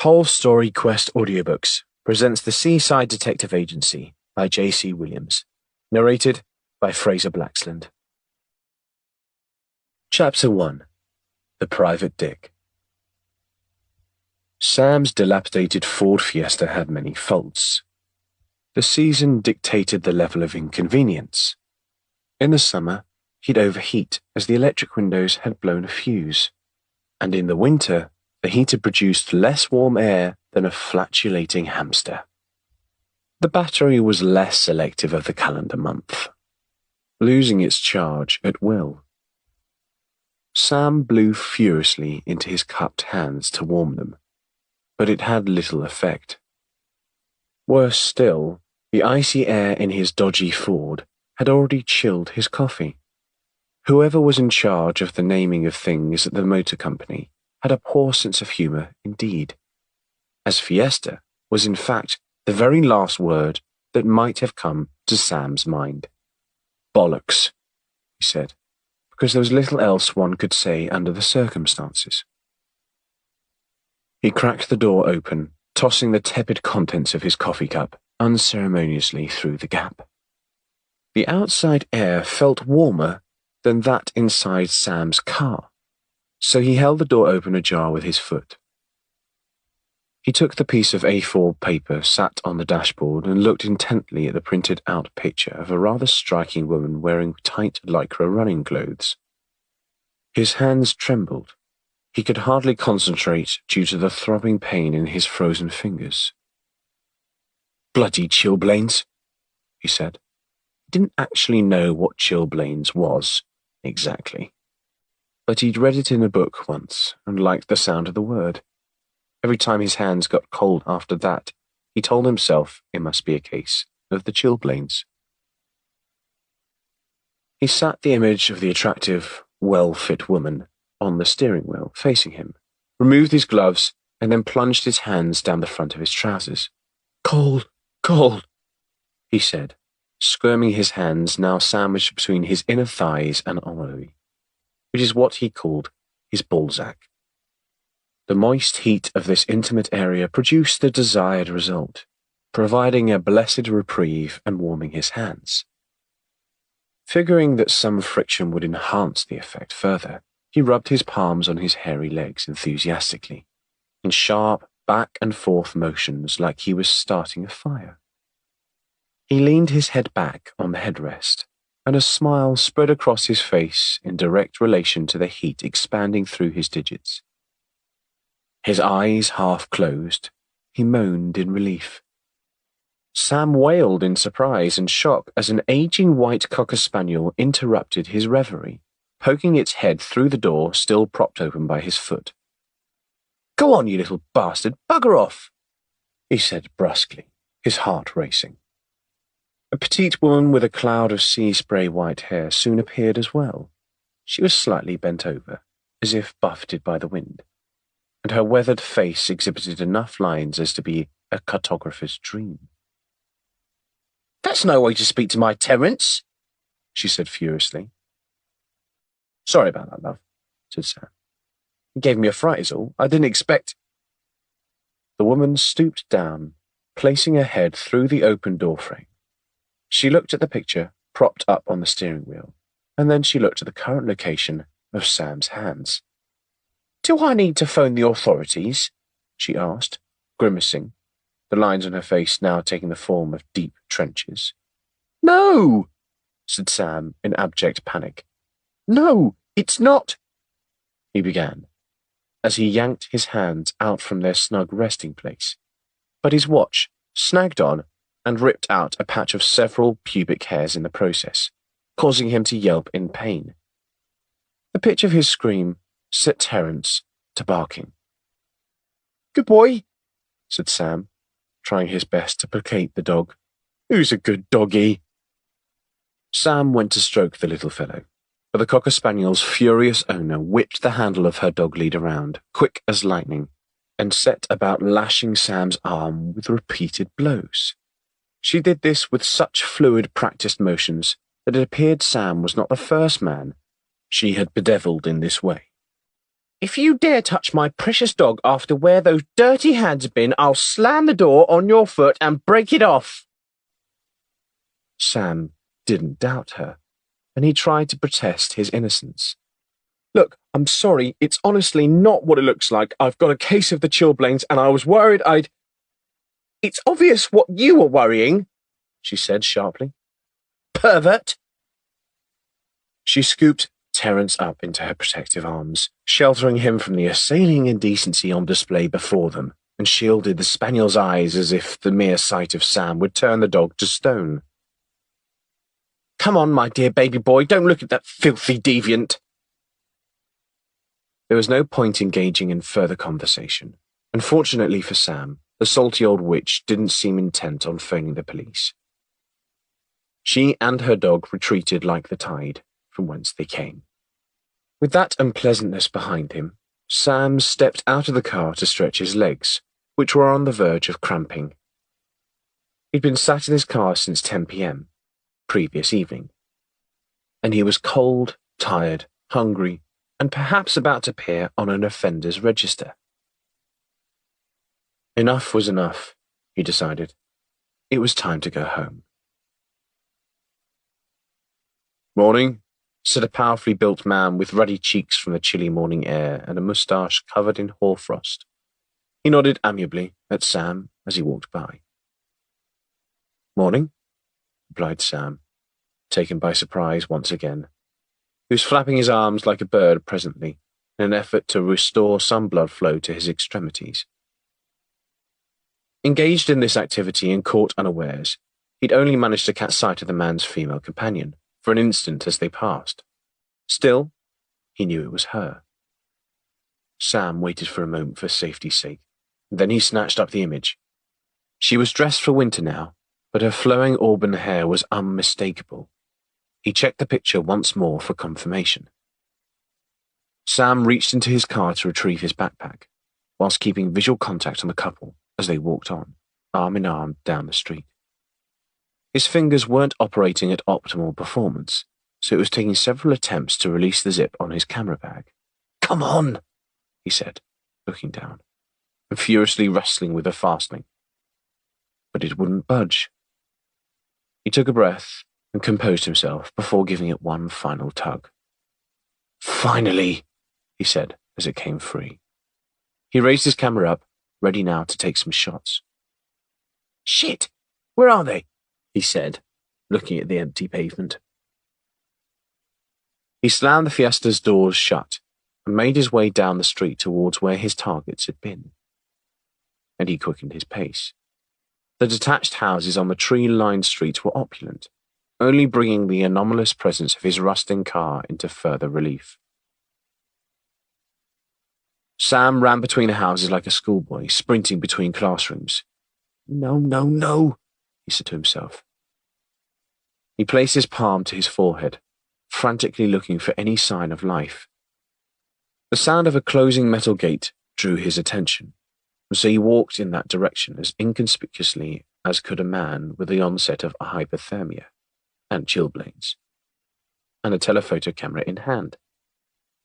Whole Story Quest Audiobooks presents The Seaside Detective Agency by J.C. Williams. Narrated by Fraser Blaxland. Chapter 1. The Private Dick. Sam's dilapidated Ford Fiesta had many faults. The season dictated the level of inconvenience. In the summer, he'd overheat as the electric windows had blown a fuse, and in the winter, the heater produced less warm air than a flatulating hamster. The battery was less selective of the calendar month, losing its charge at will. Sam blew furiously into his cupped hands to warm them, but it had little effect. Worse still, the icy air in his dodgy Ford had already chilled his coffee. Whoever was in charge of the naming of things at the motor company had a poor sense of humour indeed, as Fiesta was in fact the very last word that might have come to Sam's mind. Bollocks, he said, because there was little else one could say under the circumstances. He cracked the door open, tossing the tepid contents of his coffee cup unceremoniously through the gap. The outside air felt warmer than that inside Sam's car, so he held the door open ajar with his foot. He took the piece of A4 paper sat on the dashboard and looked intently at the printed-out picture of a rather striking woman wearing tight lycra running clothes. His hands trembled. He could hardly concentrate due to the throbbing pain in his frozen fingers. "Bloody chilblains," he said. He didn't actually know what chilblains was, exactly, but he'd read it in a book once and liked the sound of the word. Every time his hands got cold after that, he told himself it must be a case of the chilblains. He sat the image of the attractive, well-fit woman on the steering wheel, facing him, removed his gloves, and then plunged his hands down the front of his trousers. "Cold, cold," he said, squirming his hands now sandwiched between his inner thighs and ennui, which is what he called his Balzac. The moist heat of this intimate area produced the desired result, providing a blessed reprieve and warming his hands. Figuring that some friction would enhance the effect further, he rubbed his palms on his hairy legs enthusiastically, in sharp back-and-forth motions like he was starting a fire. He leaned his head back on the headrest, and a smile spread across his face in direct relation to the heat expanding through his digits. His eyes half closed, he moaned in relief. Sam wailed in surprise and shock as an aging white cocker spaniel interrupted his reverie, poking its head through the door still propped open by his foot. "Go on, you little bastard, bugger off," he said brusquely, his heart racing. A petite woman with a cloud of sea spray white hair soon appeared as well. She was slightly bent over, as if buffeted by the wind, and her weathered face exhibited enough lines as to be a cartographer's dream. "That's no way to speak to my Terence," she said furiously. "Sorry about that, love," said Sam. "It gave me a fright is all. I didn't expect—" The woman stooped down, placing her head through the open doorframe. She looked at the picture propped up on the steering wheel, and then she looked at the current location of Sam's hands. "Do I need to phone the authorities?" she asked, grimacing, the lines on her face now taking the form of deep trenches. "No," said Sam in abject panic. "No, it's not," he began, as he yanked his hands out from their snug resting place, but his watch snagged on and ripped out a patch of several pubic hairs in the process, causing him to yelp in pain. The pitch of his scream set Terence to barking. "Good boy," said Sam, trying his best to placate the dog. "Who's a good doggy?" Sam went to stroke the little fellow, but the cocker spaniel's furious owner whipped the handle of her dog lead around, quick as lightning, and set about lashing Sam's arm with repeated blows. She did this with such fluid, practiced motions that it appeared Sam was not the first man she had bedeviled in this way. If you dare touch my precious dog after where those dirty hands have been, I'll slam the door on your foot and break it off. Sam didn't doubt her, and he tried to protest his innocence. Look, I'm sorry, it's honestly not what it looks like. I've got a case of the chilblains, and I was worried I'd... It's obvious what you were worrying, she said sharply. Pervert! She scooped Terence up into her protective arms, sheltering him from the assailing indecency on display before them, and shielded the spaniel's eyes as if the mere sight of Sam would turn the dog to stone. Come on, my dear baby boy, don't look at that filthy deviant. There was no point engaging in further conversation. Unfortunately for Sam, the salty old witch didn't seem intent on phoning the police. She and her dog retreated like the tide from whence they came. With that unpleasantness behind him, Sam stepped out of the car to stretch his legs, which were on the verge of cramping. He'd been sat in his car since 10 p.m, previous evening, and he was cold, tired, hungry, and perhaps about to appear on an offender's register. Enough was enough, he decided. It was time to go home. Morning, said a powerfully built man with ruddy cheeks from the chilly morning air and a moustache covered in hoarfrost. He nodded amiably at Sam as he walked by. Morning, replied Sam, taken by surprise once again. He was flapping his arms like a bird presently, in an effort to restore some blood flow to his extremities. Engaged in this activity and caught unawares, he'd only managed to catch sight of the man's female companion for an instant as they passed. Still, he knew it was her. Sam waited for a moment for safety's sake, then he snatched up the image. She was dressed for winter now, but her flowing auburn hair was unmistakable. He checked the picture once more for confirmation. Sam reached into his car to retrieve his backpack, whilst keeping visual contact on the couple as they walked on, arm in arm down the street. His fingers weren't operating at optimal performance, so it was taking several attempts to release the zip on his camera bag. Come on, he said, looking down, and furiously wrestling with the fastening. But it wouldn't budge. He took a breath and composed himself before giving it one final tug. Finally, he said as it came free. He raised his camera up, ready now to take some shots. Shit! Where are they? He said, looking at the empty pavement. He slammed the Fiesta's doors shut and made his way down the street towards where his targets had been. And he quickened his pace. The detached houses on the tree-lined streets were opulent, only bringing the anomalous presence of his rusting car into further relief. Sam ran between the houses like a schoolboy, sprinting between classrooms. No, no, no, he said to himself. He placed his palm to his forehead, frantically looking for any sign of life. The sound of a closing metal gate drew his attention, so he walked in that direction as inconspicuously as could a man with the onset of hypothermia and chilblains, and a telephoto camera in hand.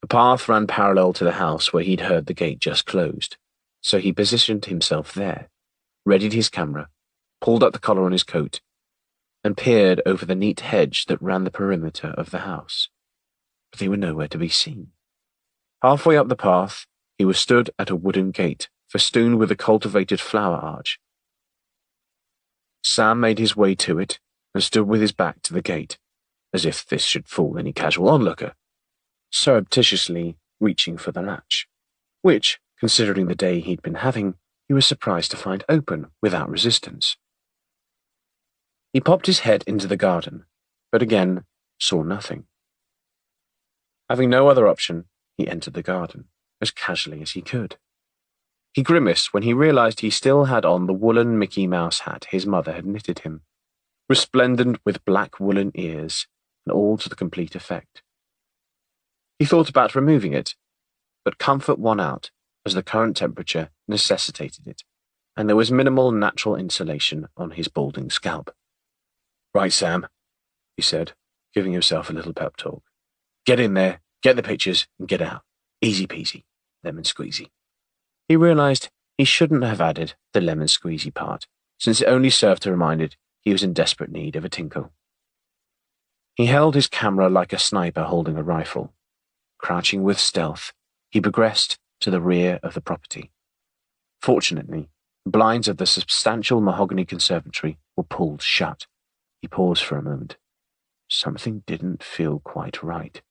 The path ran parallel to the house where he'd heard the gate just closed, so he positioned himself there, readied his camera, pulled up the collar on his coat, and peered over the neat hedge that ran the perimeter of the house. But they were nowhere to be seen. Halfway up the path, he was stood at a wooden gate, festooned with a cultivated flower arch. Sam made his way to it and stood with his back to the gate, as if this should fool any casual onlooker, surreptitiously reaching for the latch, which, considering the day he'd been having, he was surprised to find open without resistance. He popped his head into the garden, but again saw nothing. Having no other option, he entered the garden, as casually as he could. He grimaced when he realized he still had on the woolen Mickey Mouse hat his mother had knitted him, resplendent with black woolen ears, and all to the complete effect. He thought about removing it, but comfort won out as the current temperature necessitated it, and there was minimal natural insulation on his balding scalp. Right, Sam, he said, giving himself a little pep talk. Get in there, get the pictures, and get out. Easy peasy. lemon squeezy. He realized he shouldn't have added the lemon squeezy part, since it only served to remind it he was in desperate need of a tinkle. He held his camera like a sniper holding a rifle. Crouching with stealth, he progressed to the rear of the property. Fortunately, the blinds of the substantial mahogany conservatory were pulled shut. He paused for a moment. Something didn't feel quite right.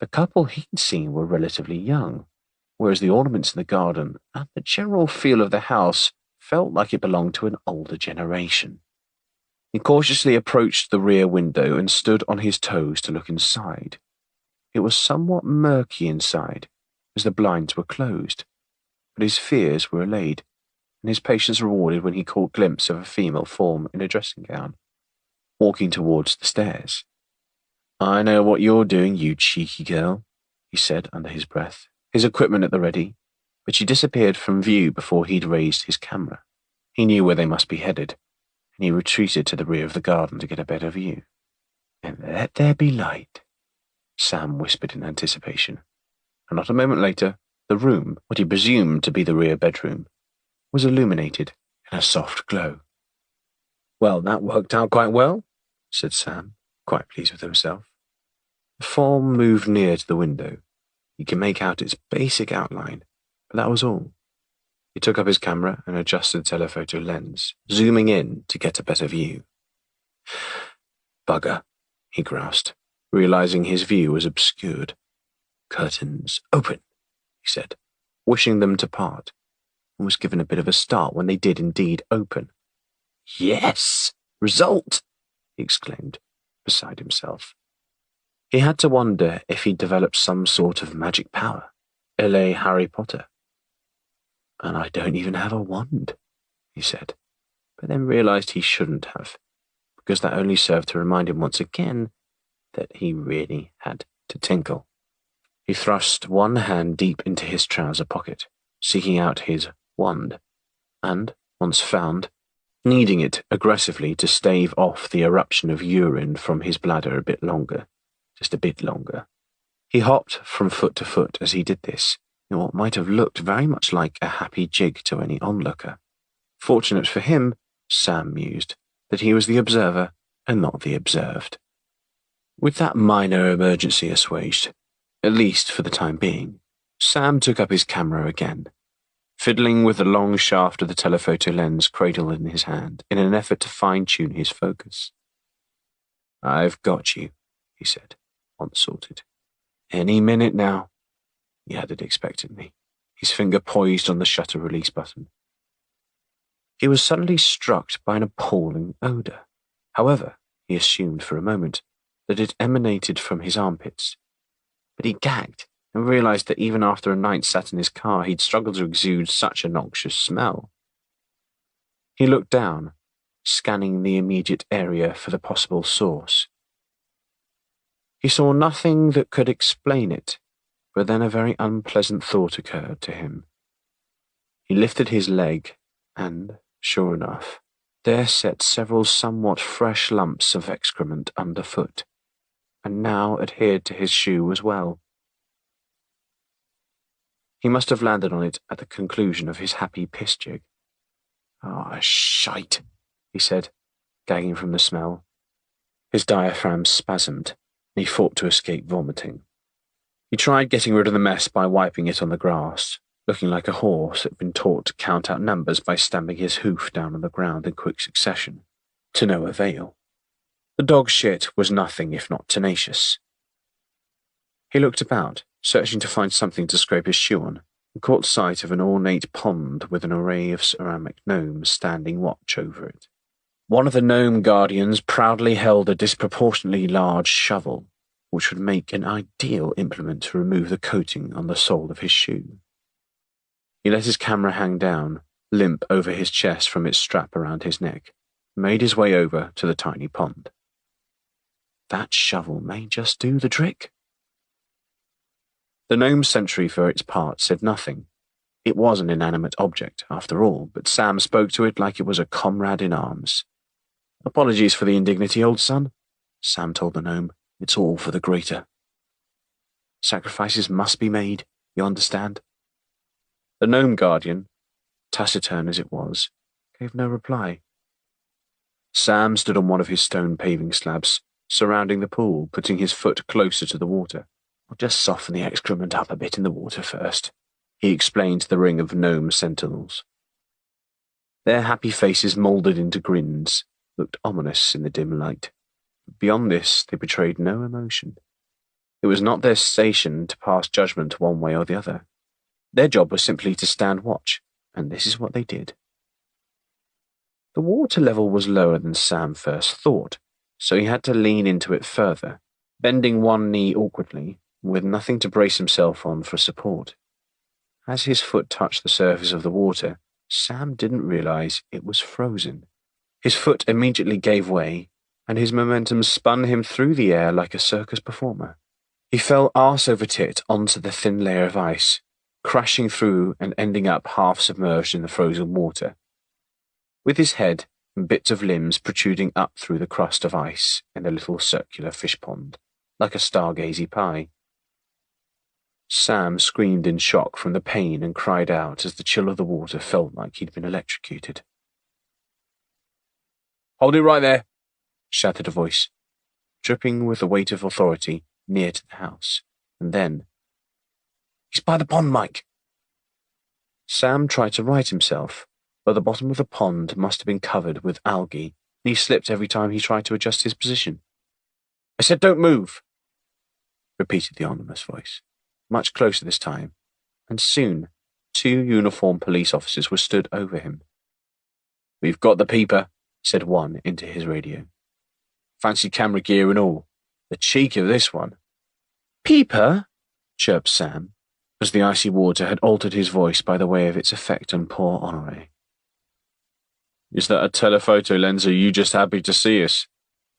The couple he'd seen were relatively young, whereas the ornaments in the garden and the general feel of the house felt like it belonged to an older generation. He cautiously approached the rear window and stood on his toes to look inside. It was somewhat murky inside, as the blinds were closed, but his fears were allayed, and his patience rewarded when he caught a glimpse of a female form in a dressing gown, walking towards the stairs. "I know what you're doing, you cheeky girl," he said under his breath, his equipment at the ready, but she disappeared from view before he'd raised his camera. He knew where they must be headed, and he retreated to the rear of the garden to get a better view. "And let there be light," Sam whispered in anticipation, and not a moment later, the room, what he presumed to be the rear bedroom, was illuminated in a soft glow. "Well, that worked out quite well," said Sam, quite pleased with himself. The form moved near to the window. He could make out its basic outline, but that was all. He took up his camera and adjusted the telephoto lens, zooming in to get a better view. "Bugger," he groused, realizing his view was obscured. "Curtains open," he said, wishing them to part, and was given a bit of a start when they did indeed open. "Yes! Result!" he exclaimed, beside himself. He had to wonder if he'd developed some sort of magic power, LA Harry Potter. "And I don't even have a wand," he said, but then realized he shouldn't have, because that only served to remind him once again that he really had to tinkle. He thrust one hand deep into his trouser pocket, seeking out his wand, and, once found, kneading it aggressively to stave off the eruption of urine from his bladder a bit longer, just a bit longer. He hopped from foot to foot as he did this, in what might have looked very much like a happy jig to any onlooker. Fortunate for him, Sam mused, that he was the observer and not the observed. With that minor emergency assuaged, at least for the time being, Sam took up his camera again, fiddling with the long shaft of the telephoto lens cradled in his hand in an effort to fine-tune his focus. "I've got you," he said, once sorted. "Any minute now," he added expectantly, his finger poised on the shutter release button. He was suddenly struck by an appalling odour. However, he assumed for a moment that it emanated from his armpits. But he gagged and realized that even after a night sat in his car, he'd struggled to exude such a noxious smell. He looked down, scanning the immediate area for the possible source. He saw nothing that could explain it, but then a very unpleasant thought occurred to him. He lifted his leg, and, sure enough, there sat several somewhat fresh lumps of excrement underfoot, and now adhered to his shoe as well. He must have landed on it at the conclusion of his happy piss jig. "Ah, shite," he said, gagging from the smell. His diaphragm spasmed, and he fought to escape vomiting. He tried getting rid of the mess by wiping it on the grass, looking like a horse that had been taught to count out numbers by stamping his hoof down on the ground in quick succession, to no avail. The dog shit was nothing if not tenacious. He looked about, searching to find something to scrape his shoe on, and caught sight of an ornate pond with an array of ceramic gnomes standing watch over it. One of the gnome guardians proudly held a disproportionately large shovel, which would make an ideal implement to remove the coating on the sole of his shoe. He let his camera hang down, limp over his chest from its strap around his neck, and made his way over to the tiny pond. That shovel may just do the trick. The gnome sentry, for its part, said nothing. It was an inanimate object, after all, but Sam spoke to it like it was a comrade in arms. "Apologies for the indignity, old son," Sam told the gnome. "It's all for the greater. Sacrifices must be made, You understand?" The gnome guardian, taciturn as it was, gave no reply. Sam stood on one of his stone paving slabs, surrounding the pool, putting his foot closer to the water. "I'll just soften the excrement up a bit in the water first," he explained to the ring of gnome sentinels. Their happy faces moulded into grins looked ominous in the dim light. Beyond this, they betrayed no emotion. It was not their station to pass judgment one way or the other. Their job was simply to stand watch, and this is what they did. The water level was lower than Sam first thought, so he had to lean into it further, bending one knee awkwardly, with nothing to brace himself on for support. As his foot touched the surface of the water, Sam didn't realize it was frozen. His foot immediately gave way, and his momentum spun him through the air like a circus performer. He fell arse over tit onto the thin layer of ice, crashing through and ending up half submerged in the frozen water, with his head and bits of limbs protruding up through the crust of ice in the little circular fish pond, like a stargazy pie. Sam screamed in shock from the pain and cried out as the chill of the water felt like he'd been electrocuted. "Hold it right there," shouted a voice, dripping with the weight of authority, near to the house, and then, "He's by the pond, Mike." Sam tried to right himself, but the bottom of the pond must have been covered with algae, and he slipped every time he tried to adjust his position. "I said don't move," repeated the ominous voice, much closer this time, and soon 2 uniformed police officers were stood over him. "We've got the peeper," said one into his radio. "Fancy camera gear and all. The cheek of this one." "Peeper?" chirped Sam, as the icy water had altered his voice by the way of its effect on poor Honoré. "Is that a telephoto lens, or are you just happy to see us?"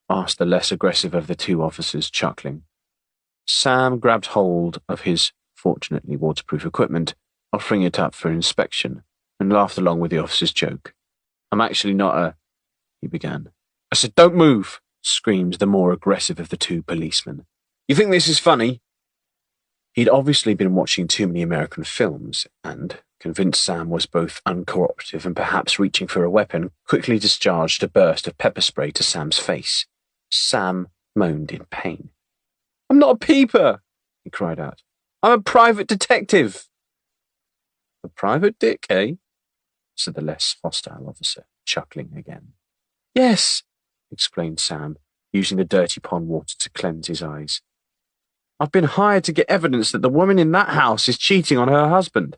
asked the less aggressive of the 2 officers, chuckling. Sam grabbed hold of his, fortunately waterproof equipment, offering it up for inspection, and laughed along with the officer's joke. "I'm actually not a—" he began. "I said don't move," screamed the more aggressive of the 2 policemen. "You think this is funny?" He'd obviously been watching too many American films, and, convinced Sam was both uncooperative and perhaps reaching for a weapon, quickly discharged a burst of pepper spray to Sam's face. Sam moaned in pain. "I'm not a peeper," he cried out. "I'm a private detective." "A private dick, eh?" said the less hostile officer, chuckling again. "Yes," explained Sam, using the dirty pond water to cleanse his eyes. "I've been hired to get evidence that the woman in that house is cheating on her husband."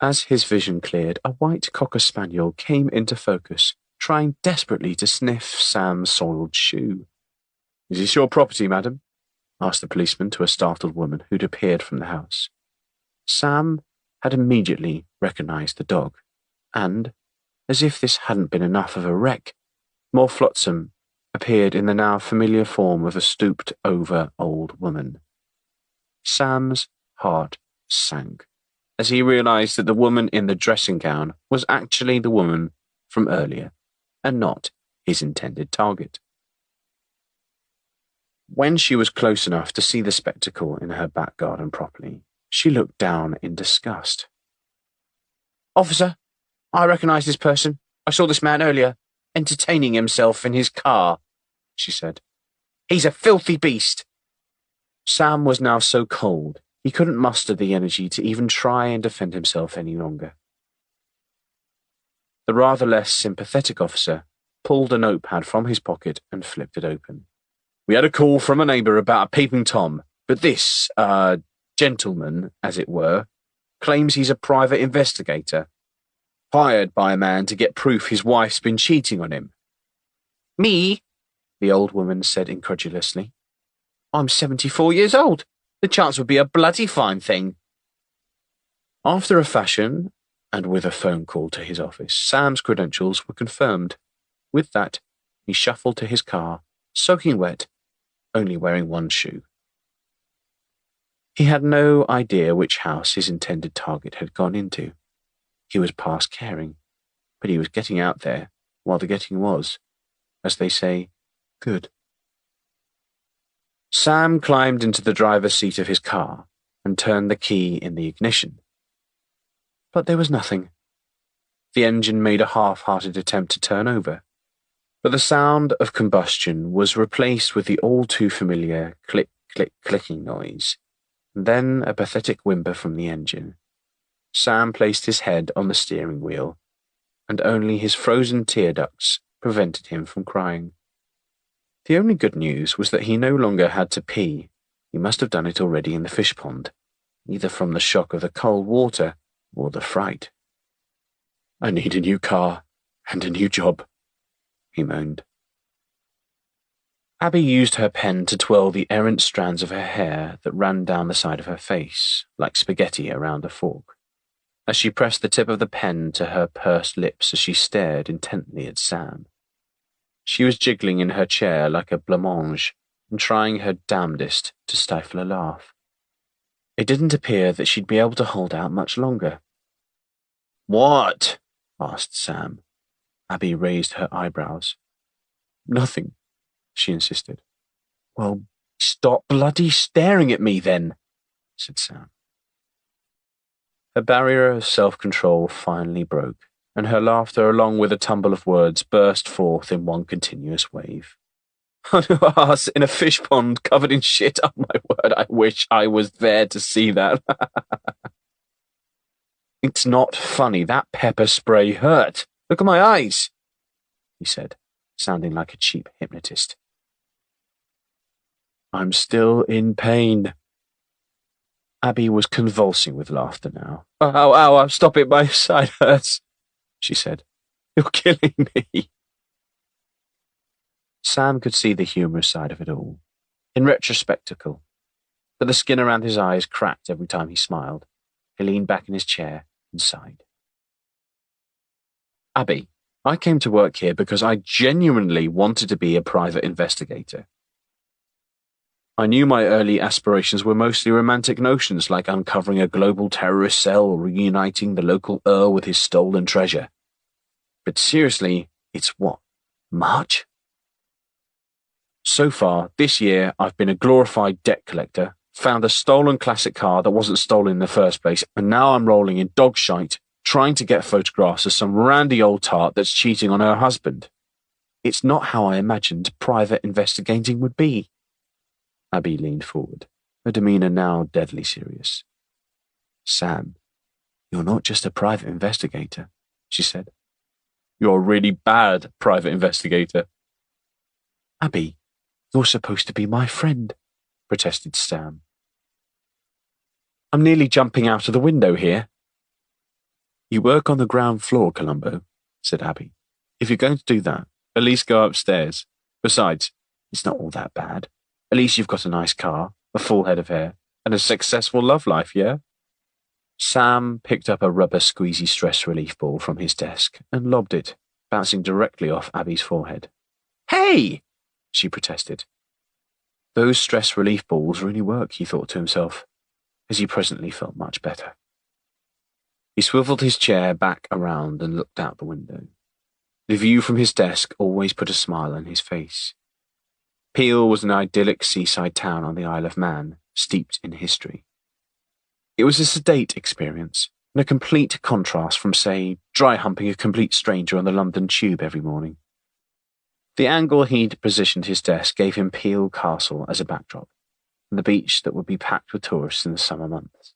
As his vision cleared, a white cocker spaniel came into focus, trying desperately to sniff Sam's soiled shoe. "Is this your property, madam?" asked the policeman to a startled woman who'd appeared from the house. Sam had immediately recognized the dog, and, as if this hadn't been enough of a wreck, more flotsam appeared in the now familiar form of a stooped-over old woman. Sam's heart sank as he realized that the woman in the dressing gown was actually the woman from earlier, and not his intended target. When she was close enough to see the spectacle in her back garden properly, she looked down in disgust. "Officer, I recognize this person. I saw this man earlier, entertaining himself in his car," she said. "He's a filthy beast." Sam was now so cold, he couldn't muster the energy to even try and defend himself any longer. The rather less sympathetic officer pulled a notepad from his pocket and flipped it open. "We had a call from a neighbour about a peeping Tom, but this, gentleman, as it were, claims he's a private investigator, hired by a man to get proof his wife's been cheating on him." "Me?" the old woman said incredulously. "I'm 74 years old. The chance would be a bloody fine thing." After a fashion, and with a phone call to his office, Sam's credentials were confirmed. With that, he shuffled to his car, soaking wet, only wearing one shoe. He had no idea which house his intended target had gone into. He was past caring, but he was getting out there, while the getting was, as they say, good. Sam climbed into the driver's seat of his car and turned the key in the ignition. But there was nothing. The engine made a half-hearted attempt to turn over, but the sound of combustion was replaced with the all-too-familiar click-click-clicking noise, and then a pathetic whimper from the engine. Sam placed his head on the steering wheel, and only his frozen tear ducts prevented him from crying. The only good news was that he no longer had to pee. He must have done it already in the fish pond, either from the shock of the cold water or the fright. "I need a new car and a new job," he moaned. Abby used her pen to twirl the errant strands of her hair that ran down the side of her face, like spaghetti around a fork, as she pressed the tip of the pen to her pursed lips as she stared intently at Sam. She was jiggling in her chair like a blancmange and trying her damnedest to stifle a laugh. It didn't appear that she'd be able to hold out much longer. "What?" asked Sam. Abby raised her eyebrows. "Nothing," she insisted. "Well, stop bloody staring at me then," said Sam. Her barrier of self-control finally broke, and her laughter, along with a tumble of words, burst forth in one continuous wave. "On your ass in a fish pond covered in shit. Oh my word, I wish I was there to see that." "It's not funny. That pepper spray hurt. Look at my eyes," he said, sounding like a cheap hypnotist. "I'm still in pain." Abby was convulsing with laughter now. "Ow, ow, stop it, my side hurts," she said. "You're killing me." Sam could see the humorous side of it all, in retrospectacle, but the skin around his eyes cracked every time he smiled. He leaned back in his chair and sighed. "Abby, I came to work here because I genuinely wanted to be a private investigator. I knew my early aspirations were mostly romantic notions like uncovering a global terrorist cell or reuniting the local Earl with his stolen treasure. But seriously, it's what? March? So far, this year, I've been a glorified debt collector, found a stolen classic car that wasn't stolen in the first place, and now I'm rolling in dog shite, trying to get photographs of some randy old tart that's cheating on her husband. It's not how I imagined private investigating would be." Abby leaned forward, her demeanor now deadly serious. "Sam, you're not just a private investigator," she said. "You're a really bad private investigator." "Abby, you're supposed to be my friend," protested Sam. "I'm nearly jumping out of the window here." "You work on the ground floor, Columbo," said Abby. "If you're going to do that, at least go upstairs. Besides, it's not all that bad. At least you've got a nice car, a full head of hair, and a successful love life, yeah?" Sam picked up a rubber squeezy stress relief ball from his desk and lobbed it, bouncing directly off Abby's forehead. "Hey!" she protested. Those stress relief balls really work, he thought to himself, as he presently felt much better. He swiveled his chair back around and looked out the window. The view from his desk always put a smile on his face. Peel was an idyllic seaside town on the Isle of Man, steeped in history. It was a sedate experience, and a complete contrast from, say, dry-humping a complete stranger on the London Tube every morning. The angle he'd positioned his desk gave him Peel Castle as a backdrop, and the beach that would be packed with tourists in the summer months.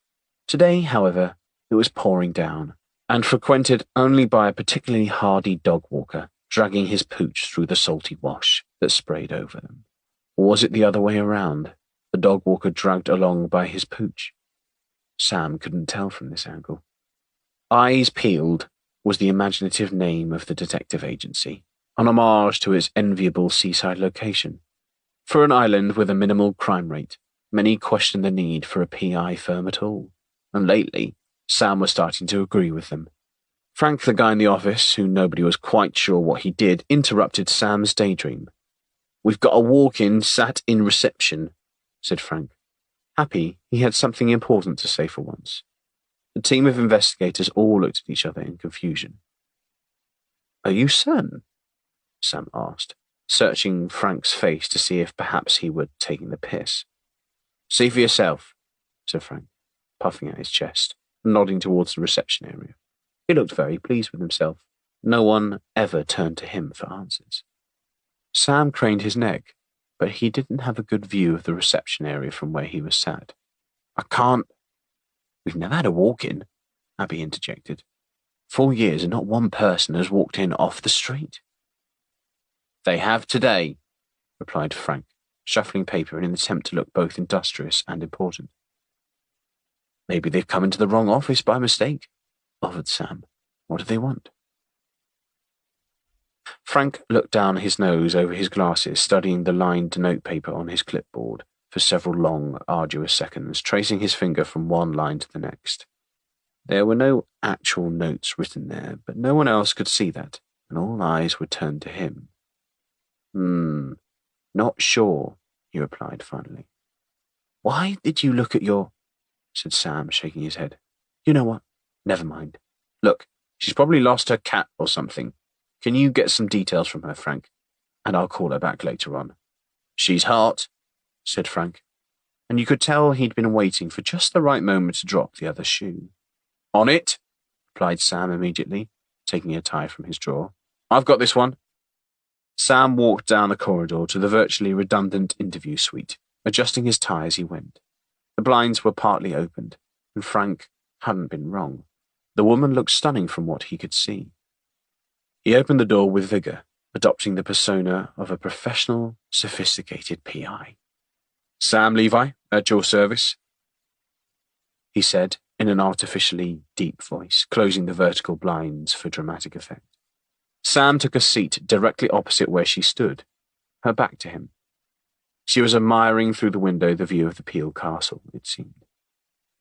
Today, however, it was pouring down, and frequented only by a particularly hardy dog walker dragging his pooch through the salty wash that sprayed over them. Or was it the other way around, the dog walker dragged along by his pooch? Sam couldn't tell from this angle. Eyes Peeled was the imaginative name of the detective agency, an homage to its enviable seaside location. For an island with a minimal crime rate, many questioned the need for a PI firm at all, and lately, Sam was starting to agree with them. Frank, the guy in the office, who nobody was quite sure what he did, interrupted Sam's daydream. "We've got a walk-in sat in reception," said Frank. Happy he had something important to say for once. The team of investigators all looked at each other in confusion. "Are you Sam?" Sam asked, searching Frank's face to see if perhaps he were taking the piss. "See for yourself," said Frank. puffing at his chest, nodding towards the reception area. He looked very pleased with himself. No one ever turned to him for answers. Sam craned his neck, but he didn't have a good view of the reception area from where he was sat. I can't. We've never had a walk-in, Abby interjected. 4 years and not one person has walked in off the street. They have today, replied Frank, shuffling paper in an attempt to look both industrious and important. Maybe they've come into the wrong office by mistake, offered Sam. What do they want? Frank looked down his nose over his glasses, studying the lined notepaper on his clipboard for several long, arduous seconds, tracing his finger from one line to the next. There were no actual notes written there, but no one else could see that, and all eyes were turned to him. Not sure, he replied finally. Why did you look at your... said Sam, shaking his head. You know what? Never mind. Look, she's probably lost her cat or something. Can you get some details from her, Frank? And I'll call her back later on. She's hot, said Frank, and you could tell he'd been waiting for just the right moment to drop the other shoe. On it, replied Sam immediately, taking a tie from his drawer. I've got this one. Sam walked down the corridor to the virtually redundant interview suite, adjusting his tie as he went. The blinds were partly opened, and Frank hadn't been wrong. The woman looked stunning from what he could see. He opened the door with vigor, adopting the persona of a professional, sophisticated PI. Sam Levy, at your service, he said in an artificially deep voice, closing the vertical blinds for dramatic effect. Sam took a seat directly opposite where she stood, her back to him. She was admiring through the window the view of the Peel Castle, it seemed.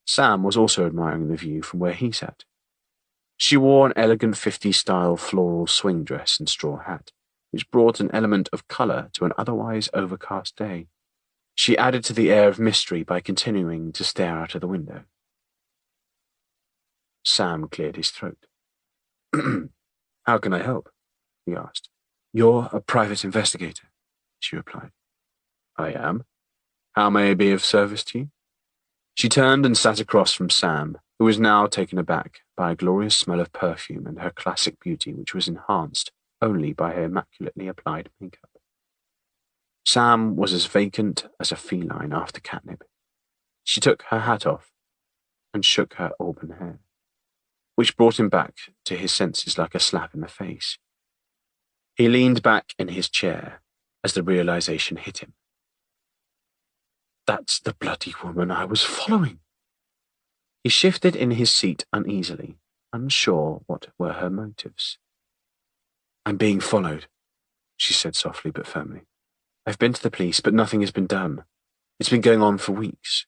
Sam was also admiring the view from where he sat. She wore an elegant 50s-style floral swing dress and straw hat, which brought an element of colour to an otherwise overcast day. She added to the air of mystery by continuing to stare out of the window. Sam cleared his throat. How can I help? He asked. You're a private investigator, she replied. I am. How may I be of service to you? She turned and sat across from Sam, who was now taken aback by a glorious smell of perfume and her classic beauty, which was enhanced only by her immaculately applied makeup. Sam was as vacant as a feline after catnip. She took her hat off and shook her auburn hair, which brought him back to his senses like a slap in the face. He leaned back in his chair as the realization hit him. That's the bloody woman I was following. He shifted in his seat uneasily, unsure what were her motives. I'm being followed, she said softly but firmly. I've been to the police, but nothing has been done. It's been going on for weeks.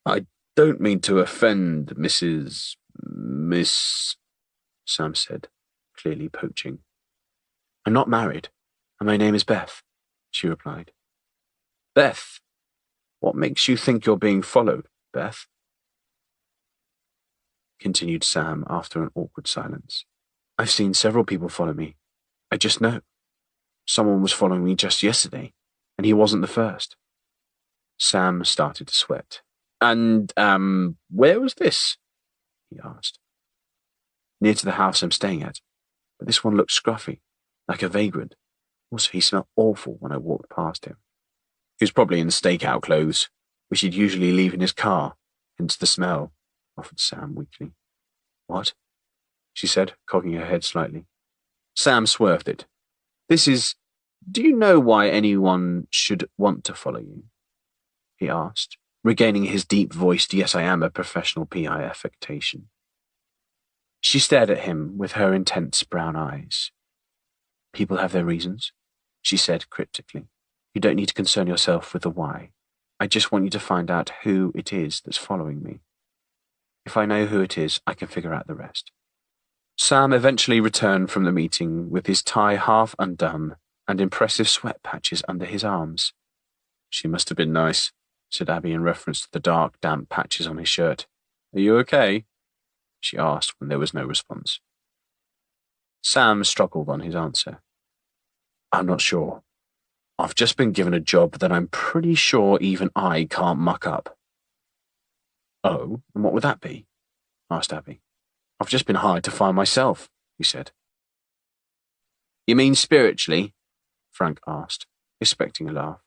I don't mean to offend Miss, Sam said, clearly poaching. I'm not married, and my name is Beth, she replied. Beth? What makes you think you're being followed, Beth? Continued Sam after an awkward silence. I've seen several people follow me. I just know. Someone was following me just yesterday, and he wasn't the first. Sam started to sweat. And, where was this? He asked. Near to the house I'm staying at, but this one looked scruffy, like a vagrant. Also, he smelled awful when I walked past him. He was probably in stakeout clothes, which he'd usually leave in his car, hence the smell, offered Sam weakly. What? She said, cocking her head slightly. Sam swerved it. Do you know why anyone should want to follow you? He asked, regaining his deep-voiced yes I am a professional PI affectation. She stared at him with her intense brown eyes. People have their reasons, she said cryptically. You don't need to concern yourself with the why. I just want you to find out who it is that's following me. If I know who it is, I can figure out the rest. Sam eventually returned from the meeting with his tie half undone and impressive sweat patches under his arms. She must have been nice, said Abby in reference to the dark, damp patches on his shirt. Are you okay? She asked when there was no response. Sam struggled on his answer. I'm not sure. I've just been given a job that I'm pretty sure even I can't muck up. Oh, and what would that be? Asked Abby. I've just been hired to find myself, he said. You mean spiritually? Frank asked, expecting a laugh.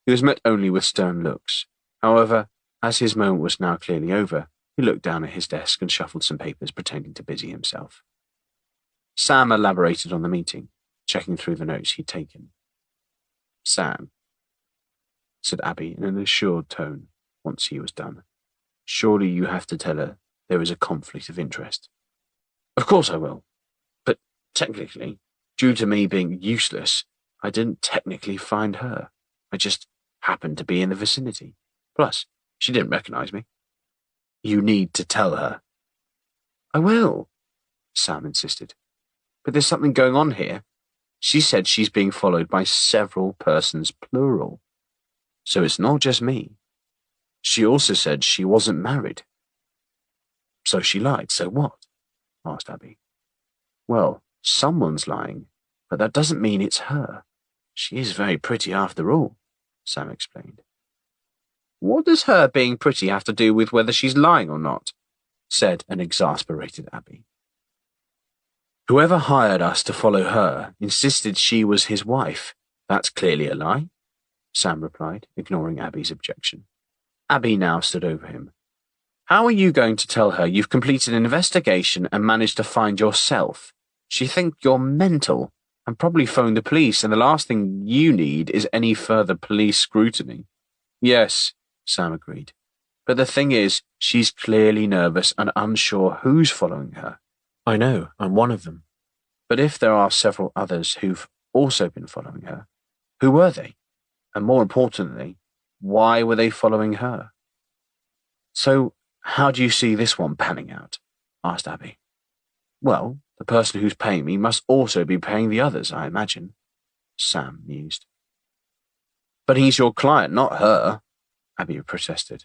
He was met only with stern looks. However, as his moment was now clearly over, he looked down at his desk and shuffled some papers, pretending to busy himself. Sam elaborated on the meeting, checking through the notes he'd taken. Sam, said Abby in an assured tone, once he was done. Surely you have to tell her there is a conflict of interest. Of course I will. But technically, due to me being useless, I didn't technically find her. I just happened to be in the vicinity. Plus, she didn't recognize me. You need to tell her. I will, Sam insisted. But there's something going on here. She said she's being followed by several persons, plural. So it's not just me. She also said she wasn't married. So she lied, so what? Asked Abby. Well, someone's lying, but that doesn't mean it's her. She is very pretty after all, Sam explained. What does her being pretty have to do with whether she's lying or not? Said an exasperated Abby. Whoever hired us to follow her insisted she was his wife. That's clearly a lie, Sam replied, ignoring Abby's objection. Abby now stood over him. How are you going to tell her you've completed an investigation and managed to find yourself? She thinks you're mental and probably phoned the police, and the last thing you need is any further police scrutiny. Yes, Sam agreed. But the thing is, she's clearly nervous and unsure who's following her. I know, I'm one of them. But if there are several others who've also been following her, who were they? And more importantly, why were they following her? So, how do you see this one panning out? Asked Abby. Well, the person who's paying me must also be paying the others, I imagine, Sam mused. But he's your client, not her, Abby protested.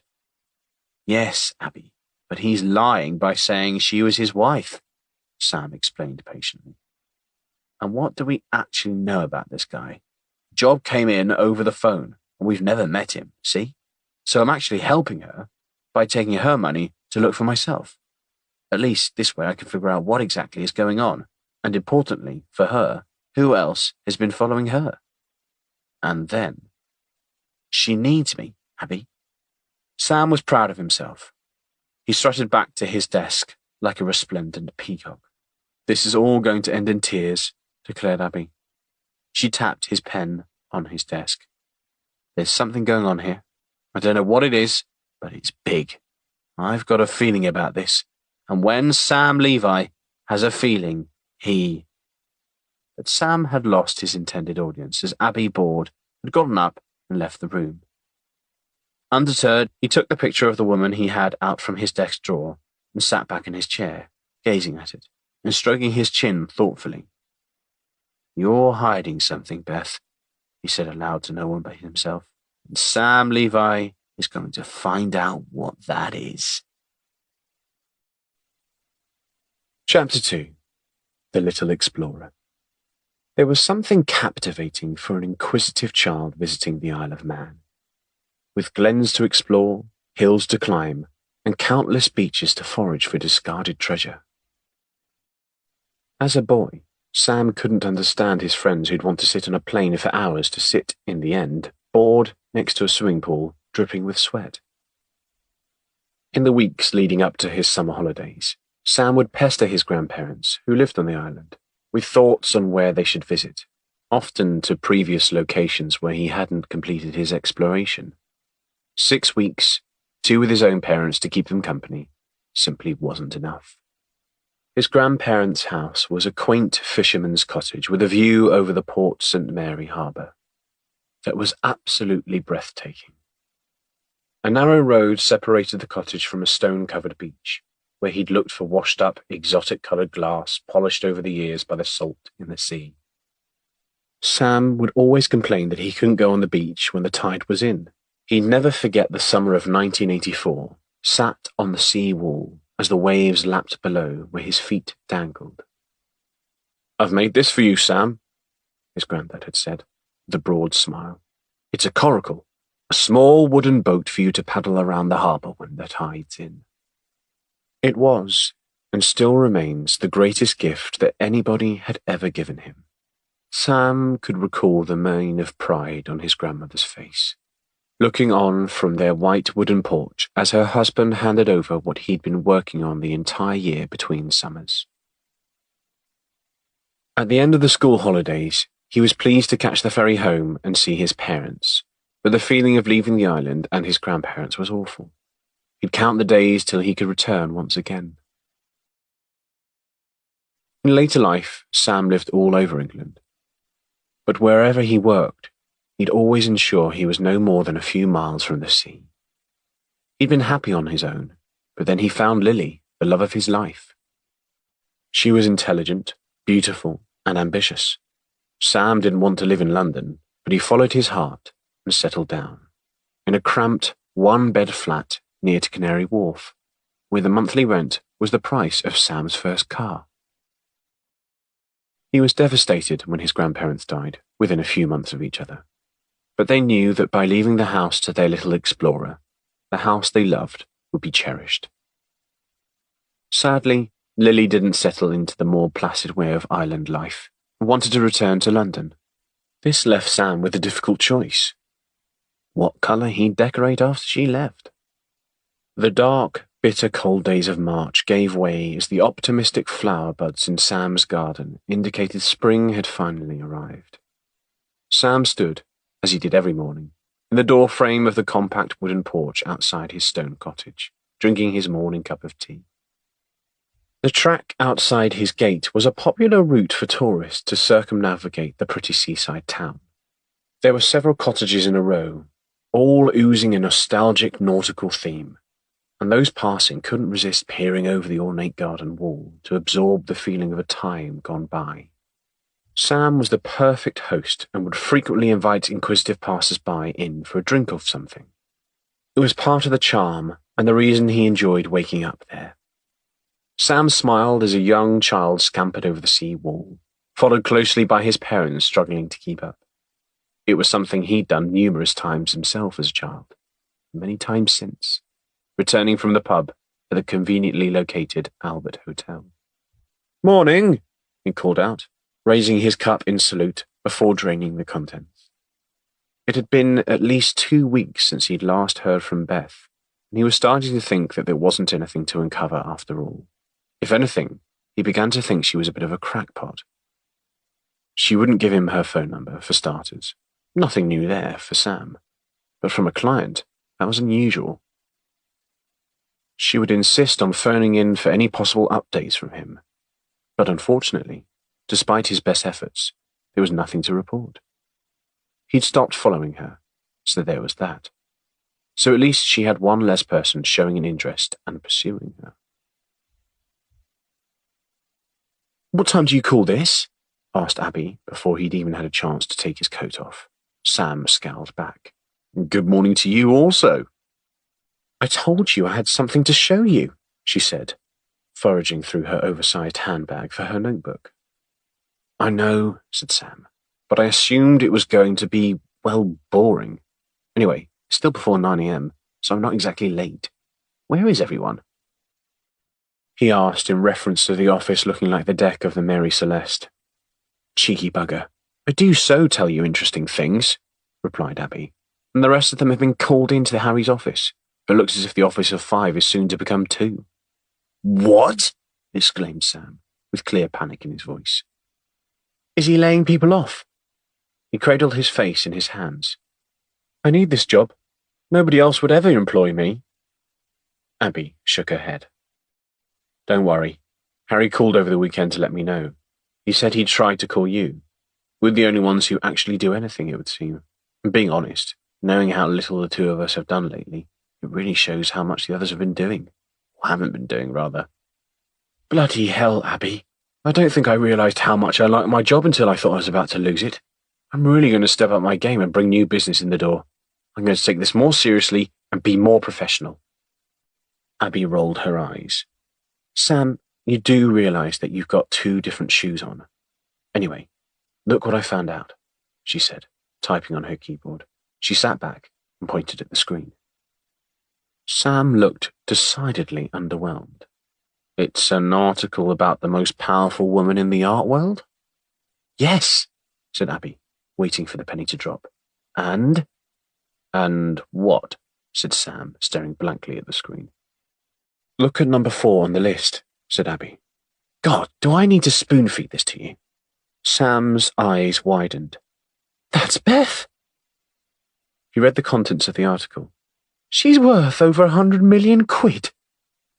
Yes, Abby, but he's lying by saying she was his wife, Sam explained patiently. And what do we actually know about this guy? Job came in over the phone, and we've never met him, see? So I'm actually helping her by taking her money to look for myself. At least this way I can figure out what exactly is going on, and importantly, for her, who else has been following her? And then, she needs me, Abby. Sam was proud of himself. He strutted back to his desk like a resplendent peacock. This is all going to end in tears, declared Abby. She tapped his pen on his desk. There's something going on here. I don't know what it is, but it's big. I've got a feeling about this. And when Sam Levy has a feeling, But Sam had lost his intended audience as Abby, bored, had gotten up and left the room. Undeterred, he took the picture of the woman he had out from his desk drawer and sat back in his chair, gazing at it and stroking his chin thoughtfully. You're hiding something, Beth, he said aloud to no one but himself. And Sam Levy is going to find out what that is. Chapter 2. The Little Explorer. There was something captivating for an inquisitive child visiting the Isle of Man. With glens to explore, hills to climb, and countless beaches to forage for discarded treasure. As a boy, Sam couldn't understand his friends who'd want to sit on a plane for hours to sit, in the end, bored next to a swimming pool, dripping with sweat. In the weeks leading up to his summer holidays, Sam would pester his grandparents, who lived on the island, with thoughts on where they should visit, often to previous locations where he hadn't completed his exploration. 6 weeks, 2 with his own parents to keep them company, simply wasn't enough. His grandparents' house was a quaint fisherman's cottage with a view over the Port St. Mary harbour that was absolutely breathtaking. A narrow road separated the cottage from a stone-covered beach, where he'd looked for washed-up, exotic-coloured glass polished over the years by the salt in the sea. Sam would always complain that he couldn't go on the beach when the tide was in. He'd never forget the summer of 1984, sat on the sea wall as the waves lapped below where his feet dangled. I've made this for you, Sam, his granddad had said, with a broad smile. It's a coracle, A small wooden boat for you to paddle around the harbour when the tide's in. It was, and still remains, the greatest gift that anybody had ever given him. Sam could recall the mien of pride on his grandmother's face, looking on from their white wooden porch as her husband handed over what he'd been working on the entire year between summers. At the end of the school holidays, he was pleased to catch the ferry home and see his parents, but the feeling of leaving the island and his grandparents was awful. He'd count the days till he could return once again. In later life, Sam lived all over England. But wherever he worked, he'd always ensure he was no more than a few miles from the sea. He'd been happy on his own, but then he found Lily, the love of his life. She was intelligent, beautiful, and ambitious. Sam didn't want to live in London, but he followed his heart and settled down in a cramped, one-bed flat near to Canary Wharf, where the monthly rent was the price of Sam's first car. He was devastated when his grandparents died, within a few months of each other. But they knew that by leaving the house to their little explorer, the house they loved would be cherished. Sadly, Lily didn't settle into the more placid way of island life and wanted to return to London. This left Sam with a difficult choice. What colour he'd decorate after she left? The dark, bitter cold days of March gave way as the optimistic flower buds in Sam's garden indicated spring had finally arrived. Sam stood, as he did every morning, in the door frame of the compact wooden porch outside his stone cottage, drinking his morning cup of tea. The track outside his gate was a popular route for tourists to circumnavigate the pretty seaside town. There were several cottages in a row, all oozing a nostalgic nautical theme, and those passing couldn't resist peering over the ornate garden wall to absorb the feeling of a time gone by. Sam was the perfect host and would frequently invite inquisitive passers-by in for a drink of something. It was part of the charm and the reason he enjoyed waking up there. Sam smiled as a young child scampered over the sea wall, followed closely by his parents struggling to keep up. It was something he'd done numerous times himself as a child, many times since, returning from the pub to the conveniently located Albert Hotel. "Morning," he called out, raising his cup in salute before draining the contents. It had been at least 2 weeks since he'd last heard from Beth, and he was starting to think that there wasn't anything to uncover after all. If anything, he began to think she was a bit of a crackpot. She wouldn't give him her phone number, for starters. Nothing new there for Sam. But from a client, that was unusual. She would insist on phoning in for any possible updates from him. But unfortunately, despite his best efforts, there was nothing to report. He'd stopped following her, so there was that. So at least she had one less person showing an interest and pursuing her. "What time do you call this?" asked Abby before he'd even had a chance to take his coat off. Sam scowled back. "Good morning to you also." "I told you I had something to show you," she said, foraging through her oversized handbag for her notebook. "I know," said Sam, "but I assumed it was going to be, well, boring. Anyway, it's still before 9 a.m., so I'm not exactly late. Where is everyone?" He asked in reference to the office looking like the deck of the Mary Celeste. "Cheeky bugger. I do so tell you interesting things," replied Abby, "and the rest of them have been called into Harry's office. It looks as if the office of 5 is soon to become 2. "What?" exclaimed Sam, with clear panic in his voice. "Is he laying people off?" He cradled his face in his hands. "I need this job. Nobody else would ever employ me." Abby shook her head. "Don't worry. Harry called over the weekend to let me know. He said he'd tried to call you. We're the only ones who actually do anything, it would seem. And being honest, knowing how little the two of us have done lately, it really shows how much the others have been doing. Or haven't been doing, rather." "Bloody hell, Abby. I don't think I realised how much I liked my job until I thought I was about to lose it. I'm really going to step up my game and bring new business in the door. I'm going to take this more seriously and be more professional." Abby rolled her eyes. "Sam, you do realise that you've got 2 different shoes on. Anyway, look what I found out," she said, typing on her keyboard. She sat back, and pointed at the screen. Sam looked decidedly underwhelmed. It's an article about the most powerful woman in the art world? Yes, said Abby, waiting for the penny to drop. And? And what? Said Sam, staring blankly at the screen. Look at number 4 on the list, said Abby. God, do I need to spoon-feed this to you? Sam's eyes widened. That's Beth! He read the contents of the article. She's worth over 100 million quid.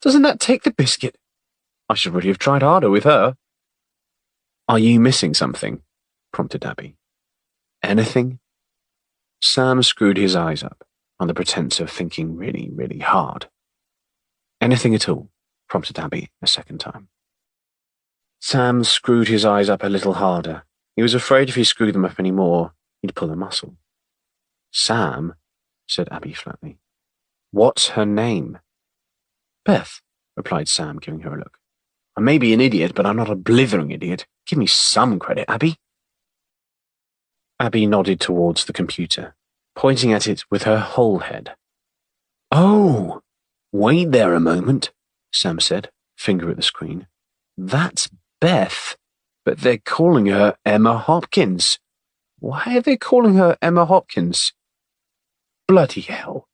Doesn't that take the biscuit? I should really have tried harder with her. Are you missing something? Prompted Abby. Anything? Sam screwed his eyes up, on the pretense of thinking really, really hard. Anything at all? Prompted Abby a second time. Sam screwed his eyes up a little harder. He was afraid if he screwed them up any more, he'd pull a muscle. Sam, said Abby flatly. What's her name? Beth, replied Sam, giving her a look. I may be an idiot, but I'm not a blithering idiot. Give me some credit, Abby. Abby nodded towards the computer, pointing at it with her whole head. Oh, wait there a moment, Sam said, finger at the screen. That's Beth, but they're calling her Emma Hopkins. Why are they calling her Emma Hopkins? Bloody hell.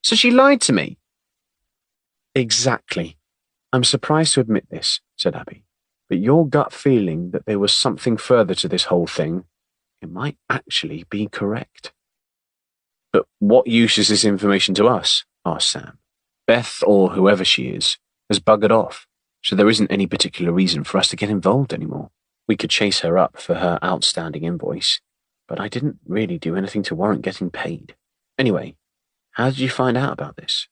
So she lied to me. Exactly. I'm surprised to admit this, said Abby, but your gut feeling that there was something further to this whole thing, it might actually be correct. But what use is this information to us? Asked Sam. Beth, or whoever she is, has buggered off, so there isn't any particular reason for us to get involved anymore. We could chase her up for her outstanding invoice, but I didn't really do anything to warrant getting paid. Anyway, how did you find out about this?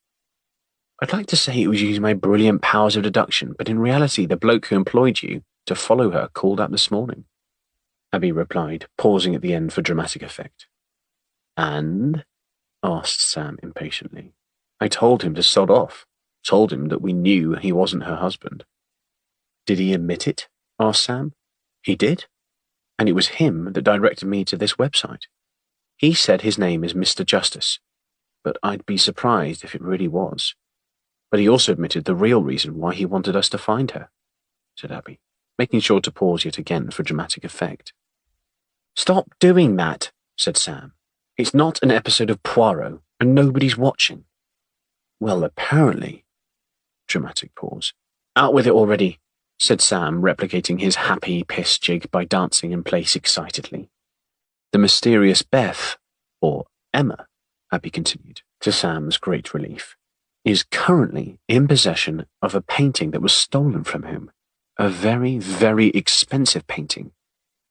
I'd like to say it was using my brilliant powers of deduction, but in reality the bloke who employed you to follow her called up this morning. Abby replied, pausing at the end for dramatic effect. And? Asked Sam impatiently. I told him to sod off. Told him that we knew he wasn't her husband. Did he admit it? Asked Sam. He did. And it was him that directed me to this website. He said his name is Mr. Justice, but I'd be surprised if it really was. But he also admitted the real reason why he wanted us to find her, said Abby, making sure to pause yet again for dramatic effect. Stop doing that, said Sam. It's not an episode of Poirot, and nobody's watching. Well, apparently. Dramatic pause. Out with it already, said Sam, replicating his happy piss jig by dancing in place excitedly. The mysterious Beth, or Emma, Abby continued, to Sam's great relief, is currently in possession of a painting that was stolen from him. A very, very expensive painting.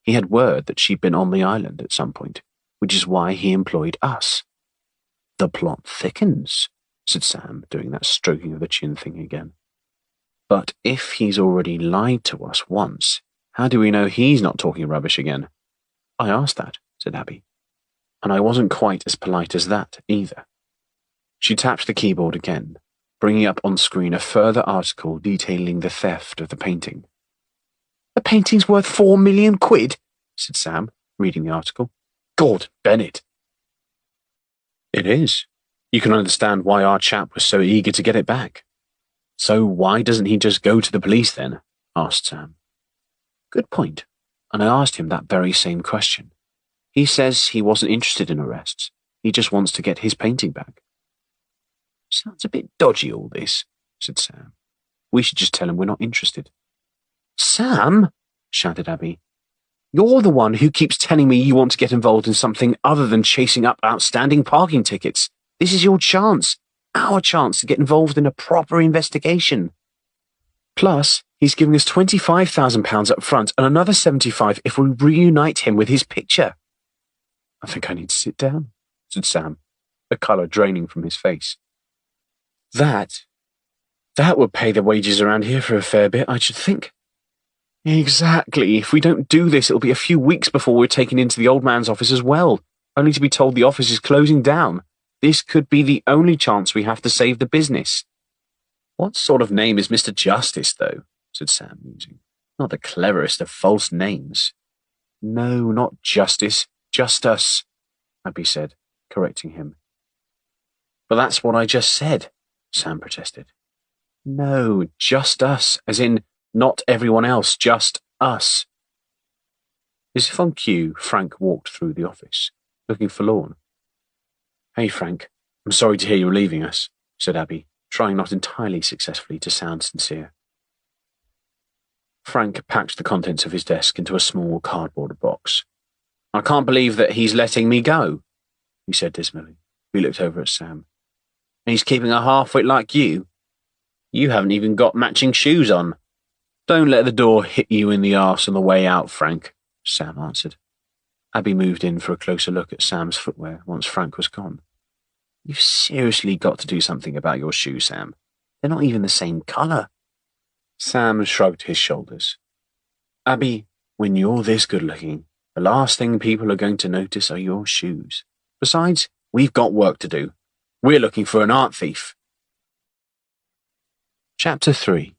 He had word that she'd been on the island at some point, which is why he employed us. The plot thickens, said Sam, doing that stroking of the chin thing again. But if he's already lied to us once, how do we know he's not talking rubbish again? I asked that, said Abby, and I wasn't quite as polite as that either. She tapped the keyboard again, bringing up on screen a further article detailing the theft of the painting. The painting's worth 4 million quid, said Sam, reading the article. God, Bennett. It is. You can understand why our chap was so eager to get it back. So why doesn't he just go to the police then? Asked Sam. Good point, and I asked him that very same question. He says he wasn't interested in arrests. He just wants to get his painting back. Sounds a bit dodgy, all this, said Sam. We should just tell him we're not interested. Sam, shouted Abby, you're the one who keeps telling me you want to get involved in something other than chasing up outstanding parking tickets. This is your chance, our chance to get involved in a proper investigation. Plus, he's giving us £25,000 up front and another 75 if we reunite him with his picture. I think I need to sit down, said Sam, the colour draining from his face. That would pay the wages around here for a fair bit, I should think. Exactly. If we don't do this, it'll be a few weeks before we're taken into the old man's office as well, only to be told the office is closing down. This could be the only chance we have to save the business. What sort of name is Mr. Justice, though? Said Sam, musing. Not the cleverest of false names. No, not Justice, just us, Abby said, correcting him. But that's what I just said, Sam protested. No, just us, as in not everyone else, just us. As if on cue, Frank walked through the office, looking forlorn. Hey, Frank, I'm sorry to hear you're leaving us, said Abby, trying not entirely successfully to sound sincere. Frank packed the contents of his desk into a small cardboard box. I can't believe that he's letting me go, he said dismally. He looked over at Sam. And he's keeping a half-wit like you? You haven't even got matching shoes on. Don't let the door hit you in the arse on the way out, Frank, Sam answered. Abby moved in for a closer look at Sam's footwear once Frank was gone. You've seriously got to do something about your shoes, Sam. They're not even the same colour. Sam shrugged his shoulders. Abby, when you're this good-looking, the last thing people are going to notice are your shoes. Besides, we've got work to do. We're looking for an art thief. Chapter 3.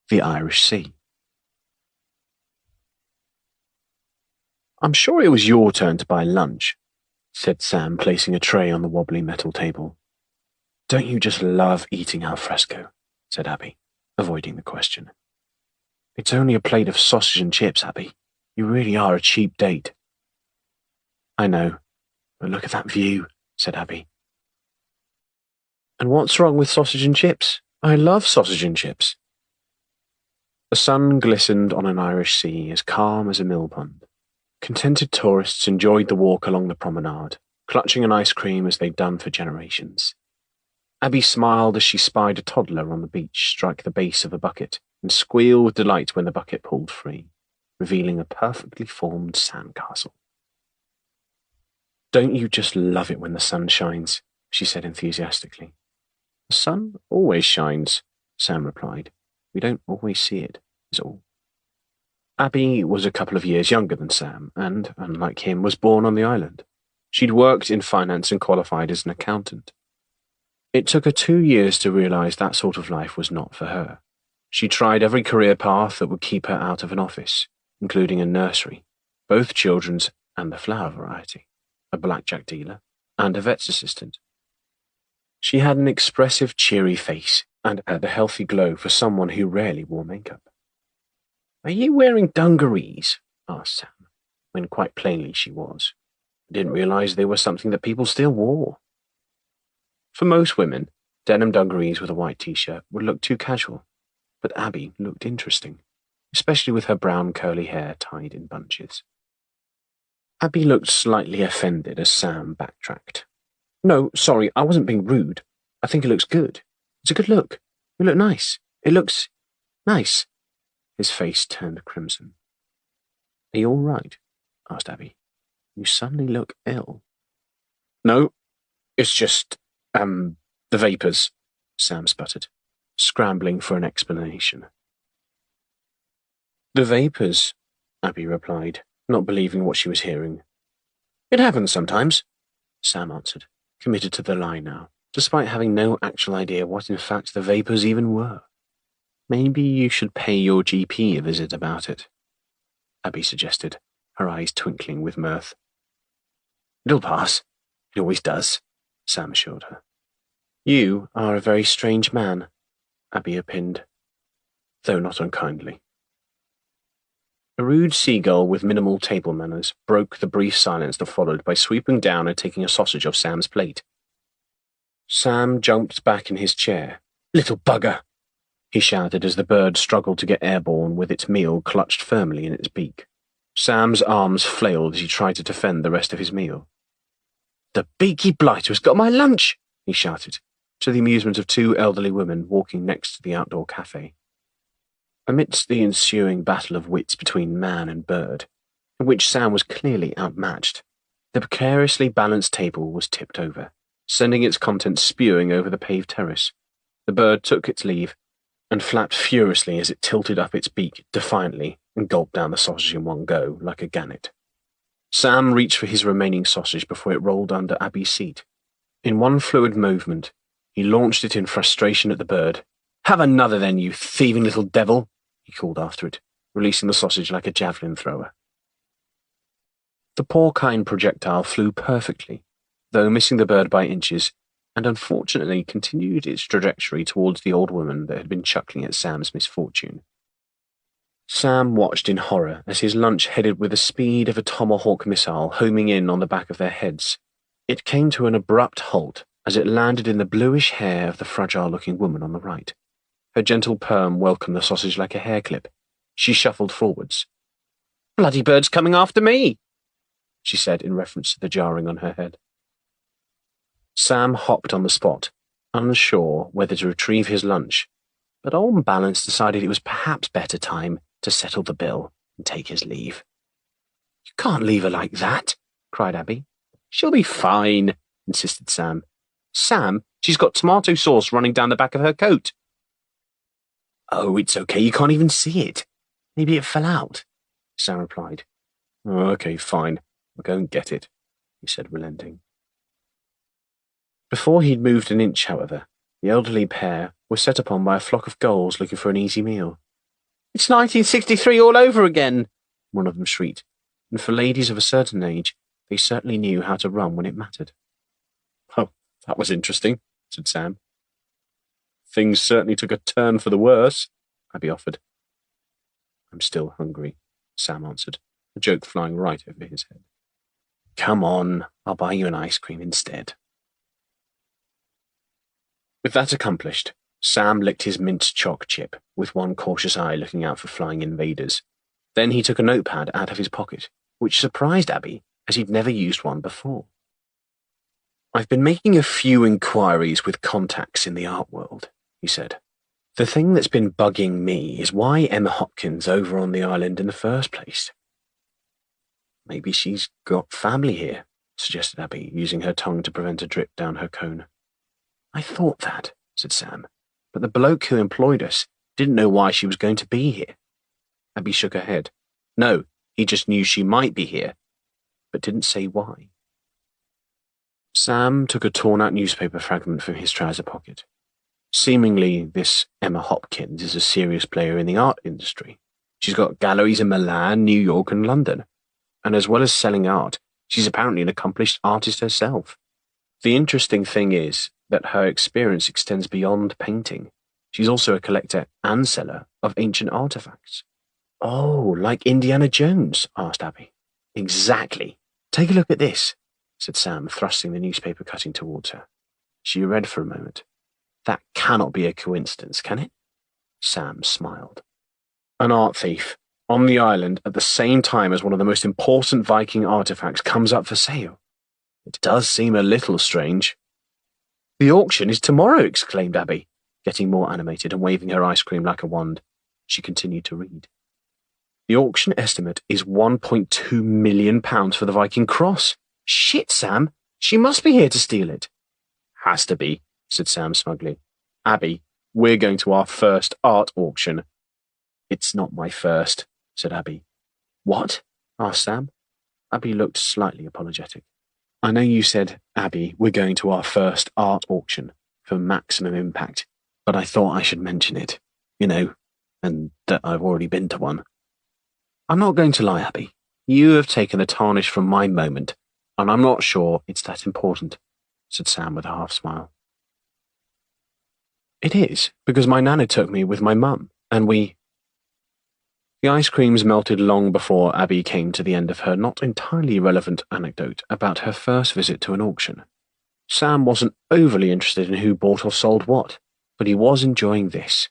The Irish Sea. I'm sure it was your turn to buy lunch, said Sam, placing a tray on the wobbly metal table. Don't you just love eating al fresco? Said Abby, avoiding the question. It's only a plate of sausage and chips, Abby. You really are a cheap date. I know, but look at that view, said Abby. And what's wrong with sausage and chips? I love sausage and chips. The sun glistened on an Irish sea as calm as a mill pond. Contented tourists enjoyed the walk along the promenade, clutching an ice cream as they'd done for generations. Abby smiled as she spied a toddler on the beach strike the base of a bucket and squeal with delight when the bucket pulled free, revealing a perfectly formed sandcastle. Don't you just love it when the sun shines? She said enthusiastically. The sun always shines, Sam replied. We don't always see it, is all. Abby was a couple of years younger than Sam and, unlike him, was born on the island. She'd worked in finance and qualified as an accountant. It took her 2 years to realise that sort of life was not for her. She tried every career path that would keep her out of an office, including a nursery, both children's and the flower variety, a blackjack dealer, and a vet's assistant. She had an expressive, cheery face and had a healthy glow for someone who rarely wore makeup. Are you wearing dungarees? Asked Sam, when quite plainly she was. I didn't realise they were something that people still wore. For most women, denim dungarees with a white t-shirt would look too casual, but Abby looked interesting, especially with her brown curly hair tied in bunches. Abby looked slightly offended as Sam backtracked. No, sorry, I wasn't being rude. I think it looks good. It's a good look. You look nice. It looks nice. His face turned crimson. Are you all right? Asked Abby. You suddenly look ill. No, it's just, the vapours, Sam sputtered, scrambling for an explanation. The vapours, Abby replied, not believing what she was hearing. It happens sometimes, Sam answered, committed to the lie now, despite having no actual idea what in fact the vapours even were. Maybe you should pay your GP a visit about it, Abby suggested, her eyes twinkling with mirth. It'll pass. It always does, Sam assured her. You are a very strange man, Abby opined, though not unkindly. A rude seagull with minimal table manners broke the brief silence that followed by swooping down and taking a sausage off Sam's plate. Sam jumped back in his chair. Little bugger! He shouted as the bird struggled to get airborne with its meal clutched firmly in its beak. Sam's arms flailed as he tried to defend the rest of his meal. The beaky blighter has got my lunch, he shouted, to the amusement of 2 elderly women walking next to the outdoor cafe. Amidst the ensuing battle of wits between man and bird, in which Sam was clearly outmatched, the precariously balanced table was tipped over, sending its contents spewing over the paved terrace. The bird took its leave and flapped furiously as it tilted up its beak defiantly and gulped down the sausage in one go, like a gannet. Sam reached for his remaining sausage before it rolled under Abby's seat. In one fluid movement, he launched it in frustration at the bird. Have another then, you thieving little devil, he called after it, releasing the sausage like a javelin thrower. The porcine projectile flew perfectly, though missing the bird by inches, and unfortunately continued its trajectory towards the old woman that had been chuckling at Sam's misfortune. Sam watched in horror as his lunch headed with the speed of a tomahawk missile homing in on the back of their heads. It came to an abrupt halt as it landed in the bluish hair of the fragile-looking woman on the right. Her gentle perm welcomed the sausage like a hair clip. She shuffled forwards. "Bloody bird's coming after me," she said in reference to the jarring on her head. Sam hopped on the spot, unsure whether to retrieve his lunch, but on balance decided it was perhaps better time to settle the bill and take his leave. "You can't leave her like that," cried Abby. "She'll be fine," insisted Sam. "Sam, she's got tomato sauce running down the back of her coat." "Oh, it's okay, you can't even see it. Maybe it fell out," Sam replied. "Oh, okay, fine. I'll go and get it," he said, relenting. Before he'd moved an inch, however, the elderly pair were set upon by a flock of gulls looking for an easy meal. "It's 1963 all over again," one of them shrieked, and for ladies of a certain age, they certainly knew how to run when it mattered. "Oh, that was interesting," said Sam. "Things certainly took a turn for the worse," Abby offered. "I'm still hungry," Sam answered, a joke flying right over his head. "Come on, I'll buy you an ice cream instead." With that accomplished, Sam licked his mint choc chip, with one cautious eye looking out for flying invaders. Then he took a notepad out of his pocket, which surprised Abby, as he'd never used one before. "I've been making a few inquiries with contacts in the art world," he said. "The thing that's been bugging me is why Emma Hopkins over on the island in the first place." "Maybe she's got family here," suggested Abby, using her tongue to prevent a drip down her cone. "I thought that," said Sam, "but the bloke who employed us didn't know why she was going to be here." Abby shook her head. "No, he just knew she might be here, but didn't say why." Sam took a torn-out newspaper fragment from his trouser pocket. "Seemingly, this Emma Hopkins is a serious player in the art industry. She's got galleries in Milan, New York, and London. And as well as selling art, she's apparently an accomplished artist herself. The interesting thing is that her experience extends beyond painting. She's also a collector and seller of ancient artifacts." "Oh, like Indiana Jones?" asked Abby. "Exactly. Take a look at this," said Sam, thrusting the newspaper cutting towards her. She read for a moment. "That cannot be a coincidence, can it?" Sam smiled. "An art thief on the island at the same time as one of the most important Viking artifacts comes up for sale. It does seem a little strange." "The auction is tomorrow," exclaimed Abby, getting more animated and waving her ice cream like a wand. She continued to read. "The auction estimate is £1.2 million for the Viking cross. Shit, Sam, she must be here to steal it." "Has to be," said Sam smugly. "Abby, we're going to our first art auction." "It's not my first," said Abby. "What?" asked Sam. Abby looked slightly apologetic. "I know you said, Abby, we're going to our first art auction for maximum impact, but I thought I should mention it, and that I've already been to one." "I'm not going to lie, Abby. You have taken the tarnish from my moment, and I'm not sure it's that important," said Sam with a half-smile. "It is, because my nana took me with my mum, and we—" The ice creams melted long before Abby came to the end of her not entirely relevant anecdote about her first visit to an auction. Sam wasn't overly interested in who bought or sold what, but he was enjoying this.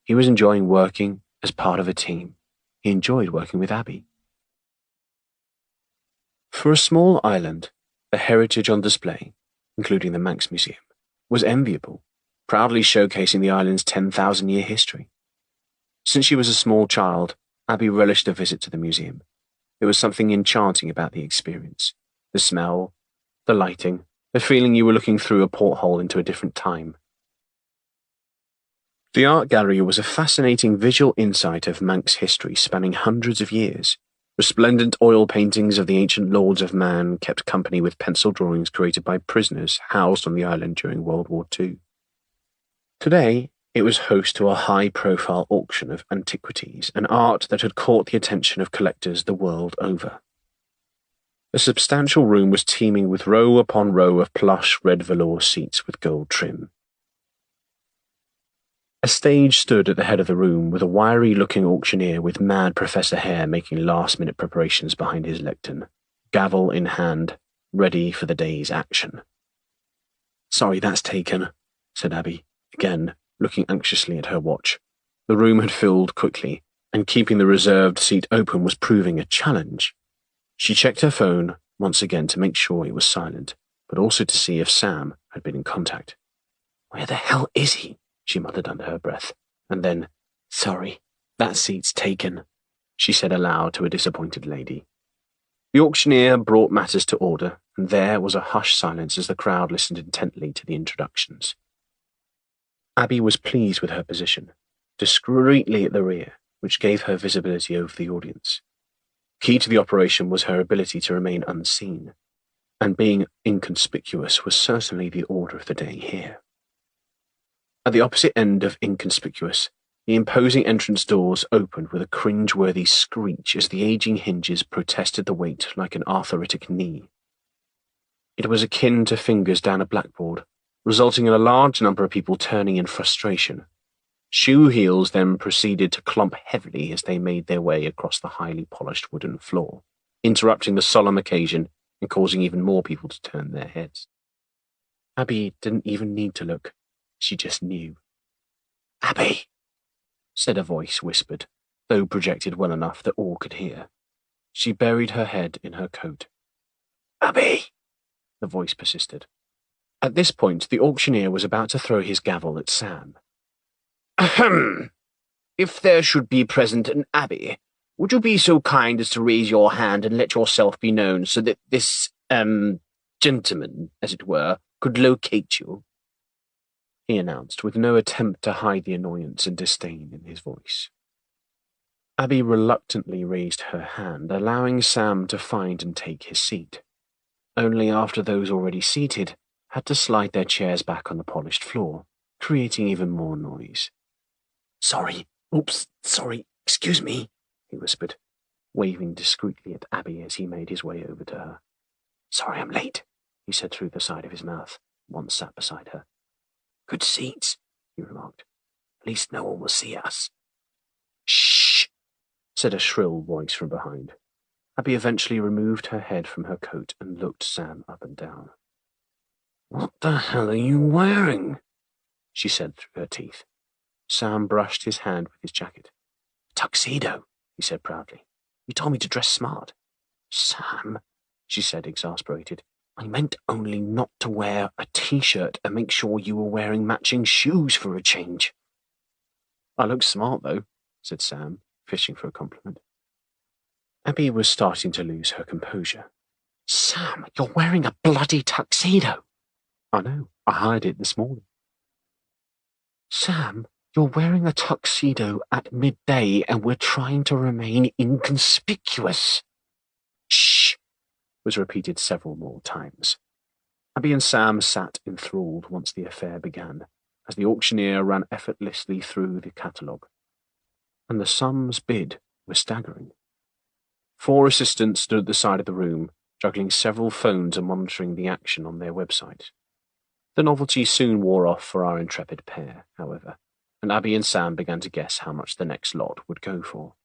He was enjoying working as part of a team. He enjoyed working with Abby. For a small island, the heritage on display, including the Manx Museum, was enviable, proudly showcasing the island's 10,000-year history. Since she was a small child, Abby relished a visit to the museum. There was something enchanting about the experience. The smell, the lighting, the feeling you were looking through a porthole into a different time. The art gallery was a fascinating visual insight of Manx history spanning hundreds of years. Resplendent oil paintings of the ancient lords of man kept company with pencil drawings created by prisoners housed on the island during World War II. Today, it was host to a high-profile auction of antiquities and art that had caught the attention of collectors the world over. The substantial room was teeming with row upon row of plush red velour seats with gold trim. A stage stood at the head of the room, with a wiry-looking auctioneer with mad Professor hair making last-minute preparations behind his lectern, gavel in hand, ready for the day's action. "Sorry, that's taken," said Abby, again, looking anxiously at her watch. The room had filled quickly, and keeping the reserved seat open was proving a challenge. She checked her phone once again to make sure it was silent, but also to see if Sam had been in contact. "Where the hell is he?" she muttered under her breath, and then, "Sorry, that seat's taken," she said aloud to a disappointed lady. The auctioneer brought matters to order, and there was a hushed silence as the crowd listened intently to the introductions. Abby was pleased with her position, discreetly at the rear, which gave her visibility over the audience. Key to the operation was her ability to remain unseen, and being inconspicuous was certainly the order of the day here. At the opposite end of inconspicuous, the imposing entrance doors opened with a cringe-worthy screech as the aging hinges protested the weight like an arthritic knee. It was akin to fingers down a blackboard, resulting in a large number of people turning in frustration. Shoe heels then proceeded to clump heavily as they made their way across the highly polished wooden floor, interrupting the solemn occasion and causing even more people to turn their heads. Abby didn't even need to look. She just knew. "Abby," said a voice whispered, though projected well enough that all could hear. She buried her head in her coat. "Abby," the voice persisted. At this point, the auctioneer was about to throw his gavel at Sam. "Ahem. If there should be present an Abby, would you be so kind as to raise your hand and let yourself be known so that this, gentleman, as it were, could locate you?" he announced, with no attempt to hide the annoyance and disdain in his voice. Abby reluctantly raised her hand, allowing Sam to find and take his seat. Only after those already seated had to slide their chairs back on the polished floor, creating even more noise. "Sorry, excuse me," he whispered, waving discreetly at Abby as he made his way over to her. "Sorry I'm late," he said through the side of his mouth, once sat beside her. "Good seats," he remarked. "At least no one will see us." "Shh," said a shrill voice from behind. Abby eventually removed her head from her coat and looked Sam up and down. "What the hell are you wearing?" she said through her teeth. Sam brushed his hand with his jacket. "Tuxedo," he said proudly. "You told me to dress smart." "Sam," she said, exasperated, "I meant only not to wear a t-shirt and make sure you were wearing matching shoes for a change." "I look smart, though," said Sam, fishing for a compliment. Abby was starting to lose her composure. "Sam, you're wearing a bloody tuxedo." "I know. I hired it this morning." "Sam, you're wearing a tuxedo at midday and we're trying to remain inconspicuous." "Shh," was repeated several more times. Abby and Sam sat enthralled once the affair began, as the auctioneer ran effortlessly through the catalogue. And the sums bid were staggering. 4 assistants stood at the side of the room, juggling several phones and monitoring the action on their website. The novelty soon wore off for our intrepid pair, however, and Abby and Sam began to guess how much the next lot would go for.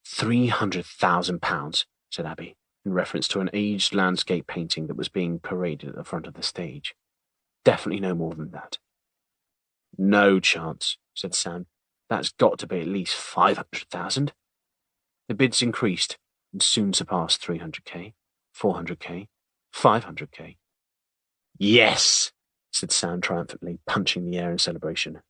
£300,000, said Abby, in reference to an aged landscape painting that was being paraded at the front of the stage. "Definitely no more than that." "No chance," said Sam. "That's got to be at least 500,000. The bids increased and soon surpassed 300k, 400k, 500k. "Yes," said Sam triumphantly, punching the air in celebration.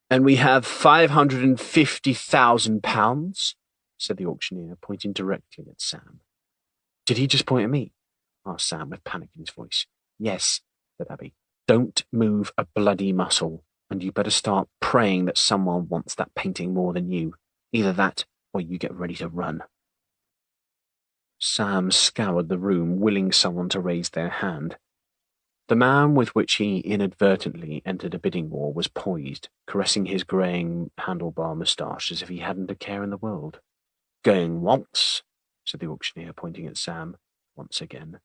"And we have £550,000, said the auctioneer, pointing directly at Sam. "Did he just point at me?" asked Sam with panic in his voice. "Yes," said Abby. "Don't move a bloody muscle, and you better start praying that someone wants that painting more than you. Either that, or you get ready to run." Sam scoured the room, willing someone to raise their hand. The man with which he inadvertently entered a bidding war was poised, caressing his greying handlebar moustache as if he hadn't a care in the world. "Going once," said the auctioneer, pointing at Sam once again.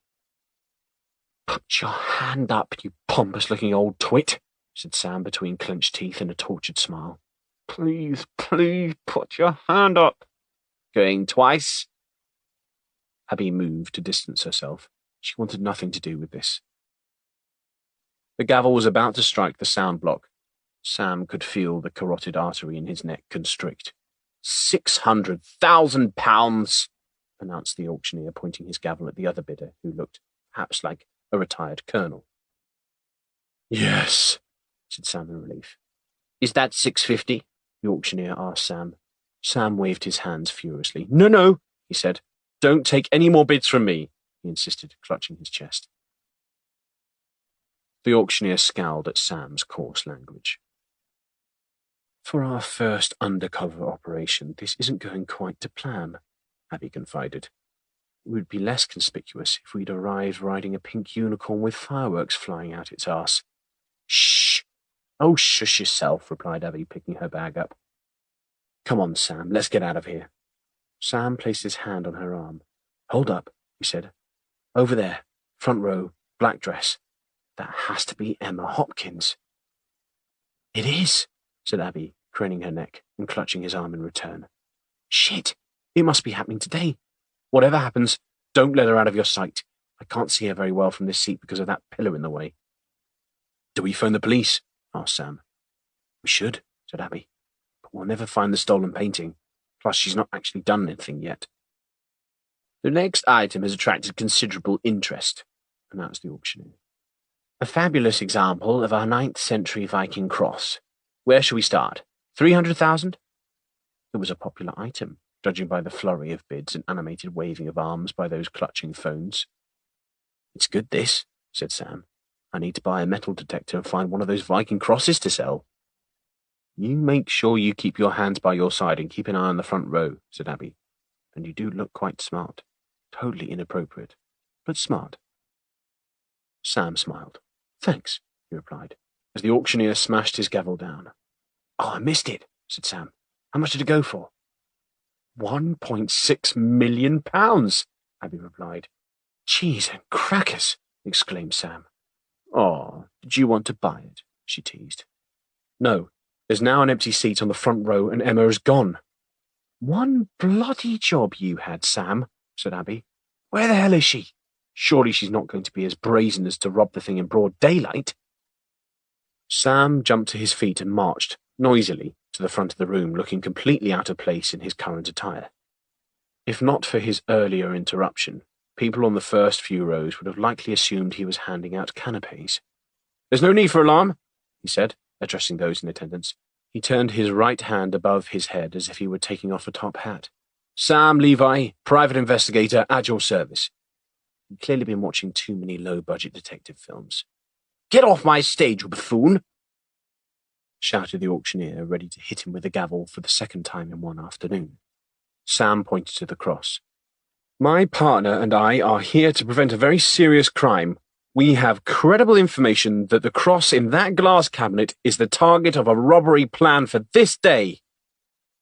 Put your hand up, you pompous-looking old twit, said Sam between clenched teeth and a tortured smile. Please, please, put your hand up. Going twice? Abby moved to distance herself. She wanted nothing to do with this. The gavel was about to strike the sound block. Sam could feel the carotid artery in his neck constrict. £600,000, announced the auctioneer, pointing his gavel at the other bidder, who looked perhaps like a retired colonel. Yes, said Sam in relief. Is that $650? The auctioneer asked Sam. Sam waved his hands furiously. No, he said. Don't take any more bids from me, he insisted, clutching his chest. The auctioneer scowled at Sam's coarse language. For our first undercover operation, this isn't going quite to plan, Abby confided. It would be less conspicuous if we'd arrived riding a pink unicorn with fireworks flying out its arse. Shh! Oh, shush yourself, replied Abby, picking her bag up. Come on, Sam, let's get out of here. Sam placed his hand on her arm. Hold up, he said. Over there, front row, black dress. That has to be Emma Hopkins. It is, said Abby, craning her neck and clutching his arm in return. Shit, it must be happening today. Whatever happens, don't let her out of your sight. I can't see her very well from this seat because of that pillar in the way. Do we phone the police? Asked Sam. We should, said Abby. But we'll never find the stolen painting. Plus, she's not actually done anything yet. The next item has attracted considerable interest, announced the auctioneer. A fabulous example of our 9th century Viking cross. Where shall we start? 300,000? It was a popular item, judging by the flurry of bids and animated waving of arms by those clutching phones. It's good, this, said Sam. I need to buy a metal detector and find one of those Viking crosses to sell. You make sure you keep your hands by your side and keep an eye on the front row, said Abby. And you do look quite smart. Totally inappropriate, but smart. Sam smiled. Thanks, he replied, as the auctioneer smashed his gavel down. Oh, I missed it, said Sam. How much did it go for? £1.6 million, Abby replied. Cheese and crackers, exclaimed Sam. Oh, did you want to buy it? She teased. No, there's now an empty seat on the front row and Emma is gone. One bloody job you had, Sam, said Abby. Where the hell is she? Surely she's not going to be as brazen as to rob the thing in broad daylight. Sam jumped to his feet and marched, noisily, to the front of the room, looking completely out of place in his current attire. If not for his earlier interruption, people on the first few rows would have likely assumed he was handing out canapés. There's no need for alarm, he said, addressing those in attendance. He turned his right hand above his head as if he were taking off a top hat. Sam Levy, private investigator, at your service. He'd clearly been watching too many low-budget detective films. Get off my stage, you buffoon! Shouted the auctioneer, ready to hit him with a gavel for the second time in one afternoon. Sam pointed to the cross. My partner and I are here to prevent a very serious crime. We have credible information that the cross in that glass cabinet is the target of a robbery planned for this day.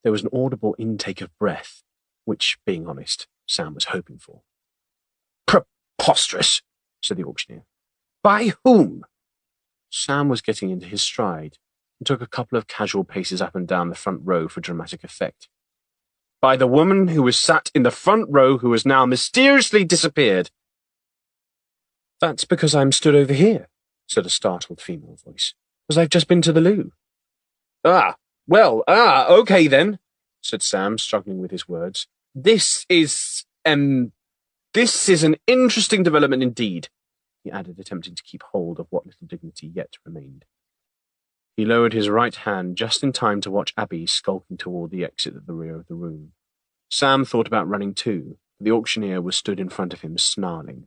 There was an audible intake of breath, which, being honest, Sam was hoping for. Preposterous, said the auctioneer. By whom? Sam was getting into his stride and took a couple of casual paces up and down the front row for dramatic effect. By the woman who was sat in the front row who has now mysteriously disappeared. That's because I'm stood over here, said a startled female voice, as I've just been to the loo. Okay then, said Sam, struggling with his words. This is an interesting development indeed, he added, attempting to keep hold of what little dignity yet remained. He lowered his right hand just in time to watch Abby skulking toward the exit at the rear of the room. Sam thought about running too, but the auctioneer was stood in front of him, snarling.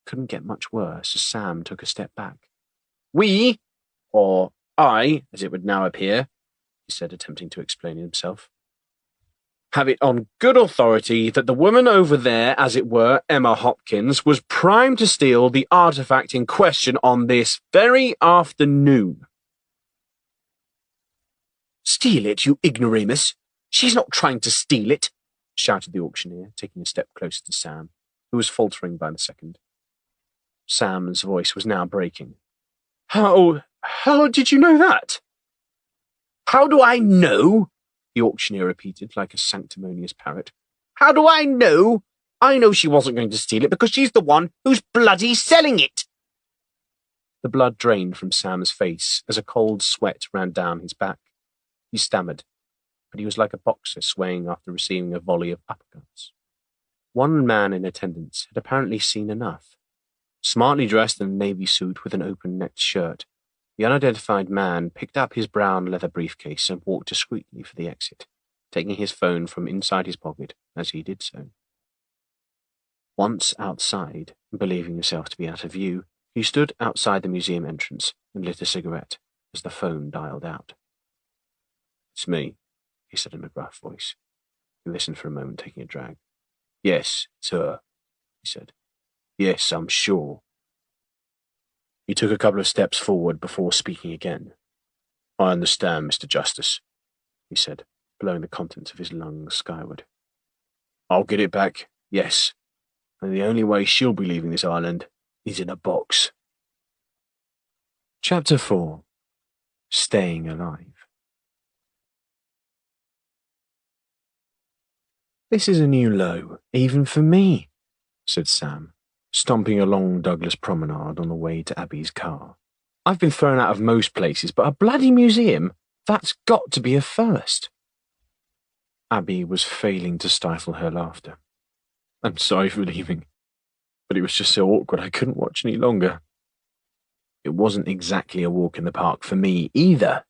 It couldn't get much worse as Sam took a step back. We, or I, as it would now appear, he said, attempting to explain himself, have it on good authority that the woman over there, as it were, Emma Hopkins, was primed to steal the artifact in question on this very afternoon. Steal it, you ignoramus! She's not trying to steal it, shouted the auctioneer, taking a step closer to Sam, who was faltering by the second. Sam's voice was now breaking. How did you know that? How do I know? The auctioneer repeated like a sanctimonious parrot. How do I know? I know she wasn't going to steal it because she's the one who's bloody selling it. The blood drained from Sam's face as a cold sweat ran down his back. He stammered, but he was like a boxer swaying after receiving a volley of uppercuts. One man in attendance had apparently seen enough. Smartly dressed in a navy suit with an open-necked shirt, the unidentified man picked up his brown leather briefcase and walked discreetly for the exit, taking his phone from inside his pocket as he did so. Once outside, believing himself to be out of view, he stood outside the museum entrance and lit a cigarette as the phone dialed out. "It's me," he said in a gruff voice. He listened for a moment, taking a drag. "Yes, it's her," he said. "Yes, I'm sure." He took a couple of steps forward before speaking again. "I understand, Mr. Justice," he said, blowing the contents of his lungs skyward. "I'll get it back, yes, and the only way she'll be leaving this island is in a box." Chapter 4. Staying Alive. "This is a new low, even for me," said Sam, stomping along Douglas Promenade on the way to Abby's car. "I've been thrown out of most places, but a bloody museum? That's got to be a first." Abby was failing to stifle her laughter. "I'm sorry for leaving, but it was just so awkward I couldn't watch any longer." It wasn't exactly a walk in the park for me either.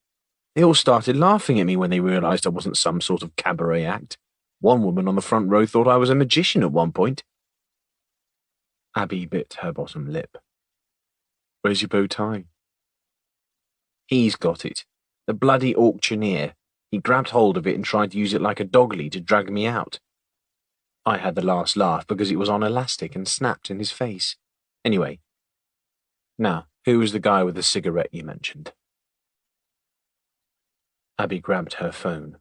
They all started laughing at me when they realized I wasn't some sort of cabaret act. One woman on the front row thought I was a magician at one point. Abby bit her bottom lip. "Where's your bow tie?" "He's got it. The bloody auctioneer. He grabbed hold of it and tried to use it like a dog lead to drag me out." I had the last laugh because it was on elastic and snapped in his face. Anyway, now, who was the guy with the cigarette you mentioned? Abby grabbed her phone.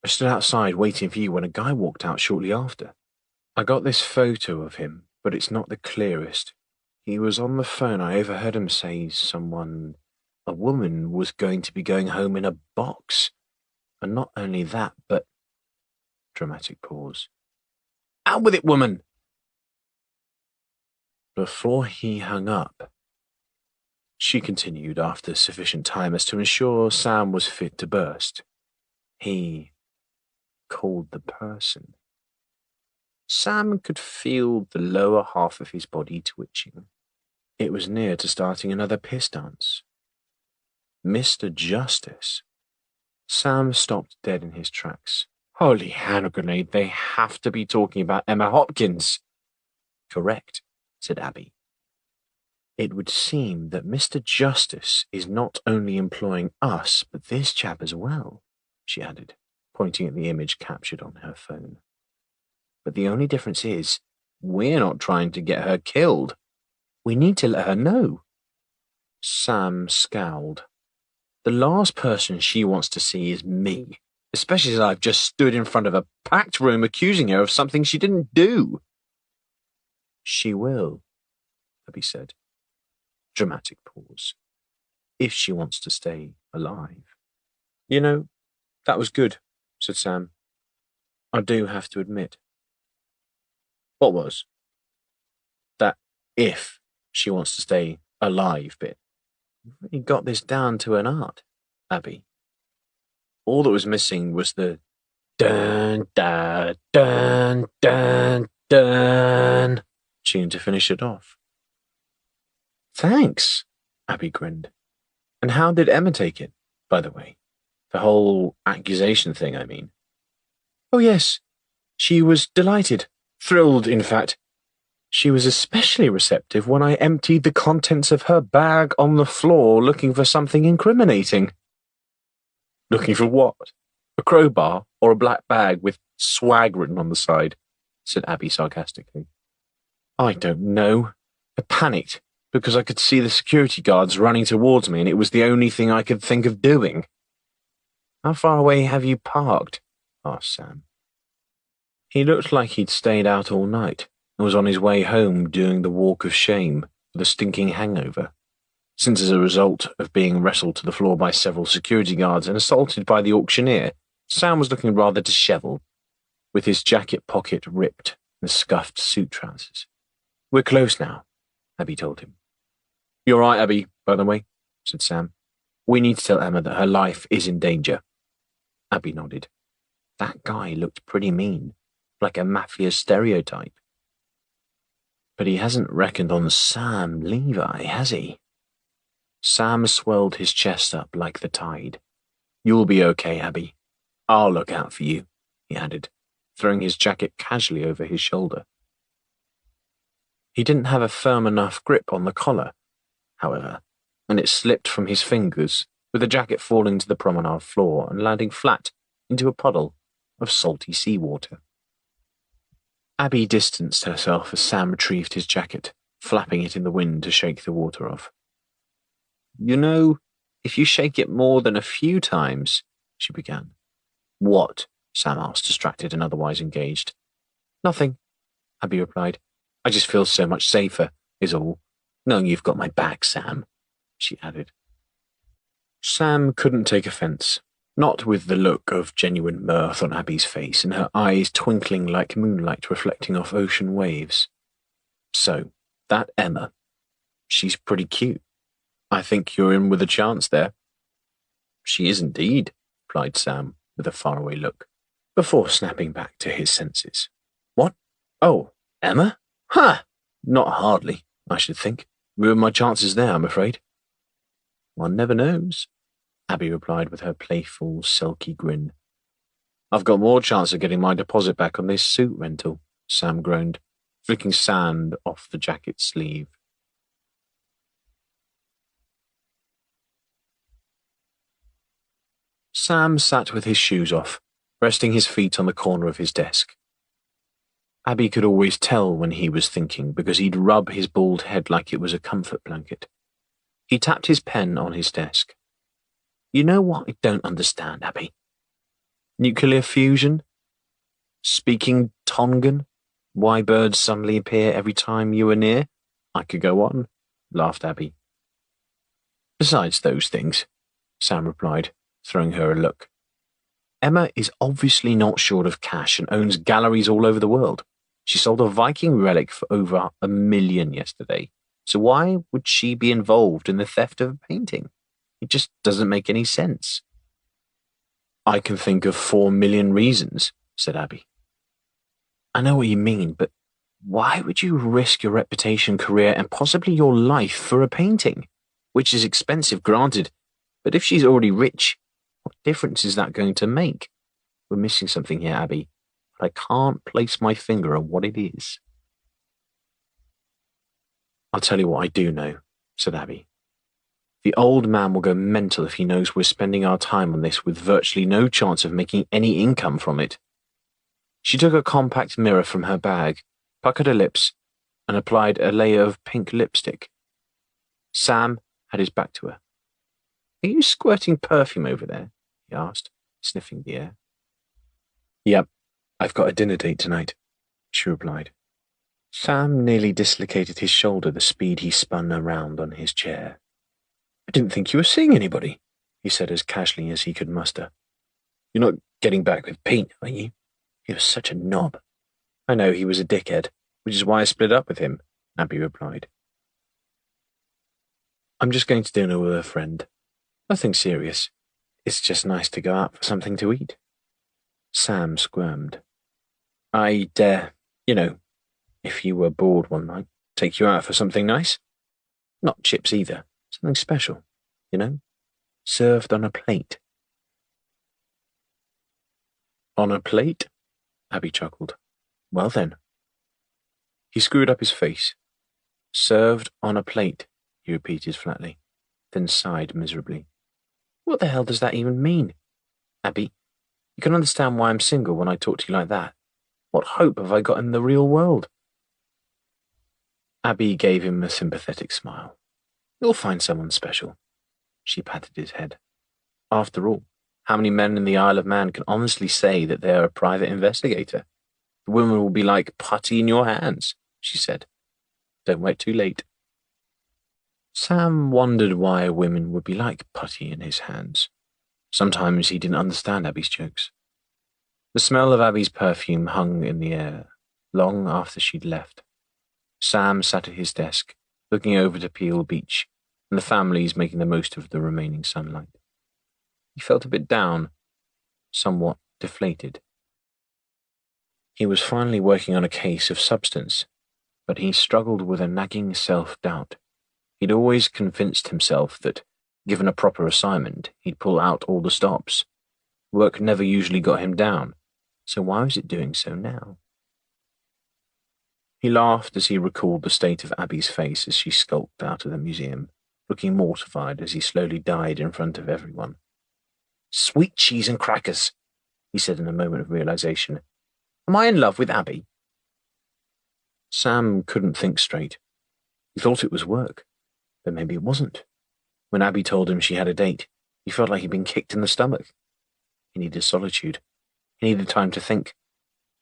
"I stood outside waiting for you when a guy walked out shortly after. I got this photo of him, but it's not the clearest. He was on the phone. I overheard him say a woman was going to be going home in a box. And not only that, but..." Dramatic pause. "Out with it, woman!" Before he hung up, she continued after sufficient time as to ensure Sam was fit to burst. He called the person. Sam could feel the lower half of his body twitching. It was near to starting another piss dance. Mr. Justice. Sam stopped dead in his tracks. Holy hand grenade, they have to be talking about Emma Hopkins. "Correct," said Abby. "It would seem that Mr. Justice is not only employing us, but this chap as well," she added, pointing at the image captured on her phone. "But the only difference is, we're not trying to get her killed. We need to let her know." Sam scowled. "The last person she wants to see is me, especially as I've just stood in front of a packed room accusing her of something she didn't do." "She will," Abby said. Dramatic pause. "If she wants to stay alive." "You know, that was good," said Sam. "I do have to admit." "What was?" "That if she wants to stay alive bit. You've really got this down to an art, Abby. All that was missing was the dun da dun dun dun tune to finish it off." "Thanks," Abby grinned. "And how did Emma take it, by the way? The whole accusation thing, I mean." "Oh yes, she was delighted. Thrilled, in fact. She was especially receptive when I emptied the contents of her bag on the floor looking for something incriminating." "Looking for what? A crowbar or a black bag with swag written on the side?" said Abby sarcastically. "I don't know. I panicked because I could see the security guards running towards me and it was the only thing I could think of doing." "How far away have you parked?" asked Sam. He looked like he'd stayed out all night and was on his way home doing the walk of shame with a stinking hangover. Since as a result of being wrestled to the floor by several security guards and assaulted by the auctioneer, Sam was looking rather dishevelled, with his jacket pocket ripped and scuffed suit trousers. "We're close now," Abby told him. "You're right, Abby, by the way," said Sam. "We need to tell Emma that her life is in danger." Abby nodded. That guy looked pretty mean, like a mafia stereotype. But he hasn't reckoned on Sam Levy, has he? Sam swelled his chest up like the tide. "You'll be okay, Abby. I'll look out for you," he added, throwing his jacket casually over his shoulder. He didn't have a firm enough grip on the collar, however, and it slipped from his fingers, with the jacket falling to the promenade floor and landing flat into a puddle of salty seawater. Abby distanced herself as Sam retrieved his jacket, flapping it in the wind to shake the water off. "You know, if you shake it more than a few times," she began. "What?" Sam asked, distracted and otherwise engaged. "Nothing," Abby replied. "I just feel so much safer, is all. Knowing you've got my back, Sam," she added. Sam couldn't take offence, not with the look of genuine mirth on Abby's face and her eyes twinkling like moonlight reflecting off ocean waves. "So, that Emma, she's pretty cute. I think you're in with a chance there." "She is indeed," replied Sam with a faraway look, before snapping back to his senses. "What? Oh, Emma? Ha! Not hardly, I should think. Ruined my chances there, I'm afraid." "One never knows," Abby replied with her playful, silky grin. "I've got more chance of getting my deposit back on this suit rental," Sam groaned, flicking sand off the jacket sleeve. Sam sat with his shoes off, resting his feet on the corner of his desk. Abby could always tell when he was thinking because he'd rub his bald head like it was a comfort blanket. He tapped his pen on his desk. "You know what I don't understand, Abby? Nuclear fusion? Speaking Tongan? Why birds suddenly appear every time you are near? I could go on," laughed Abby. "Besides those things," Sam replied, throwing her a look. "Emma is obviously not short of cash and owns galleries all over the world. She sold a Viking relic for over $1 million yesterday. So why would she be involved in the theft of a painting? It just doesn't make any sense." "I can think of 4 million reasons," said Abby. "I know what you mean, but why would you risk your reputation, career, and possibly your life for a painting? Which is expensive, granted, but if she's already rich, what difference is that going to make? We're missing something here, Abby, but I can't place my finger on what it is." "I'll tell you what I do know," said Abby. "The old man will go mental if he knows we're spending our time on this with virtually no chance of making any income from it." She took a compact mirror from her bag, puckered her lips, and applied a layer of pink lipstick. Sam had his back to her. "Are you squirting perfume over there?" he asked, sniffing the air. "Yep, I've got a dinner date tonight," she replied. Sam nearly dislocated his shoulder the speed he spun around on his chair. "I didn't think you were seeing anybody," he said as casually as he could muster. "You're not getting back with Pete, are you? He was such a knob." "I know he was a dickhead, which is why I split up with him," Abby replied. "I'm just going to dinner with a friend. Nothing serious. It's just nice to go out for something to eat." Sam squirmed. "I'd, if you were bored one night, take you out for something nice. Not chips either. Something special, served on a plate." "On a plate?" Abby chuckled. "Well then." He screwed up his face. "Served on a plate," he repeated flatly, then sighed miserably. "What the hell does that even mean? Abby, you can understand why I'm single when I talk to you like that. What hope have I got in the real world?" Abby gave him a sympathetic smile. "You'll find someone special." She patted his head. "After all, how many men in the Isle of Man can honestly say that they are a private investigator? The woman will be like putty in your hands, she said. Don't wait too late. Sam wondered why women would be like putty in his hands. Sometimes he didn't understand Abby's jokes. The smell of Abby's perfume hung in the air, long after she'd left. Sam sat at his desk, looking over to Peel Beach, and the families making the most of the remaining sunlight. He felt a bit down, somewhat deflated. He was finally working on a case of substance, but he struggled with a nagging self-doubt. He'd always convinced himself that, given a proper assignment, he'd pull out all the stops. Work never usually got him down, so why was it doing so now? He laughed as he recalled the state of Abby's face as she skulked out of the museum, looking mortified as he slowly died in front of everyone. "Sweet cheese and crackers," he said in a moment of realization. "Am I in love with Abby?" Sam couldn't think straight. He thought it was work, but maybe it wasn't. When Abby told him she had a date, he felt like he'd been kicked in the stomach. He needed solitude. He needed time to think.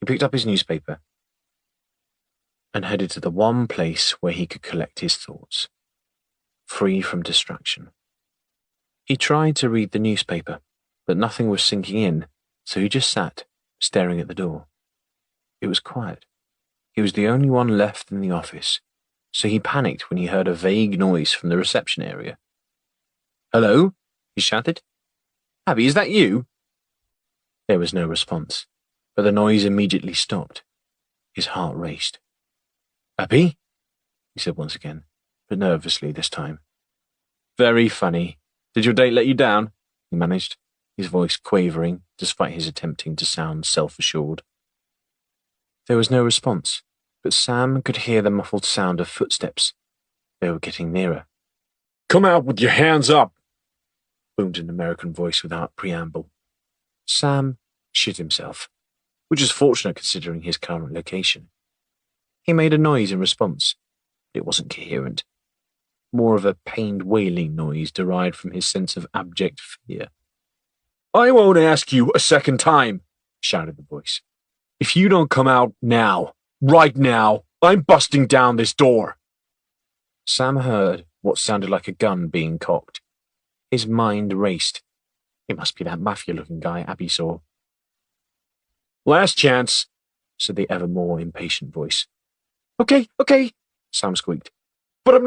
He picked up his newspaper and headed to the one place where he could collect his thoughts, free from distraction. He tried to read the newspaper, but nothing was sinking in, so he just sat, staring at the door. It was quiet. He was the only one left in the office, so he panicked when he heard a vague noise from the reception area. "Hello?" he shouted. "Abby, is that you?" There was no response, but the noise immediately stopped. His heart raced. "Abby?" he said once again, but nervously this time. "Very funny. Did your date let you down?" he managed, his voice quavering despite his attempting to sound self-assured. There was no response, but Sam could hear the muffled sound of footsteps. They were getting nearer. "Come out with your hands up!" boomed an American voice without preamble. Sam shit himself, which is fortunate considering his current location. He made a noise in response, but it wasn't coherent. More of a pained wailing noise derived from his sense of abject fear. "I won't ask you a second time," shouted the voice. "If you don't come out now, right now, I'm busting down this door." Sam heard what sounded like a gun being cocked. His mind raced. It must be that mafia-looking guy Abby saw. "Last chance," said the ever more impatient voice. Okay, Sam squeaked. "But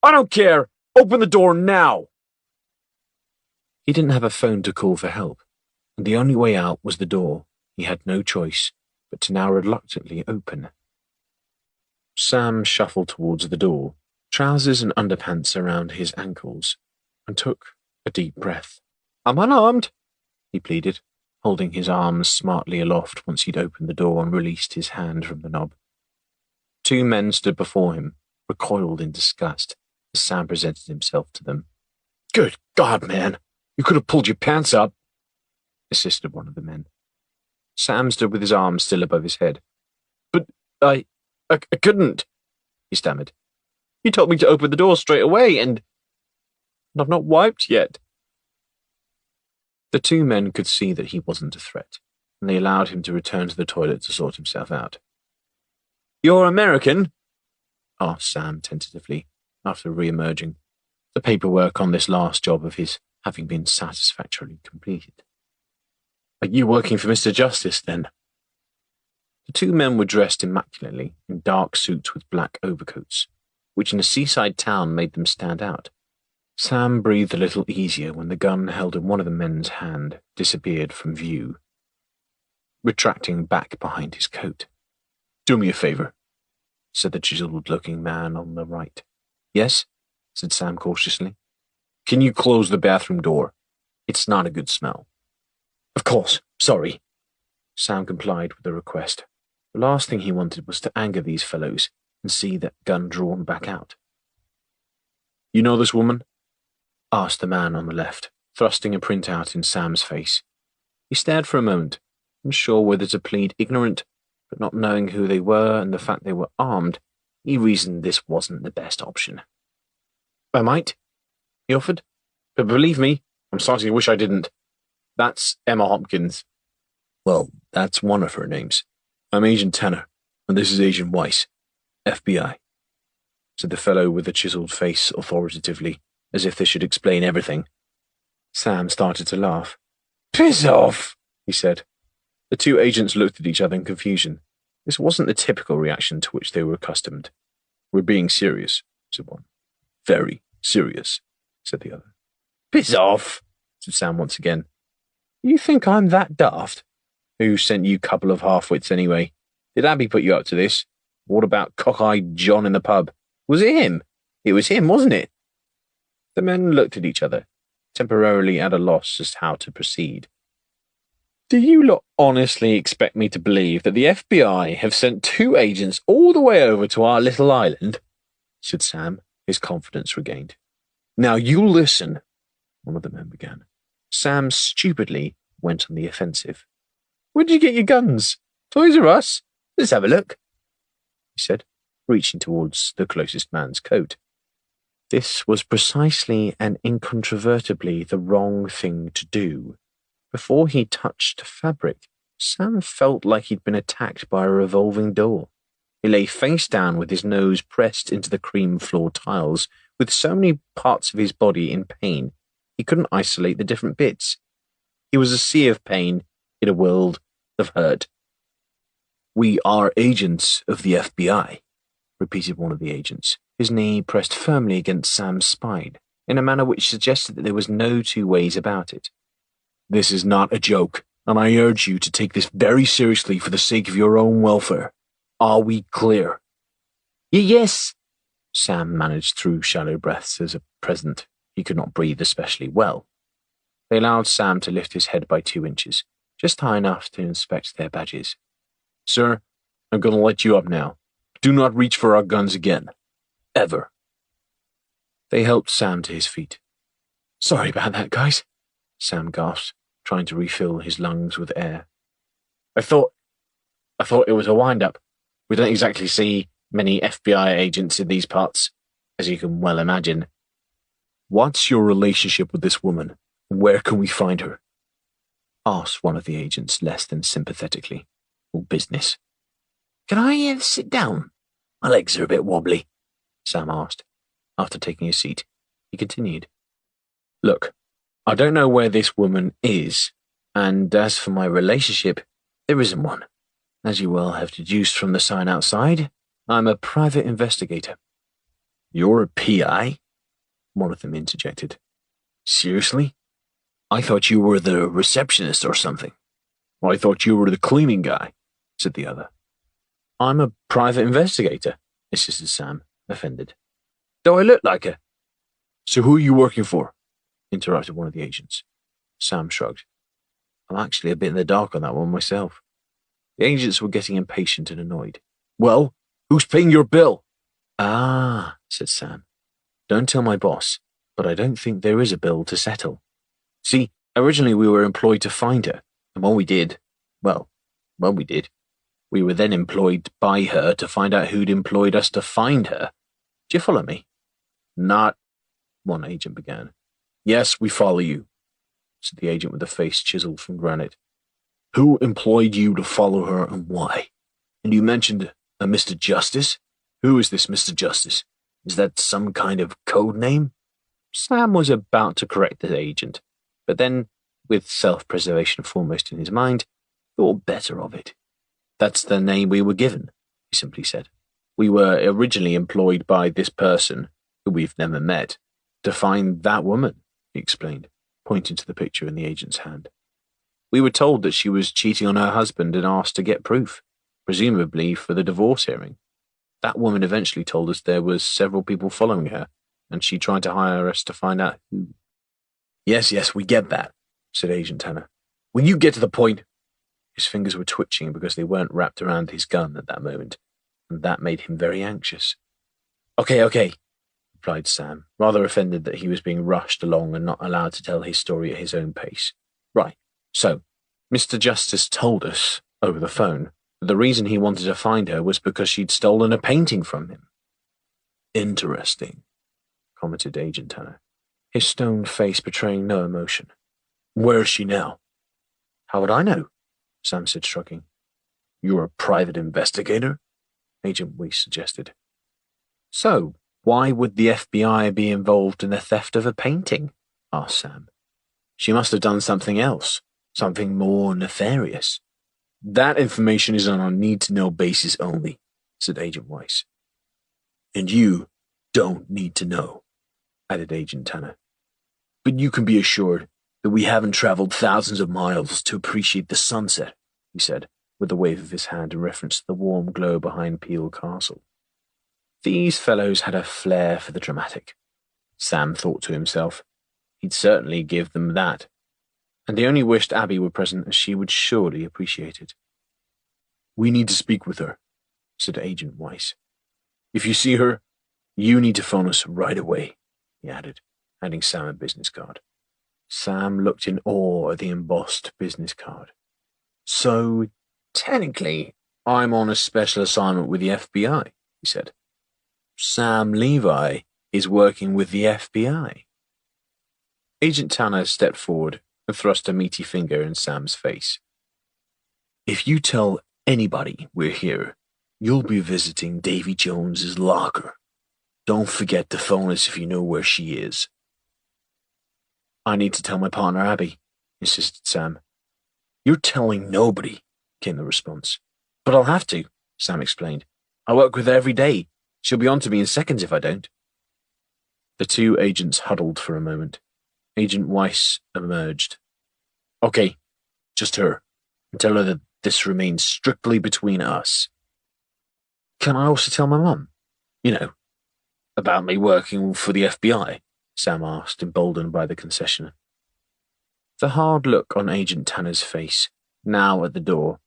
I don't care. Open the door now." He didn't have a phone to call for help, and the only way out was the door. He had no choice but to now reluctantly open. Sam shuffled towards the door, trousers and underpants around his ankles, and took a deep breath. "I'm unarmed," he pleaded, holding his arms smartly aloft once he'd opened the door and released his hand from the knob. Two men stood before him, recoiled in disgust, as Sam presented himself to them. "Good God, man, you could have pulled your pants up," insisted one of the men. Sam stood with his arms still above his head. "But I couldn't," he stammered. "You told me to open the door straight away, and I've not wiped yet." The two men could see that he wasn't a threat, and they allowed him to return to the toilet to sort himself out. "You're American?" asked Sam tentatively, after re-emerging, the paperwork on this last job of his having been satisfactorily completed. "Are you working for Mr. Justice, then?" The two men were dressed immaculately in dark suits with black overcoats, which in a seaside town made them stand out. Sam breathed a little easier when the gun held in one of the men's hand disappeared from view, retracting back behind his coat. "Do me a favor," said the chiseled-looking man on the right. "Yes?" said Sam cautiously. "Can you close the bathroom door? It's not a good smell." "Of course, sorry." Sam complied with the request. The last thing he wanted was to anger these fellows and see that gun drawn back out. "You know this woman?" asked the man on the left, thrusting a printout in Sam's face. He stared for a moment, unsure whether to plead ignorant, but not knowing who they were and the fact they were armed, he reasoned this wasn't the best option. "I might," he offered, "but believe me, I'm starting to wish I didn't. That's Emma Hopkins. Well, that's one of her names," I'm Agent Tanner, and this is Agent Weiss, FBI, said the fellow with the chiseled face authoritatively, as if this should explain everything. Sam started to laugh. Piss off, he said. The two agents looked at each other in confusion. This wasn't the typical reaction to which they were accustomed. We're being serious, said one. Very serious, said the other. Piss off, said Sam once again. You think I'm that daft? Who sent you couple of half-wits anyway? Did Abby put you up to this? What about cock-eyed John in the pub? Was it him? It was him, wasn't it? The men looked at each other, temporarily at a loss as to how to proceed. Do you lot honestly expect me to believe that the FBI have sent two agents all the way over to our little island? Said Sam, his confidence regained. Now you listen, one of the men began. Sam stupidly went on the offensive. Where'd you get your guns? Toys R Us? Let's have a look, he said, reaching towards the closest man's coat. This was precisely and incontrovertibly the wrong thing to do. Before he touched fabric, Sam felt like he'd been attacked by a revolving door. He lay face down with his nose pressed into the cream floor tiles, with so many parts of his body in pain, he couldn't isolate the different bits. He was a sea of pain in a world of hurt. We are agents of the FBI, repeated one of the agents, his knee pressed firmly against Sam's spine, in a manner which suggested that there was no two ways about it. This is not a joke, and I urge you to take this very seriously for the sake of your own welfare. Are we clear? Yes, Sam managed through shallow breaths as a present. He could not breathe especially well. They allowed Sam to lift his head by 2 inches, just high enough to inspect their badges. Sir, I'm going to let you up now. Do not reach for our guns again. Ever. They helped Sam to his feet. Sorry about that, guys, Sam gasped, trying to refill his lungs with air. I thought it was a wind-up. We don't exactly see many FBI agents in these parts, as you can well imagine. What's your relationship with this woman? Where can we find her? Asked one of the agents less than sympathetically. All business. Can I sit down? My legs are a bit wobbly, Sam asked. After taking a seat, he continued. Look, I don't know where this woman is, and as for my relationship, there isn't one. As you well have deduced from the sign outside, I'm a private investigator. You're a PI? One of them interjected. Seriously? I thought you were the receptionist or something. I thought you were the cleaning guy, said the other. I'm a private investigator, insisted Sam, offended. Do I look like her? So who are you working for? Interrupted one of the agents. Sam shrugged. I'm actually a bit in the dark on that one myself. The agents were getting impatient and annoyed. Well, who's paying your bill? Ah, said Sam. Don't tell my boss, but I don't think there is a bill to settle. See, originally we were employed to find her, and when we did, we were then employed by her to find out who'd employed us to find her. Do you follow me? Not, one agent began. Yes, we follow you, said the agent with a face chiseled from granite. Who employed you to follow her and why? And you mentioned a Mr. Justice? Who is this Mr. Justice? Is that some kind of code name? Sam was about to correct the agent, but then, with self-preservation foremost in his mind, thought better of it. That's the name we were given, he simply said. We were originally employed by this person, who we've never met, to find that woman, he explained, pointing to the picture in the agent's hand. We were told that she was cheating on her husband and asked to get proof, presumably for the divorce hearing. That woman eventually told us there was several people following her, and she tried to hire us to find out who. Yes, we get that, said Agent Tanner. Will you get to the point? His fingers were twitching because they weren't wrapped around his gun at that moment, and that made him very anxious. Okay, replied Sam, rather offended that he was being rushed along and not allowed to tell his story at his own pace. Right, so, Mr. Justice told us, over the phone, that the reason he wanted to find her was because she'd stolen a painting from him. Interesting, commented Agent Tanner, his stone face betraying no emotion. Where is she now? How would I know? Sam said, shrugging. You're a private investigator? Agent Weiss suggested. So, why would the FBI be involved in the theft of a painting? Asked Sam. She must have done something else, something more nefarious. That information is on a need-to-know basis only, said Agent Weiss. And you don't need to know, added Agent Tanner. But you can be assured that we haven't traveled thousands of miles to appreciate the sunset, he said, with a wave of his hand in reference to the warm glow behind Peel Castle. These fellows had a flair for the dramatic. Sam thought to himself. He'd certainly give them that. And he only wished Abby were present, as she would surely appreciate it. We need to speak with her, said Agent Weiss. If you see her, you need to phone us right away, he added, handing Sam a business card. Sam looked in awe at the embossed business card. So, technically, I'm on a special assignment with the FBI, he said. Sam Levy is working with the FBI. Agent Tanner stepped forward and thrust a meaty finger in Sam's face. If you tell anybody we're here, you'll be visiting Davy Jones's locker. Don't forget to phone us if you know where she is. I need to tell my partner Abby, insisted Sam. You're telling nobody, came the response. But I'll have to, Sam explained. I work with her every day. She'll be on to me in seconds if I don't. The two agents huddled for a moment. Agent Weiss emerged. Okay, just her. And tell her that this remains strictly between us. Can I also tell my mum? You know, about me working for the FBI? Sam asked, emboldened by the concession. The hard look on Agent Tanner's face, now at the door,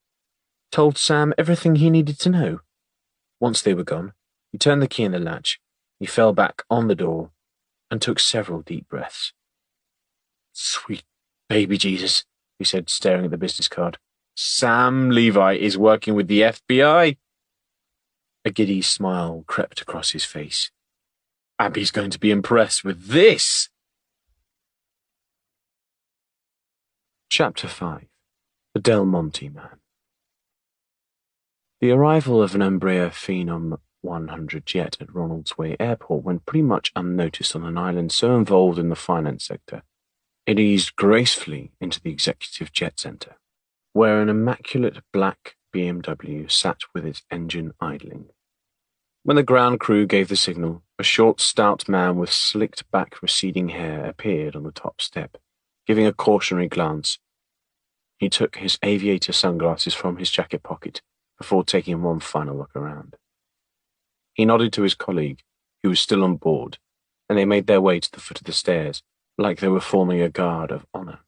told Sam everything he needed to know. Once they were gone, he turned the key in the latch, he fell back on the door, and took several deep breaths. Sweet baby Jesus, he said, staring at the business card. Sam Levy is working with the FBI. A giddy smile crept across his face. Abby's going to be impressed with this. Chapter 5. The Del Monte Man. The arrival of an Embraer Phenom 100 jet at Ronalds Way Airport went pretty much unnoticed on an island so involved in the finance sector. It eased gracefully into the executive jet center, where an immaculate black BMW sat with its engine idling. When the ground crew gave the signal, a short, stout man with slicked-back receding hair appeared on the top step, giving a cautionary glance. He took his aviator sunglasses from his jacket pocket before taking one final look around. He nodded to his colleague, who was still on board, and they made their way to the foot of the stairs, like they were forming a guard of honor.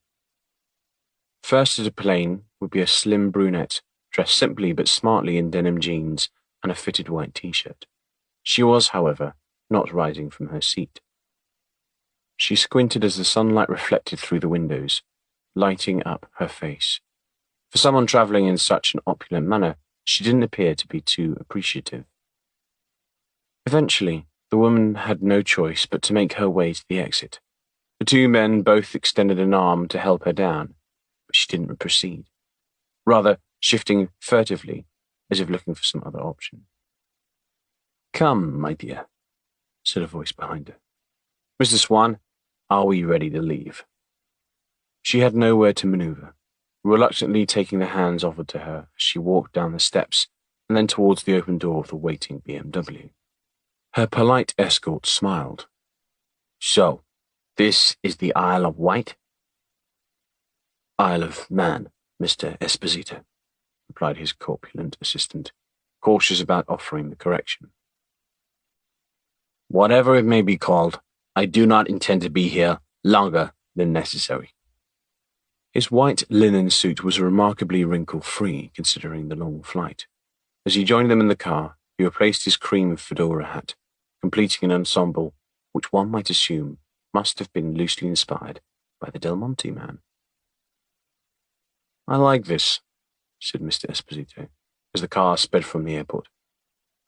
First at a plane would be a slim brunette, dressed simply but smartly in denim jeans and a fitted white t-shirt. She was, however, not rising from her seat. She squinted as the sunlight reflected through the windows, lighting up her face. For someone travelling in such an opulent manner, she didn't appear to be too appreciative. Eventually, the woman had no choice but to make her way to the exit. The two men both extended an arm to help her down, but she didn't proceed, rather shifting furtively, as if looking for some other option. Come, my dear, said a voice behind her. Mr. Swan, are we ready to leave? She had nowhere to maneuver, reluctantly taking the hands offered to her as she walked down the steps and then towards the open door of the waiting BMW. Her polite escort smiled. So, this is the Isle of Wight? Isle of Man, Mr. Esposito, replied his corpulent assistant, cautious about offering the correction. Whatever it may be called, I do not intend to be here longer than necessary. His white linen suit was remarkably wrinkle-free, considering the long flight. As he joined them in the car, he replaced his cream fedora hat, completing an ensemble which one might assume must have been loosely inspired by the Del Monte Man. I like this, said Mr. Esposito, as the car sped from the airport.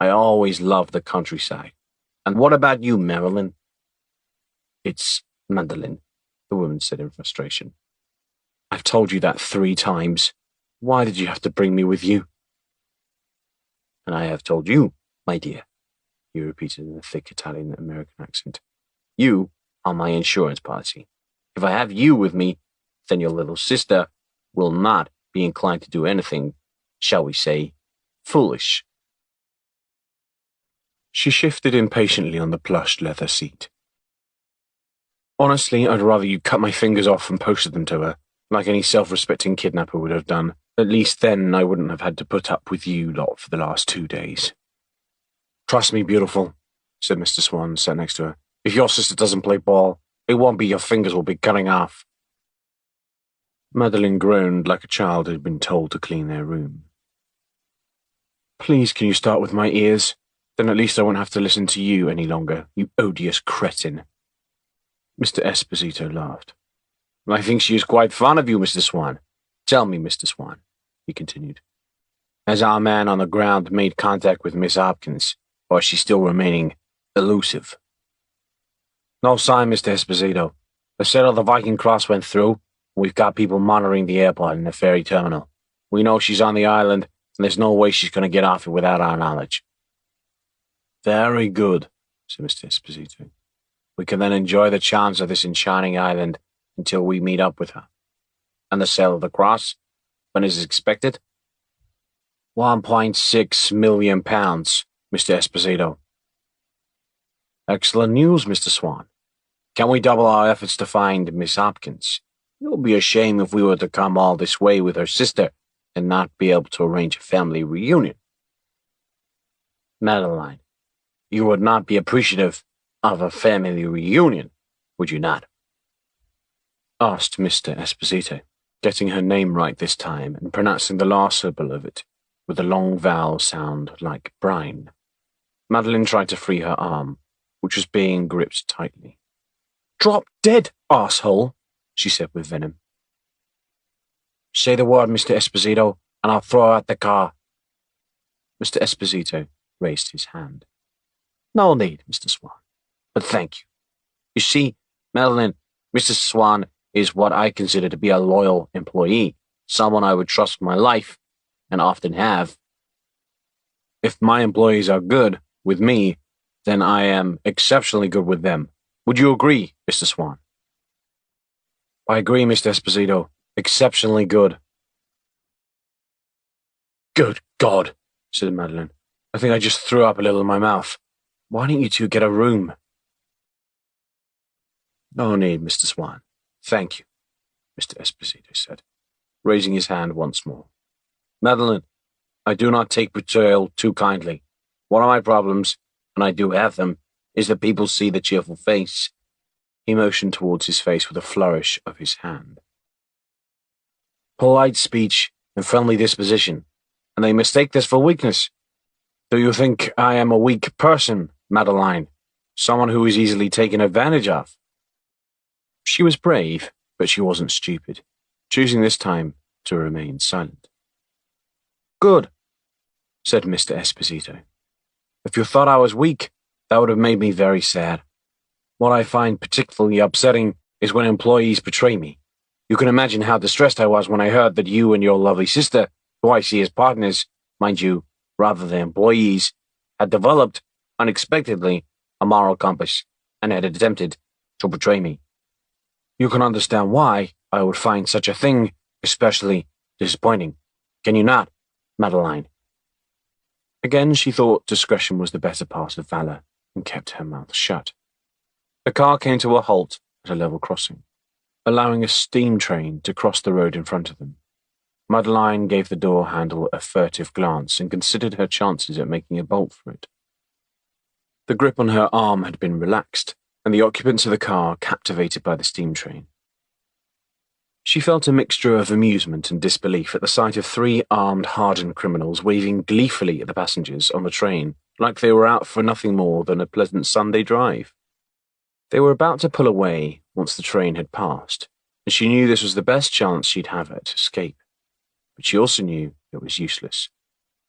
I always loved the countryside. And what about you, Marilyn? It's Madeline, the woman said in frustration. I've told you that 3 times. Why did you have to bring me with you? And I have told you, my dear, he repeated in a thick Italian-American accent. You are my insurance policy. If I have you with me, then your little sister will not be inclined to do anything, shall we say, foolish. She shifted impatiently on the plush leather seat. Honestly, I'd rather you cut my fingers off and posted them to her, like any self-respecting kidnapper would have done. At least then I wouldn't have had to put up with you lot for the last 2 days. Trust me, beautiful, said Mr. Swan, sat next to her. If your sister doesn't play ball, it won't be your fingers will be cutting off. Madeline groaned like a child had been told to clean their room. Please, can you start with my ears? Then at least I won't have to listen to you any longer, you odious cretin. Mr. Esposito laughed. I think she is quite fond of you, Mr. Swan. Tell me, Mr. Swan, he continued. Has our man on the ground made contact with Miss Hopkins, or is she still remaining elusive? No sign, Mr. Esposito. The set of the Viking Cross went through. We've got people monitoring the airport and the ferry terminal. We know she's on the island, and there's no way she's going to get off it without our knowledge. Very good, said Mr. Esposito. We can then enjoy the charms of this enchanting island until we meet up with her. And the sale of the cross? When is it expected? £1.6 million, Mr. Esposito. Excellent news, Mr. Swan. Can we double our efforts to find Miss Hopkins? It would be a shame if we were to come all this way with her sister and not be able to arrange a family reunion. Madeline, you would not be appreciative of a family reunion, would you not? Asked Mr. Esposito, getting her name right this time and pronouncing the last syllable of it with a long vowel sound like brine. Madeline tried to free her arm, which was being gripped tightly. Drop dead, arsehole, she said with venom. Say the word, Mr. Esposito, and I'll throw out the car. Mr. Esposito raised his hand. No need, Mr. Swan, but thank you. You see, Madeline, Mr. Swan is what I consider to be a loyal employee, someone I would trust with my life, and often have. If my employees are good with me, then I am exceptionally good with them. Would you agree, Mr. Swan? I agree, Mr. Esposito. Exceptionally good. Good God, said Madeline. I think I just threw up a little in my mouth. Why don't you two get a room? No need, Mr. Swan. Thank you, Mr. Esposito said, raising his hand once more. Madeline, I do not take betrayal too kindly. One of my problems, and I do have them, is that people see the cheerful face. He motioned towards his face with a flourish of his hand. Polite speech and friendly disposition, and they mistake this for weakness. Do you think I am a weak person, Madeline? Someone who is easily taken advantage of? She was brave, but she wasn't stupid, choosing this time to remain silent. Good, said Mr. Esposito. If you thought I was weak, that would have made me very sad. What I find particularly upsetting is when employees betray me. You can imagine how distressed I was when I heard that you and your lovely sister, who I see as partners, mind you, rather than employees, had developed, unexpectedly, a moral compass and had attempted to betray me. You can understand why I would find such a thing especially disappointing. Can you not, Madeline? Again she thought discretion was the better part of valor and kept her mouth shut. The car came to a halt at a level crossing, allowing a steam train to cross the road in front of them. Madeline gave the door handle a furtive glance and considered her chances at making a bolt for it. The grip on her arm had been relaxed, and the occupants of the car captivated by the steam train. She felt a mixture of amusement and disbelief at the sight of 3 armed, hardened criminals waving gleefully at the passengers on the train like they were out for nothing more than a pleasant Sunday drive. They were about to pull away once the train had passed, and she knew this was the best chance she'd have at escape. But she also knew it was useless.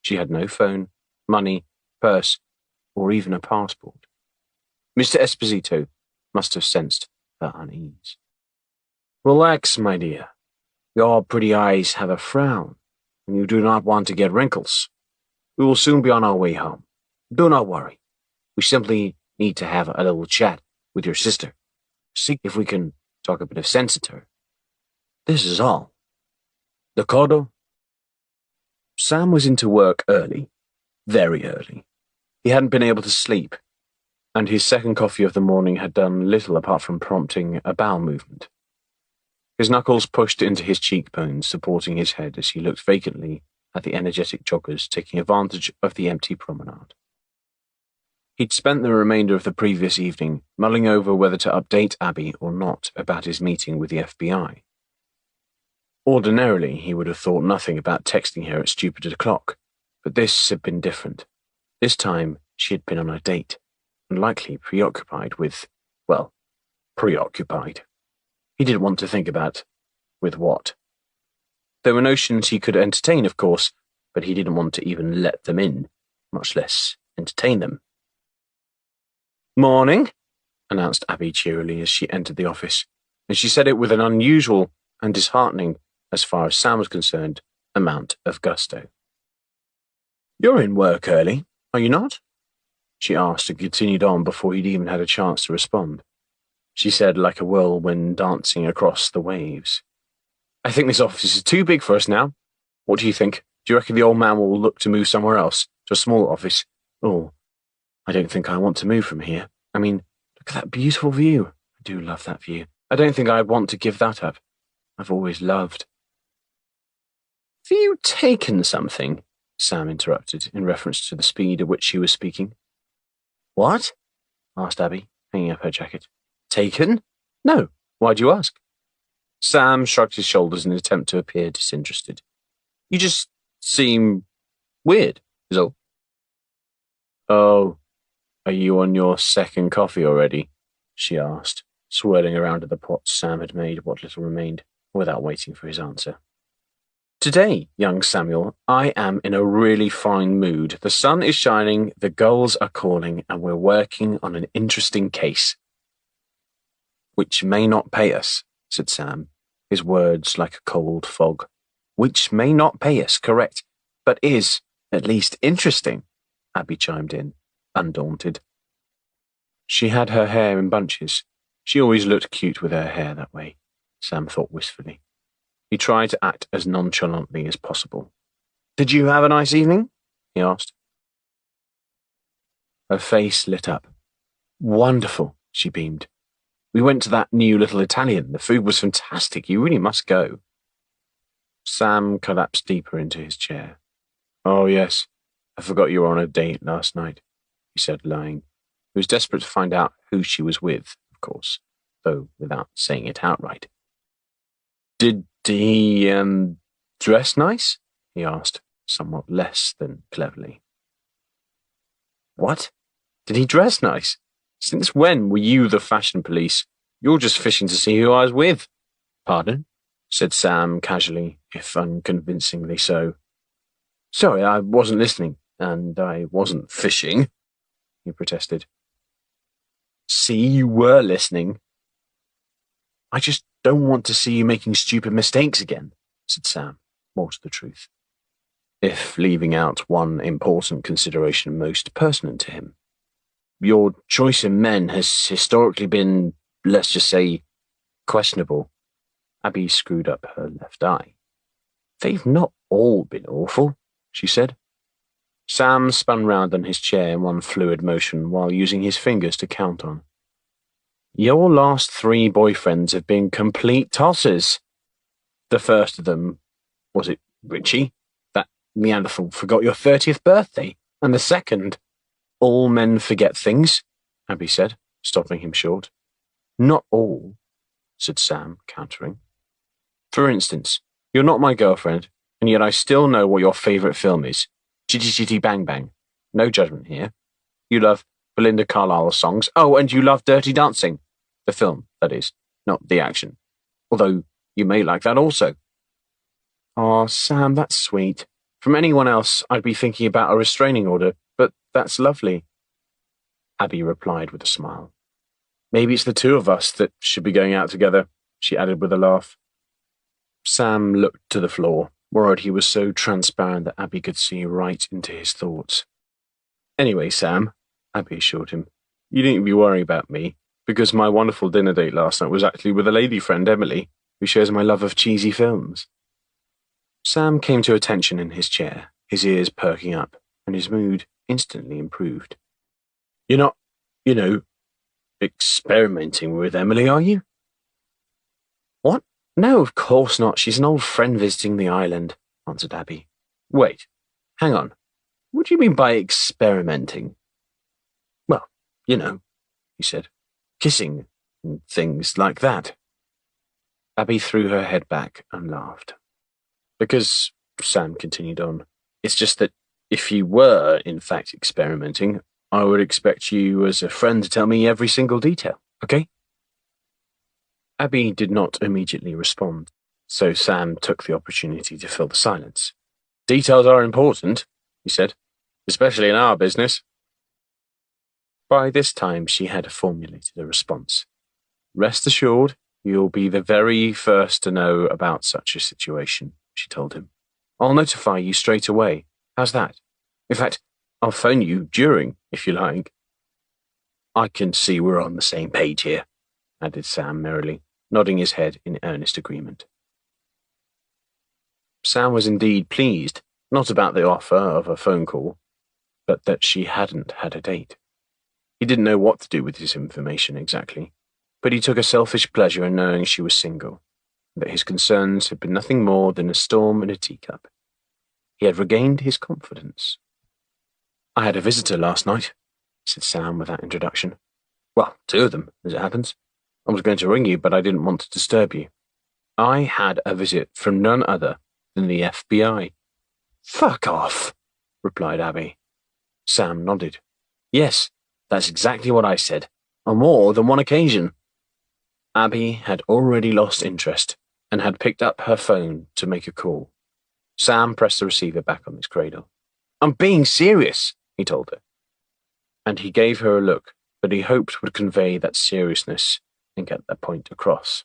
She had no phone, money, purse, or even a passport. Mr. Esposito must have sensed her unease. Relax, my dear. Your pretty eyes have a frown, and you do not want to get wrinkles. We will soon be on our way home. Do not worry. We simply need to have a little chat with your sister. See if we can talk a bit of sense into her. This is all. D'accordo? Sam was into work early, very early. He hadn't been able to sleep, and his second coffee of the morning had done little apart from prompting a bowel movement. His knuckles pushed into his cheekbones, supporting his head as he looked vacantly at the energetic joggers taking advantage of the empty promenade. He'd spent the remainder of the previous evening mulling over whether to update Abby or not about his meeting with the FBI. Ordinarily, he would have thought nothing about texting her at stupid o'clock, but this had been different. This time, she had been on a date, and likely preoccupied with, well, preoccupied. He didn't want to think about with what. There were notions he could entertain, of course, but he didn't want to even let them in, much less entertain them. "Morning," announced Abby cheerily as she entered the office, and she said it with an unusual and disheartening, as far as Sam was concerned, amount of gusto. "You're in work early, are you not?" she asked and continued on before he'd even had a chance to respond. She said like a whirlwind dancing across the waves. "I think this office is too big for us now. What do you think? Do you reckon the old man will look to move somewhere else, to a smaller office? Oh, I don't think I want to move from here. I mean, look at that beautiful view. I do love that view. I don't think I'd want to give that up. I've always loved." "Have you taken something?" Sam interrupted, in reference to the speed at which she was speaking. "What?" asked Abby, hanging up her jacket. "Taken? No. Why'd you ask?" Sam shrugged his shoulders in an attempt to appear disinterested. "You just seem weird, is all." "Oh, are you on your second coffee already?" she asked, swirling around at the pot Sam had made what little remained, without waiting for his answer. "Today, young Samuel, I am in a really fine mood. The sun is shining, the gulls are calling, and we're working on an interesting case." "Which may not pay us," said Sam, his words like a cold fog. "Which may not pay us, correct, but is, at least, interesting," Abby chimed in, undaunted. She had her hair in bunches. She always looked cute with her hair that way, Sam thought wistfully. He tried to act as nonchalantly as possible. "Did you have a nice evening?" he asked. Her face lit up. "Wonderful," she beamed. "We went to that new little Italian. The food was fantastic. You really must go." Sam collapsed deeper into his chair. "Oh, yes. I forgot you were on a date last night," he said, lying. He was desperate to find out who she was with, of course, though without saying it outright. "Did he, dress nice?" he asked, somewhat less than cleverly. "What? Did he dress nice? Since when were you the fashion police? You're just fishing to see who I was with." "Pardon?" said Sam casually, if unconvincingly so. "Sorry, I wasn't listening, and I wasn't fishing," he protested. "See, you were listening." "I just don't want to see you making stupid mistakes again," said Sam, more to the truth, if leaving out one important consideration most pertinent to him. "Your choice in men has historically been, let's just say, questionable." Abby screwed up her left eye. "They've not all been awful," she said. Sam spun round on his chair in one fluid motion while using his fingers to count on. "Your last 3 boyfriends have been complete tossers. The first of them, was it Richie? That Neanderthal forgot your 30th birthday. And the second, all men forget things," Abby said, stopping him short. "Not all," said Sam, countering. "For instance, you're not my girlfriend, and yet I still know what your favourite film is. Chitty Chitty Bang Bang. No judgment here. You love Belinda Carlisle's songs. Oh, and you love Dirty Dancing. The film, that is, not the action. Although you may like that also." "Aw, Sam, that's sweet. From anyone else, I'd be thinking about a restraining order, but that's lovely," Abby replied with a smile. "Maybe it's the 2 of us that should be going out together," she added with a laugh. Sam looked to the floor, worried he was so transparent that Abby could see right into his thoughts. Anyway, Sam, Abby assured him, you needn't be worrying about me, because my wonderful dinner date last night was actually with a lady friend, Emily, who shares my love of cheesy films. Sam came to attention in his chair, his ears perking up, and his mood instantly improved. You're not, experimenting with Emily, are you? What? No, of course not. She's an old friend visiting the island, answered Abby. Wait, hang on. What do you mean by experimenting? Well, he said. Kissing and things like that. Abby threw her head back and laughed. Because, Sam continued on, it's just that if you were, in fact, experimenting, I would expect you as a friend to tell me every single detail, okay? Abby did not immediately respond, so Sam took the opportunity to fill the silence. Details are important, he said, especially in our business. By this time, she had formulated a response. Rest assured, you'll be the very first to know about such a situation, she told him. I'll notify you straight away. How's that? In fact, I'll phone you during, if you like. I can see we're on the same page here, added Sam merrily, nodding his head in earnest agreement. Sam was indeed pleased, not about the offer of a phone call, but that she hadn't had a date. He didn't know what to do with his information exactly, but he took a selfish pleasure in knowing she was single, and that his concerns had been nothing more than a storm in a teacup. He had regained his confidence. I had a visitor last night, said Sam without introduction. Well, two of them, as it happens. I was going to ring you, but I didn't want to disturb you. I had a visit from none other than the FBI. Fuck off, replied Abby. Sam nodded. Yes, that's exactly what I said, on more than one occasion. Abby had already lost interest and had picked up her phone to make a call. Sam pressed the receiver back on its cradle. I'm being serious, he told her. And he gave her a look that he hoped would convey that seriousness and get that point across.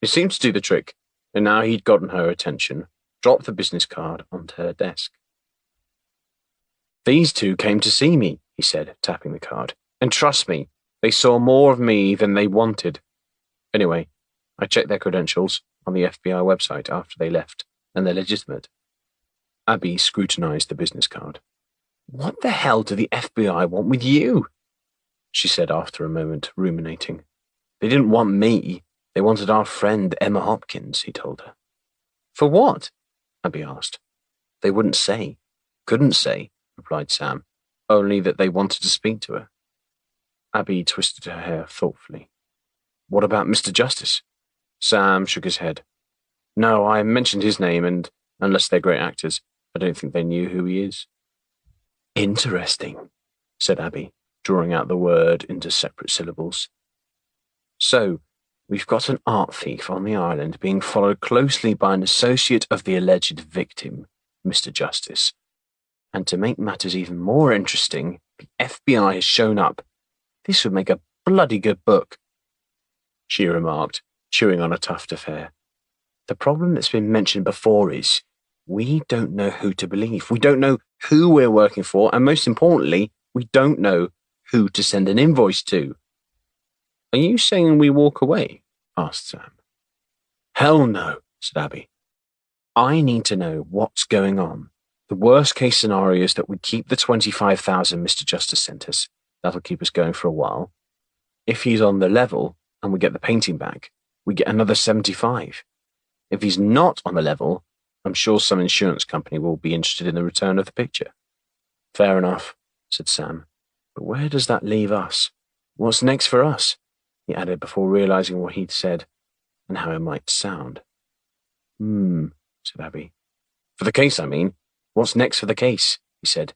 It seemed to do the trick, and now he'd gotten her attention, dropped the business card onto her desk. These two came to see me, he said, tapping the card. And trust me, they saw more of me than they wanted. Anyway, I checked their credentials on the FBI website after they left, and they're legitimate. Abby scrutinized the business card. What the hell do the FBI want with you? She said after a moment, ruminating. They didn't want me. They wanted our friend Emma Hopkins, he told her. For what? Abby asked. They wouldn't say. Couldn't say, replied Sam, only that they wanted to speak to her. Abby twisted her hair thoughtfully. What about Mr. Justice? Sam shook his head. No, I mentioned his name, and unless they're great actors, I don't think they knew who he is. Interesting, said Abby, drawing out the word into separate syllables. So, we've got an art thief on the island being followed closely by an associate of the alleged victim, Mr. Justice. And to make matters even more interesting, the FBI has shown up. This would make a bloody good book, she remarked, chewing on a tuft of hair. The problem that's been mentioned before is we don't know who to believe. We don't know who we're working for, and most importantly, we don't know who to send an invoice to. Are you saying we walk away? Asked Sam. Hell no, said Abby. I need to know what's going on. The worst case scenario is that we keep the 25,000 Mr. Justice sent us. That'll keep us going for a while. If he's on the level and we get the painting back, we get another 75. If he's not on the level, I'm sure some insurance company will be interested in the return of the picture. Fair enough, said Sam. But where does that leave us? What's next for us? He added before realizing what he'd said and how it might sound. Said Abby. For the case, I mean. What's next for the case? He said,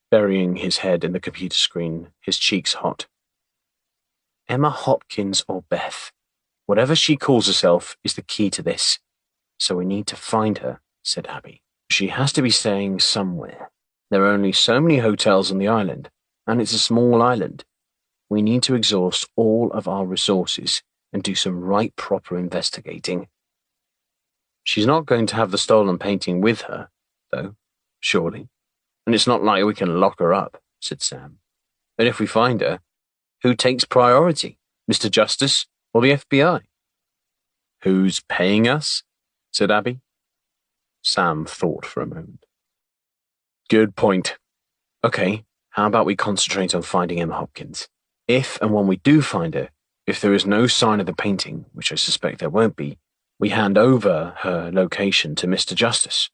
burying his head in the computer screen, his cheeks hot. Emma Hopkins or Beth, whatever she calls herself, is the key to this. So we need to find her, said Abby. She has to be staying somewhere. There are only so many hotels on the island, and it's a small island. We need to exhaust all of our resources and do some right proper investigating. She's not going to have the stolen painting with her, though, surely. And it's not like we can lock her up, said Sam. And if we find her, who takes priority, Mr. Justice or the FBI? Who's paying us? Said Abby. Sam thought for a moment. Good point. Okay, how about we concentrate on finding Emma Hopkins? If and when we do find her, if there is no sign of the painting, which I suspect there won't be, we hand over her location to Mr. Justice.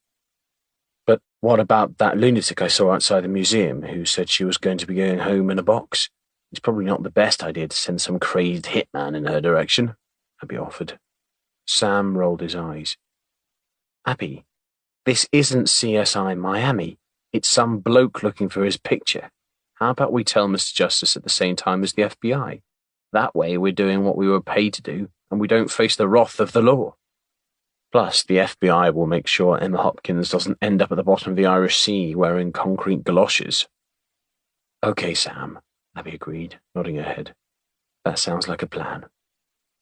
But what about that lunatic I saw outside the museum who said she was going to be going home in a box? It's probably not the best idea to send some crazed hitman in her direction, Abby offered. Sam rolled his eyes. Abby, this isn't CSI Miami. It's some bloke looking for his picture. How about we tell Mr. Justice at the same time as the FBI? That way we're doing what we were paid to do, and we don't face the wrath of the law. Plus, the FBI will make sure Emma Hopkins doesn't end up at the bottom of the Irish Sea wearing concrete galoshes. Okay, Sam, Abby agreed, nodding her head. That sounds like a plan.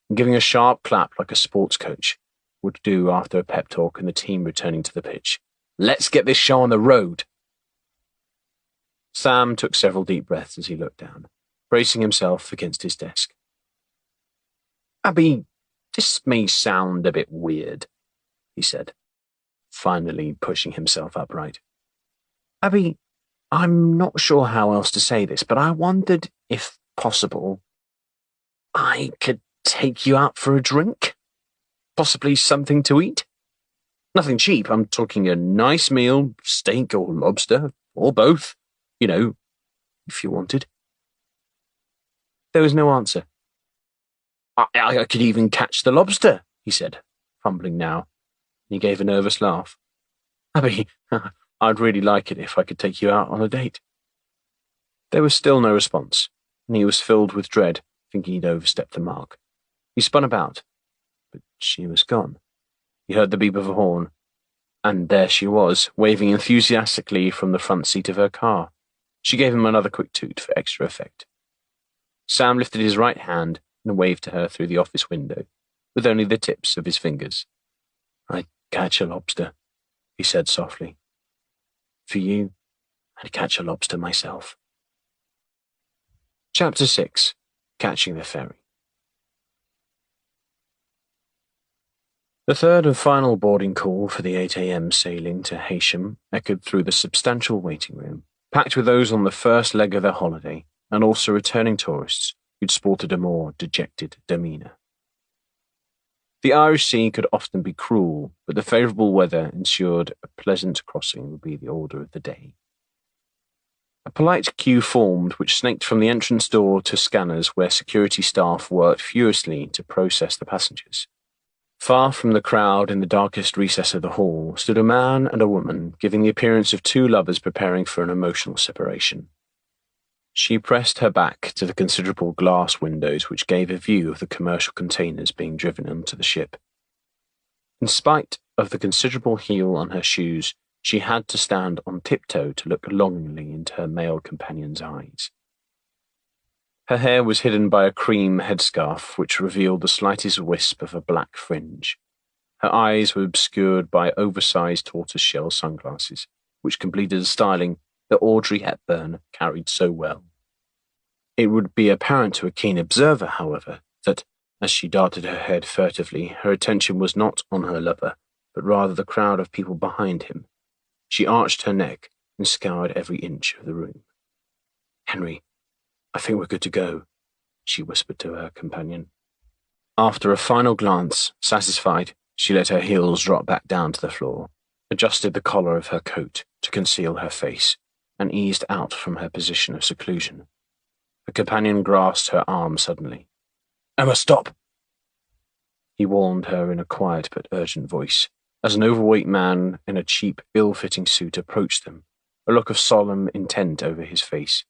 And giving a sharp clap like a sports coach would do after a pep talk and the team returning to the pitch. Let's get this show on the road. Sam took several deep breaths as he looked down, bracing himself against his desk. Abby, this may sound a bit weird, he said, finally pushing himself upright. Abby, I'm not sure how else to say this, but I wondered if possible I could take you out for a drink? Possibly something to eat? Nothing cheap, I'm talking a nice meal, steak or lobster, or both. You know, if you wanted. There was no answer. I could even catch the lobster, he said, fumbling now. He gave a nervous laugh. Abby, I'd really like it if I could take you out on a date. There was still no response, and he was filled with dread, thinking he'd overstepped the mark. He spun about, but she was gone. He heard the beep of a horn, and there she was, waving enthusiastically from the front seat of her car. She gave him another quick toot for extra effect. Sam lifted his right hand and waved to her through the office window, with only the tips of his fingers. I'd catch a lobster, he said softly. For you, I'd catch a lobster myself. Chapter 6. Catching the Ferry. The third and final boarding call for the 8 a.m. sailing to Heysham echoed through the substantial waiting room, packed with those on the first leg of their holiday, and also returning tourists who'd sported a more dejected demeanour. The Irish Sea could often be cruel, but the favourable weather ensured a pleasant crossing would be the order of the day. A polite queue formed which snaked from the entrance door to scanners where security staff worked furiously to process the passengers. Far from the crowd in the darkest recess of the hall stood a man and a woman, giving the appearance of two lovers preparing for an emotional separation. She pressed her back to the considerable glass windows which gave a view of the commercial containers being driven onto the ship. In spite of the considerable heel on her shoes, she had to stand on tiptoe to look longingly into her male companion's eyes. Her hair was hidden by a cream headscarf which revealed the slightest wisp of a black fringe. Her eyes were obscured by oversized tortoise-shell sunglasses, which completed a styling that Audrey Hepburn carried so well. It would be apparent to a keen observer, however, that, as she darted her head furtively, her attention was not on her lover, but rather the crowd of people behind him. She arched her neck and scoured every inch of the room. Henry, I think we're good to go, she whispered to her companion. After a final glance, satisfied, she let her heels drop back down to the floor, adjusted the collar of her coat to conceal her face, and eased out from her position of seclusion. Her companion grasped her arm suddenly. Emma, stop! He warned her in a quiet but urgent voice, as an overweight man in a cheap, ill-fitting suit approached them, a look of solemn intent over his face.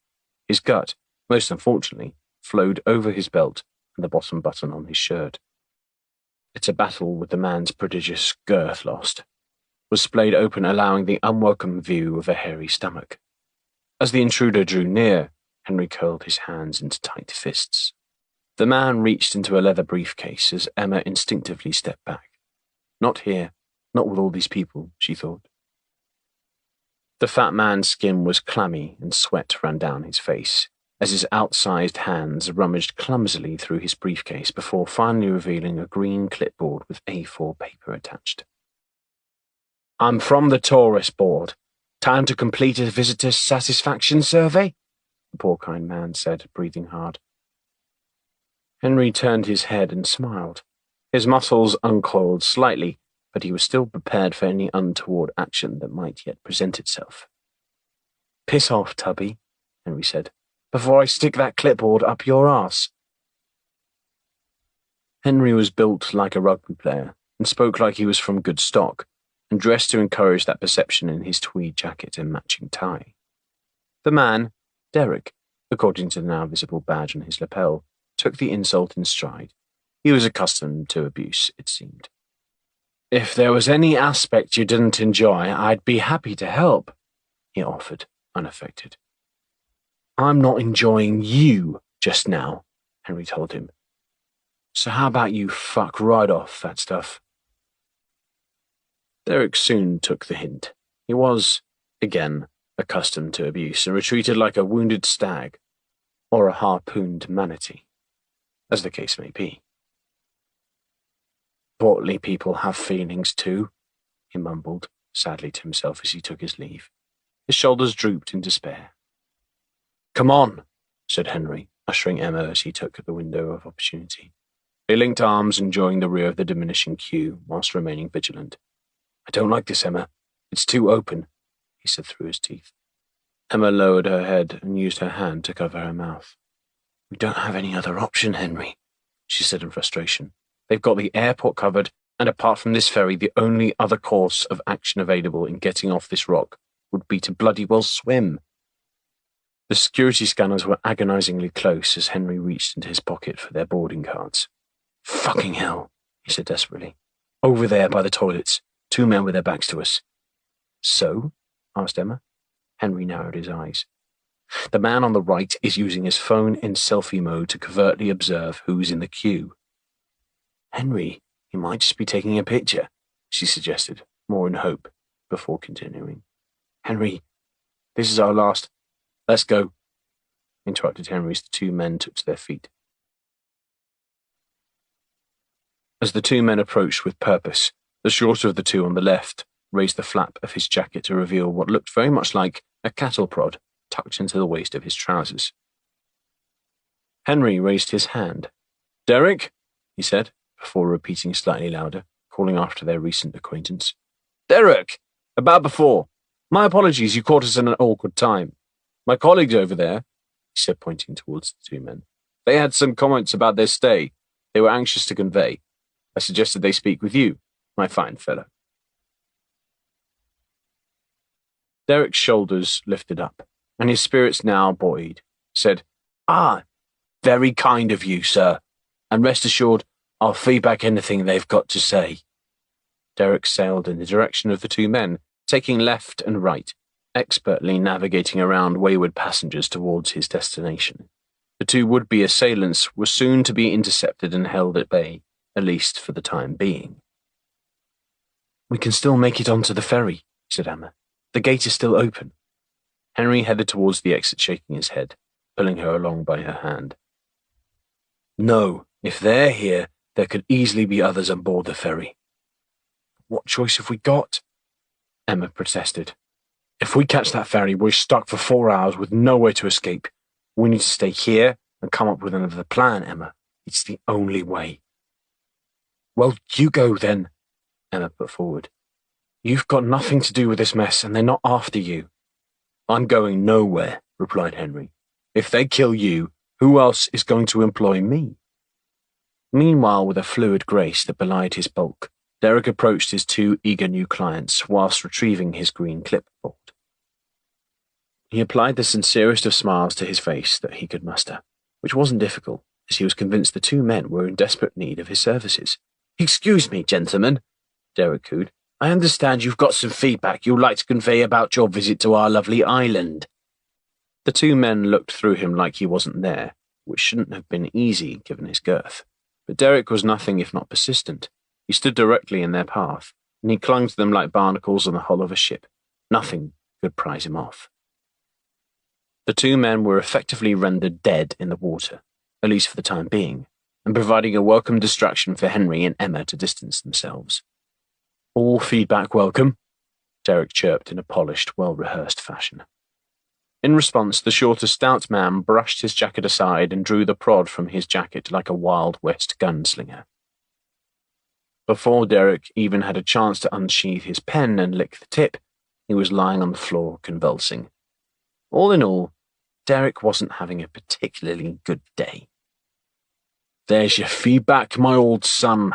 His gut, most unfortunately, flowed over his belt and the bottom button on his shirt. It's a battle with the man's prodigious girth lost, was splayed open, allowing the unwelcome view of a hairy stomach. As the intruder drew near, Henry curled his hands into tight fists. The man reached into a leather briefcase as Emma instinctively stepped back. Not here, Not with all these people, she thought. The fat man's skin was clammy and sweat ran down his face as his outsized hands rummaged clumsily through his briefcase before finally revealing a green clipboard with A4 paper attached. "I'm from the tourist board. Time to complete a visitor's satisfaction survey?" the poor kind man said, breathing hard. Henry turned his head and smiled. His muscles uncoiled slightly, but he was still prepared for any untoward action that might yet present itself. "Piss off, Tubby," Henry said, "before I stick that clipboard up your arse." Henry was built like a rugby player and spoke like he was from good stock, and dressed to encourage that perception in his tweed jacket and matching tie. The man, Derek, according to the now visible badge on his lapel, took the insult in stride. He was accustomed to abuse, it seemed. "If there was any aspect you didn't enjoy, I'd be happy to help," he offered, unaffected. "I'm not enjoying you just now," Henry told him. "So how about you fuck right off, fat stuff?" Derek soon took the hint. He was, again, accustomed to abuse and retreated like a wounded stag, or a harpooned manatee, as the case may be. "Portly people have feelings too," he mumbled, sadly to himself as he took his leave. His shoulders drooped in despair. "Come on," said Henry, ushering Emma as he took the window of opportunity. They linked arms, enjoying the rear of the diminishing queue, whilst remaining vigilant. "I don't like this, Emma. It's too open," he said through his teeth. Emma lowered her head and used her hand to cover her mouth. "We don't have any other option, Henry," she said in frustration. "They've got the airport covered, and apart from this ferry, the only other course of action available in getting off this rock would be to bloody well swim." The security scanners were agonizingly close as Henry reached into his pocket for their boarding cards. "Fucking hell," he said desperately. "Over there by the toilets. 2 men with their backs to us." "So?" asked Emma. Henry narrowed his eyes. "The man on the right is using his phone in selfie mode to covertly observe who's in the queue." "Henry, he might just be taking a picture," she suggested, more in hope, before continuing. "Henry, this is our last—" "Let's go," interrupted Henry as the 2 men took to their feet. As the 2 men approached with purpose, the shorter of the 2 on the left raised the flap of his jacket to reveal what looked very much like a cattle prod tucked into the waist of his trousers. Henry raised his hand. "Derek?" he said, before repeating slightly louder, calling after their recent acquaintance. "Derek! About before. My apologies, you caught us in an awkward time. My colleagues over there," he said, pointing towards the 2 men. "They had some comments about their stay they were anxious to convey. I suggested they speak with you, my fine fellow." Derek's shoulders lifted up, and his spirits now buoyed. Said, "Ah, very kind of you, sir, and rest assured I'll feedback anything they've got to say." Derek sailed in the direction of the 2 men, taking left and right, expertly navigating around wayward passengers towards his destination. The 2 would-be assailants were soon to be intercepted and held at bay, at least for the time being. "We can still make it onto the ferry," said Emma. "The gate is still open." Henry headed towards the exit, shaking his head, pulling her along by her hand. "No, if they're here, there could easily be others on board the ferry." "What choice have we got?" Emma protested. "If we catch that ferry, we're stuck for 4 hours with nowhere to escape. We need to stay here and come up with another plan, Emma. It's the only way." "Well, you go then," Emma put forward. "You've got nothing to do with this mess, and they're not after you." "I'm going nowhere," replied Henry. "If they kill you, who else is going to employ me?" Meanwhile, with a fluid grace that belied his bulk, Derek approached his 2 eager new clients whilst retrieving his green clipboard. He applied the sincerest of smiles to his face that he could muster, which wasn't difficult, as he was convinced the 2 men were in desperate need of his services. "Excuse me, gentlemen," Derek cooed. "I understand you've got some feedback you'd like to convey about your visit to our lovely island." The 2 men looked through him like he wasn't there, which shouldn't have been easy given his girth. But Derek was nothing if not persistent. He stood directly in their path, and he clung to them like barnacles on the hull of a ship. Nothing could prise him off. The two men were effectively rendered dead in the water, at least for the time being, and providing a welcome distraction for Henry and Emma to distance themselves. All feedback welcome, Derek chirped in a polished, well-rehearsed fashion. In response, the shorter, stout man brushed his jacket aside and drew the prod from his jacket like a Wild West gunslinger. Before Derek even had a chance to unsheath his pen and lick the tip, he was lying on the floor convulsing. All in all, Derek wasn't having a particularly good day. "There's your feedback, my old son,"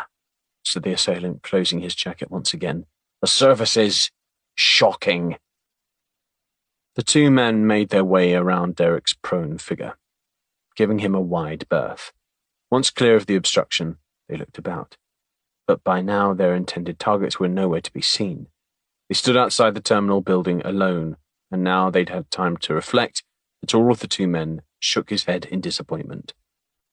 said the assailant, closing his jacket once again. "The service is shocking." The two men made their way around Derek's prone figure, giving him a wide berth. Once clear of the obstruction, they looked about. But by now their intended targets were nowhere to be seen. They stood outside the terminal building alone, and now they'd had time to reflect. The taller of the two men shook his head in disappointment.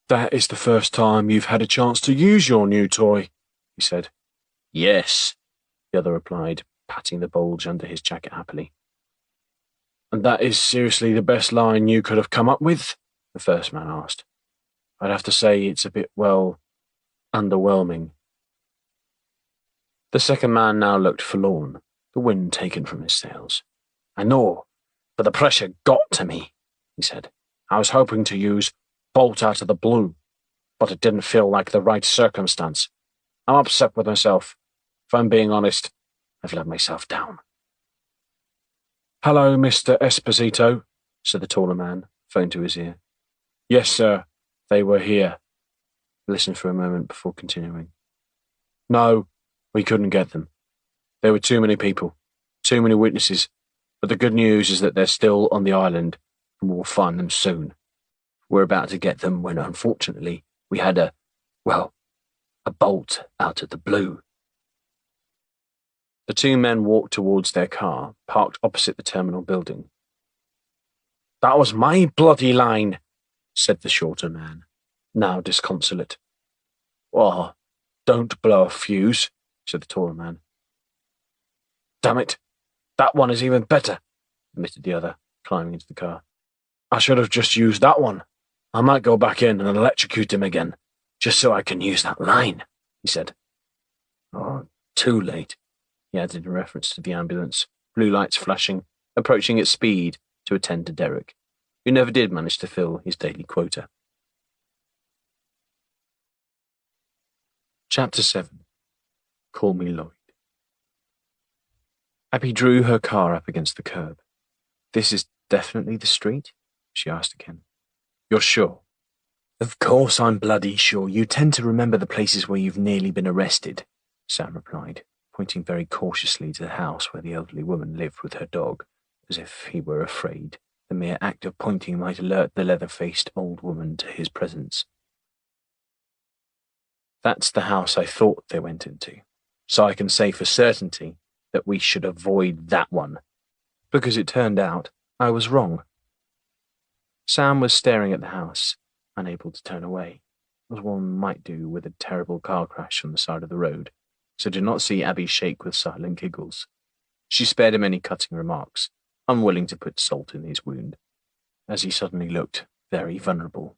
"That is the first time you've had a chance to use your new toy," he said. "Yes," the other replied, patting the bulge under his jacket happily. "And that is seriously the best line you could have come up with?" the first man asked. "I'd have to say it's a bit, well, underwhelming." The second man now looked forlorn, the wind taken from his sails. "I know, but the pressure got to me," he said. "I was hoping to use bolt out of the blue, but it didn't feel like the right circumstance. I'm upset with myself. If I'm being honest, I've let myself down." "Hello, Mr. Esposito," said the taller man, phone to his ear. "Yes, sir, they were here." He listened for a moment before continuing. "No, we couldn't get them. There were too many people, too many witnesses, but the good news is that they're still on the island, and we'll find them soon. We're about to get them when, unfortunately, we had a bolt out of the blue." The two men walked towards their car, parked opposite the terminal building. "That was my bloody line," said the shorter man, now disconsolate. "Oh, don't blow a fuse," said the taller man. "Damn it, that one is even better," admitted the other, climbing into the car. "I should have just used that one. I might go back in and electrocute him again, just so I can use that line," he said. "Oh, too late," he added in reference to the ambulance, blue lights flashing, approaching at speed to attend to Derek, who never did manage to fill his daily quota. Chapter 7. Call Me Lloyd. Abby drew her car up against the curb. "This is definitely the street?" she asked again. "You're sure?" "Of course I'm bloody sure. You tend to remember the places where you've nearly been arrested," Sam replied, pointing very cautiously to the house where the elderly woman lived with her dog, as if he were afraid the mere act of pointing might alert the leather-faced old woman to his presence. "That's the house I thought they went into, so I can say for certainty that we should avoid that one, because it turned out I was wrong." Sam was staring at the house, unable to turn away, as one might do with a terrible car crash on the side of the road, so did not see Abby shake with silent giggles. She spared him any cutting remarks, unwilling to put salt in his wound, as he suddenly looked very vulnerable.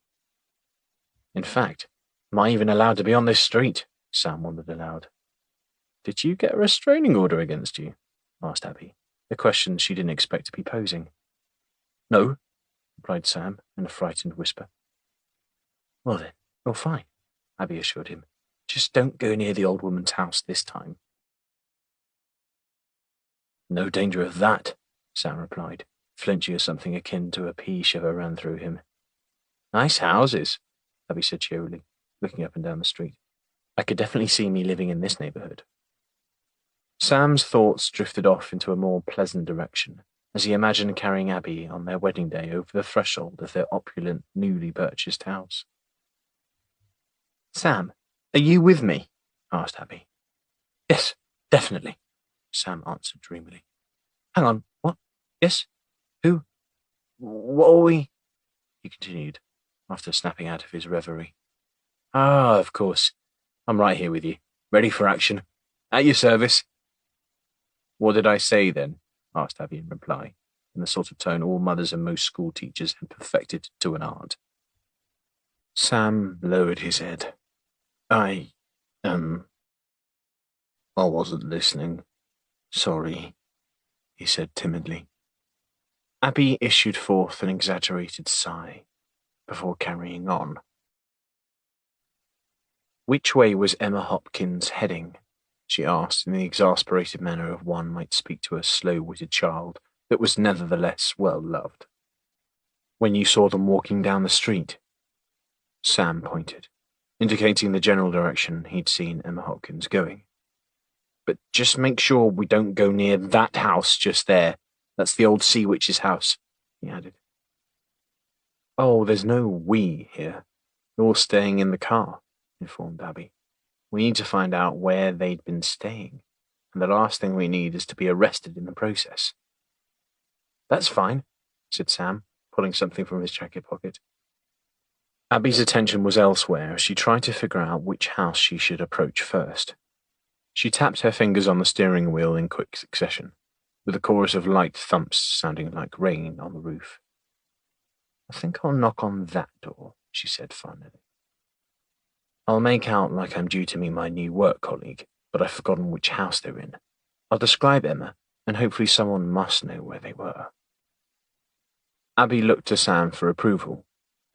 "In fact, am I even allowed to be on this street?" Sam wondered aloud. "Did you get a restraining order against you?" asked Abby, a question she didn't expect to be posing. "No," replied Sam in a frightened whisper. "Well then, you're fine," Abby assured him. "Just don't go near the old woman's house this time." "No danger of that," Sam replied, flinching as something akin to a pea shiver ran through him. "Nice houses," Abby said cheerily, looking up and down the street. "I could definitely see me living in this neighborhood." Sam's thoughts drifted off into a more pleasant direction, as he imagined carrying Abby on their wedding day over the threshold of their opulent, newly purchased house. "Sam, are you with me?" asked Abby. "Yes, definitely," Sam answered dreamily. "Hang on, what? Yes? Who? What are we?" he continued, after snapping out of his reverie. "Ah, of course. I'm right here with you, ready for action. At your service. What did I say then? Asked Abby in reply, in the sort of tone all mothers and most school teachers had perfected to an art. Sam lowered his head. I wasn't listening. Sorry, he said timidly. Abby issued forth an exaggerated sigh before carrying on. Which way was Emma Hopkins heading? She asked in the exasperated manner of one might speak to a slow-witted child that was nevertheless well-loved. When you saw them walking down the street? Sam pointed, indicating the general direction he'd seen Emma Hopkins going. But just make sure we don't go near that house just there. That's the old sea witch's house, he added. Oh, there's no we here. You're staying in the car, informed Abby. We need to find out where they'd been staying, and the last thing we need is to be arrested in the process. That's fine, said Sam, pulling something from his jacket pocket. Abby's attention was elsewhere as she tried to figure out which house she should approach first. She tapped her fingers on the steering wheel in quick succession, with a chorus of light thumps sounding like rain on the roof. I think I'll knock on that door, she said finally. I'll make out like I'm due to meet my new work colleague, but I've forgotten which house they're in. I'll describe Emma, and hopefully someone must know where they were. Abby looked to Sam for approval,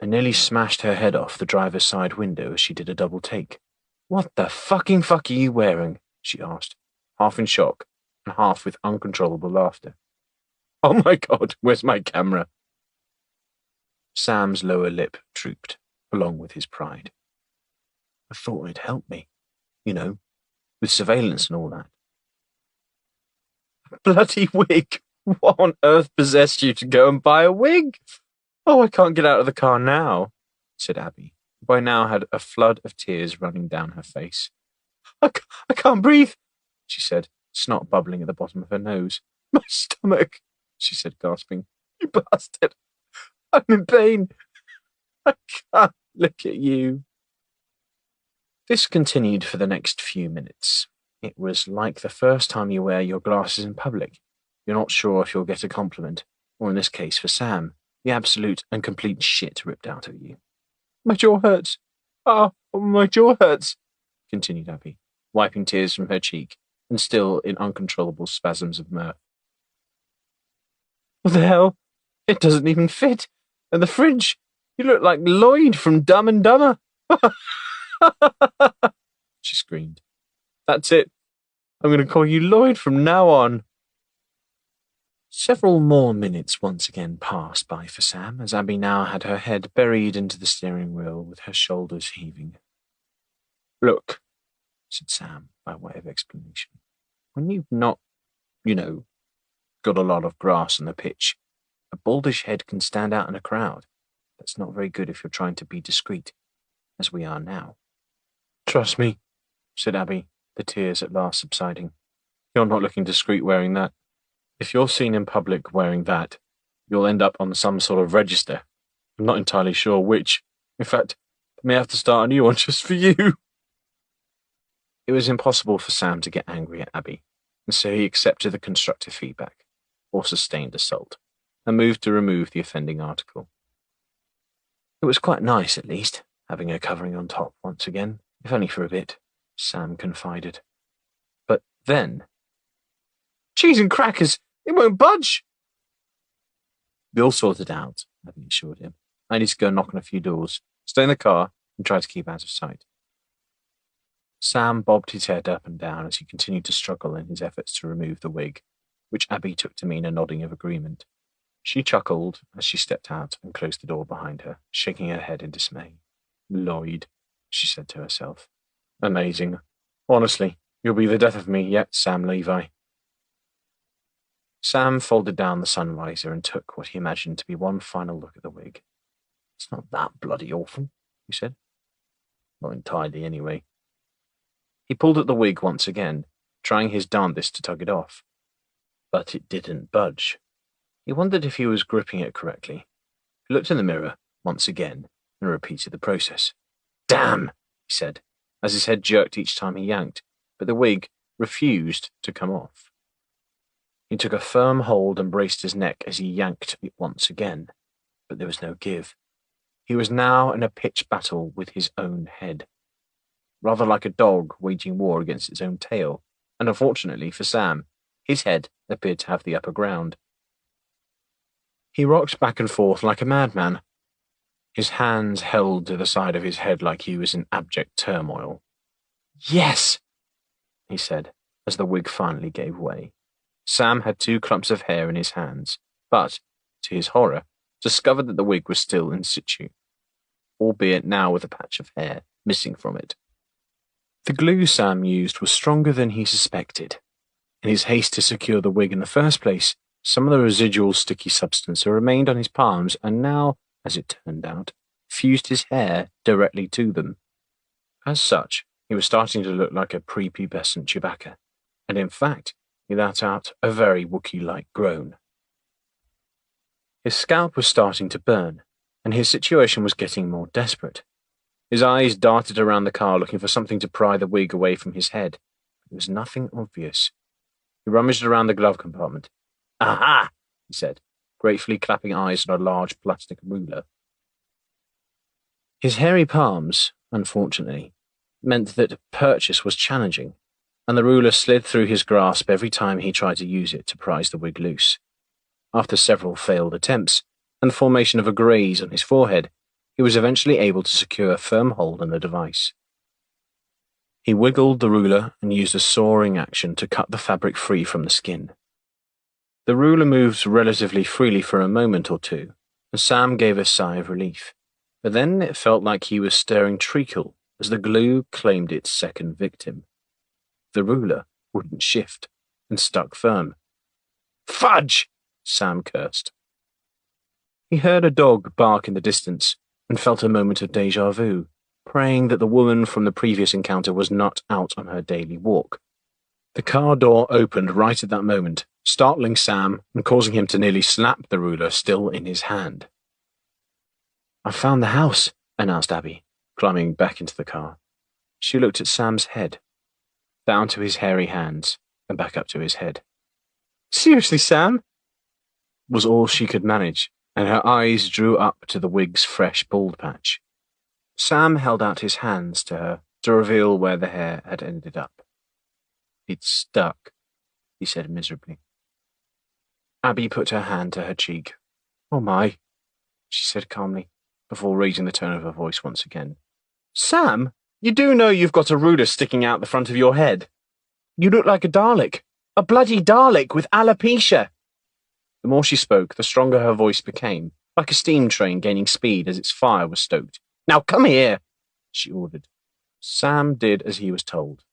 and nearly smashed her head off the driver's side window as she did a double take. What the fucking fuck are you wearing? She asked, half in shock and half with uncontrollable laughter. Oh my God, where's my camera? Sam's lower lip drooped, along with his pride. I thought it'd help me, with surveillance and all that. Bloody wig! What on earth possessed you to go and buy a wig? Oh, I can't get out of the car now, said Abby, who by now had a flood of tears running down her face. I can't breathe, she said, snot bubbling at the bottom of her nose. My stomach, she said, gasping. You bastard! I'm in pain. I can't look at you. This continued for the next few minutes. It was like the first time you wear your glasses in public. You're not sure if you'll get a compliment, or in this case for Sam, the absolute and complete shit ripped out of you. My jaw hurts. Oh, my jaw hurts, continued Abby, wiping tears from her cheek, and still in uncontrollable spasms of mirth. What the hell? It doesn't even fit. And the fringe. You look like Lloyd from Dumb and Dumber. She screamed. That's it. I'm going to call you Lloyd from now on. Several more minutes once again passed by for Sam, as Abby now had her head buried into the steering wheel with her shoulders heaving. Look, said Sam by way of explanation, when you've not, got a lot of grass on the pitch, a baldish head can stand out in a crowd. That's not very good if you're trying to be discreet, as we are now. Trust me, said Abby, the tears at last subsiding. You're not looking discreet wearing that. If you're seen in public wearing that, you'll end up on some sort of register. I'm not entirely sure which. In fact, I may have to start a new one just for you. It was impossible for Sam to get angry at Abby, and so he accepted the constructive feedback, or sustained assault, and moved to remove the offending article. It was quite nice, at least, having her covering on top once again, if only for a bit, Sam confided. But then... Cheese and crackers! It won't budge! We'll sort it out, Abby assured him. I need to go knock on a few doors, stay in the car, and try to keep out of sight. Sam bobbed his head up and down as he continued to struggle in his efforts to remove the wig, which Abby took to mean a nodding of agreement. She chuckled as she stepped out and closed the door behind her, shaking her head in dismay. Lloyd, she said to herself. Amazing. Honestly, you'll be the death of me yet, Sam Levy. Sam folded down the sun visor and took what he imagined to be one final look at the wig. It's not that bloody awful, he said. Not entirely, anyway. He pulled at the wig once again, trying his darndest to tug it off. But it didn't budge. He wondered if he was gripping it correctly. He looked in the mirror once again and repeated the process. Damn, he said, as his head jerked each time he yanked, but the wig refused to come off. He took a firm hold and braced his neck as he yanked it once again, but there was no give. He was now in a pitched battle with his own head, rather like a dog waging war against its own tail, and unfortunately for Sam, his head appeared to have the upper ground. He rocked back and forth like a madman, his hands held to the side of his head like he was in abject turmoil. "Yes!" he said, as the wig finally gave way. Sam had 2 clumps of hair in his hands, but, to his horror, discovered that the wig was still in situ, albeit now with a patch of hair missing from it. The glue Sam used was stronger than he suspected. In his haste to secure the wig in the first place, some of the residual sticky substance remained on his palms and now, as it turned out, fused his hair directly to them. As such, he was starting to look like a prepubescent Chewbacca, and in fact, he let out a very Wookiee-like groan. His scalp was starting to burn, and his situation was getting more desperate. His eyes darted around the car looking for something to pry the wig away from his head, but there was nothing obvious. He rummaged around the glove compartment. "Aha!" he said, gratefully clapping eyes on a large plastic ruler. His hairy palms, unfortunately, meant that purchase was challenging, and the ruler slid through his grasp every time he tried to use it to prise the wig loose. After several failed attempts, and the formation of a graze on his forehead, he was eventually able to secure a firm hold on the device. He wiggled the ruler and used a sawing action to cut the fabric free from the skin. The ruler moved relatively freely for a moment or two, and Sam gave a sigh of relief. But then it felt like he was stirring treacle as the glue claimed its second victim. The ruler wouldn't shift and stuck firm. "Fudge!" Sam cursed. He heard a dog bark in the distance and felt a moment of déjà vu, praying that the woman from the previous encounter was not out on her daily walk. The car door opened right at that moment, startling Sam and causing him to nearly slap the ruler still in his hand. "I've found the house," announced Abby, climbing back into the car. She looked at Sam's head, down to his hairy hands, and back up to his head. "Seriously, Sam?" was all she could manage, and her eyes drew up to the wig's fresh bald patch. Sam held out his hands to her to reveal where the hair had ended up. "It's stuck," he said miserably. Abby put her hand to her cheek. "Oh my," she said calmly, before raising the tone of her voice once again. "Sam, you do know you've got a ruler sticking out the front of your head. You look like a Dalek. A bloody Dalek with alopecia." The more she spoke, the stronger her voice became, like a steam train gaining speed as its fire was stoked. "Now come here," she ordered. Sam did as he was told,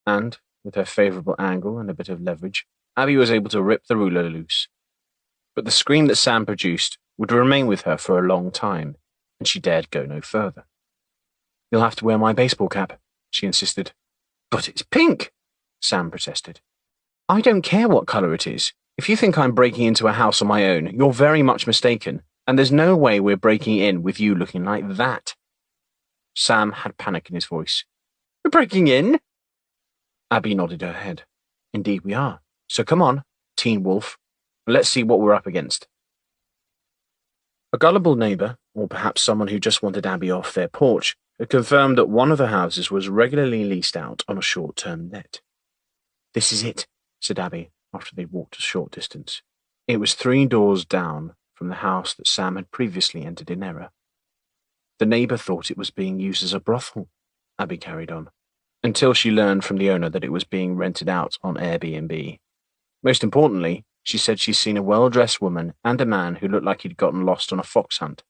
and, with her favourable angle and a bit of leverage, Abby was able to rip the ruler loose. But the scream that Sam produced would remain with her for a long time, and she dared go no further. "You'll have to wear my baseball cap," she insisted. "But it's pink," Sam protested. "I don't care what colour it is. If you think I'm breaking into a house on my own, you're very much mistaken, and there's no way we're breaking in with you looking like that." Sam had panic in his voice. "We're breaking in?" Abby nodded her head. "Indeed we are. So come on, Teen Wolf. Let's see what we're up against." A gullible neighbour, or perhaps someone who just wanted Abby off their porch, had confirmed that one of the houses was regularly leased out on a short-term let. "This is it," said Abby, after they walked a short distance. It was 3 doors down from the house that Sam had previously entered in error. The neighbour thought it was being used as a brothel, Abby carried on, until she learned from the owner that it was being rented out on Airbnb. Most importantly, she said she'd seen a well-dressed woman and a man who looked like he'd gotten lost on a fox hunt.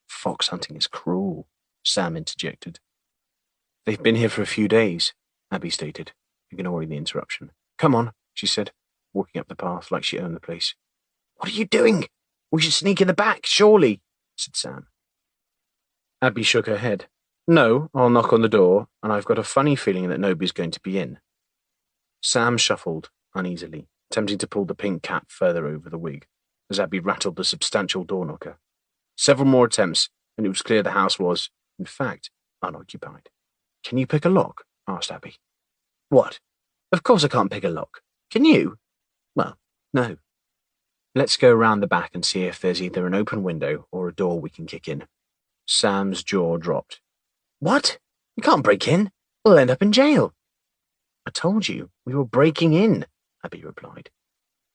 "Fox hunting is cruel," Sam interjected. "They've been here for a few days," Abby stated, ignoring the interruption. "Come on," she said, walking up the path like she owned the place. "What are you doing? We should sneak in the back, surely," said Sam. Abby shook her head. "No, I'll knock on the door, and I've got a funny feeling that nobody's going to be in." Sam shuffled uneasily, attempting to pull the pink cap further over the wig, as Abby rattled the substantial door knocker. Several more attempts, and it was clear the house was, in fact, unoccupied. "Can you pick a lock?" asked Abby. "What? Of course I can't pick a lock. Can you?" Well, no. Let's go round the back and see if there's either an open window or a door we can kick in. Sam's jaw dropped. What? You can't break in. We'll end up in jail. I told you, we were breaking in, Abby replied.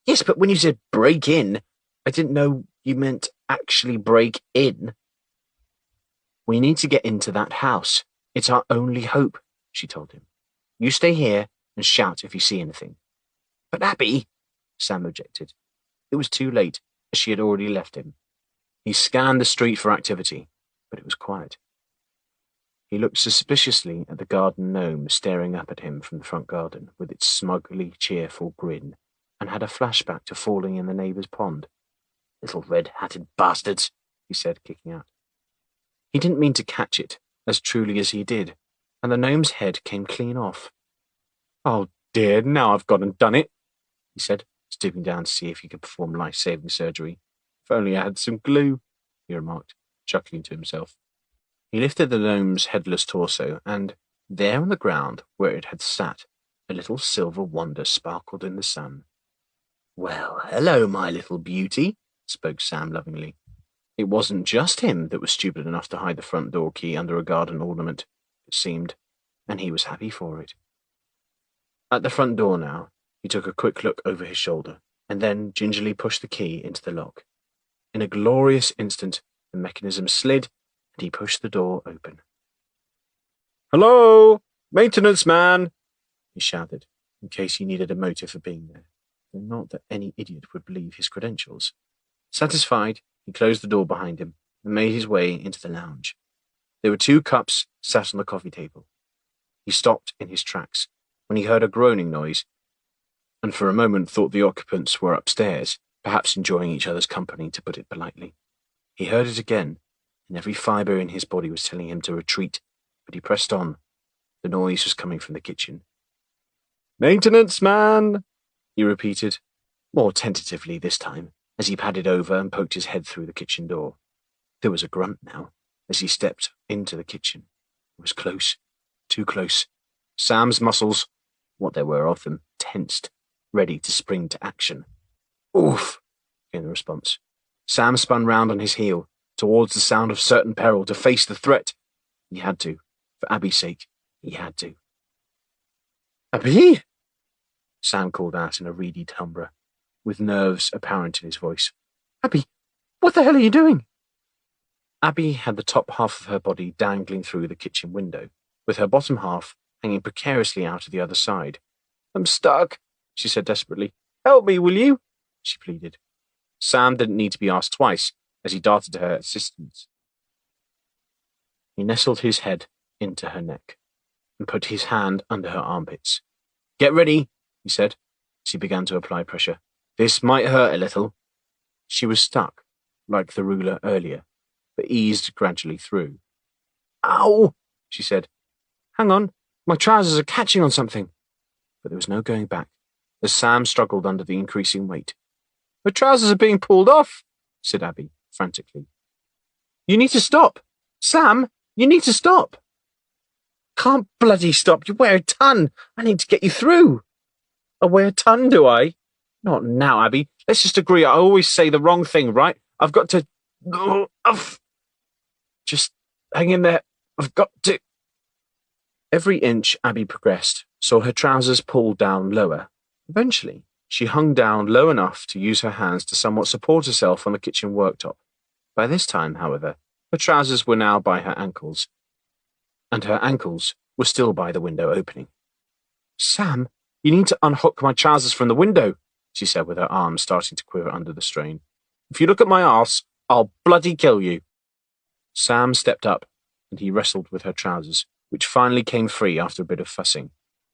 Yes, but when you said break in, I didn't know you meant actually break in. We need to get into that house. It's our only hope, she told him. You stay here and shout if you see anything. But Abby, Sam objected. It was too late, as she had already left him. He scanned the street for activity, but it was quiet. He looked suspiciously at the garden gnome staring up at him from the front garden with its smugly cheerful grin, and had a flashback to falling in the neighbour's pond. Little red-hatted bastards, he said, kicking out. He didn't mean to catch it, as truly as he did, and the gnome's head came clean off. Oh dear, now I've gone and done it, he said, stooping down to see if he could perform life-saving surgery. If only I had some glue, he remarked, chuckling to himself. He lifted the gnome's headless torso, and there on the ground, where it had sat, a little silver wonder sparkled in the sun. Well, hello, my little beauty, spoke Sam lovingly. It wasn't just him that was stupid enough to hide the front door key under a garden ornament, it seemed, and he was happy for it. At the front door now, he took a quick look over his shoulder, and then gingerly pushed the key into the lock. In a glorious instant, the mechanism slid, and he pushed the door open. Hello, maintenance man, he shouted, in case he needed a motive for being there, though not that any idiot would believe his credentials. Satisfied, he closed the door behind him and made his way into the lounge. There were 2 cups sat on the coffee table. He stopped in his tracks when he heard a groaning noise, and for a moment thought the occupants were upstairs, perhaps enjoying each other's company, to put it politely. He heard it again, and every fibre in his body was telling him to retreat, but he pressed on. The noise was coming from the kitchen. Maintenance man, he repeated, more tentatively this time, as he padded over and poked his head through the kitchen door. There was a grunt now, as he stepped into the kitchen. It was close, too close. Sam's muscles, what there were of them, tensed, ready to spring to action. Oof, came the response. Sam spun round on his heel, towards the sound of certain peril, to face the threat. He had to. For Abby's sake, he had to. Abby? Sam called out in a reedy timbre, with nerves apparent in his voice. Abby, what the hell are you doing? Abby had the top half of her body dangling through the kitchen window, with her bottom half hanging precariously out of the other side. I'm stuck, she said desperately. Help me, will you? She pleaded. Sam didn't need to be asked twice, as he darted to her assistance. He nestled his head into her neck and put his hand under her armpits. Get ready, he said, as he began to apply pressure. This might hurt a little. She was stuck, like the ruler earlier, but eased gradually through. Ow, she said. Hang on, my trousers are catching on something. But there was no going back, as Sam struggled under the increasing weight. My trousers are being pulled off, said Abby, frantically. You need to stop. Sam, you need to stop. Can't bloody stop. You weigh a ton. I need to get you through. I weigh a ton, do I? Not now, Abby. Let's just agree I always say the wrong thing, right? I've got to... Just hang in there. I've got to... Every inch Abby progressed saw her trousers pulled down lower. Eventually, she hung down low enough to use her hands to somewhat support herself on the kitchen worktop. By this time, however, her trousers were now by her ankles, and her ankles were still by the window opening. Sam, you need to unhook my trousers from the window, she said with her arms starting to quiver under the strain. If you look at my arse, I'll bloody kill you. Sam stepped up, and he wrestled with her trousers, which finally came free after a bit of fussing,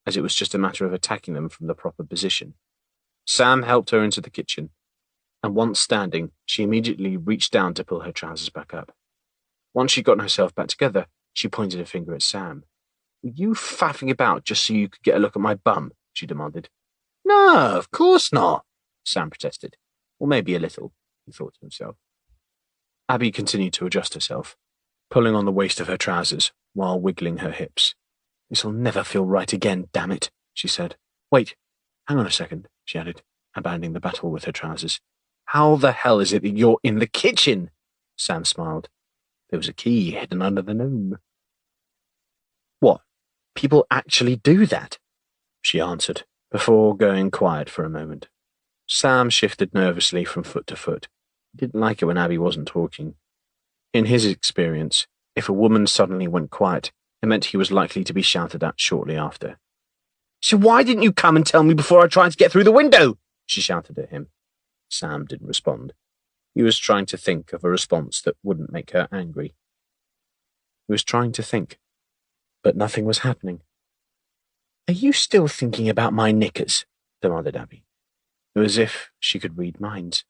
as it was just a matter of attacking them from the proper position. Sam helped her into the kitchen, and once standing, she immediately reached down to pull her trousers back up. Once she'd gotten herself back together, she pointed a finger at Sam. Were you faffing about just so you could get a look at my bum? She demanded. No, of course not, Sam protested. Or maybe a little, he thought to himself. Abby continued to adjust herself, pulling on the waist of her trousers while wiggling her hips. This'll never feel right again, damn it, she said. Wait, hang on a second, she added. abandoning the battle with her trousers. How the hell is it that you're in the kitchen? Sam smiled. There was a key hidden under the gnome. What? People actually do that? She answered, before going quiet for a moment. Sam shifted nervously from foot to foot. He didn't like it when Abby wasn't talking. In his experience, if a woman suddenly went quiet, it meant he was likely to be shouted at shortly after. So why didn't you come and tell me before I tried to get through the window? She shouted at him. Sam didn't respond. He was trying to think of a response that wouldn't make her angry. He was trying to think, but nothing was happening. Are you still thinking about my knickers? Demanded Abby. It was as if she could read minds.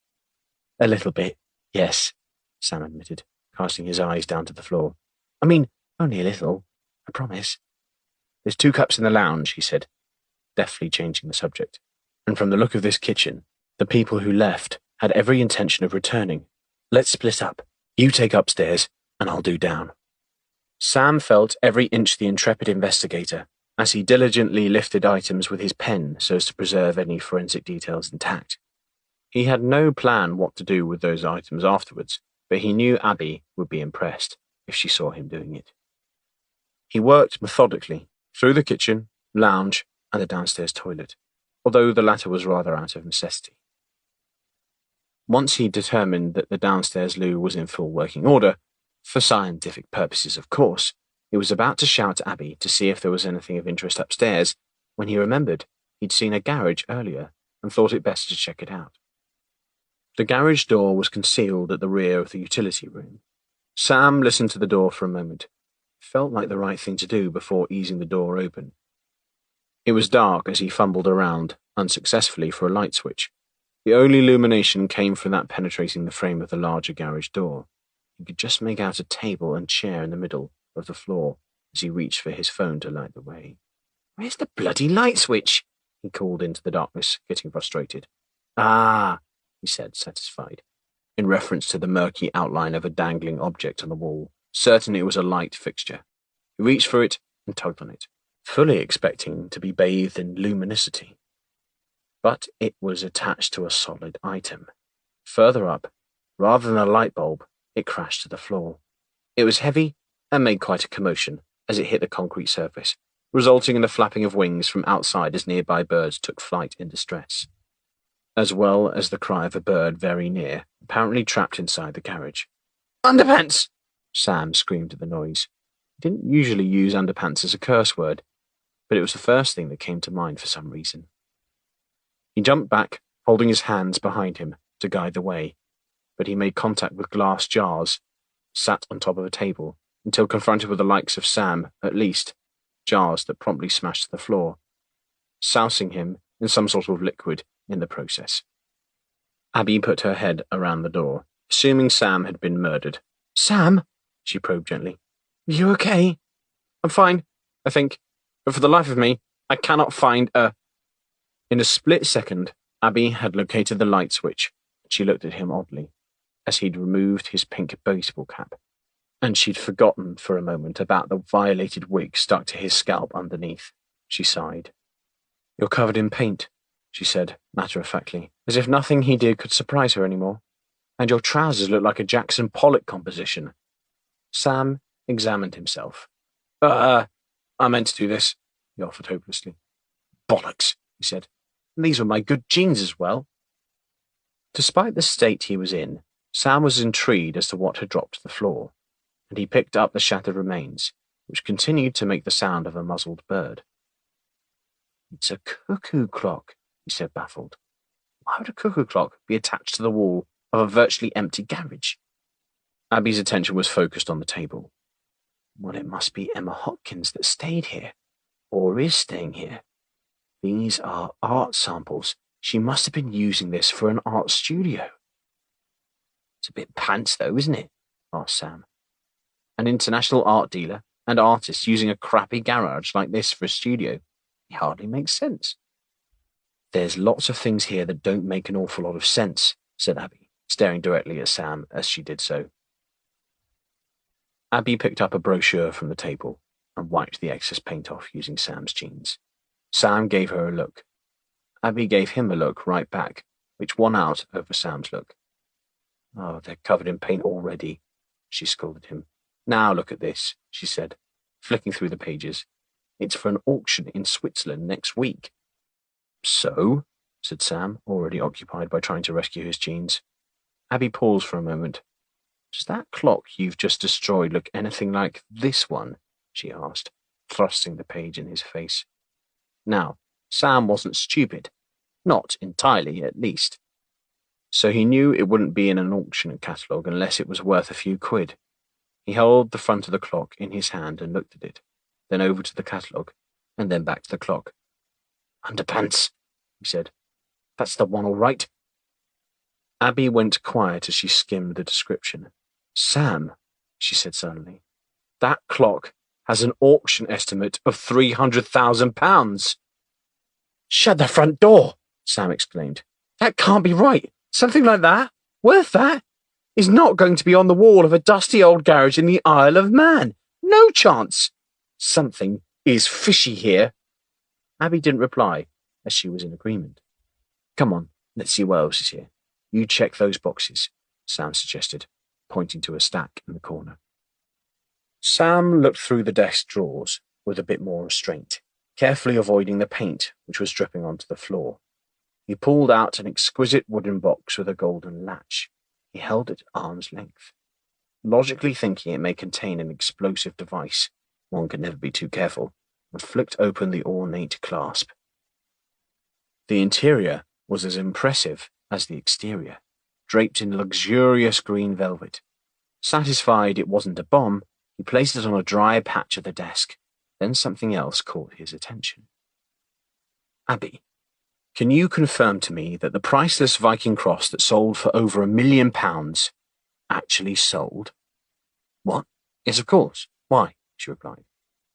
A little bit, yes, Sam admitted, casting his eyes down to the floor. I mean, only a little, I promise. There's 2 cups in the lounge, he said, deftly changing the subject. And from the look of this kitchen, the people who left had every intention of returning. Let's split up. You take upstairs, and I'll do down. Sam felt every inch the intrepid investigator as he diligently lifted items with his pen so as to preserve any forensic details intact. He had no plan what to do with those items afterwards, but he knew Abby would be impressed if she saw him doing it. He worked methodically through the kitchen, lounge, and the downstairs toilet, although the latter was rather out of necessity. Once he determined that the downstairs loo was in full working order, for scientific purposes of course, he was about to shout to Abby to see if there was anything of interest upstairs when he remembered he'd seen a garage earlier and thought it best to check it out. The garage door was concealed at the rear of the utility room. Sam listened to the door for a moment. It felt like the right thing to do before easing the door open. It was dark as he fumbled around, unsuccessfully, for a light switch. The only illumination came from that penetrating the frame of the larger garage door. He could just make out a table and chair in the middle of the floor as he reached for his phone to light the way. Where's the bloody light switch? He called into the darkness, getting frustrated. Ah, he said, satisfied, in reference to the murky outline of a dangling object on the wall, certain it was a light fixture. He reached for it and tugged on it, fully expecting to be bathed in luminosity. But it was attached to a solid item. Further up, rather than a light bulb, it crashed to the floor. It was heavy and made quite a commotion as it hit the concrete surface, resulting in the flapping of wings from outside as nearby birds took flight in distress, as well as the cry of a bird very near, apparently trapped inside the garage. Underpants! Sam screamed at the noise. He didn't usually use underpants as a curse word, but it was the first thing that came to mind for some reason. He jumped back, holding his hands behind him to guide the way, but he made contact with glass jars sat on top of a table until confronted with the likes of Sam, at least, jars that promptly smashed to the floor, sousing him in some sort of liquid in the process. Abby put her head around the door, assuming Sam had been murdered. Sam? She probed gently. Are you okay? I'm fine, I think, but for the life of me, I cannot find a... In a split second, Abby had located the light switch. She looked at him oddly, as he'd removed his pink baseball cap, and she'd forgotten for a moment about the violated wig stuck to his scalp underneath. She sighed. You're covered in paint, she said, matter-of-factly, as if nothing he did could surprise her anymore. And your trousers look like a Jackson Pollock composition. Sam examined himself. I meant to do this, he offered hopelessly. Bollocks, he said. And these were my good jeans as well. Despite the state he was in, Sam was intrigued as to what had dropped to the floor, and he picked up the shattered remains, which continued to make the sound of a muzzled bird. It's a cuckoo clock, he said, baffled. Why would a cuckoo clock be attached to the wall of a virtually empty garage? Abby's attention was focused on the table. Well, it must be Emma Hopkins that stayed here, or is staying here. These are art samples. She must have been using this for an art studio. It's a bit pants, though, isn't it? Asked Sam. An international art dealer and artist using a crappy garage like this for a studio. It hardly makes sense. There's lots of things here that don't make an awful lot of sense, said Abby, staring directly at Sam as she did so. Abby picked up a brochure from the table and wiped the excess paint off using Sam's jeans. Sam gave her a look. Abby gave him a look right back, which won out over Sam's look. "Oh, they're covered in paint already," she scolded him. "Now look at this," she said, flicking through the pages. "It's for an auction in Switzerland next week." "So?" said Sam, already occupied by trying to rescue his jeans. Abby paused for a moment. "Does that clock you've just destroyed look anything like this one?" she asked, thrusting the page in his face. Now, Sam wasn't stupid. Not entirely, at least. So he knew it wouldn't be in an auction catalogue unless it was worth a few quid. He held the front of the clock in his hand and looked at it, then over to the catalogue, and then back to the clock. "Underpants," he said. "That's the one all right." Abby went quiet as she skimmed the description. "Sam," she said suddenly, "that clock has an auction estimate of £300,000. "Shut the front door," Sam exclaimed. "That can't be right. Something like that, worth that, is not going to be on the wall of a dusty old garage in the Isle of Man. No chance. Something is fishy here." Abby didn't reply, as she was in agreement. "Come on, let's see what else is here. You check those boxes," Sam suggested, pointing to a stack in the corner. Sam looked through the desk drawers with a bit more restraint, carefully avoiding the paint which was dripping onto the floor. He pulled out an exquisite wooden box with a golden latch. He held it at arm's length, logically thinking it may contain an explosive device. One can never be too careful, and flicked open the ornate clasp. The interior was as impressive as the exterior, draped in luxurious green velvet. Satisfied it wasn't a bomb, he placed it on a dry patch of the desk. Then something else caught his attention. "Abby, can you confirm to me that the priceless Viking cross that sold for over £1 million actually sold?" "What? Yes, of course. Why?" she replied.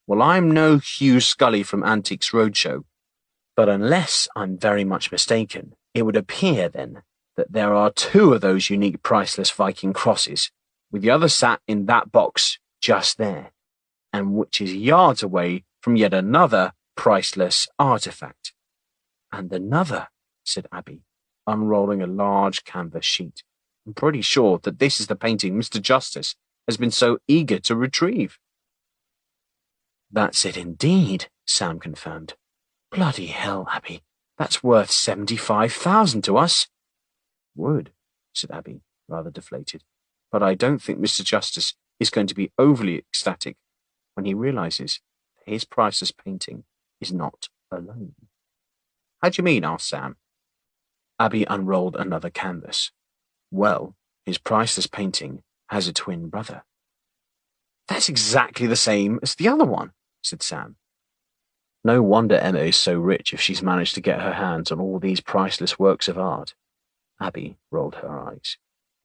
"Well, I'm no Hugh Scully from Antiques Roadshow, but unless I'm very much mistaken, it would appear then that there are 2 of those unique priceless Viking crosses, with the other sat in that box just there, and which is yards away from yet another priceless artifact." "And another," said Abby, unrolling a large canvas sheet. "I'm pretty sure that this is the painting Mr. Justice has been so eager to retrieve." "That's it indeed," Sam confirmed. "Bloody hell, Abby, that's worth 75,000 to us." "Would," said Abby, rather deflated. "But I don't think Mr. Justice is going to be overly ecstatic when he realizes that his priceless painting is not alone." "How do you mean?" asked Sam. Abby unrolled another canvas. "Well, his priceless painting has a twin brother." "That's exactly the same as the other one," said Sam. "No wonder Emma is so rich if she's managed to get her hands on all these priceless works of art." Abby rolled her eyes.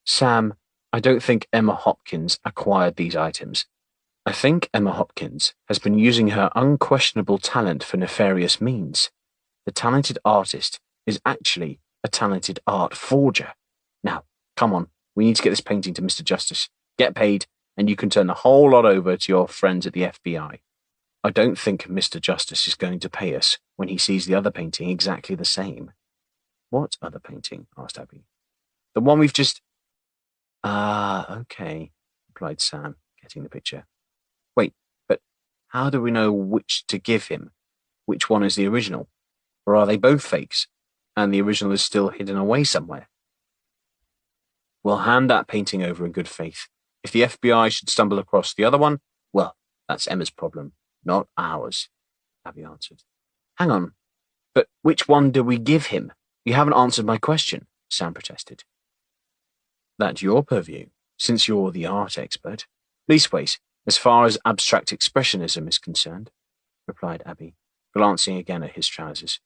"Sam, I don't think Emma Hopkins acquired these items. I think Emma Hopkins has been using her unquestionable talent for nefarious means. The talented artist is actually a talented art forger. Now, come on, we need to get this painting to Mr. Justice. Get paid, and you can turn the whole lot over to your friends at the FBI. I don't think Mr. Justice is going to pay us when he sees the other painting exactly the same." "What other painting?" asked Abby. "The one we've just—" "Ah, okay," replied Sam, getting the picture. "Wait, but how do we know which to give him? Which one is the original? Or are they both fakes, and the original is still hidden away somewhere?" "We'll hand that painting over in good faith. If the FBI should stumble across the other one, well, that's Emma's problem, not ours," Abby answered. "Hang on, but which one do we give him? You haven't answered my question," Sam protested. "That's your purview, since you're the art expert. Leastways, as far as abstract expressionism is concerned," replied Abby, glancing again at his trousers.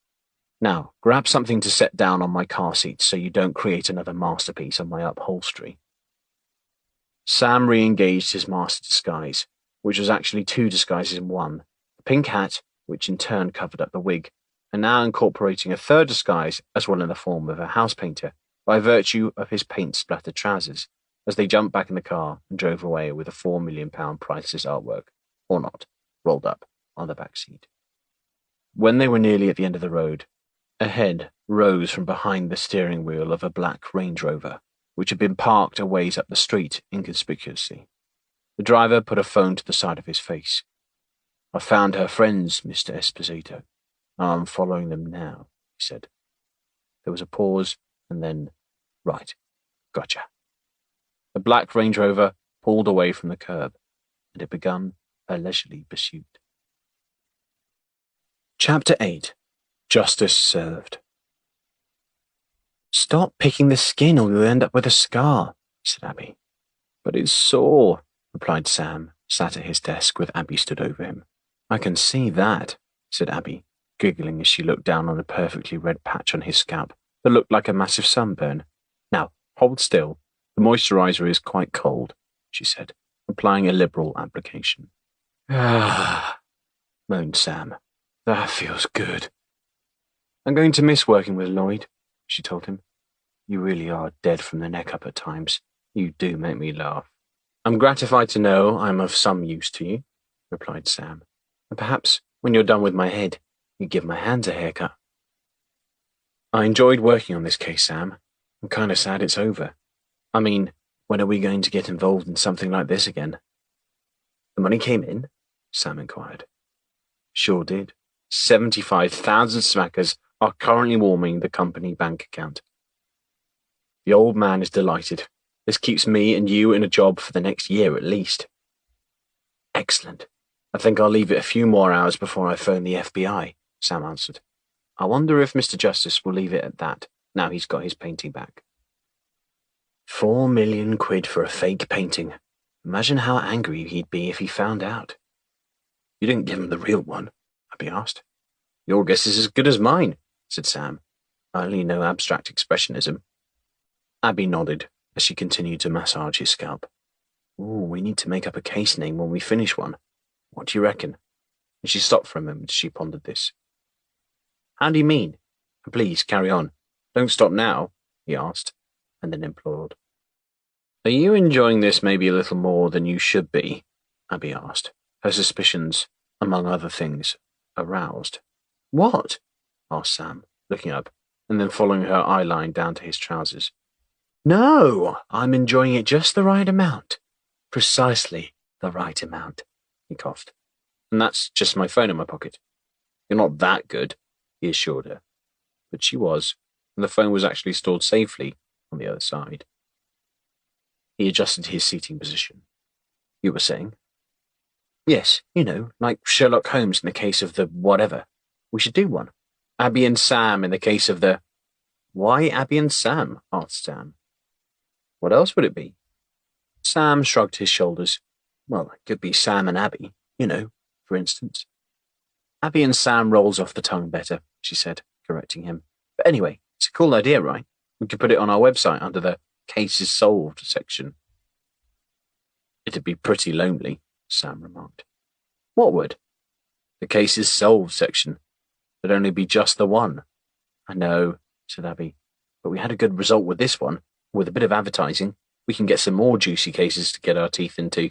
"Now, grab something to set down on my car seat so you don't create another masterpiece on my upholstery." Sam re-engaged his master disguise, which was actually 2 disguises in one: a pink hat, which in turn covered up the wig, and now incorporating a 3rd disguise as well in the form of a house painter, by virtue of his paint-splattered trousers, as they jumped back in the car and drove away with a £4 million priceless artwork, or not, rolled up on the back seat. When they were nearly at the end of the road, A head rose from behind the steering wheel of a black Range Rover, which had been parked a ways up the street inconspicuously. The driver put a phone to the side of his face. "I found her friends, Mr. Esposito. I'm following them now," he said. There was a pause, and then, "Right, gotcha." The black Range Rover pulled away from the curb, and had begun a leisurely pursuit. Chapter 8. Justice Served. "Stop picking the skin or you'll end up with a scar," said Abby. "But it's sore," replied Sam, sat at his desk with Abby stood over him. "I can see that," said Abby, giggling as she looked down on a perfectly red patch on his scalp that looked like a massive sunburn. "Now, hold still. The moisturizer is quite cold," she said, applying a liberal application. "Ah," moaned Sam. "That feels good." "I'm going to miss working with Lloyd," she told him. "You really are dead from the neck up at times. You do make me laugh." "I'm gratified to know I'm of some use to you," replied Sam. "And perhaps, when you're done with my head, you give my hands a haircut." "I enjoyed working on this case, Sam. I'm kind of sad it's over. I mean, when are we going to get involved in something like this again?" "The money came in?" Sam inquired. "Sure did. 75,000 smackers are currently warming the company bank account." "The old man is delighted. This keeps me and you in a job for the next year at least." "Excellent. I think I'll leave it a few more hours before I phone the FBI," Sam answered. "I wonder if Mr. Justice will leave it at that, now he's got his painting back." 4 million quid for a fake painting. Imagine how angry he'd be if he found out. "You didn't give him the real one?" Abby asked. "Your guess is as good as mine," said Sam. "I only know abstract expressionism." Abby nodded as she continued to massage his scalp. "Ooh, we need to make up a case name when we finish one. What do you reckon?" And she stopped for a moment as she pondered this. "How do you mean? Please, carry on. Don't stop now," he asked, and then implored. "Are you enjoying this maybe a little more than you should be?" Abby asked, her suspicions, among other things, aroused. "What?" asked Sam, looking up, and then following her eye line down to his trousers. "No, I'm enjoying it just the right amount. Precisely the right amount," he coughed. "And that's just my phone in my pocket." "You're not that good," he assured her. But she was, and the phone was actually stored safely on the other side. He adjusted his seating position. "You were saying?" "Yes, like Sherlock Holmes in the case of the whatever. We should do one. Abby and Sam in the case of the—" "Why Abby and Sam?" asked Sam. "What else would it be?" Sam shrugged his shoulders. "Well, it could be Sam and Abby, for instance." "Abby and Sam rolls off the tongue better," she said, correcting him. "But anyway, it's a cool idea, right? We could put it on our website under the Cases Solved section." "It'd be pretty lonely," Sam remarked. "What would?" "The Cases Solved section. There'd only be just the one." "I know," said Abby, "but we had a good result with this one. With a bit of advertising, we can get some more juicy cases to get our teeth into."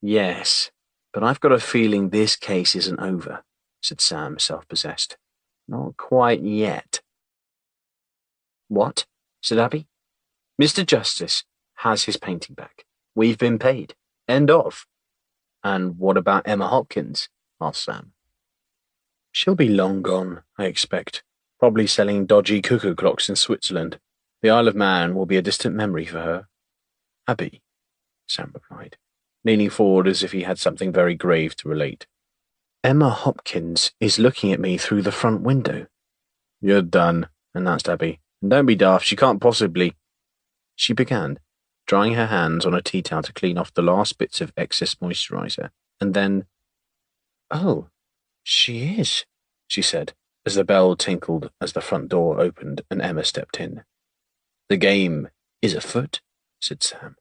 "Yes, but I've got a feeling this case isn't over," said Sam, self-possessed. "Not quite yet." "What?" said Abby. "Mr. Justice has his painting back. We've been paid. End of." "And what about Emma Hopkins?" asked Sam. "She'll be long gone, I expect. Probably selling dodgy cuckoo clocks in Switzerland. The Isle of Man will be a distant memory for her." "Abby," Sam replied, leaning forward as if he had something very grave to relate. "Emma Hopkins is looking at me through the front window." "You're done," announced Abby. "And don't be daft, she can't possibly—" She began, drying her hands on a tea towel to clean off the last bits of excess moisturizer, and then— "Oh, she is," she said, as the bell tinkled as the front door opened and Emma stepped in. "The game is afoot," said Sam.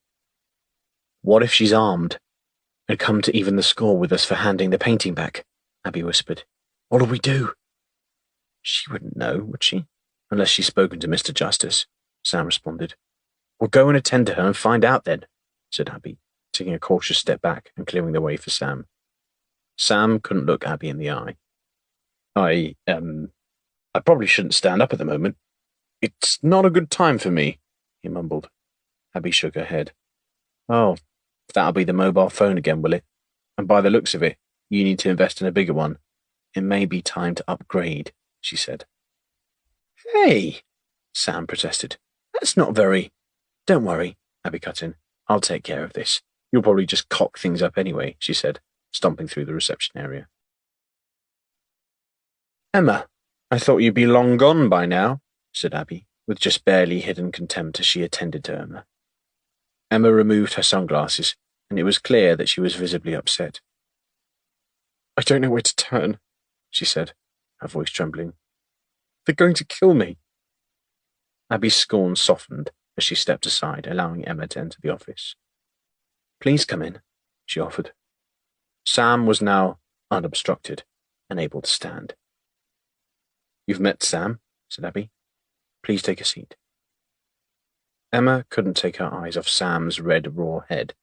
"What if she's armed and come to even the score with us for handing the painting back?" Abby whispered. "What'll we do?" "She wouldn't know, would she? Unless she's spoken to Mr. Justice," Sam responded. "We'll go and attend to her and find out then," said Abby, taking a cautious step back and clearing the way for Sam. Sam couldn't look Abby in the eye. I I probably shouldn't stand up at the moment. It's not a good time for me, he mumbled. Abby shook her head. Oh, that'll be the mobile phone again, will it? And by the looks of it, you need to invest in a bigger one. It may be time to upgrade, she said. Hey, Sam protested. That's not very... Don't worry, Abby cut in. I'll take care of this. You'll probably just cock things up anyway, she said, stomping through the reception area. Emma, I thought you'd be long gone by now, said Abby, with just barely hidden contempt as she attended to Emma. Emma removed her sunglasses, and it was clear that she was visibly upset. I don't know where to turn, she said, her voice trembling. They're going to kill me. Abby's scorn softened as she stepped aside, allowing Emma to enter the office. Please come in, she offered. Sam was now unobstructed and able to stand. You've met Sam, said Abby. Please take a seat. Emma couldn't take her eyes off Sam's red, raw head,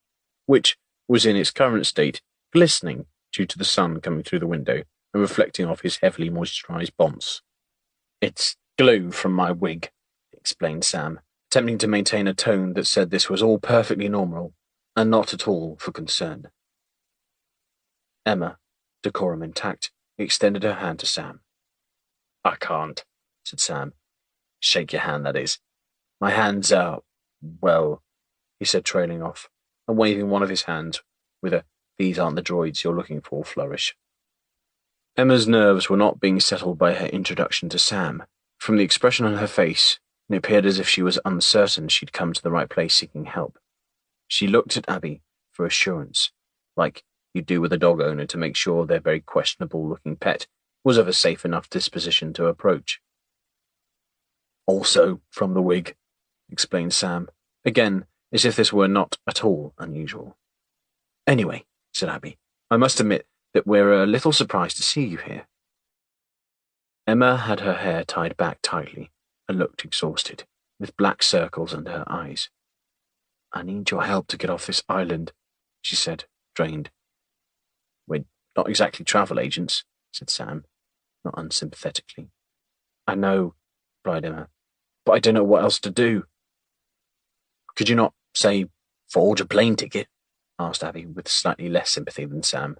which was in its current state glistening due to the sun coming through the window and reflecting off his heavily moisturized bonce. It's glue from my wig, explained Sam, attempting to maintain a tone that said this was all perfectly normal and not at all for concern. Emma, decorum intact, extended her hand to Sam. I can't, said Sam. Shake your hand, that is. My hands are, well, he said, trailing off, and waving one of his hands with a these aren't the droids you're looking for flourish. Emma's nerves were not being settled by her introduction to Sam. From the expression on her face, it appeared as if she was uncertain she'd come to the right place seeking help. She looked at Abby for assurance, like you'd do with a dog owner to make sure their very questionable-looking pet was of a safe enough disposition to approach. Also from the wig, explained Sam, again as if this were not at all unusual. Anyway, said Abby, I must admit that we're a little surprised to see you here. Emma had her hair tied back tightly and looked exhausted, with black circles under her eyes. I need your help to get off this island, she said, drained. We're not exactly travel agents, said Sam, not unsympathetically. I know, replied Emma, but I don't know what else to do. Could you not, say, forge a plane ticket? Asked Abby with slightly less sympathy than Sam.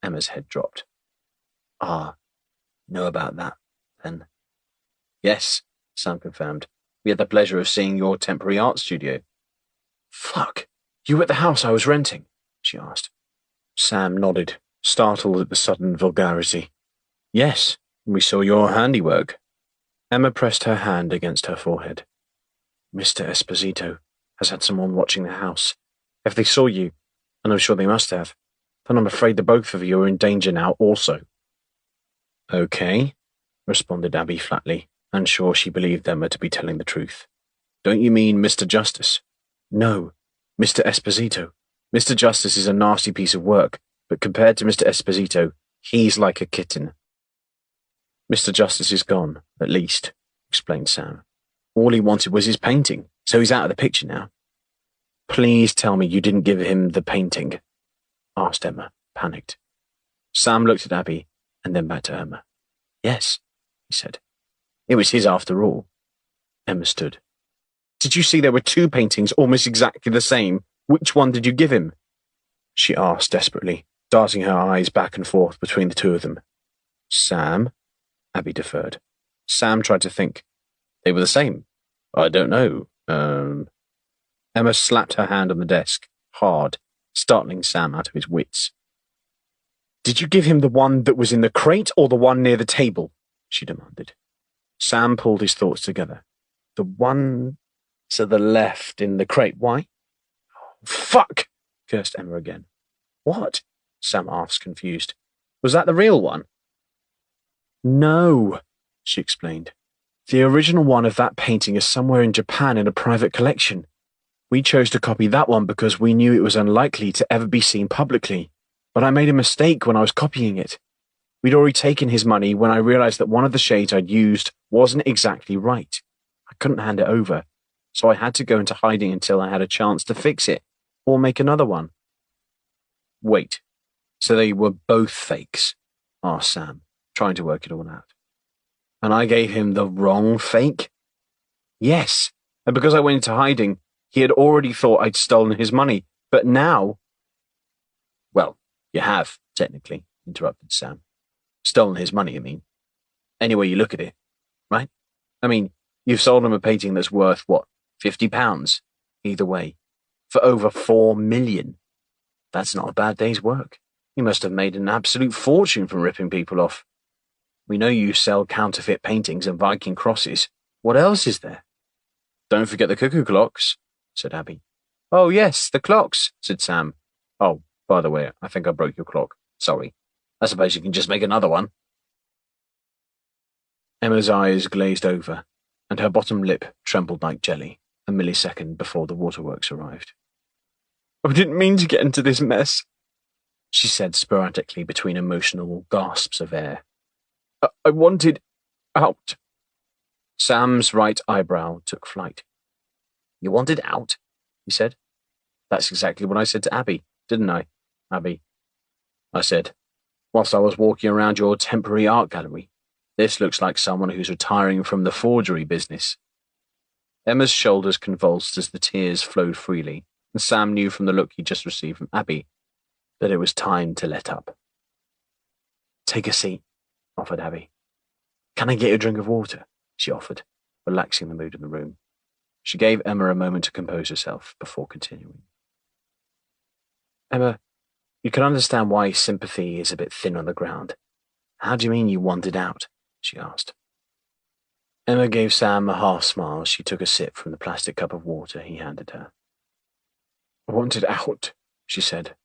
Emma's head dropped. Ah, know about that, then? Yes, Sam confirmed. We had the pleasure of seeing your temporary art studio. Fuck, you were at the house I was renting? She asked. Sam nodded, startled at the sudden vulgarity. Yes, we saw your handiwork. Emma pressed her hand against her forehead. Mr. Esposito has had someone watching the house. If they saw you, and I'm sure they must have, then I'm afraid the both of you are in danger now also. Okay, responded Abby flatly, unsure she believed Emma to be telling the truth. Don't you mean Mr. Justice? No, Mr. Esposito. Mr. Justice is a nasty piece of work, but compared to Mr. Esposito, he's like a kitten. Mr. Justice is gone, at least, explained Sam. All he wanted was his painting, so he's out of the picture now. Please tell me you didn't give him the painting, asked Emma, panicked. Sam looked at Abby and then back to Emma. Yes, he said. It was his after all. Emma stood. Did you see there were two paintings almost exactly the same? Which one did you give him? She asked desperately, darting her eyes back and forth between the two of them. Sam? Abby deferred. Sam tried to think. They were the same. I don't know. Emma slapped her hand on the desk, hard, startling Sam out of his wits. Did you give him the one that was in the crate or the one near the table? She demanded. Sam pulled his thoughts together. The one to the left in the crate. Why? Fuck! Cursed Emma again. What? Sam asked, confused. Was that the real one? No, she explained. The original one of that painting is somewhere in Japan in a private collection. We chose to copy that one because we knew it was unlikely to ever be seen publicly, but I made a mistake when I was copying it. We'd already taken his money when I realized that one of the shades I'd used wasn't exactly right. I couldn't hand it over, so I had to go into hiding until I had a chance to fix it, or make another one. Wait, so they were both fakes? Asked Sam, trying to work it all out. And I gave him the wrong fake? Yes, and because I went into hiding, he had already thought I'd stolen his money, but now... Well, you have, technically, interrupted Sam. Stolen his money, I mean. Any way you look at it, right? I mean, you've sold him a painting that's worth, what, £50? Either way. For over $4 million. That's not a bad day's work. You must have made an absolute fortune from ripping people off. We know you sell counterfeit paintings and Viking crosses. What else is there? Don't forget the cuckoo clocks, said Abby. Oh, yes, the clocks, said Sam. Oh, by the way, I think I broke your clock. Sorry. I suppose you can just make another one. Emma's eyes glazed over, and her bottom lip trembled like jelly a millisecond before the waterworks arrived. I didn't mean to get into this mess, she said sporadically between emotional gasps of air. I wanted out. Sam's right eyebrow took flight. You wanted out? He said. That's exactly what I said to Abby, didn't I, Abby? I said, whilst I was walking around your temporary art gallery. This looks like someone who's retiring from the forgery business. Emma's shoulders convulsed as the tears flowed freely, and Sam knew from the look he just received from Abby that it was time to let up. Take a seat, offered Abby. Can I get you a drink of water? She offered, relaxing the mood of the room. She gave Emma a moment to compose herself before continuing. Emma, you can understand why sympathy is a bit thin on the ground. How do you mean you wanted out? She asked. Emma gave Sam a half smile as she took a sip from the plastic cup of water he handed her. I wanted out, she said.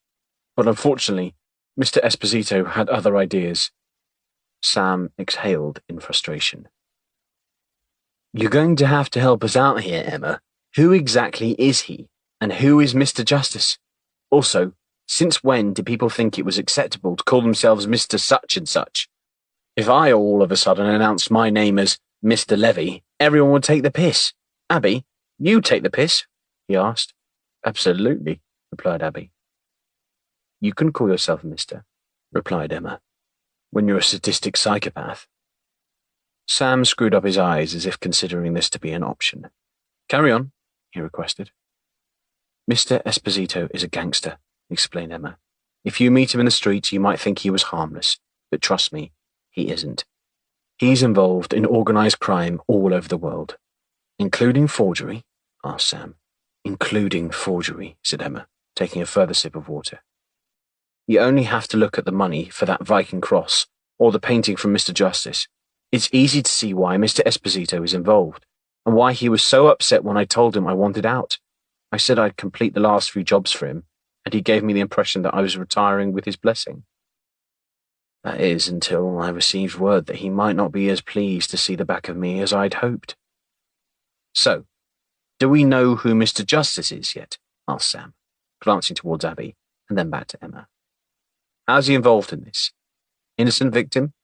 But unfortunately, Mr. Esposito had other ideas. Sam exhaled in frustration. You're going to have to help us out here, Emma. Who exactly is he? And who is Mr. Justice? Also, since when did people think it was acceptable to call themselves Mr. Such and Such? If I all of a sudden announced my name as Mr. Levy, everyone would take the piss. Abby, you take the piss? He asked. Absolutely, replied Abby. You can call yourself Mr., replied Emma, when you're a sadistic psychopath. Sam screwed up his eyes as if considering this to be an option. Carry on, he requested. Mr. Esposito is a gangster, explained Emma. If you meet him in the street, you might think he was harmless, but trust me, he isn't. He's involved in organized crime all over the world. Including forgery? Asked Sam. Including forgery, said Emma, taking a further sip of water. You only have to look at the money for that Viking cross, or the painting from Mr. Justice. It's easy to see why Mr. Esposito is involved, and why he was so upset when I told him I wanted out. I said I'd complete the last few jobs for him, and he gave me the impression that I was retiring with his blessing. That is, until I received word that he might not be as pleased to see the back of me as I'd hoped. So, do we know who Mr. Justice is yet? Asked Sam, glancing towards Abby, and then back to Emma. How's he involved in this? Innocent victim?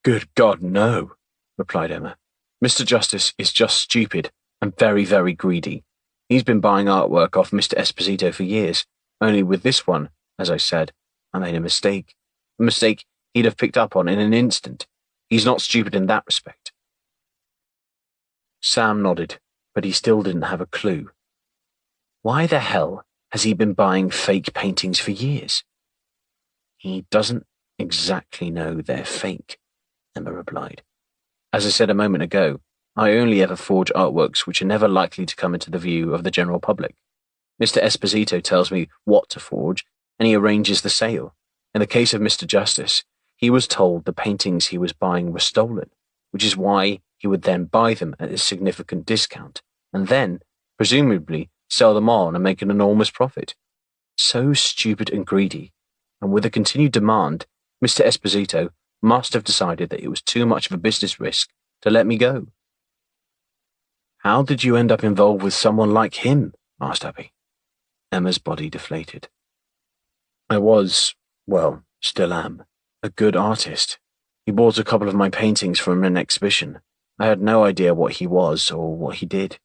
Good God, no, replied Emma. Mr. Justice is just stupid and very, very greedy. He's been buying artwork off Mr. Esposito for years, only with this one, as I said, I made a mistake. A mistake he'd have picked up on in an instant. He's not stupid in that respect. Sam nodded, but he still didn't have a clue. Why the hell has he been buying fake paintings for years? He doesn't exactly know they're fake, Emma replied. As I said a moment ago, I only ever forge artworks which are never likely to come into the view of the general public. Mr. Esposito tells me what to forge, and he arranges the sale. In the case of Mr. Justice, he was told the paintings he was buying were stolen, which is why he would then buy them at a significant discount, and then, presumably, sell them on and make an enormous profit. So stupid and greedy, and with a continued demand, Mr. Esposito must have decided that it was too much of a business risk to let me go. How did you end up involved with someone like him? Asked Abby. Emma's body deflated. I was, well, still am, a good artist. He bought a couple of my paintings from an exhibition. I had no idea what he was or what he did.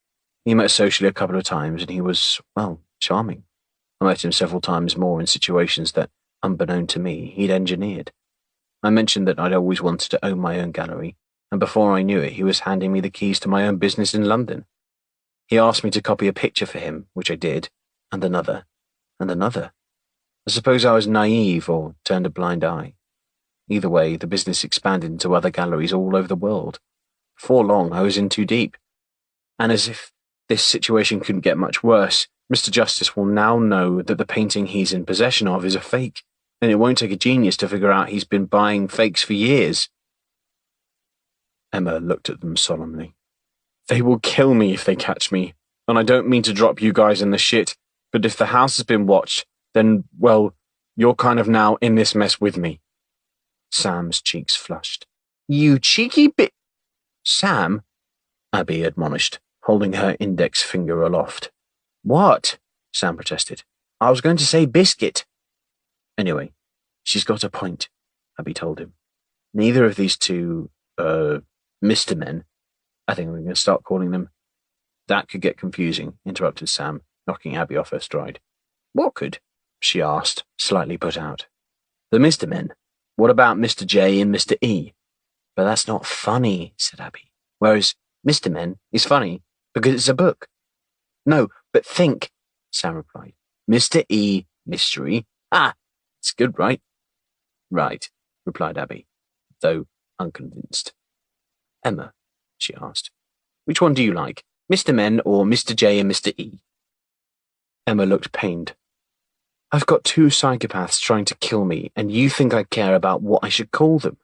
He met socially a couple of times and he was, well, charming. I met him several times more in situations that, unbeknown to me, he'd engineered. I mentioned that I'd always wanted to own my own gallery, and before I knew it, he was handing me the keys to my own business in London. He asked me to copy a picture for him, which I did, and another, and another. I suppose I was naive or turned a blind eye. Either way, the business expanded into other galleries all over the world. Before long, I was in too deep. And as if this situation couldn't get much worse, Mr. Justice will now know that the painting he's in possession of is a fake, and it won't take a genius to figure out he's been buying fakes for years. Emma looked at them solemnly. They will kill me if they catch me, and I don't mean to drop you guys in the shit, but if the house has been watched, then, well, you're kind of now in this mess with me. Sam's cheeks flushed. You cheeky bit... Sam, Abby admonished, holding her index finger aloft. What? Sam protested. I was going to say biscuit. Anyway, she's got a point, Abby told him. Neither of these two, Mr. Men, I think we're going to start calling them. That could get confusing, interrupted Sam, knocking Abby off her stride. What could? She asked, slightly put out. The Mr. Men. What about Mr. J and Mr. E? But that's not funny, said Abby. Whereas Mr. Men is funny because it's a book. No, but think, Sam replied. Mr. E, mystery. Ah, it's good, right? Right, replied Abby, though unconvinced. Emma, she asked, which one do you like, Mr. Men or Mr. J and Mr. E? Emma looked pained. I've got two psychopaths trying to kill me, and you think I care about what I should call them?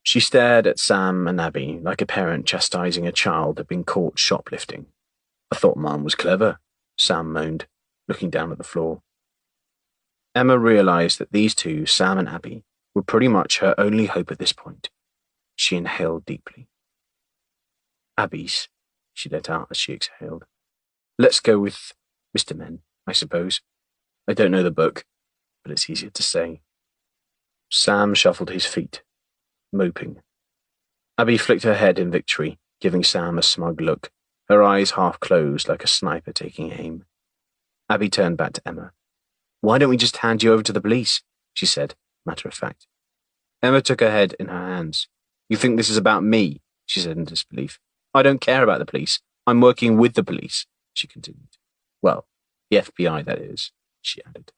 She stared at Sam and Abby like a parent chastising a child that had been caught shoplifting. I thought Mum was clever, Sam moaned, looking down at the floor. Emma realized that these two, Sam and Abby, were pretty much her only hope at this point. She inhaled deeply. Abby's, she let out as she exhaled. Let's go with Mr. Men, I suppose. I don't know the book, but it's easier to say. Sam shuffled his feet, moping. Abby flicked her head in victory, giving Sam a smug look, her eyes half closed like a sniper taking aim. Abby turned back to Emma. Why don't we just hand you over to the police? She said, matter of fact. Emma took her head in her hands. You think this is about me? She said in disbelief. I don't care about the police. I'm working with the police, she continued. Well, the FBI, that is, she added.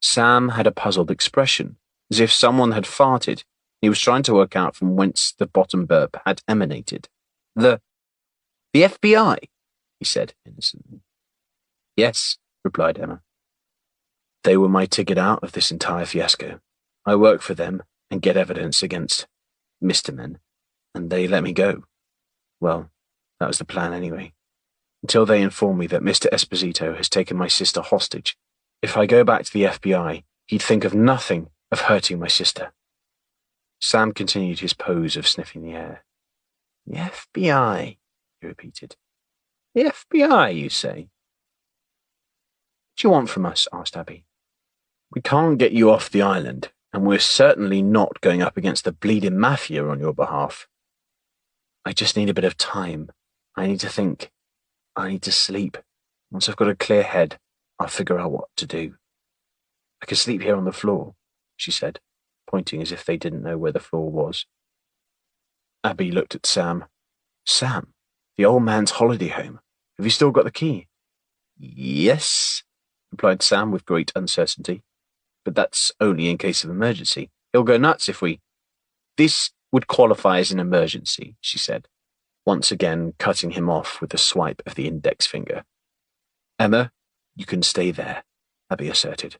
Sam had a puzzled expression, as if someone had farted. He was trying to work out from whence the bottom burp had emanated. The FBI, he said innocently. Yes, replied Emma. They were my ticket out of this entire fiasco. I work for them and get evidence against Mr. Men, and they let me go. Well, that was the plan anyway. Until they inform me that Mr. Esposito has taken my sister hostage. If I go back to the FBI, he'd think of nothing of hurting my sister. Sam continued his pose of sniffing the air. The FBI, he repeated. The FBI, you say? What do you want from us? Asked Abby. We can't get you off the island, and we're certainly not going up against the bleeding mafia on your behalf. I just need a bit of time. I need to think. I need to sleep. Once I've got a clear head, I'll figure out what to do. I can sleep here on the floor, she said, pointing as if they didn't know where the floor was. Abby looked at Sam. Sam, the old man's holiday home. Have you still got the key? Yes, replied Sam with great uncertainty. But that's only in case of emergency. He'll go nuts if we... This would qualify as an emergency, she said, once again cutting him off with a swipe of the index finger. Emma, you can stay there, Abby asserted.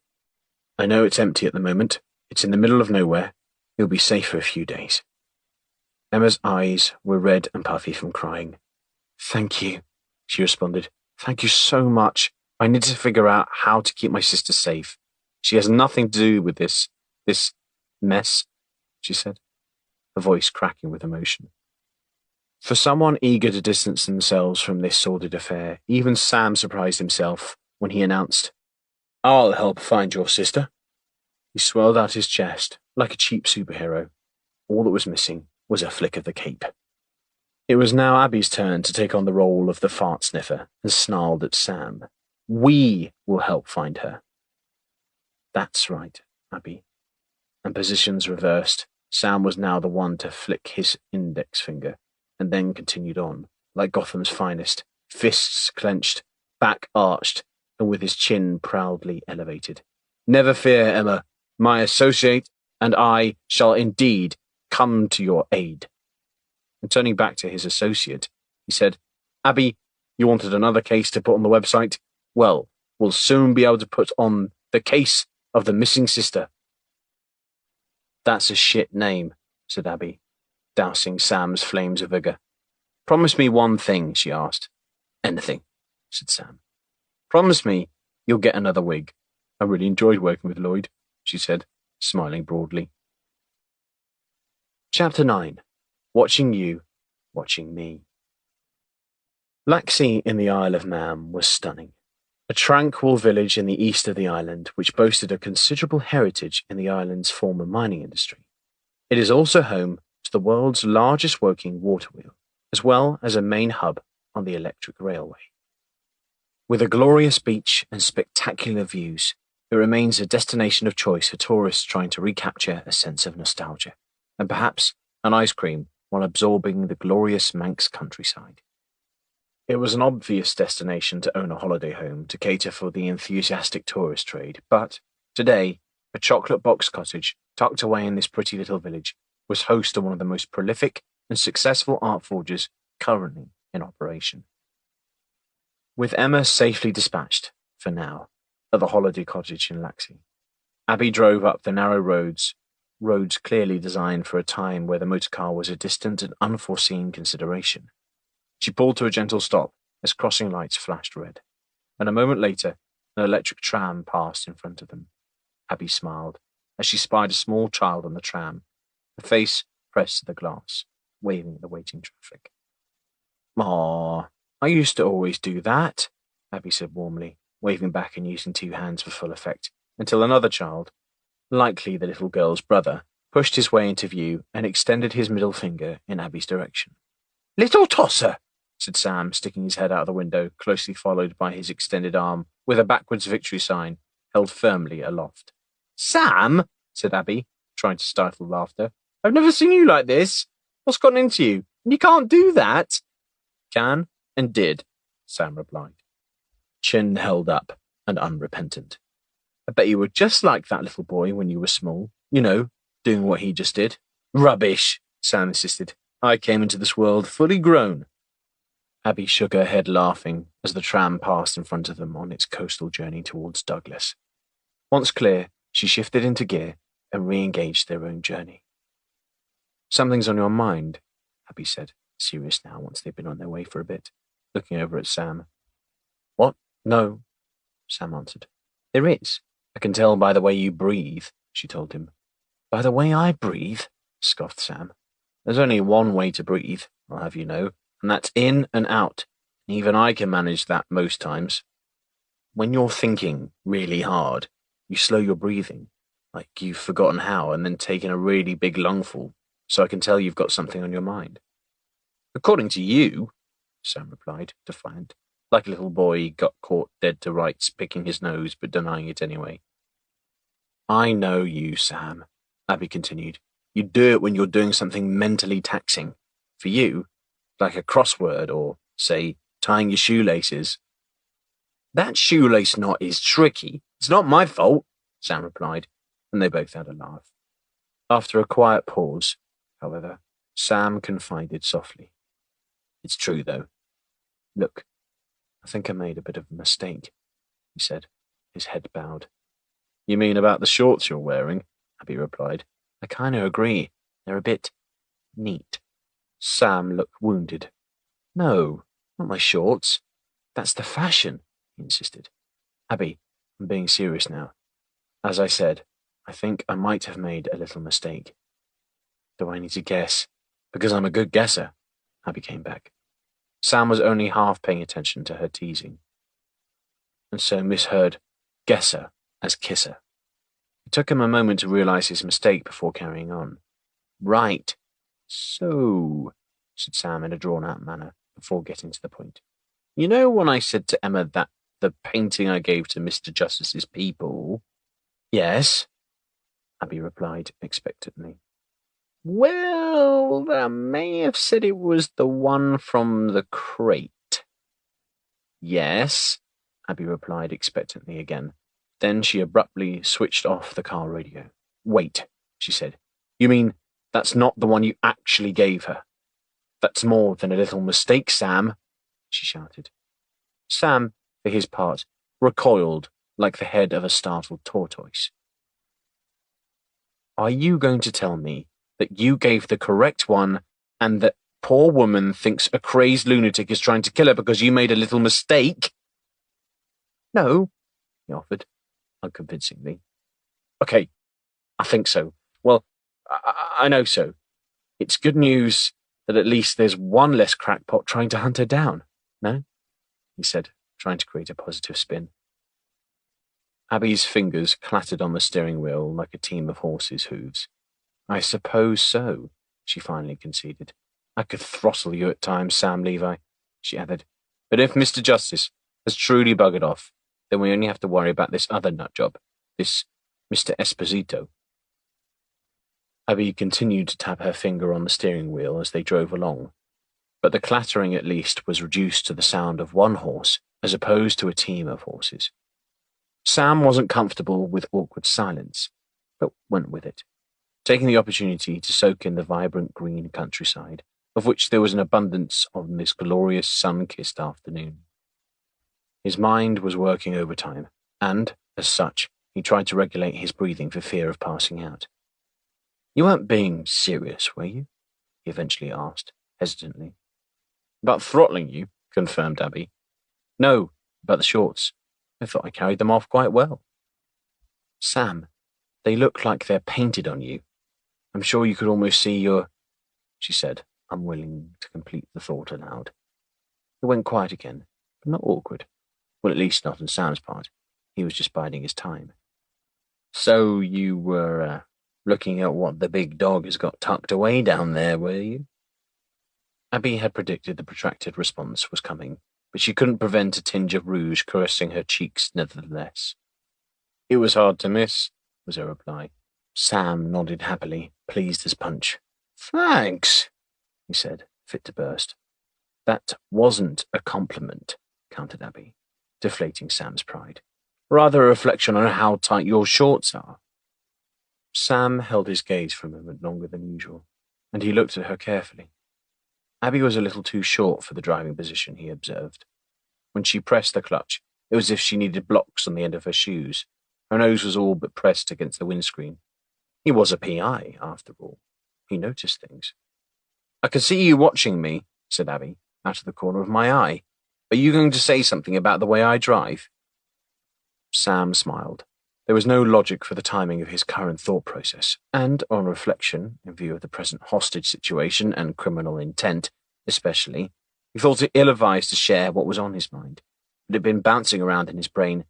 I know it's empty at the moment. It's in the middle of nowhere. You'll be safe for a few days. Emma's eyes were red and puffy from crying. Thank you, she responded. Thank you so much. I need to figure out how to keep my sister safe. She has nothing to do with this mess, she said, her voice cracking with emotion. For someone eager to distance themselves from this sordid affair, even Sam surprised himself when he announced, I'll help find your sister. He swelled out his chest like a cheap superhero. All that was missing was a flick of the cape. It was now Abby's turn to take on the role of the fart sniffer and snarled at Sam. We will help find her. That's right, Abby. and positions reversed, Sam was now the one to flick his index finger, and then continued on, like Gotham's finest, fists clenched, back arched, and with his chin proudly elevated. Never fear, Emma. My associate and I shall indeed come to your aid. And turning back to his associate, he said, Abby, you wanted another case to put on the website? Well, we'll soon be able to put on the case of the missing sister. That's a shit name, said Abby, dousing Sam's flames of vigor. Promise me one thing, she asked. Anything, said Sam. Promise me you'll get another wig. I really enjoyed working with Lloyd, she said, smiling broadly. Chapter 9. Watching You, Watching Me. Laxey in the Isle of Man was stunning. A tranquil village in the east of the island, which boasted a considerable heritage in the island's former mining industry. It is also home to the world's largest working water wheel, as well as a main hub on the electric railway. With a glorious beach and spectacular views, it remains a destination of choice for tourists trying to recapture a sense of nostalgia, and perhaps an ice cream while absorbing the glorious Manx countryside. It was an obvious destination to own a holiday home to cater for the enthusiastic tourist trade, but today, a chocolate box cottage tucked away in this pretty little village was host to one of the most prolific and successful art forges currently in operation. With Emma safely dispatched, for now, at the holiday cottage in Laxey, Abby drove up the narrow roads clearly designed for a time where the motorcar was a distant and unforeseen consideration. She pulled to a gentle stop as crossing lights flashed red, and a moment later, an electric tram passed in front of them. Abby smiled as she spied a small child on the tram, her face pressed to the glass, waving at the waiting traffic. Aw, I used to always do that, Abby said warmly, waving back and using two hands for full effect, until another child, likely the little girl's brother, pushed his way into view and extended his middle finger in Abby's direction. Little tosser, said Sam, sticking his head out of the window, closely followed by his extended arm, with a backwards victory sign held firmly aloft. Sam, said Abby, trying to stifle laughter. I've never seen you like this. What's gotten into you? You can't do that. Can and did, Sam replied, chin held up and unrepentant. I bet you were just like that little boy when you were small. You know, doing what he just did. Rubbish, Sam insisted. I came into this world fully grown. Abby shook her head laughing as the tram passed in front of them on its coastal journey towards Douglas. Once clear, she shifted into gear and re-engaged their own journey. Something's on your mind, Abby said, serious now once they'd been on their way for a bit, looking over at Sam. What? No, Sam answered. There is. I can tell by the way you breathe, she told him. By the way I breathe? Scoffed Sam. There's only one way to breathe, I'll have you know, and that's in and out. Even I can manage that most times. When you're thinking really hard, you slow your breathing, like you've forgotten how, and then taken a really big lungful, so I can tell you've got something on your mind. According to you, Sam replied, defiant, like a little boy got caught dead to rights, picking his nose but denying it anyway. I know you, Sam, Abby continued. You do it when you're doing something mentally taxing. For you, like a crossword or, say, tying your shoelaces. That shoelace knot is tricky. It's not my fault, Sam replied, and they both had a laugh. After a quiet pause, however, Sam confided softly. It's true, though. Look, I think I made a bit of a mistake, he said, his head bowed. You mean about the shorts you're wearing? Abby replied. I kind of agree. They're a bit neat. Sam looked wounded. No, not my shorts. That's the fashion, he insisted. Abby, I'm being serious now. As I said, I think I might have made a little mistake. Do I need to guess? Because I'm a good guesser, Abby came back. Sam was only half paying attention to her teasing, and so misheard guesser as kisser. It took him a moment to realize his mistake before carrying on. Right. So, said Sam in a drawn-out manner before getting to the point. You know when I said to Emma that the painting I gave to Mr. Justice's people? Yes. Abby replied expectantly. Well, I may have said it was the one from the crate. Yes, Abby replied expectantly again. Then she abruptly switched off the car radio. Wait, she said. You mean that's not the one you actually gave her? That's more than a little mistake, Sam, she shouted. Sam, for his part, recoiled like the head of a startled tortoise. Are you going to tell me that you gave the correct one and that poor woman thinks a crazed lunatic is trying to kill her because you made a little mistake? No, he offered, unconvincingly. Okay, I think so. Well, I know so. It's good news that at least there's one less crackpot trying to hunt her down, no? He said, trying to create a positive spin. Abby's fingers clattered on the steering wheel like a team of horses' hooves. I suppose so, she finally conceded. I could throttle you at times, Sam Levy, she added. But if Mr. Justice has truly buggered off, then we only have to worry about this other nutjob, this Mr. Esposito. Abby continued to tap her finger on the steering wheel as they drove along, but the clattering at least was reduced to the sound of one horse as opposed to a team of horses. Sam wasn't comfortable with awkward silence, but went with it, taking the opportunity to soak in the vibrant green countryside, of which there was an abundance on this glorious sun-kissed afternoon. His mind was working overtime, and, as such, he tried to regulate his breathing for fear of passing out. You weren't being serious, were you? He eventually asked, hesitantly. About throttling you, confirmed Abby. No, about the shorts. I thought I carried them off quite well. Sam, they look like they're painted on you. I'm sure you could almost see your... she said, unwilling to complete the thought aloud. It went quiet again, but not awkward. Well, at least not on Sam's part. He was just biding his time. So you were looking at what the big dog has got tucked away down there, were you? Abby had predicted the protracted response was coming, but she couldn't prevent a tinge of rouge caressing her cheeks nevertheless. It was hard to miss, was her reply. Sam nodded happily, pleased as punch. Thanks, he said, fit to burst. That wasn't a compliment, countered Abby, deflating Sam's pride. Rather a reflection on how tight your shorts are. Sam held his gaze for a moment longer than usual, and he looked at her carefully. Abby was a little too short for the driving position, he observed. When she pressed the clutch, it was as if she needed blocks on the end of her shoes. Her nose was all but pressed against the windscreen. He was a PI, after all. He noticed things. I can see you watching me, said Abby, out of the corner of my eye. Are you going to say something about the way I drive? Sam smiled. There was no logic for the timing of his current thought process, and, on reflection, in view of the present hostage situation and criminal intent, especially, he thought it ill-advised to share what was on his mind, but had been bouncing around in his brain,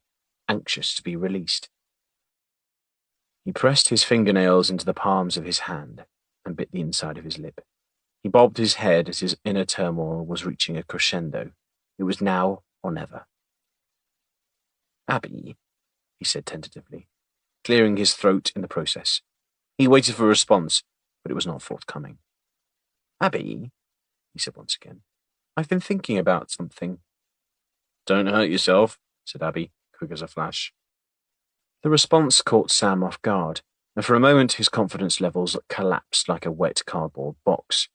anxious to be released. He pressed his fingernails into the palms of his hand and bit the inside of his lip. He bobbed his head as his inner turmoil was reaching a crescendo. It was now or never. Abby, he said tentatively, clearing his throat in the process. He waited for a response, but it was not forthcoming. Abby, he said once again, I've been thinking about something. Don't hurt yourself, said Abby, quick as a flash. The response caught Sam off guard, and for a moment his confidence levels collapsed like a wet cardboard box.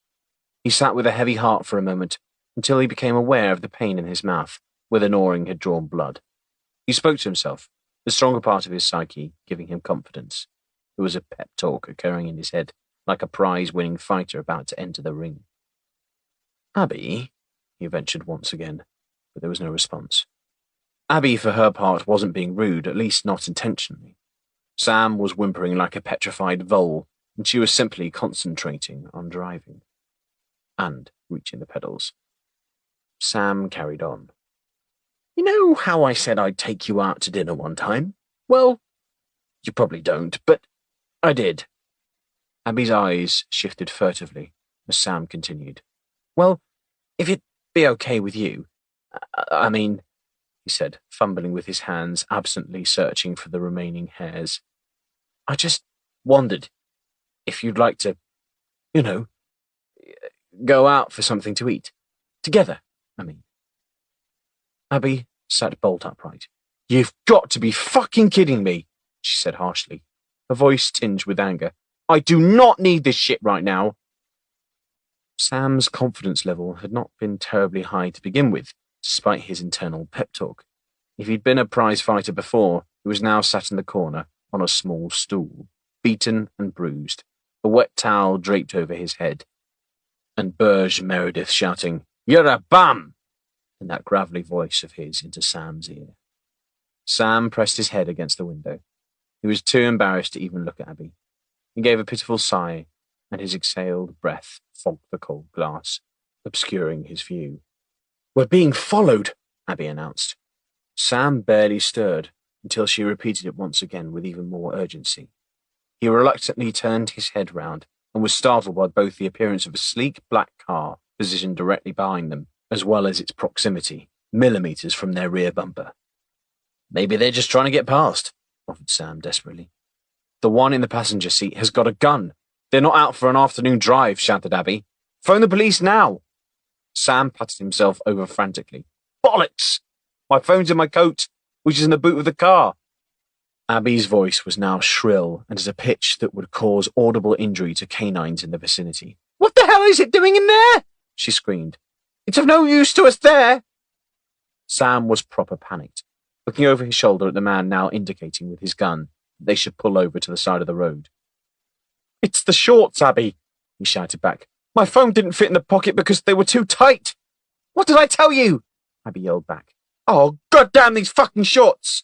He sat with a heavy heart for a moment, until he became aware of the pain in his mouth, where the gnawing had drawn blood. He spoke to himself, the stronger part of his psyche giving him confidence. It was a pep talk occurring in his head, like a prize-winning fighter about to enter the ring. Abby, he ventured once again, but there was no response. Abby, for her part, wasn't being rude, at least not intentionally. Sam was whimpering like a petrified vole, and she was simply concentrating on driving. And reaching the pedals. Sam carried on. You know how I said I'd take you out to dinner one time? Well, you probably don't, but I did. Abby's eyes shifted furtively as Sam continued. Well, if it'd be okay with you, I mean, he said, fumbling with his hands, absently searching for the remaining hairs. I just wondered if you'd like to, you know, go out for something to eat. Together, I mean. Abby sat bolt upright. You've got to be fucking kidding me, she said harshly, her voice tinged with anger. I do not need this shit right now. Sam's confidence level had not been terribly high to begin with, despite his internal pep talk. If he'd been a prize fighter before, he was now sat in the corner on a small stool, beaten and bruised, a wet towel draped over his head, and Burge Meredith shouting, You're a bum! In that gravelly voice of his into Sam's ear. Sam pressed his head against the window. He was too embarrassed to even look at Abby. He gave a pitiful sigh, and his exhaled breath fogged the cold glass, obscuring his view. We're being followed, Abby announced. Sam barely stirred until she repeated it once again with even more urgency. He reluctantly turned his head round and was startled by both the appearance of a sleek black car positioned directly behind them, as well as its proximity, millimeters from their rear bumper. Maybe they're just trying to get past, offered Sam desperately. The one in the passenger seat has got a gun. They're not out for an afternoon drive, shouted Abby. Phone the police now. Sam patted himself over frantically. Bollocks! My phone's in my coat, which is in the boot of the car. Abby's voice was now shrill and at a pitch that would cause audible injury to canines in the vicinity. What the hell is it doing in there? She screamed. It's of no use to us there. Sam was proper panicked, looking over his shoulder at the man now indicating with his gun that they should pull over to the side of the road. It's the shorts, Abby, he shouted back. My phone didn't fit in the pocket because they were too tight. What did I tell you? Abby yelled back. Oh, goddamn these fucking shorts,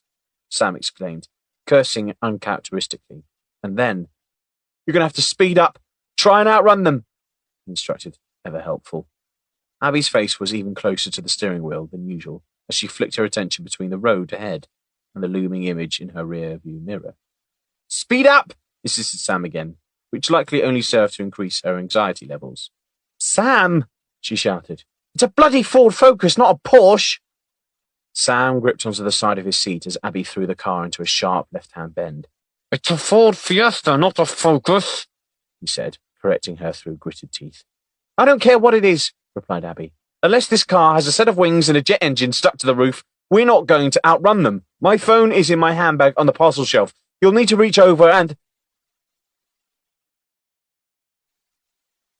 Sam exclaimed, cursing uncharacteristically. And then, you're going to have to speed up. Try and outrun them, he instructed, ever helpful. Abby's face was even closer to the steering wheel than usual as she flicked her attention between the road ahead and the looming image in her rear view mirror. Speed up, insisted Sam again, which likely only served to increase her anxiety levels. Sam, she shouted. It's a bloody Ford Focus, not a Porsche. Sam gripped onto the side of his seat as Abby threw the car into a sharp left-hand bend. It's a Ford Fiesta, not a Focus, he said, correcting her through gritted teeth. I don't care what it is, replied Abby. Unless this car has a set of wings and a jet engine stuck to the roof, we're not going to outrun them. My phone is in my handbag on the parcel shelf. You'll need to reach over and...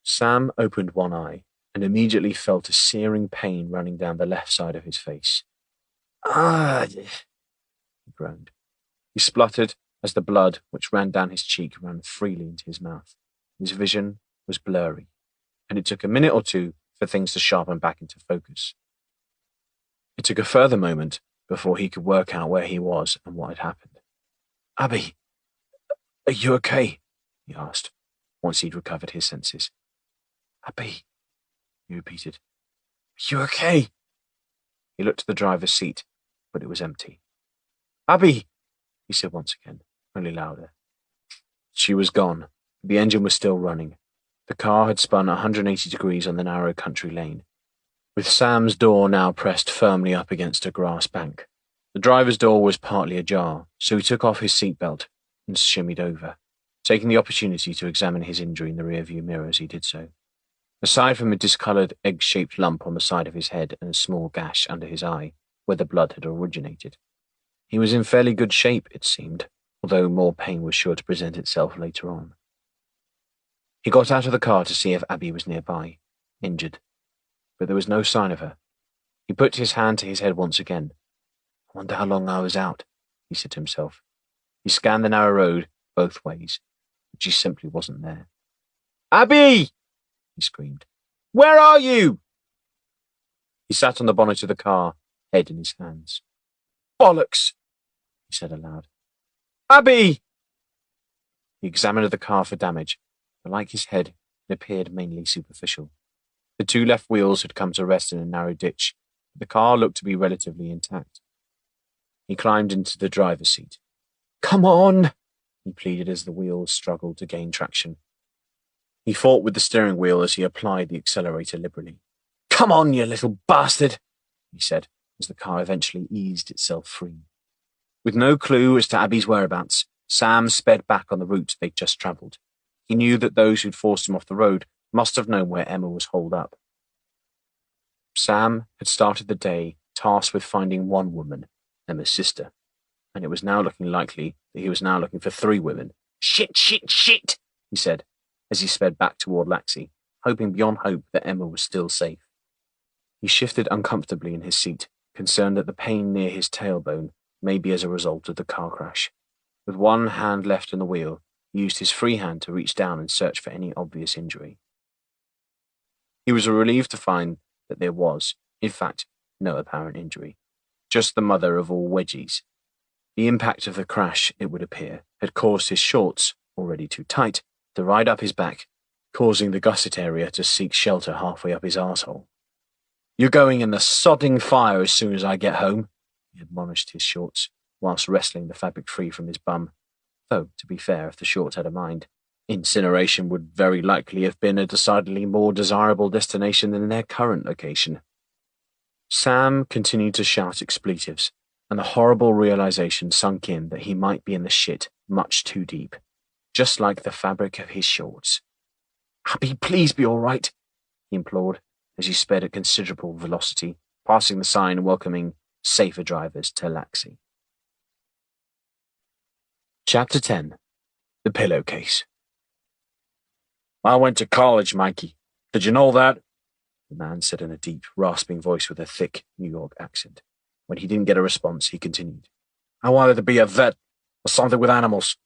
Sam opened one eye and immediately felt a searing pain running down the left side of his face. Ah, he groaned. He spluttered as the blood, which ran down his cheek, ran freely into his mouth. His vision was blurry, and it took a minute or two for things to sharpen back into focus. It took a further moment before he could work out where he was and what had happened. Abby, are you okay? He asked, once he'd recovered his senses. Abby, he repeated. Are you okay? He looked at the driver's seat, but it was empty. Abby, he said once again, only louder. She was gone. The engine was still running. The car had spun 180 degrees on the narrow country lane, with Sam's door now pressed firmly up against a grass bank. The driver's door was partly ajar, so he took off his seatbelt and shimmied over, taking the opportunity to examine his injury in the rearview mirror as he did so. Aside from a discoloured, egg-shaped lump on the side of his head and a small gash under his eye, where the blood had originated, he was in fairly good shape, it seemed, although more pain was sure to present itself later on. He got out of the car to see if Abby was nearby, injured, but there was no sign of her. He put his hand to his head once again. I wonder how long I was out, he said to himself. He scanned the narrow road both ways, but she simply wasn't there. Abby! He screamed. Where are you? He sat on the bonnet of the car, head in his hands. Bollocks, he said aloud. Abby! He examined the car for damage, but like his head, it appeared mainly superficial. The two left wheels had come to rest in a narrow ditch, but the car looked to be relatively intact. He climbed into the driver's seat. Come on, he pleaded as the wheels struggled to gain traction. He fought with the steering wheel as he applied the accelerator liberally. Come on, you little bastard, he said, as the car eventually eased itself free. With no clue as to Abby's whereabouts, Sam sped back on the route they'd just travelled. He knew that those who'd forced him off the road must have known where Emma was holed up. Sam had started the day tasked with finding one woman, Emma's sister, and it was now looking likely that he was now looking for 3 women. Shit, shit, shit, he said, as he sped back toward Laxey, hoping beyond hope that Emma was still safe. He shifted uncomfortably in his seat, concerned that the pain near his tailbone may be as a result of the car crash. With one hand left on the wheel, he used his free hand to reach down and search for any obvious injury. He was relieved to find that there was, in fact, no apparent injury, just the mother of all wedgies. The impact of the crash, it would appear, had caused his shorts, already too tight, to ride up his back, causing the gusset area to seek shelter halfway up his arsehole. "You're going in the sodding fire as soon as I get home," he admonished his shorts, whilst wrestling the fabric free from his bum. Though, to be fair, if the shorts had a mind, incineration would very likely have been a decidedly more desirable destination than their current location. Sam continued to shout expletives, and the horrible realization sunk in that he might be in the shit much too deep, just like the fabric of his shorts. "Abby, please be all right," he implored, as he sped at considerable velocity, passing the sign welcoming safer drivers to Laxey. Chapter 10. The Pillowcase. "I went to college, Mikey. Did you know that?" the man said in a deep, rasping voice with a thick New York accent. When he didn't get a response, he continued. "I wanted to be a vet, or something with animals.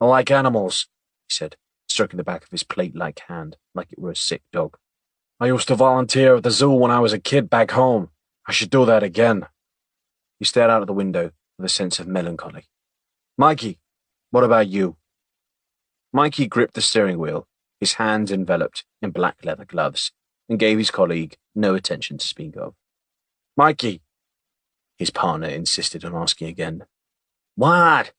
I like animals," he said, stroking the back of his plate-like hand like it were a sick dog. "I used to volunteer at the zoo when I was a kid back home. I should do that again." He stared out of the window with a sense of melancholy. "Mikey, what about you?" Mikey gripped the steering wheel, his hands enveloped in black leather gloves, and gave his colleague no attention to speak of. "Mikey," his partner insisted on asking again. "What?"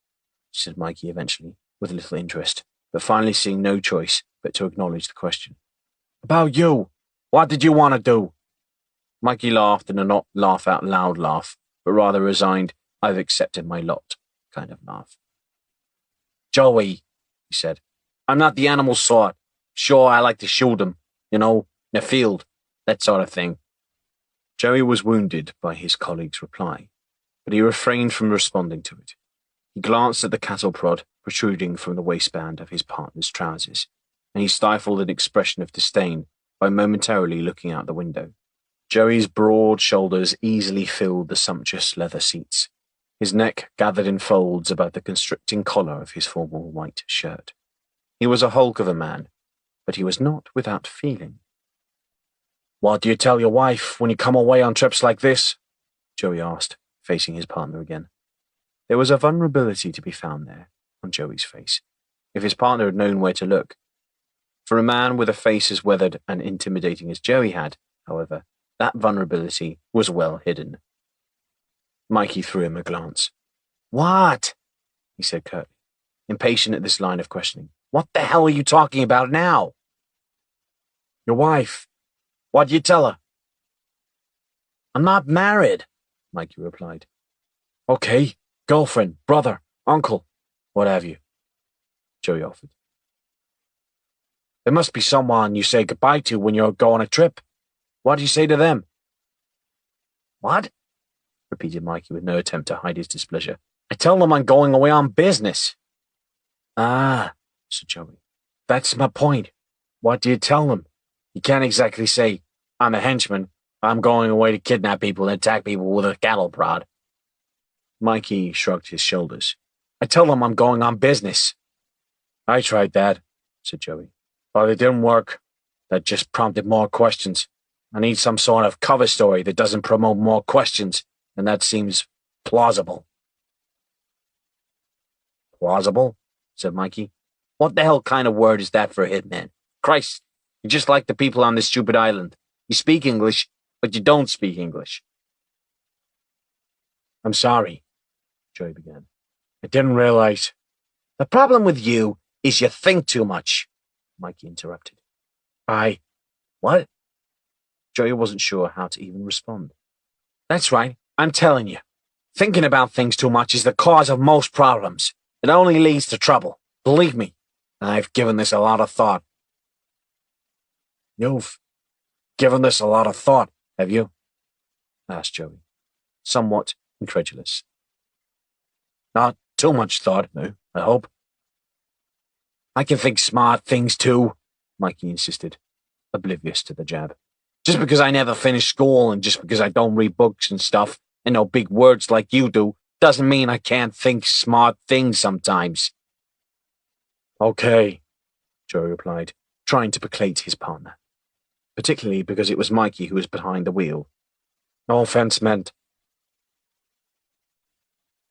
said Mikey eventually, with a little interest, but finally seeing no choice but to acknowledge the question. "About you. What did you want to do?" Mikey laughed in a not laugh-out-loud laugh, but rather resigned, "I've accepted my lot" kind of laugh. "Joey," he said, "I'm not the animal sort. Sure, I like to shoot them, in the field, that sort of thing." Joey was wounded by his colleague's reply, but he refrained from responding to it. He glanced at the cattle prod protruding from the waistband of his partner's trousers, and he stifled an expression of disdain by momentarily looking out the window. Joey's broad shoulders easily filled the sumptuous leather seats. His neck gathered in folds about the constricting collar of his formal white shirt. He was a hulk of a man, but he was not without feeling. "What do you tell your wife when you come away on trips like this?" Joey asked, facing his partner again. There was a vulnerability to be found there, on Joey's face, if his partner had known where to look. For a man with a face as weathered and intimidating as Joey had, however, that vulnerability was well hidden. Mikey threw him a glance. "What?" he said curtly, impatient at this line of questioning. "What the hell are you talking about now?" "Your wife. What'd you tell her?" "I'm not married," Mikey replied. "Okay, girlfriend, brother, uncle, what have you," Joey offered. "There must be someone you say goodbye to when you're going on a trip. What do you say to them?" "What?" repeated Mikey with no attempt to hide his displeasure. "I tell them I'm going away on business." "Ah," said Joey. "That's my point. What do you tell them? You can't exactly say, 'I'm a henchman. I'm going away to kidnap people and attack people with a cattle prod.'" Mikey shrugged his shoulders. "I tell them I'm going on business." "I tried that," said Joey, "but it didn't work. That just prompted more questions. I need some sort of cover story that doesn't promote more questions, and that seems plausible." "Plausible?" said Mikey. "What the hell kind of word is that for a hitman? Christ, you're just like the people on this stupid island. You speak English, but you don't speak English." "I'm sorry," Joey began. "I didn't realize." "The problem with you is you think too much," Mikey interrupted. What?" Joey wasn't sure how to even respond. "That's right, I'm telling you. Thinking about things too much is the cause of most problems. It only leads to trouble. Believe me, I've given this a lot of thought. You've given this a lot of thought, have you? Asked Joey, somewhat incredulous. Not too much thought, no, I hope. I can think smart things too, Mikey insisted, oblivious to the jab. Just because I never finished school and just because I don't read books and stuff and know big words like you do doesn't mean I can't think smart things sometimes. Okay, Joey replied, trying to placate his partner, particularly because it was Mikey who was behind the wheel. No offense meant.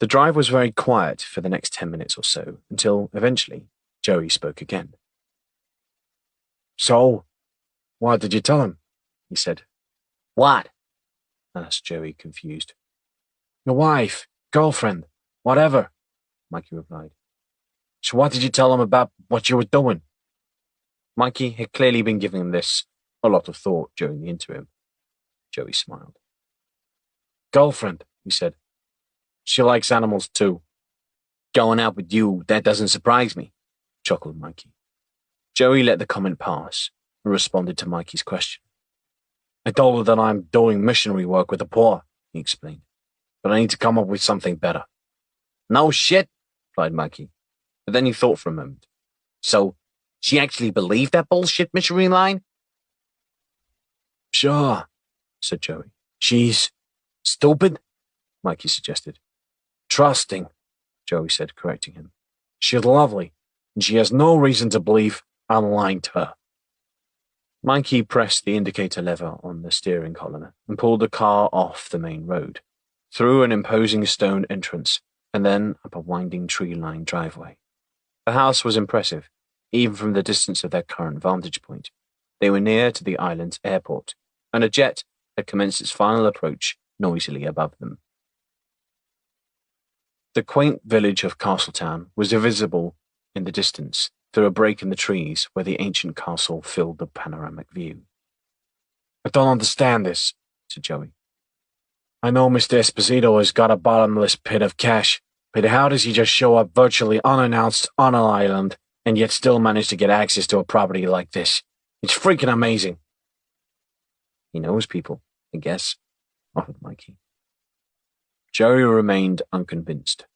The drive was very quiet for the next 10 minutes or so, until, eventually, Joey spoke again. So, what did you tell him? He said. What? Asked Joey, confused. Your wife, girlfriend, whatever, Mikey replied. So what did you tell him about what you were doing? Mikey had clearly been giving this a lot of thought during the interim. Joey smiled. Girlfriend, he said. She likes animals too. Going out with you, that doesn't surprise me, chuckled Mikey. Joey let the comment pass and responded to Mikey's question. I told her that I'm doing missionary work with the poor, he explained, but I need to come up with something better. No shit, replied Mikey, but then he thought for a moment. So, she actually believed that bullshit missionary line? Sure, said Joey. She's stupid, Mikey suggested. Trusting, Joey said, correcting him. She's lovely, and she has no reason to believe I'm lying to her. Mikey pressed the indicator lever on the steering column and pulled the car off the main road, through an imposing stone entrance, and then up a winding tree-lined driveway. The house was impressive, even from the distance of their current vantage point. They were near to the island's airport, and a jet had commenced its final approach noisily above them. The quaint village of Castletown was visible in the distance through a break in the trees where the ancient castle filled the panoramic view. I don't understand this, said Joey. I know Mr. Esposito has got a bottomless pit of cash, but how does he just show up virtually unannounced on an island and yet still manage to get access to a property like this? It's freaking amazing. He knows people, I guess, offered Mikey. Joey remained unconvinced.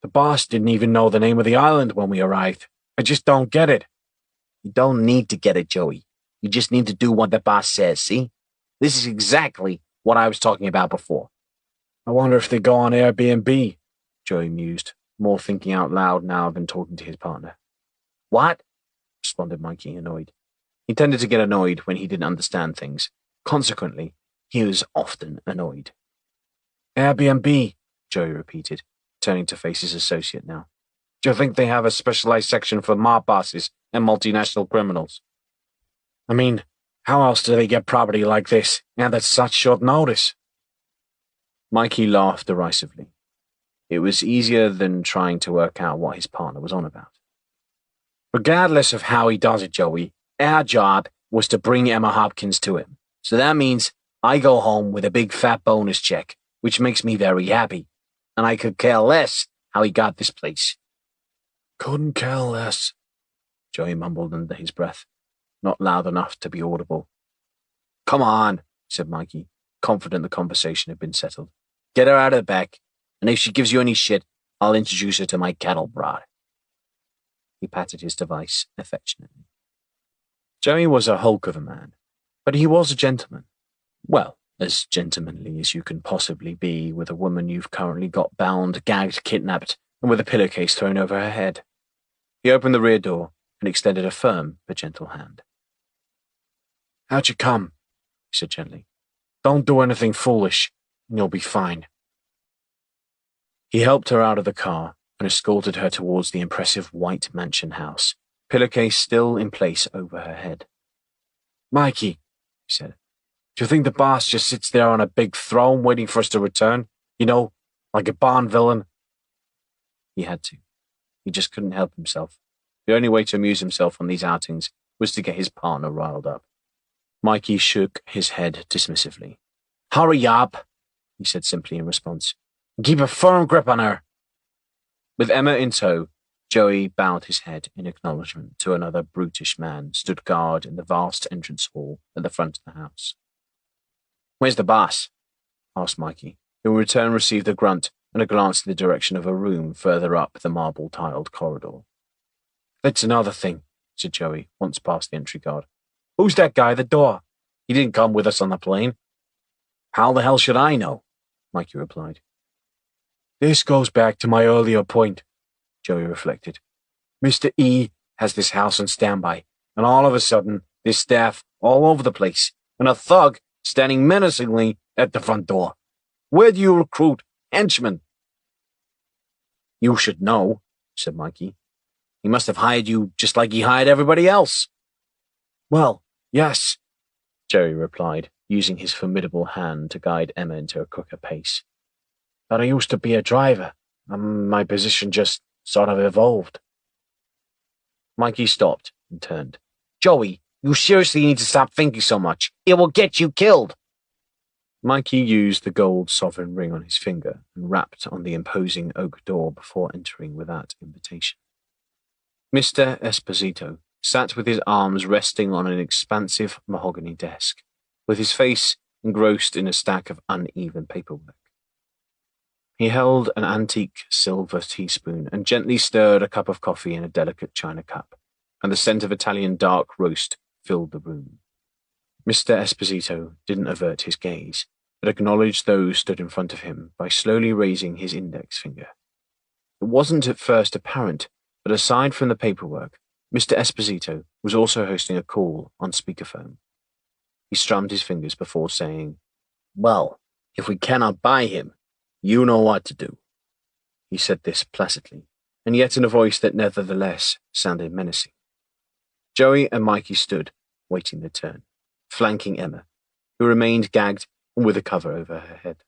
The boss didn't even know the name of the island when we arrived. I just don't get it. You don't need to get it, Joey. You just need to do what the boss says, see? This is exactly what I was talking about before. I wonder if they go on Airbnb, Joey mused, more thinking out loud now than talking to his partner. What? Responded Mikey, annoyed. He tended to get annoyed when he didn't understand things. Consequently, he was often annoyed. Airbnb, Joey repeated, turning to face his associate now. Do you think they have a specialized section for mob bosses and multinational criminals? I mean, how else do they get property like this, and at such short notice? Mikey laughed derisively. It was easier than trying to work out what his partner was on about. Regardless of how he does it, Joey, our job was to bring Emma Hopkins to him. So that means I go home with a big fat bonus check, which makes me very happy, and I could care less how he got this place. Couldn't care less, Joey mumbled under his breath, not loud enough to be audible. Come on, said Mikey, confident the conversation had been settled. Get her out of the back, and if she gives you any shit, I'll introduce her to my cattle prod. He patted his device affectionately. Joey was a hulk of a man, but he was a gentleman. Well, as gentlemanly as you can possibly be with a woman you've currently got bound, gagged, kidnapped, and with a pillowcase thrown over her head. He opened the rear door and extended a firm but gentle hand. How'd you come? He said gently. Don't do anything foolish, and you'll be fine. He helped her out of the car and escorted her towards the impressive white mansion house, pillowcase still in place over her head. Mikey, he said, do you think the boss just sits there on a big throne waiting for us to return? You know, like a Bond villain? He had to. He just couldn't help himself. The only way to amuse himself on these outings was to get his partner riled up. Mikey shook his head dismissively. Hurry up, he said simply in response. Keep a firm grip on her. With Emma in tow, Joey bowed his head in acknowledgement to another brutish man stood guard in the vast entrance hall at the front of the house. "Where's the boss?" asked Mikey, who in return received a grunt and a glance in the direction of a room further up the marble-tiled corridor. "That's another thing," said Joey, once past the entry guard. "Who's that guy at the door? He didn't come with us on the plane." "How the hell should I know?" Mikey replied. "This goes back to my earlier point," Joey reflected. "Mr. E has this house on standby, and all of a sudden, there's staff all over the place, and a thug standing menacingly at the front door. Where do you recruit henchmen?" "You should know," said Mikey. "He must have hired you just like he hired everybody else." "Well, yes," Joey replied, using his formidable hand to guide Emma into a quicker pace. "But I used to be a driver, and my position just sort of evolved." Mikey stopped and turned. "Joey, you seriously need to stop thinking so much. It will get you killed." Mikey used the gold sovereign ring on his finger and rapped on the imposing oak door before entering without invitation. Mr. Esposito sat with his arms resting on an expansive mahogany desk, with his face engrossed in a stack of uneven paperwork. He held an antique silver teaspoon and gently stirred a cup of coffee in a delicate china cup, and the scent of Italian dark roast filled the room. Mr. Esposito didn't avert his gaze, but acknowledged those stood in front of him by slowly raising his index finger. It wasn't at first apparent, but aside from the paperwork, Mr. Esposito was also hosting a call on speakerphone. He strummed his fingers before saying, "Well, if we cannot buy him, you know what to do." He said this placidly, and yet in a voice that nevertheless sounded menacing. Joey and Mikey stood, waiting their turn, flanking Emma, who remained gagged and with a cover over her head.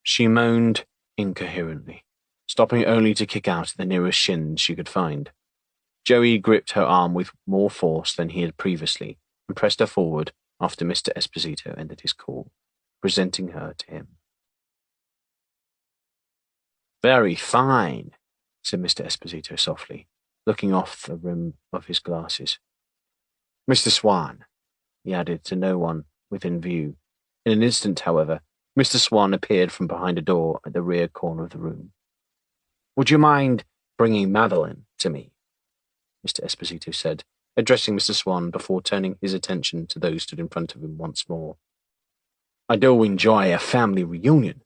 She moaned incoherently, stopping only to kick out the nearest shins she could find. Joey gripped her arm with more force than he had previously and pressed her forward after Mr. Esposito ended his call, presenting her to him. "Very fine," said Mr. Esposito softly, looking off the rim of his glasses. "Mr. Swan," he added to no one within view. In an instant, however, Mr. Swan appeared from behind a door at the rear corner of the room. "Would you mind bringing Madeline to me?" Mr. Esposito said, addressing Mr. Swan before turning his attention to those stood in front of him once more. "I do enjoy a family reunion,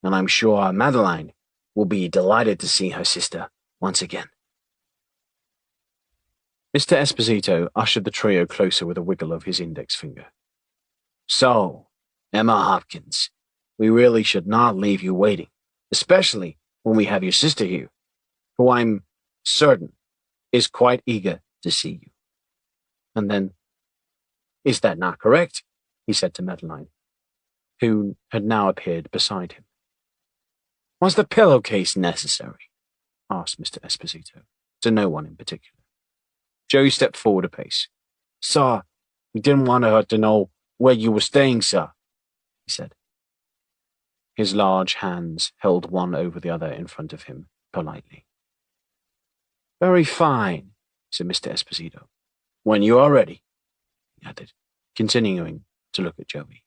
and I'm sure Madeline will be delighted to see her sister once again." Mr. Esposito ushered the trio closer with a wiggle of his index finger. "So, Emma Hopkins, we really should not leave you waiting, especially when we have your sister here, who I'm certain is quite eager to see you." And then, "Is that not correct?" he said to Madeline, who had now appeared beside him. "Was the pillowcase necessary?" asked Mr. Esposito, to no one in particular. Joey stepped forward a pace. "Sir, we didn't want her to know where you were staying, sir," he said. His large hands held one over the other in front of him, politely. "Very fine," said Mr. Esposito. "When you are ready," he added, continuing to look at Joey.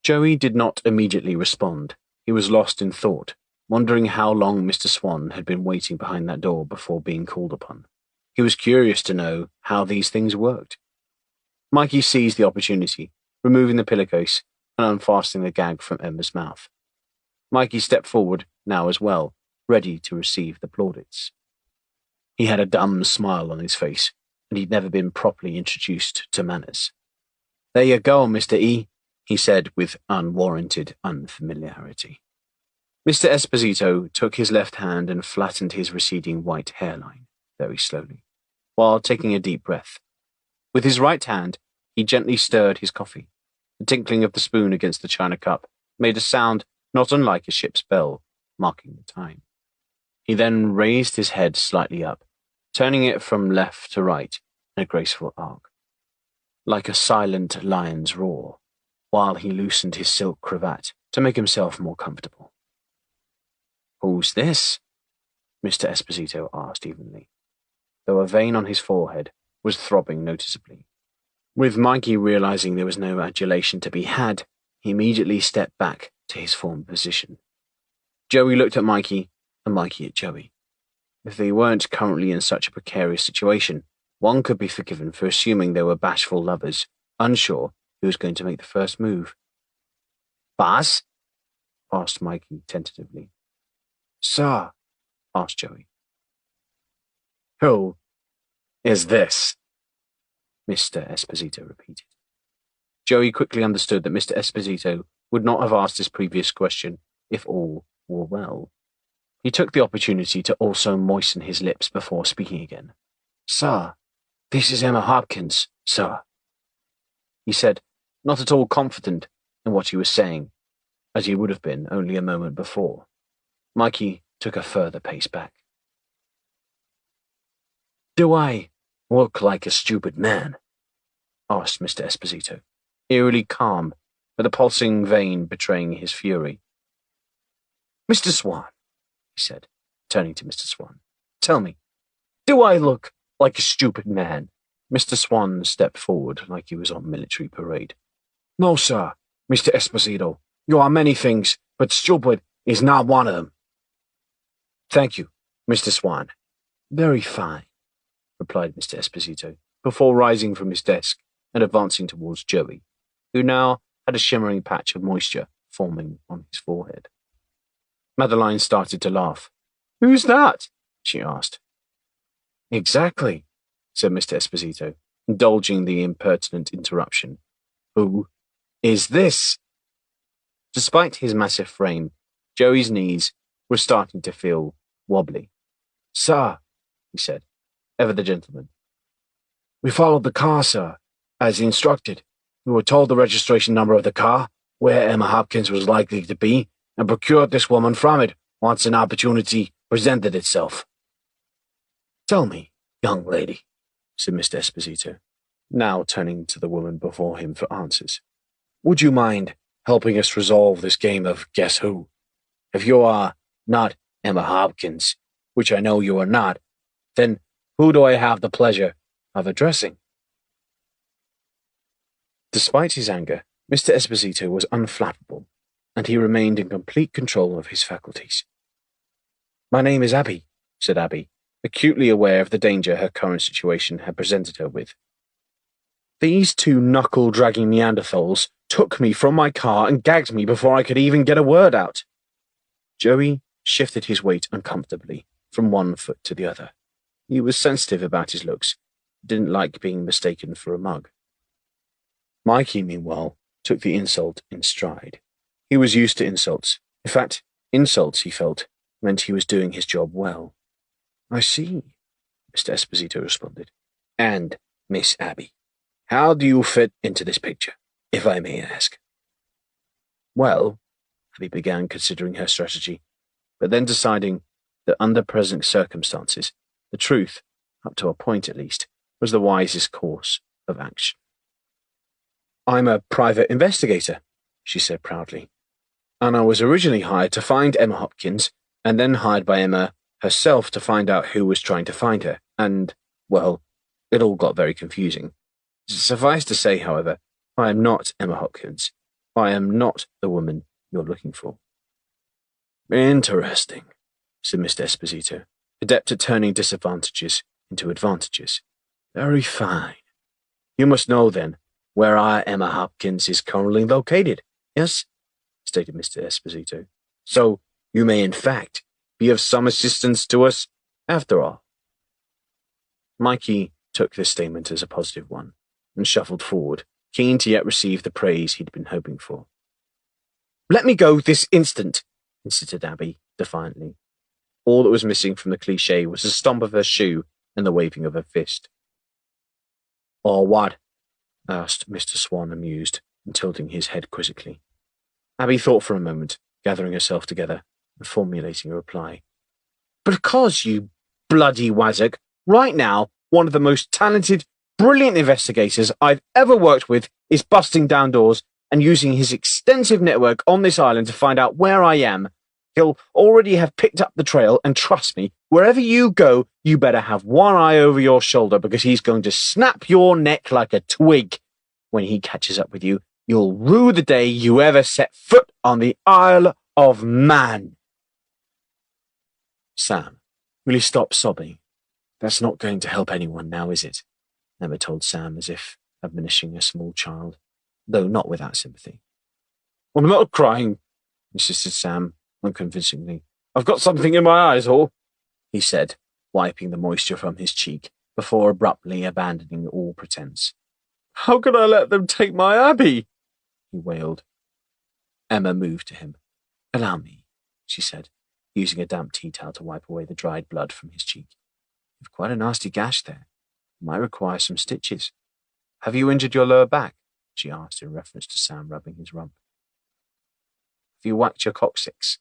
Joey did not immediately respond. He was lost in thought, wondering how long Mr. Swan had been waiting behind that door before being called upon. He was curious to know how these things worked. Mikey seized the opportunity, removing the pillowcase and unfastening the gag from Emma's mouth. Mikey stepped forward now as well, ready to receive the plaudits. He had a dumb smile on his face, and he'd never been properly introduced to manners. "There you go, Mr. E," he said with unwarranted unfamiliarity. Mr. Esposito took his left hand and flattened his receding white hairline very slowly, while taking a deep breath. With his right hand, he gently stirred his coffee. The tinkling of the spoon against the china cup made a sound not unlike a ship's bell, marking the time. He then raised his head slightly up, turning it from left to right in a graceful arc, like a silent lion's roar, while he loosened his silk cravat to make himself more comfortable. "Who's this?" Mr. Esposito asked evenly. though a vein on his forehead was throbbing noticeably. With Mikey realizing there was no adulation to be had, he immediately stepped back to his former position. Joey looked at Mikey, and Mikey at Joey. If they weren't currently in such a precarious situation, one could be forgiven for assuming they were bashful lovers, unsure who was going to make the first move. "Boss?" asked Mikey tentatively. "Sir?" asked Joey. "Who is this?" Mr. Esposito repeated. Joey quickly understood that Mr. Esposito would not have asked his previous question if all were well. He took the opportunity to also moisten his lips before speaking again. "Sir, this is Emma Hopkins, sir," he said, not at all confident in what he was saying, as he would have been only a moment before. Mikey took a further pace back. "Do I look like a stupid man?" asked Mr. Esposito, eerily calm, with a pulsing vein betraying his fury. "Mr. Swan," he said, turning to Mr. Swan, "tell me, do I look like a stupid man?" Mr. Swan stepped forward like he was on military parade. "No, sir, Mr. Esposito. You are many things, but stupid is not one of them." "Thank you, Mr. Swan. Very fine," replied Mr. Esposito, before rising from his desk and advancing towards Joey, who now had a shimmering patch of moisture forming on his forehead. Madeline started to laugh. "Who's that?" she asked. "Exactly," said Mr. Esposito, indulging the impertinent interruption. "Who is this?" Despite his massive frame, Joey's knees were starting to feel wobbly. "Sir," he said, ever the gentleman. "We followed the car, sir, as instructed. We were told the registration number of the car, where Emma Hopkins was likely to be, and procured this woman from it once an opportunity presented itself." "Tell me, young lady," said Mr. Esposito, now turning to the woman before him for answers, "would you mind helping us resolve this game of Guess Who? If you are not Emma Hopkins, which I know you are not, then who do I have the pleasure of addressing?" Despite his anger, Mr. Esposito was unflappable, and he remained in complete control of his faculties. "My name is Abby," said Abby, acutely aware of the danger her current situation had presented her with. "These two knuckle-dragging Neanderthals took me from my car and gagged me before I could even get a word out." Joey shifted his weight uncomfortably from one foot to the other. He was sensitive about his looks, didn't like being mistaken for a mug. Mikey, meanwhile, took the insult in stride. He was used to insults. In fact, insults, he felt, meant he was doing his job well. "I see," Mr. Esposito responded. "And, Miss Abby, how do you fit into this picture, if I may ask?" "Well," Abby began, considering her strategy, but then deciding that under present circumstances, the truth, up to a point at least, was the wisest course of action. "I'm a private investigator," she said proudly, "and I was originally hired to find Emma Hopkins, and then hired by Emma herself to find out who was trying to find her, and, well, it all got very confusing. Suffice to say, however, I am not Emma Hopkins. I am not the woman you're looking for." "Interesting," said Mr. Esposito, adept at turning disadvantages into advantages. "Very fine. You must know, then, where our Emma Hopkins is currently located, yes?" stated Mr. Esposito. "So you may, in fact, be of some assistance to us, after all." Mikey took this statement as a positive one, and shuffled forward, keen to yet receive the praise he'd been hoping for. "Let me go this instant," insisted Abby, defiantly. All that was missing from the cliché was the stomp of her shoe and the waving of her fist. "Or what?" asked Mr. Swan, amused, and tilting his head quizzically. Abby thought for a moment, gathering herself together and formulating a reply. "Because, you bloody wazzock, right now, one of the most talented, brilliant investigators I've ever worked with is busting down doors and using his extensive network on this island to find out where I am, He'll already have picked up the trail, and trust me, wherever you go, you better have one eye over your shoulder because he's going to snap your neck like a twig. When he catches up with you, you'll rue the day you ever set foot on the Isle of Man. Sam, will you stop sobbing? That's not going to help anyone now, is it? Emma told Sam as if admonishing a small child, though not without sympathy. I'm not crying, insisted Sam, unconvincingly. I've got something in my eyes, he said, wiping the moisture from his cheek before abruptly abandoning all pretense. How could I let them take my Abby? He wailed. Emma moved to him. Allow me, she said, using a damp tea towel to wipe away the dried blood from his cheek. You've quite a nasty gash there. It might require some stitches. Have you injured your lower back? She asked in reference to Sam rubbing his rump. Have you whacked your coccyx?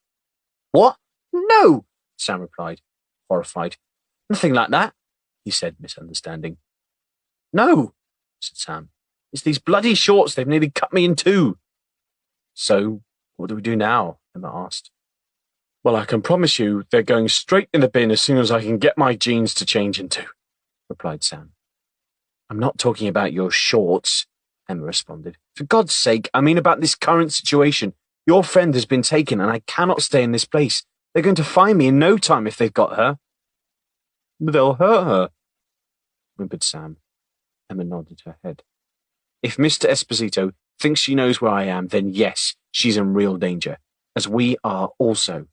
What? No, Sam replied, horrified. Nothing like that, he said, misunderstanding. No, said Sam. It's these bloody shorts. They've nearly cut me in two. So, what do we do now? Emma asked. Well, I can promise you they're going straight in the bin as soon as I can get my jeans to change into, replied Sam. I'm not talking about your shorts, Emma responded. For God's sake, I mean about this current situation. Your friend has been taken and I cannot stay in this place. They're going to find me in no time if they've got her. But they'll hurt her, whimpered Sam. Emma nodded her head. If Mr. Esposito thinks she knows where I am, then yes, she's in real danger, as we are also.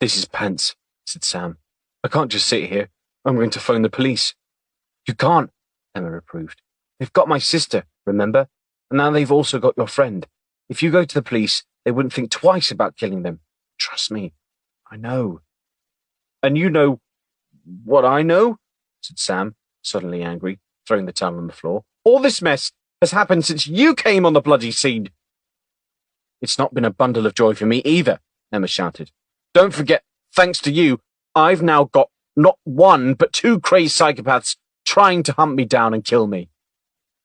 This is pants, said Sam. I can't just sit here. I'm going to phone the police. You can't, Emma reproved. They've got my sister, remember? And now they've also got your friend. If you go to the police, they wouldn't think twice about killing them. Trust me. I know. And you know what I know? Said Sam, suddenly angry, throwing the towel on the floor. All this mess has happened since you came on the bloody scene. It's not been a bundle of joy for me either, Emma shouted. Don't forget, thanks to you, I've now got not one, but two crazed psychopaths trying to hunt me down and kill me.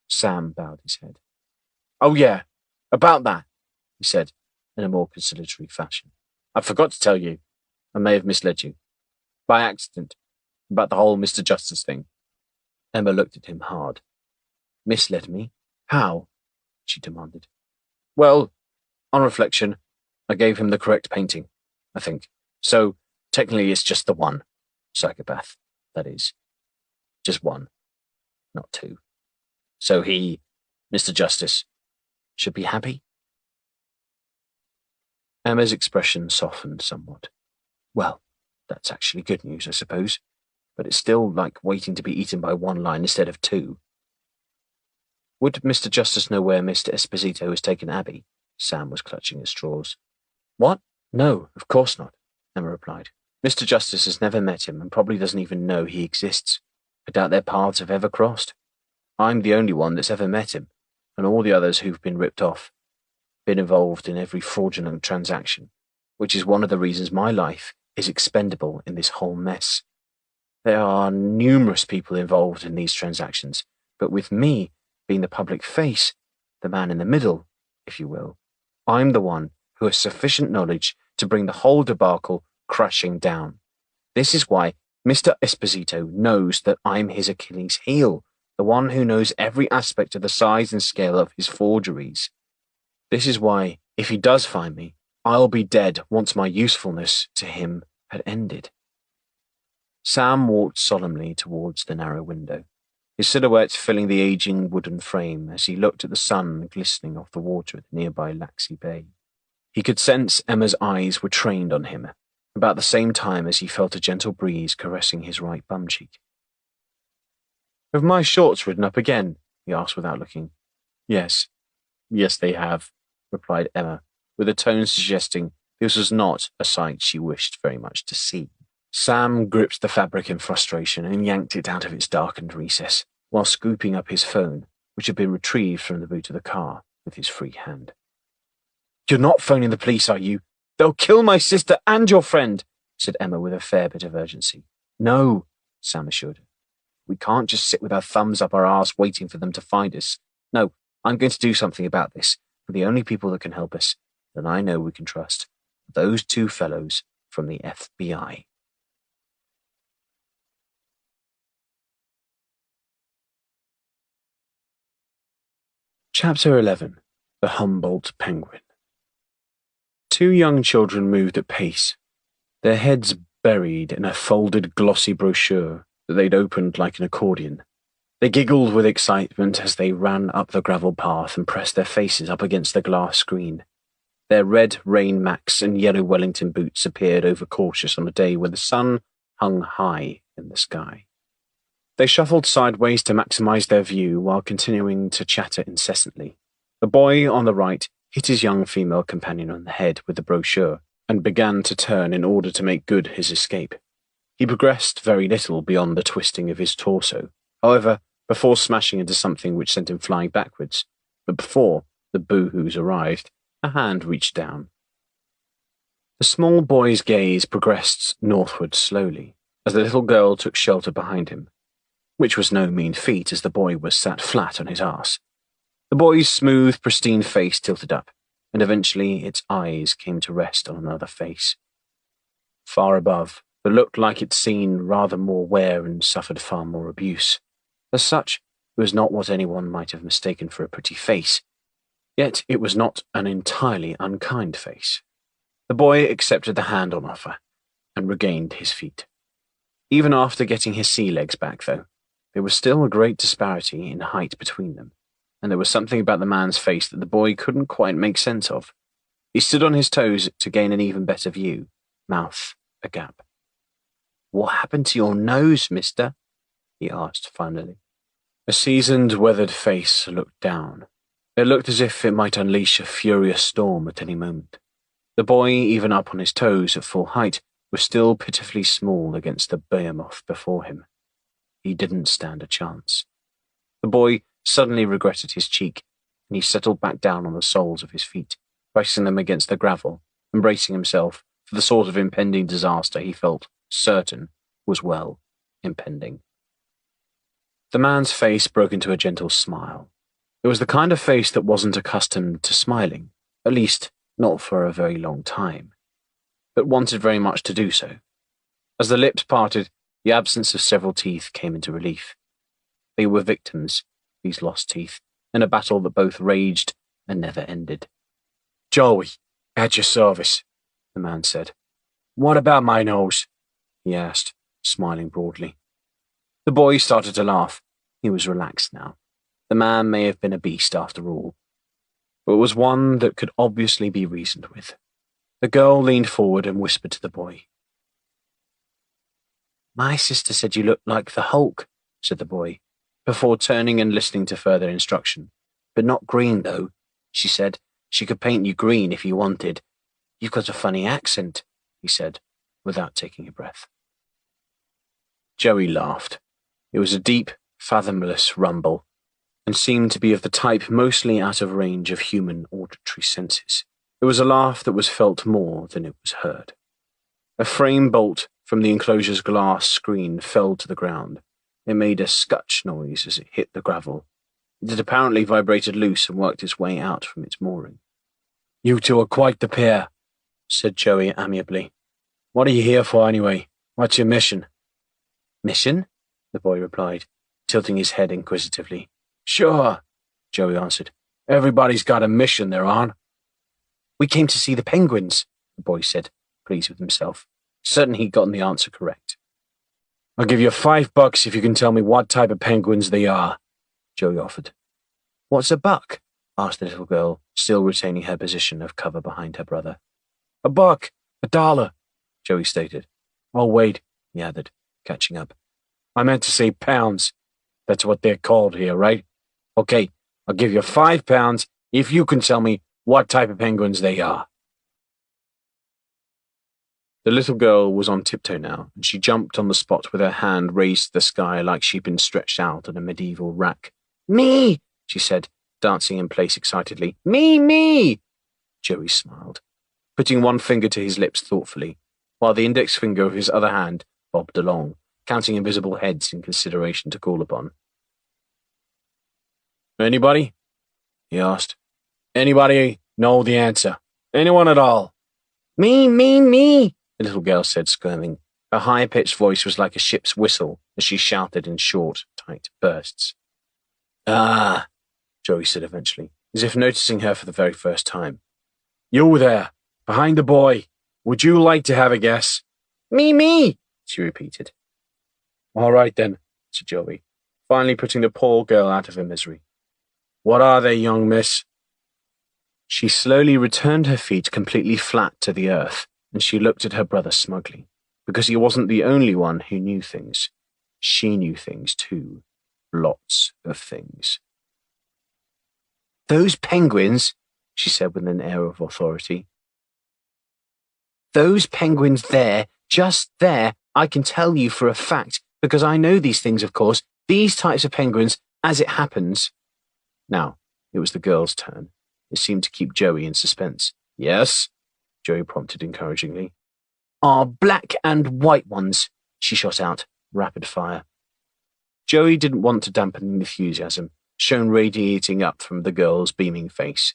Sam bowed his head. Oh yeah, about that, he said, in a more conciliatory fashion. I forgot to tell you. I may have misled you. By accident. About the whole Mr. Justice thing. Emma looked at him hard. Misled me? How? She demanded. Well, on reflection, I gave him the correct painting, I think. So, technically it's just the one psychopath, that is. Just one, not two. So he, Mr. Justice, should be happy? Emma's expression softened somewhat. Well, that's actually good news, I suppose. But it's still like waiting to be eaten by one lion instead of two. Would Mr. Justice know where Mr. Esposito has taken Abby? Sam was clutching at straws. What? No, of course not, Emma replied. Mr. Justice has never met him and probably doesn't even know he exists. I doubt their paths have ever crossed. I'm the only one that's ever met him, and all the others who've been ripped off, been involved in every fraudulent transaction, which is one of the reasons my life is expendable in this whole mess. There are numerous people involved in these transactions, but with me being the public face, the man in the middle, if you will, I'm the one who has sufficient knowledge to bring the whole debacle crashing down. This is why Mr. Esposito knows that I'm his Achilles heel, the one who knows every aspect of the size and scale of his forgeries. This is why, if he does find me, I'll be dead once my usefulness to him had ended. Sam walked solemnly towards the narrow window, his silhouette filling the aging wooden frame as he looked at the sun glistening off the water at the nearby Laxey Bay. He could sense Emma's eyes were trained on him, about the same time as he felt a gentle breeze caressing his right bum cheek. Have my shorts ridden up again? He asked without looking. Yes. Yes, they have, replied Emma, with a tone suggesting this was not a sight she wished very much to see. Sam gripped the fabric in frustration and yanked it out of its darkened recess, while scooping up his phone, which had been retrieved from the boot of the car, with his free hand. You're not phoning the police, are you? They'll kill my sister and your friend, said Emma with a fair bit of urgency. No, Sam assured her. We can't just sit with our thumbs up our arse waiting for them to find us. No, I'm going to do something about this, for the only people that can help us, that I know we can trust, those two fellows from the FBI. Chapter 11. The Humboldt Penguin. Two young children moved at pace, their heads buried in a folded glossy brochure that they'd opened like an accordion. They giggled with excitement as they ran up the gravel path and pressed their faces up against the glass screen. Their red rain macs and yellow Wellington boots appeared overcautious on a day when the sun hung high in the sky. They shuffled sideways to maximize their view while continuing to chatter incessantly. The boy on the right hit his young female companion on the head with the brochure and began to turn in order to make good his escape. He progressed very little beyond the twisting of his torso, however, before smashing into something which sent him flying backwards. But before the boo-hoos arrived, a hand reached down. The small boy's gaze progressed northward slowly, as the little girl took shelter behind him, which was no mean feat as the boy was sat flat on his arse. The boy's smooth, pristine face tilted up, and eventually its eyes came to rest on another face. Far above, that looked like it'd seen rather more wear and suffered far more abuse. As such, it was not what anyone might have mistaken for a pretty face, yet it was not an entirely unkind face. The boy accepted the hand on offer, and regained his feet. Even after getting his sea legs back, though, there was still a great disparity in height between them, and there was something about the man's face that the boy couldn't quite make sense of. He stood on his toes to gain an even better view, mouth agape. "What happened to your nose, mister?" he asked finally. A seasoned, weathered face looked down. It looked as if it might unleash a furious storm at any moment. The boy, even up on his toes at full height, was still pitifully small against the behemoth before him. He didn't stand a chance. The boy suddenly regretted his cheek, and he settled back down on the soles of his feet, pressing them against the gravel, and bracing himself for the sort of impending disaster he felt certain was well impending. The man's face broke into a gentle smile. It was the kind of face that wasn't accustomed to smiling, at least not for a very long time, but wanted very much to do so. As the lips parted, the absence of several teeth came into relief. They were victims, these lost teeth, in a battle that both raged and never ended. "Joey, at your service," the man said. "What about my nose?" he asked, smiling broadly. The boy started to laugh. He was relaxed now. The man may have been a beast after all, but it was one that could obviously be reasoned with. The girl leaned forward and whispered to the boy. "My sister said you looked like the Hulk," said the boy, before turning and listening to further instruction. "But not green, though. She said she could paint you green if you wanted. You've got a funny accent," he said, without taking a breath. Joey laughed. It was a deep, fathomless rumble, and seemed to be of the type mostly out of range of human auditory senses. It was a laugh that was felt more than it was heard. A frame bolt from the enclosure's glass screen fell to the ground. It made a scutch noise as it hit the gravel. It had apparently vibrated loose and worked its way out from its mooring. "You two are quite the pair," said Joey amiably. "What are you here for anyway? What's your mission?" "Mission?" the boy replied, tilting his head inquisitively. "Sure," Joey answered. "Everybody's got a mission they're on." "We came to see the penguins," the boy said, pleased with himself, certain he'd gotten the answer correct. "I'll give you $5 if you can tell me what type of penguins they are," Joey offered. "What's a buck?" asked the little girl, still retaining her position of cover behind her brother. $1, $1, Joey stated. "Oh, wait," he added, catching up. "I meant to say pounds. That's what they're called here, right? Okay, I'll give you £5 if you can tell me what type of penguins they are." The little girl was on tiptoe now, and she jumped on the spot with her hand raised to the sky like she'd been stretched out on a medieval rack. "Me!" she said, dancing in place excitedly. Me! Joey smiled, putting one finger to his lips thoughtfully, while the index finger of his other hand bobbed along, counting invisible heads in consideration to call upon. "Anybody?" he asked. "Anybody know the answer? Anyone at all?" Me, the little girl said, squirming. Her high-pitched voice was like a ship's whistle as she shouted in short, tight bursts. Ah, Joey said eventually, as if noticing her for the very first time. You there, behind the boy. Would you like to have a guess? Me, she repeated. All right then, said Joey, finally putting the poor girl out of her misery. What are they, young miss? She slowly returned her feet completely flat to the earth, and she looked at her brother smugly, because he wasn't the only one who knew things. She knew things too. Lots of things. Those penguins, she said with an air of authority. Those penguins there, just there, I can tell you for a fact, because I know these things, of course, these types of penguins, as it happens. Now, it was the girl's turn. It seemed to keep Joey in suspense. Yes, Joey prompted encouragingly. Are black and white ones, she shot out, rapid fire. Joey didn't want to dampen the enthusiasm shown radiating up from the girl's beaming face.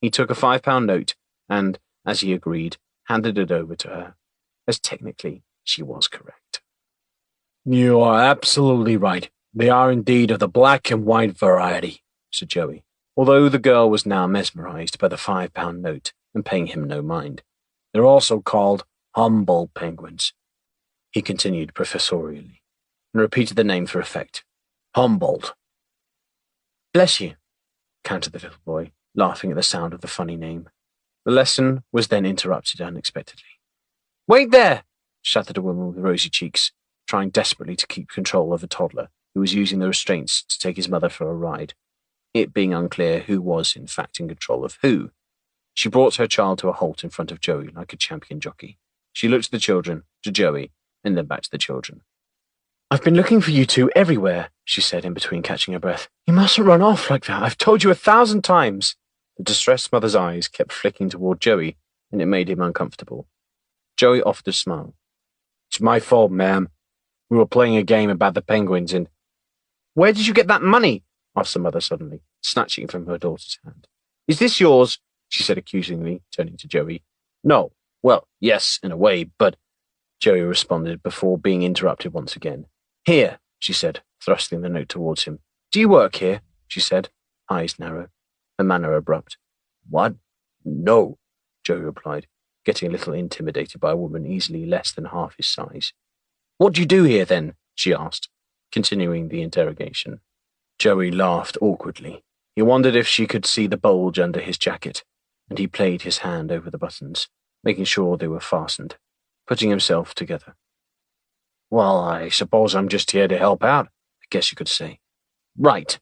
He took a £5 note and, as he agreed, handed it over to her, as technically she was correct. You are absolutely right. They are indeed of the black and white variety, said Joey, although the girl was now mesmerized by the £5 note and paying him no mind. They're also called Humboldt penguins, he continued professorially, and repeated the name for effect. Humboldt. Bless you, countered the little boy, laughing at the sound of the funny name. The lesson was then interrupted unexpectedly. Wait there, shouted a woman with rosy cheeks, trying desperately to keep control of a toddler who was using the restraints to take his mother for a ride, it being unclear who was in fact in control of who. She brought her child to a halt in front of Joey like a champion jockey. She looked at the children, to Joey, and then back to the children. I've been looking for you two everywhere, she said in between catching her breath. You mustn't run off like that. I've told you 1,000 times. The distressed mother's eyes kept flicking toward Joey, and it made him uncomfortable. Joey offered a smile. It's my fault, ma'am. We were playing a game about the penguins and... Where did you get that money? Asked the mother suddenly, snatching it from her daughter's hand. Is this yours? She said accusingly, turning to Joey. No. Well, yes, in a way, but... Joey responded before being interrupted once again. Here, she said, thrusting the note towards him. Do you work here? She said, eyes narrow, her manner abrupt. What? No, Joey replied, getting a little intimidated by a woman easily less than half his size. What do you do here, then? She asked, continuing the interrogation. Joey laughed awkwardly. He wondered if she could see the bulge under his jacket, and he played his hand over the buttons, making sure they were fastened, putting himself together. Well, I suppose I'm just here to help out, I guess you could say. Right,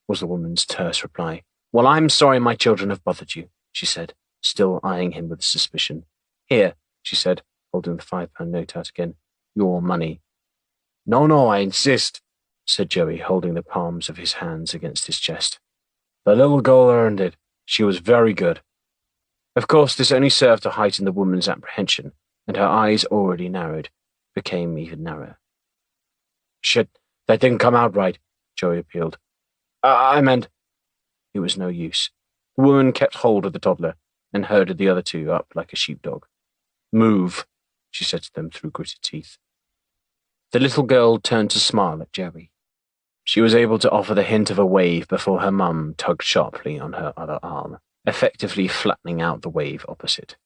was the woman's terse reply. Well, I'm sorry my children have bothered you, she said, still eyeing him with suspicion. Here, she said, holding the £5 note out again. Your money. No, I insist, said Joey, holding the palms of his hands against his chest. The little girl earned it. She was very good. Of course, this only served to heighten the woman's apprehension, and her eyes, already narrowed, became even narrower. Shit, that didn't come out right, Joey appealed. I meant... It was no use. The woman kept hold of the toddler and herded the other two up like a sheepdog. Move, she said to them through gritted teeth. The little girl turned to smile at Joey. She was able to offer the hint of a wave before her mum tugged sharply on her other arm, effectively flattening out the wave opposite.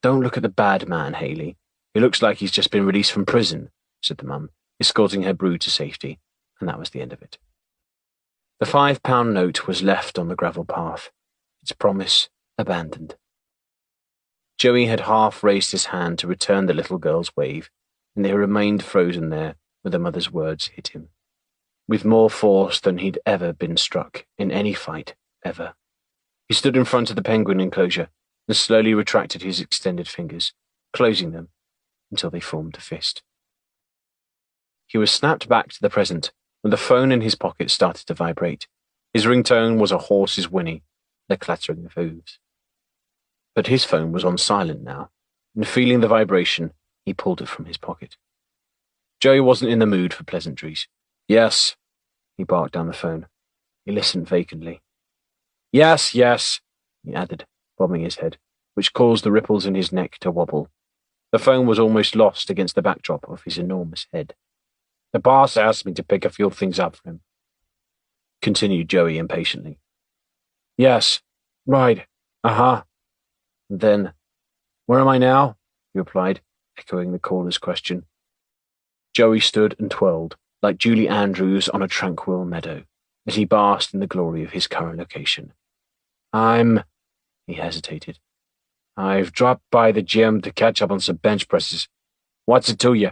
Don't look at the bad man, Haley. He looks like he's just been released from prison, said the mum, escorting her brood to safety, and that was the end of it. The £5 note was left on the gravel path, its promise abandoned. Joey had half raised his hand to return the little girl's wave, and they remained frozen there where the mother's words hit him, with more force than he'd ever been struck in any fight, ever. He stood in front of the penguin enclosure and slowly retracted his extended fingers, closing them until they formed a fist. He was snapped back to the present when the phone in his pocket started to vibrate. His ringtone was a horse's whinny, the clattering of hooves. But his phone was on silent now, and feeling the vibration, he pulled it from his pocket. Joey wasn't in the mood for pleasantries. Yes, he barked down the phone. He listened vacantly. Yes, he added, bobbing his head. which caused the ripples in his neck to wobble. The phone was almost lost against the backdrop of his enormous head. "The boss asked me to pick a few things up for him," continued Joey impatiently. "Yes, right, uh-huh." And then, "Where am I now?" he replied, echoing the caller's question. Joey stood and twirled, like Julie Andrews on a tranquil meadow, as he basked in the glory of his current location. He hesitated. "I've dropped by the gym to catch up on some bench presses. What's it to you?"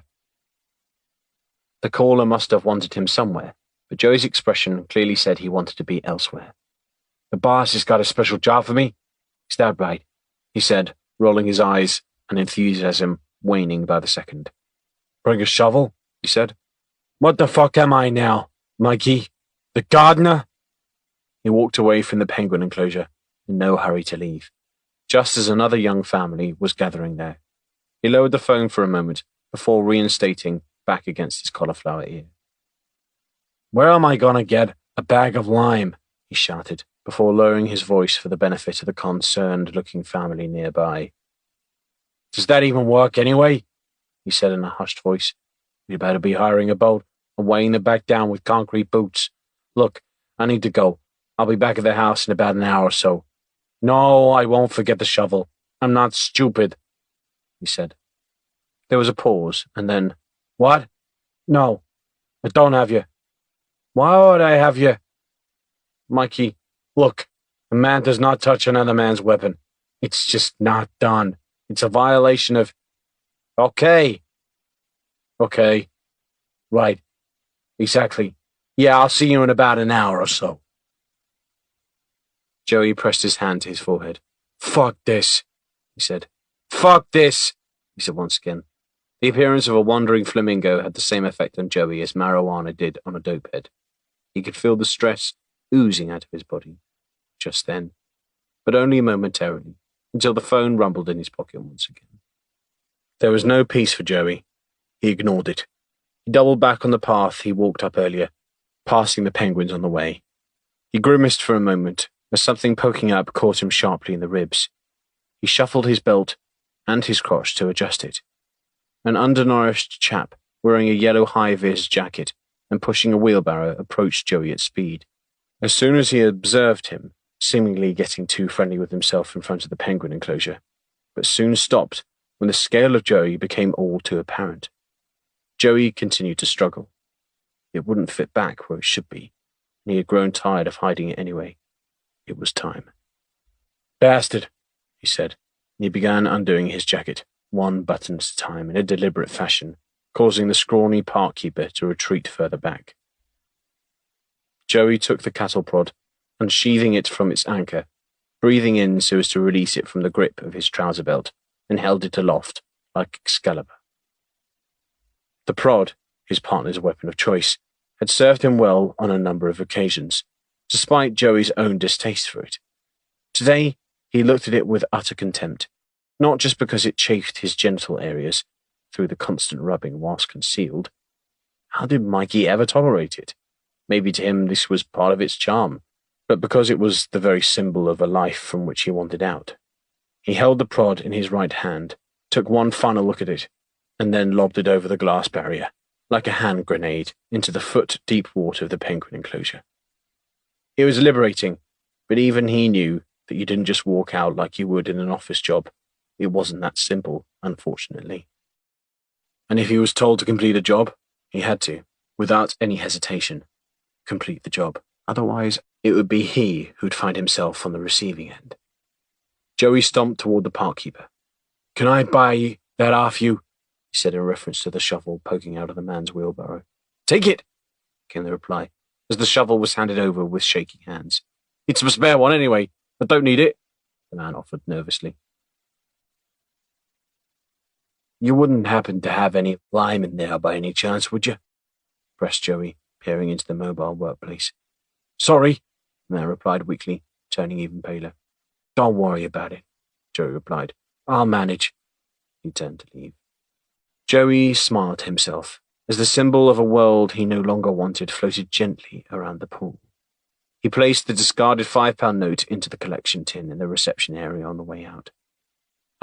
The caller must have wanted him somewhere, but Joey's expression clearly said he wanted to be elsewhere. "The boss has got a special job for me? Is that right?" he said, rolling his eyes and enthusiasm waning by the second. "Bring a shovel?" he said. "What the fuck am I now, Mikey? The gardener?" He walked away from the penguin enclosure, in no hurry to leave, just as another young family was gathering there. He lowered the phone for a moment before reinstating back against his cauliflower ear. "Where am I gonna get a bag of lime?" he shouted, before lowering his voice for the benefit of the concerned-looking family nearby. "Does that even work anyway?" he said in a hushed voice. "You better be hiring a boat and weighing it back down with concrete boots. Look, I need to go. I'll be back at the house in about an hour or so." "No, I won't forget the shovel. I'm not stupid," he said. There was a pause, and then, "What? No, I don't have you. Why would I have you?" "Mikey, look, a man does not touch another man's weapon. It's just not done. It's a violation of—" Okay. Right. Exactly. Yeah, I'll see you in about an hour or so." Joey pressed his hand to his forehead. "Fuck this," he said. "Fuck this," he said once again. The appearance of a wandering flamingo had the same effect on Joey as marijuana did on a dopehead. He could feel the stress oozing out of his body, just then, but only momentarily, until the phone rumbled in his pocket once again. There was no peace for Joey. He ignored it. He doubled back on the path he walked up earlier, passing the penguins on the way. He grimaced for a moment as something poking up caught him sharply in the ribs. He shuffled his belt and his crotch to adjust it. An undernourished chap wearing a yellow high-vis jacket and pushing a wheelbarrow approached Joey at speed. As soon as he observed him, seemingly getting too friendly with himself in front of the penguin enclosure, but soon stopped when the scale of Joey became all too apparent. Joey continued to struggle. It wouldn't fit back where it should be, and he had grown tired of hiding it anyway. It was time. "Bastard," he said, and he began undoing his jacket, one button at a time in a deliberate fashion, causing the scrawny park keeper to retreat further back. Joey took the cattle prod, unsheathing it from its anchor, breathing in so as to release it from the grip of his trouser belt, and held it aloft like Excalibur. The prod, his partner's weapon of choice, had served him well on a number of occasions, despite Joey's own distaste for it. Today, he looked at it with utter contempt, not just because it chafed his genital areas through the constant rubbing whilst concealed. How did Mikey ever tolerate it? Maybe to him this was part of its charm, but because it was the very symbol of a life from which he wanted out. He held the prod in his right hand, took one final look at it, and then lobbed it over the glass barrier, like a hand grenade, into the foot-deep water of the penguin enclosure. It was liberating, but even he knew that you didn't just walk out like you would in an office job. It wasn't that simple, unfortunately. And if he was told to complete a job, he had to, without any hesitation, complete the job. Otherwise, it would be he who'd find himself on the receiving end. Joey stomped toward the park keeper. "Can I buy that off you?" he said in reference to the shovel poking out of the man's wheelbarrow. "Take it," came the reply, as the shovel was handed over with shaking hands. "It's my spare one anyway, but don't need it," the man offered nervously. "You wouldn't happen to have any lime in there by any chance, would you?" pressed Joey, peering into the mobile workplace. "Sorry," the man replied weakly, turning even paler. "Don't worry about it," Joey replied. "I'll manage." He turned to leave. Joey smiled to himself, as the symbol of a world he no longer wanted floated gently around the pool. He placed the discarded £5 note into the collection tin in the reception area on the way out.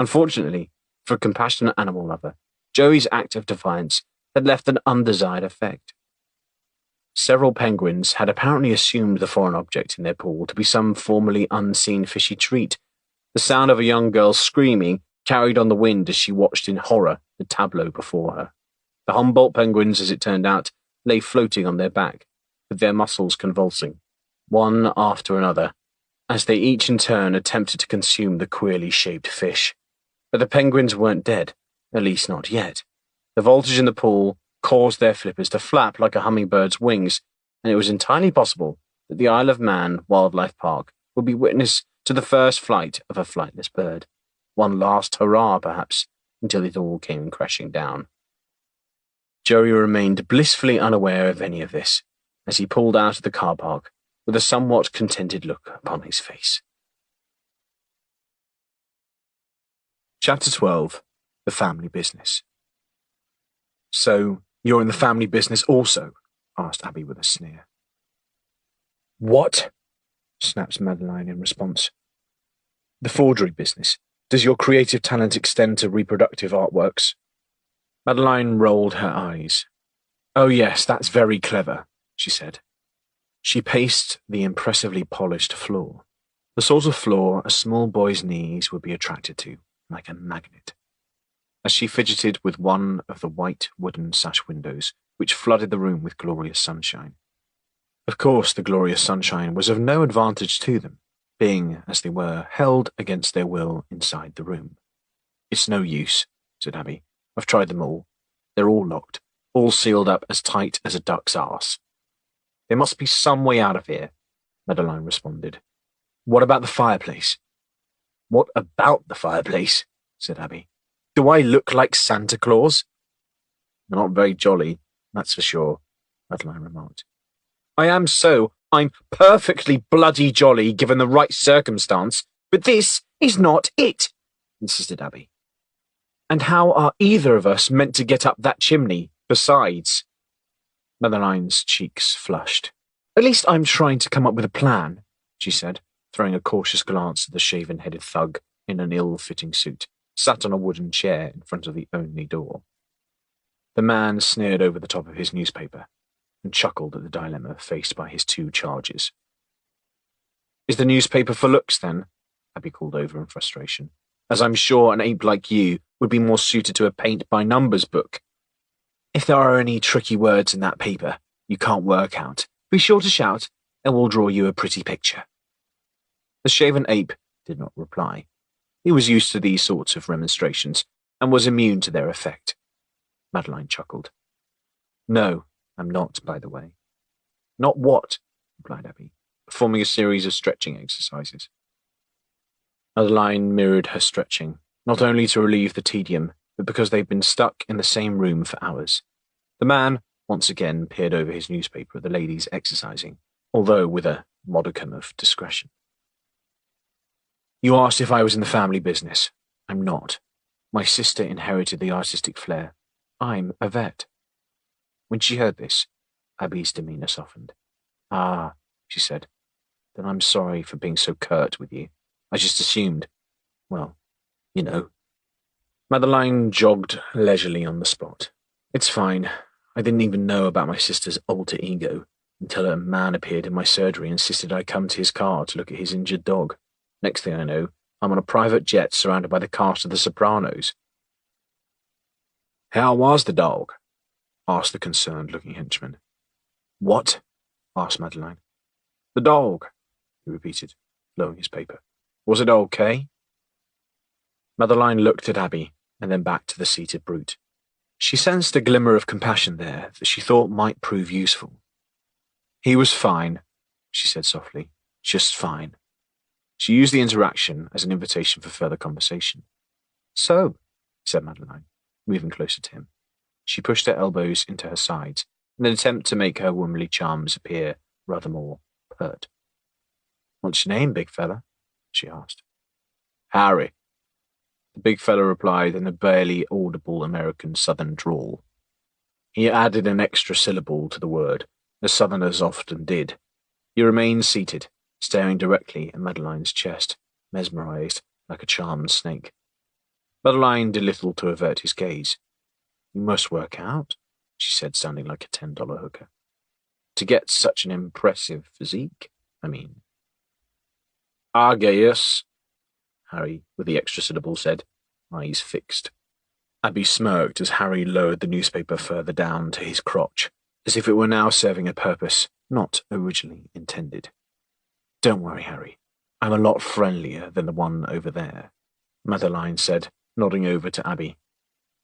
Unfortunately, for a compassionate animal lover, Joey's act of defiance had left an undesired effect. Several penguins had apparently assumed the foreign object in their pool to be some formerly unseen fishy treat. The sound of a young girl screaming carried on the wind as she watched in horror the tableau before her. The Humboldt penguins, as it turned out, lay floating on their back, with their muscles convulsing, one after another, as they each in turn attempted to consume the queerly shaped fish. But the penguins weren't dead, at least not yet. The voltage in the pool caused their flippers to flap like a hummingbird's wings, and it was entirely possible that the Isle of Man Wildlife Park would be witness to the first flight of a flightless bird. One last hurrah, perhaps, until it all came crashing down. Joey remained blissfully unaware of any of this as he pulled out of the car park with a somewhat contented look upon his face. Chapter 12. The Family Business. "So, you're in the family business also?" asked Abby with a sneer. "What?" snaps Madeline in response. "The forgery business. Does your creative talent extend to reproductive artworks?" Madeline rolled her eyes. "Oh yes, that's very clever," she said. She paced the impressively polished floor, the sort of floor a small boy's knees would be attracted to, like a magnet, as she fidgeted with one of the white wooden sash windows which flooded the room with glorious sunshine. Of course, the glorious sunshine was of no advantage to them, being, as they were, held against their will inside the room. "It's no use," said Abby. "I've tried them all. They're all locked, all sealed up as tight as a duck's arse." "There must be some way out of here," Madeline responded. "What about the fireplace?" "What about the fireplace?" said Abby. "Do I look like Santa Claus?" "You're not very jolly, that's for sure," Madeline remarked. I'm perfectly bloody jolly given the right circumstance, but this is not it," insisted Abby. "And how are either of us meant to get up that chimney, besides?" Madeline's cheeks flushed. "At least I'm trying to come up with a plan," she said, throwing a cautious glance at the shaven-headed thug in an ill-fitting suit, sat on a wooden chair in front of the only door. The man sneered over the top of his newspaper and chuckled at the dilemma faced by his two charges. "Is the newspaper for looks, then?" Abby called over in frustration, "as I'm sure an ape like you would be more suited to a paint-by-numbers book. If there are any tricky words in that paper you can't work out, be sure to shout, and we'll draw you a pretty picture." The shaven ape did not reply. He was used to these sorts of remonstrations, and was immune to their effect. Madeline chuckled. "No, I'm not, by the way." "Not what?" replied Abby, performing a series of stretching exercises. Madeline mirrored her stretching, not only to relieve the tedium, but because they'd been stuck in the same room for hours. The man, once again, peered over his newspaper at the ladies exercising, although with a modicum of discretion. "You asked if I was in the family business. I'm not. My sister inherited the artistic flair. I'm a vet." When she heard this, Abby's demeanour softened. "Ah," she said, "then I'm sorry for being so curt with you. I just assumed, well, you know." Madeline jogged leisurely on the spot. "It's fine. I didn't even know about my sister's alter ego until a man appeared in my surgery and insisted I come to his car to look at his injured dog. Next thing I know, I'm on a private jet surrounded by the cast of The Sopranos." "How was the dog?" asked the concerned-looking henchman. "What?" asked Madeline. "The dog," he repeated, blowing his paper. "Was it okay?" Madeline looked at Abby and then back to the seated brute. She sensed a glimmer of compassion there that she thought might prove useful. "He was fine," she said softly. "Just fine." She used the interaction as an invitation for further conversation. "So," said Madeline, moving closer to him. She pushed her elbows into her sides in an attempt to make her womanly charms appear rather more pert. "What's your name, big fella?" she asked. "Harry," the big fella replied in a barely audible American Southern drawl. He added an extra syllable to the word, as Southerners often did. He remained seated, staring directly at Madeline's chest, mesmerized like a charmed snake. Madeline did little to avert his gaze. "You must work out," she said, sounding like a $10 hooker. "To get such an impressive physique, I mean." "I guess," Harry, with the extra syllable, said, eyes fixed. Abby smirked as Harry lowered the newspaper further down to his crotch, as if it were now serving a purpose not originally intended. "Don't worry, Harry. I'm a lot friendlier than the one over there," Madeline said, nodding over to Abby.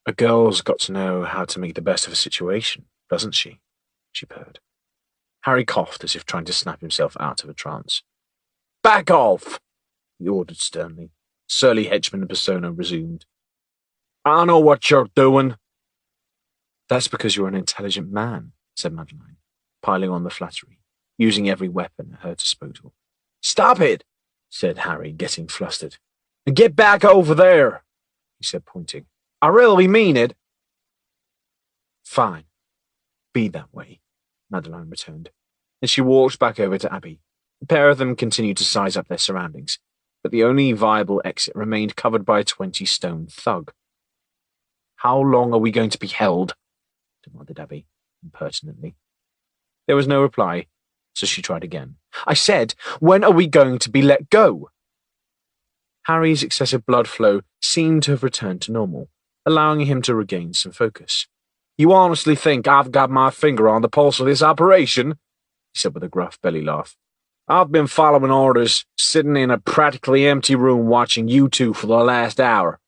"A girl's got to know how to make the best of a situation, doesn't she?" she purred. Harry coughed as if trying to snap himself out of a trance. "Back off!" he ordered sternly. Surly henchman persona resumed. "I know what you're doing." "That's because you're an intelligent man," said Madeline, piling on the flattery, using every weapon at her disposal. "Stop it!" said Harry, getting flustered. "And get back over there," he said, pointing. "I really mean it." "Fine. Be that way," Madeline returned, and she walked back over to Abby. The pair of them continued to size up their surroundings, but the only viable exit remained covered by a 20-stone thug. "How long are we going to be held?" demanded Abby, impertinently. There was no reply, so she tried again. "I said, when are we going to be let go?" Harry's excessive blood flow seemed to have returned to normal, allowing him to regain some focus. "You honestly think I've got my finger on the pulse of this operation?" he said with a gruff belly laugh. "I've been following orders, sitting in a practically empty room watching you two for the last hour.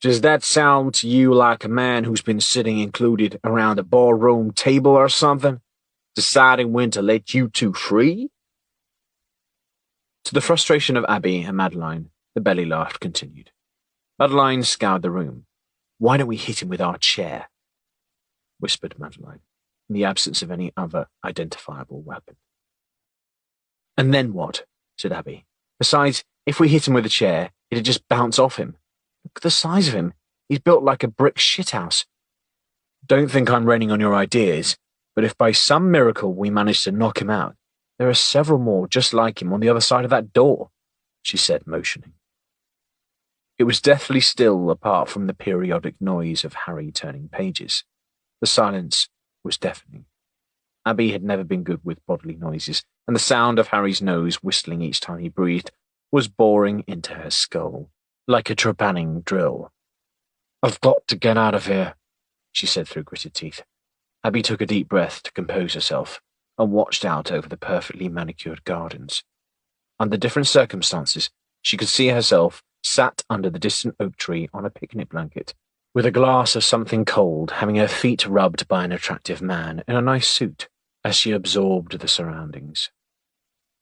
Does that sound to you like a man who's been sitting included around a ballroom table or something, deciding when to let you two free?" To the frustration of Abby and Madeline, the belly laugh continued. Madeline scoured the room. "Why don't we hit him with our chair?" whispered Madeline, in the absence of any other identifiable weapon. "And then what?" said Abby. "Besides, if we hit him with a chair, it'd just bounce off him. Look at the size of him. He's built like a brick shithouse." "Don't think I'm raining on your ideas, but if by some miracle we manage to knock him out, there are several more just like him on the other side of that door," she said, motioning. It was deathly still apart from the periodic noise of Harry turning pages. The silence was deafening. Abby had never been good with bodily noises, and the sound of Harry's nose whistling each time he breathed was boring into her skull, like a trepanning drill. "I've got to get out of here," she said through gritted teeth. Abby took a deep breath to compose herself and watched out over the perfectly manicured gardens. Under different circumstances, she could see herself sat under the distant oak tree on a picnic blanket, with a glass of something cold, having her feet rubbed by an attractive man in a nice suit as she absorbed the surroundings.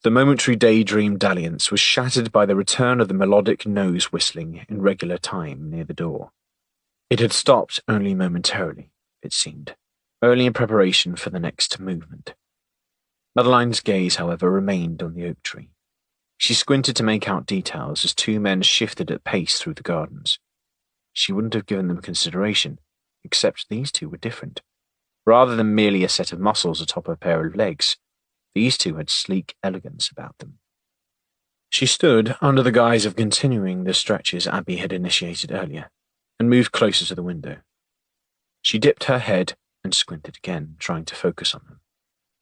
The momentary daydream dalliance was shattered by the return of the melodic nose whistling in regular time near the door. It had stopped only momentarily, it seemed, only in preparation for the next movement. Madeline's gaze, however, remained on the oak tree. She squinted to make out details as two men shifted at pace through the gardens. She wouldn't have given them consideration, except these two were different. Rather than merely a set of muscles atop a pair of legs, these two had sleek elegance about them. She stood under the guise of continuing the stretches Abby had initiated earlier, and moved closer to the window. She dipped her head and squinted again, trying to focus on them.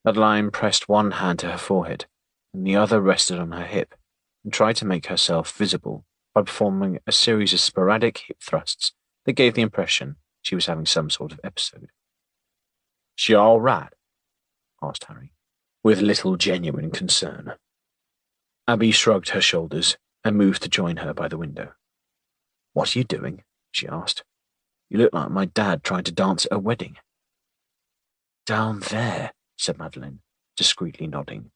Madeline pressed one hand to her forehead, and the other rested on her hip, and tried to make herself visible by performing a series of sporadic hip thrusts that gave the impression she was having some sort of episode. "She all right?" asked Harry, with little genuine concern. Abby shrugged her shoulders and moved to join her by the window. "What are you doing?" she asked. "You look like my dad trying to dance at a wedding." "Down there," said Madeline, discreetly nodding.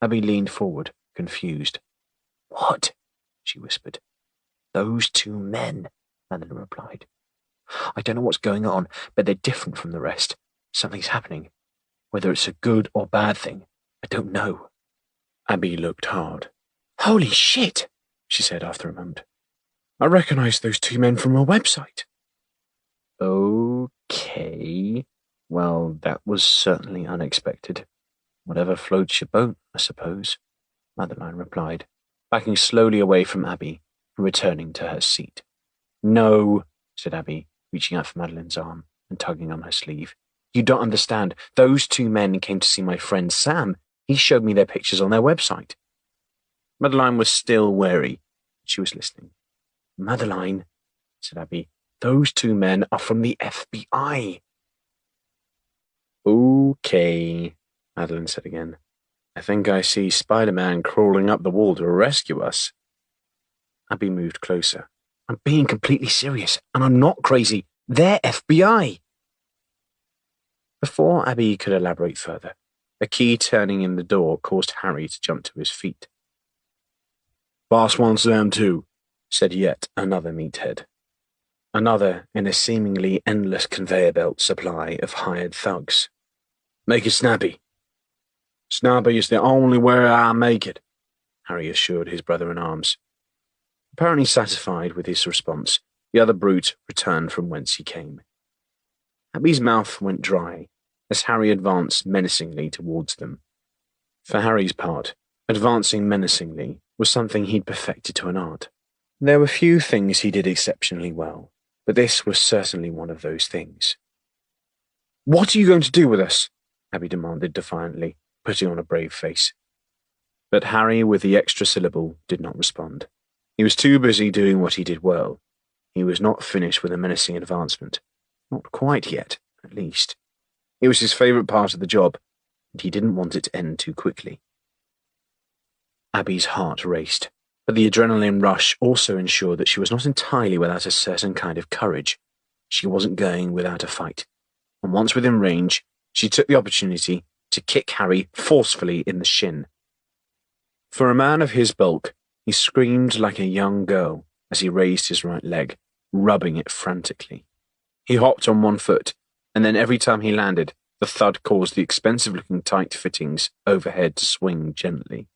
Abby leaned forward, confused. "What?" she whispered. "Those two men," Madeline replied. "I don't know what's going on, but they're different from the rest. Something's happening. Whether it's a good or bad thing, I don't know." Abby looked hard. "Holy shit," she said after a moment. "I recognize those two men from a website." "Okay. Well, that was certainly unexpected. Whatever floats your boat, I suppose," Madeline replied, backing slowly away from Abby and returning to her seat. No, said Abby, reaching out for Madeline's arm and tugging on her sleeve. You don't understand. Those two men came to see my friend Sam. He showed me their pictures on their website. Madeline was still wary. She was listening. Madeline, said Abby, those two men are from the FBI. Okay, Madeline said again. I think I see Spider-Man crawling up the wall to rescue us. Abby moved closer. I'm being completely serious, and I'm not crazy. They're FBI. Before Abby could elaborate further, a key turning in the door caused Harry to jump to his feet. Boss wants them too, said yet another meathead. Another in a seemingly endless conveyor belt supply of hired thugs. Make it snappy. Snappy is the only way I make it, Harry assured his brother-in-arms. Apparently satisfied with his response, the other brute returned from whence he came. Abby's mouth went dry as Harry advanced menacingly towards them. For Harry's part, advancing menacingly was something he'd perfected to an art. There were few things he did exceptionally well, but this was certainly one of those things. What are you going to do with us? Abby demanded defiantly, putting on a brave face. But Harry, with the extra syllable, did not respond. He was too busy doing what he did well. He was not finished with a menacing advancement. Not quite yet, at least. It was his favourite part of the job, and he didn't want it to end too quickly. Abby's heart raced, but the adrenaline rush also ensured that she was not entirely without a certain kind of courage. She wasn't going without a fight, and once within range, she took the opportunity to kick Harry forcefully in the shin. For a man of his bulk, he screamed like a young girl as he raised his right leg, rubbing it frantically. He hopped on one foot, and then every time he landed, the thud caused the expensive-looking tight fittings overhead to swing gently.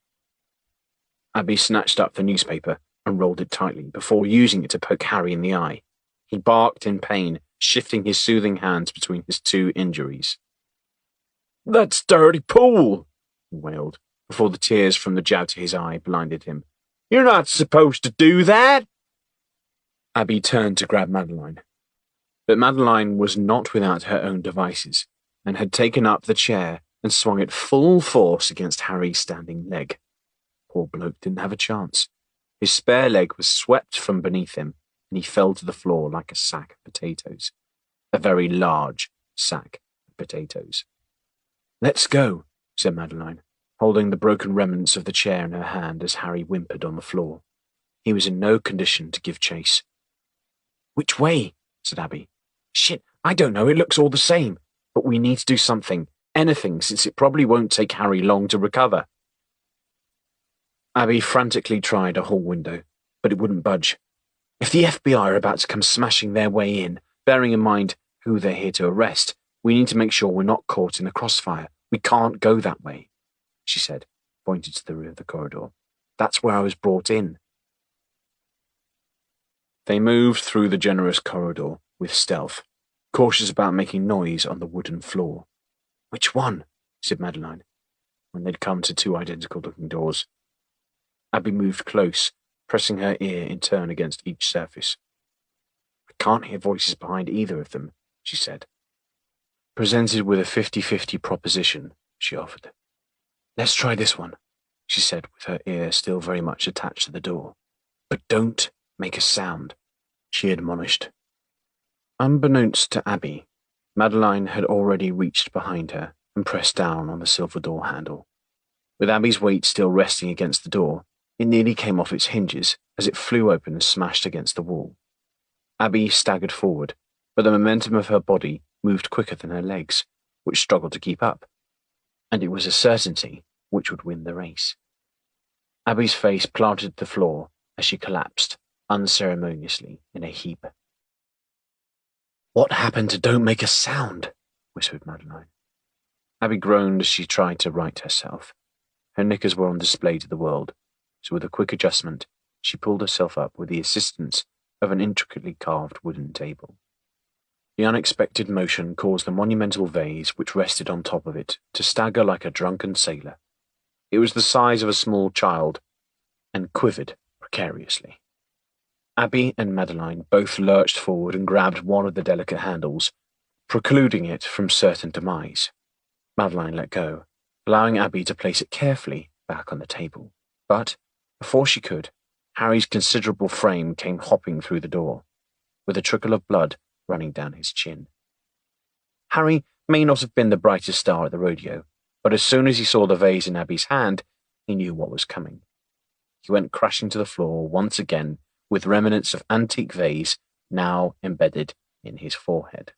Abby snatched up the newspaper and rolled it tightly before using it to poke Harry in the eye. He barked in pain, shifting his soothing hands between his two injuries. That's dirty pool, he wailed, before the tears from the jab to his eye blinded him. You're not supposed to do that! Abby turned to grab Madeline. But Madeline was not without her own devices, and had taken up the chair and swung it full force against Harry's standing leg. Poor bloke didn't have a chance. His spare leg was swept from beneath him, and he fell to the floor like a sack of potatoes. A very large sack of potatoes. Let's go, said Madeline, holding the broken remnants of the chair in her hand as Harry whimpered on the floor. He was in no condition to give chase. Which way? Said Abby. Shit, I don't know, it looks all the same. But we need to do something, anything, since it probably won't take Harry long to recover. Abby frantically tried a hall window, but it wouldn't budge. If the FBI are about to come smashing their way in, bearing in mind who they're here to arrest, we need to make sure we're not caught in the crossfire. We can't go that way, she said, pointing to the rear of the corridor. That's where I was brought in. They moved through the generous corridor with stealth, cautious about making noise on the wooden floor. Which one? Said Madeline, when they'd come to two identical-looking doors. Abby moved close, pressing her ear in turn against each surface. I can't hear voices behind either of them, she said. Presented with a 50-50 proposition, she offered. Let's try this one, she said with her ear still very much attached to the door. But don't make a sound, she admonished. Unbeknownst to Abby, Madeline had already reached behind her and pressed down on the silver door handle. With Abby's weight still resting against the door, it nearly came off its hinges as it flew open and smashed against the wall. Abby staggered forward, but the momentum of her body moved quicker than her legs, which struggled to keep up, and it was a certainty which would win the race. Abby's face planted the floor as she collapsed, unceremoniously, in a heap. What happened to don't make a sound? Whispered Madeline. Abby groaned as she tried to right herself. Her knickers were on display to the world, so with a quick adjustment, she pulled herself up with the assistance of an intricately carved wooden table. The unexpected motion caused the monumental vase which rested on top of it to stagger like a drunken sailor. It was the size of a small child, and quivered precariously. Abby and Madeline both lurched forward and grabbed one of the delicate handles, precluding it from certain demise. Madeline let go, allowing Abby to place it carefully back on the table. But, before she could, Harry's considerable frame came hopping through the door, with a trickle of blood running down his chin. Harry may not have been the brightest star at the rodeo, but as soon as he saw the vase in Abby's hand, he knew what was coming. He went crashing to the floor once again, with remnants of antique vase now embedded in his forehead.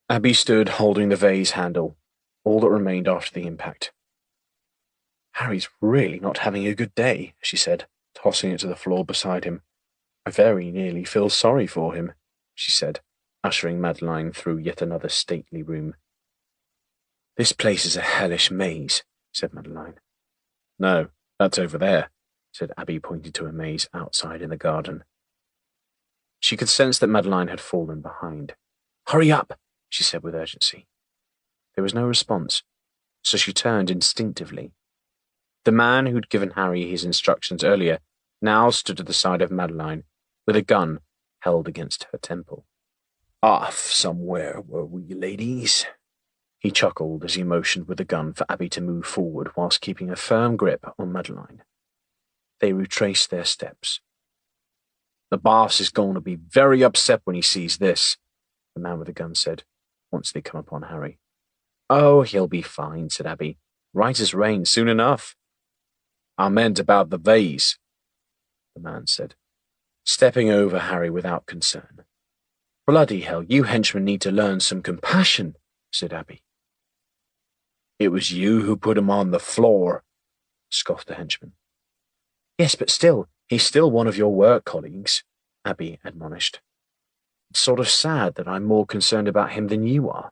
Abby stood holding the vase handle, all that remained after the impact. "Harry's really not having a good day," she said, tossing it to the floor beside him. "I very nearly feel sorry for him," she said, ushering Madeline through yet another stately room. "This place is a hellish maze," said Madeline. "No, that's over there," said Abby, pointing to a maze outside in the garden. She could sense that Madeline had fallen behind. "Hurry up," she said with urgency. There was no response, so she turned instinctively. The man who'd given Harry his instructions earlier now stood at the side of Madeline, with a gun held against her temple. "Off somewhere, were we, ladies?" He chuckled as he motioned with the gun for Abby to move forward whilst keeping a firm grip on Madeline. They retraced their steps. "The boss is going to be very upset when he sees this," the man with the gun said, once they come upon Harry. "Oh, he'll be fine," said Abby. "Right as rain, soon enough." "I meant about the vase," the man said, stepping over Harry without concern. "Bloody hell, you henchmen need to learn some compassion," said Abby. "It was you who put him on the floor," scoffed the henchman. "Yes, but still, he's still one of your work colleagues," Abby admonished. "It's sort of sad that I'm more concerned about him than you are.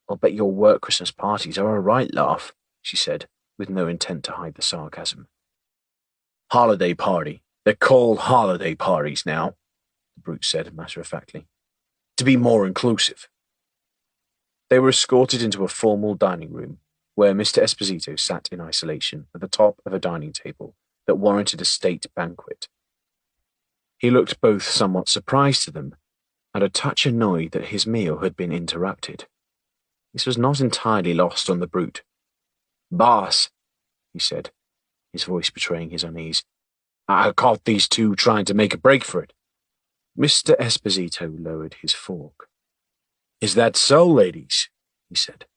I'll bet your work Christmas parties are a right laugh," she said, with no intent to hide the sarcasm. "Holiday party. They're called holiday parties now," the brute said matter-of-factly. "To be more inclusive." They were escorted into a formal dining room, where Mr. Esposito sat in isolation at the top of a dining table that warranted a state banquet. He looked both somewhat surprised to them and a touch annoyed that his meal had been interrupted. This was not entirely lost on the brute. "Boss," he said, his voice betraying his unease, "I caught these two trying to make a break for it." Mr. Esposito lowered his fork. "Is that so, ladies?" he said.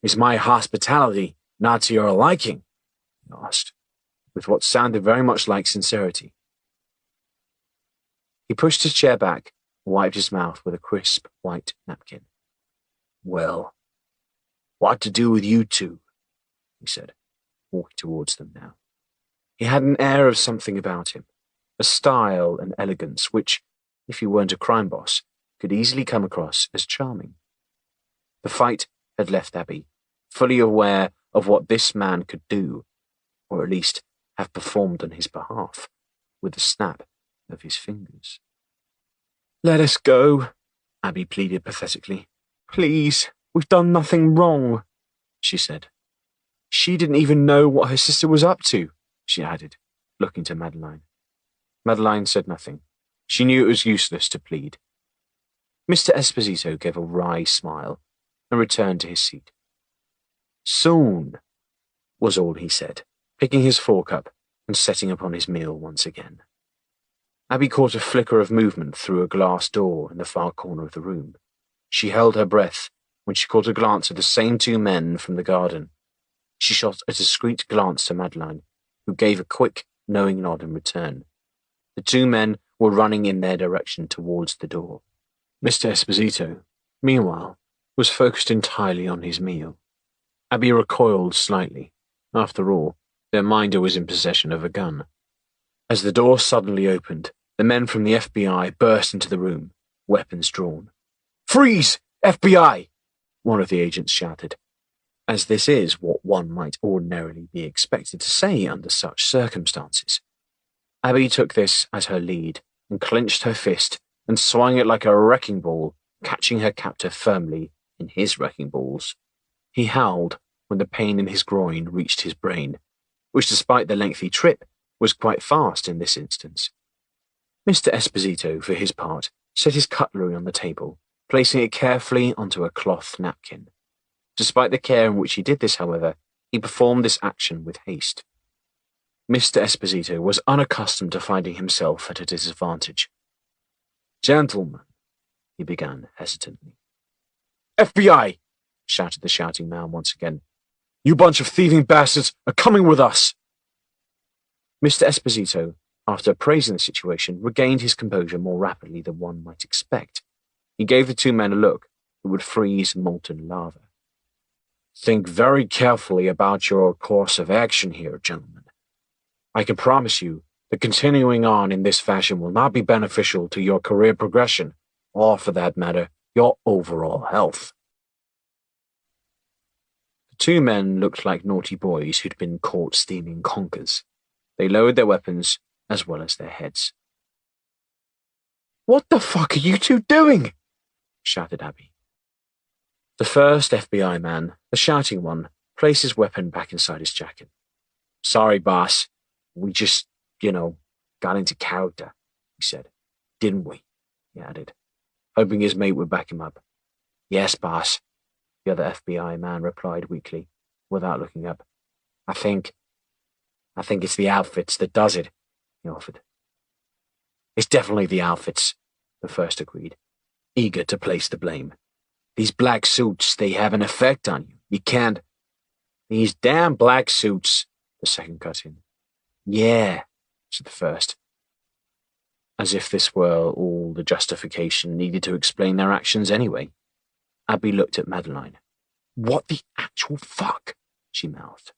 "Is my hospitality not to your liking?" he asked, with what sounded very much like sincerity. He pushed his chair back and wiped his mouth with a crisp white napkin. "Well, what to do with you two?" he said, walking towards them now. He had an air of something about him, a style and elegance which, if he weren't a crime boss, could easily come across as charming. The fight had left Abby, fully aware of what this man could do, or at least have performed on his behalf, with the snap of his fingers. "Let us go," Abby pleaded pathetically. "Please, we've done nothing wrong," she said. "She didn't even know what her sister was up to," she added, looking to Madeline. Madeline said nothing. She knew it was useless to plead. Mr. Esposito gave a wry smile and returned to his seat. "Soon," was all he said, picking his fork up and setting upon his meal once again. Abby caught a flicker of movement through a glass door in the far corner of the room. She held her breath when she caught a glance of the same two men from the garden. She shot a discreet glance to Madeline, who gave a quick, knowing nod in return. The two men were running in their direction towards the door. Mr. Esposito, meanwhile, was focused entirely on his meal. Abby recoiled slightly. After all, their minder was in possession of a gun. As the door suddenly opened, the men from the FBI burst into the room, weapons drawn. "Freeze! FBI!" one of the agents shouted, as this is what one might ordinarily be expected to say under such circumstances. Abby took this as her lead and clenched her fist and swung it like a wrecking ball, catching her captor firmly in his wrecking balls. He howled when the pain in his groin reached his brain, which despite the lengthy trip was quite fast in this instance. Mr. Esposito, for his part, set his cutlery on the table, placing it carefully onto a cloth napkin. Despite the care in which he did this, however, he performed this action with haste. Mr. Esposito was unaccustomed to finding himself at a disadvantage. "Gentlemen," he began hesitantly. "FBI!" shouted the shouting man once again. "You bunch of thieving bastards are coming with us!" Mr. Esposito, after appraising the situation, regained his composure more rapidly than one might expect. He gave the two men a look that would freeze molten lava. "Think very carefully about your course of action here, gentlemen. I can promise you that continuing on in this fashion will not be beneficial to your career progression, or, for that matter, your overall health." The two men looked like naughty boys who'd been caught stealing conkers. They lowered their weapons as well as their heads. "What the fuck are you two doing?" shouted Abby. The first FBI man, the shouting one, placed his weapon back inside his jacket. "Sorry, boss. We just, got into character," he said. "Didn't we?" he added, hoping his mate would back him up. "Yes, boss," the other FBI man replied weakly, without looking up. I think it's the outfits that does it," he offered. "It's definitely the outfits," the first agreed, eager to place the blame. "These black suits, they have an effect on you. You can't—" "These damn black suits," the second cut in. "Yeah," said the first. As if this were all the justification needed to explain their actions anyway. Abby looked at Madeline. "What the actual fuck?" she mouthed.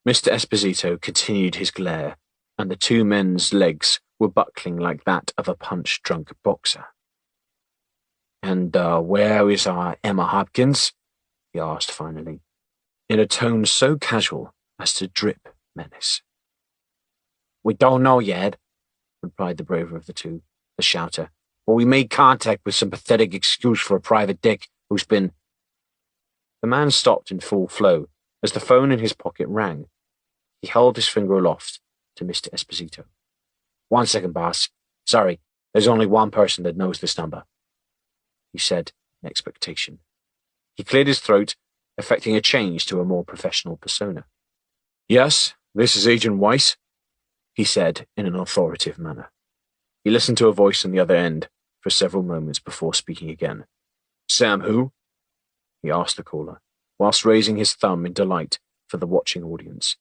Mr. Esposito continued his glare, and the two men's legs were buckling like that of a punch-drunk boxer. "And, where is our Emma Hopkins?" he asked finally, in a tone so casual as to drip menace. "We don't know yet," replied the braver of the two, the shouter, "but we made contact with some pathetic excuse for a private dick who's been—" The man stopped in full flow as the phone in his pocket rang. He held his finger aloft to Mr. Esposito. "1 second, boss. Sorry, there's only one person that knows this number," he said in expectation. He cleared his throat, effecting a change to a more professional persona. "Yes, this is Agent Weiss," he said in an authoritative manner. He listened to a voice on the other end for several moments before speaking again. "Sam who?" he asked the caller, whilst raising his thumb in delight for the watching audience.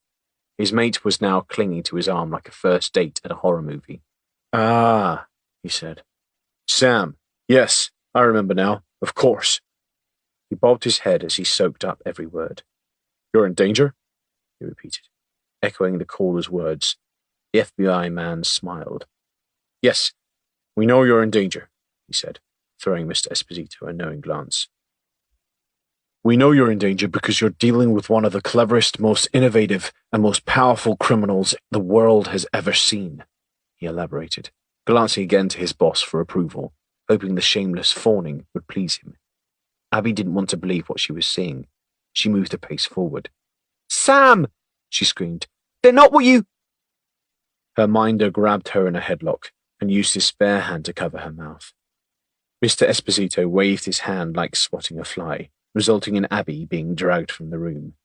His mate was now clinging to his arm like a first date at a horror movie. "Ah," he said. "Sam. Yes, I remember now. Of course." He bobbed his head as he soaked up every word. "You're in danger?" he repeated, echoing the caller's words. The FBI man smiled. "Yes, we know you're in danger," he said, throwing Mr. Esposito a knowing glance. "We know you're in danger because you're dealing with one of the cleverest, most innovative, and most powerful criminals the world has ever seen," he elaborated, glancing again to his boss for approval, hoping the shameless fawning would please him. Abby didn't want to believe what she was seeing. She moved a pace forward. "Sam!" she screamed. "They're not what you—" Her minder grabbed her in a headlock and used his spare hand to cover her mouth. Mr. Esposito waved his hand like swatting a fly, resulting in Abby being dragged from the room.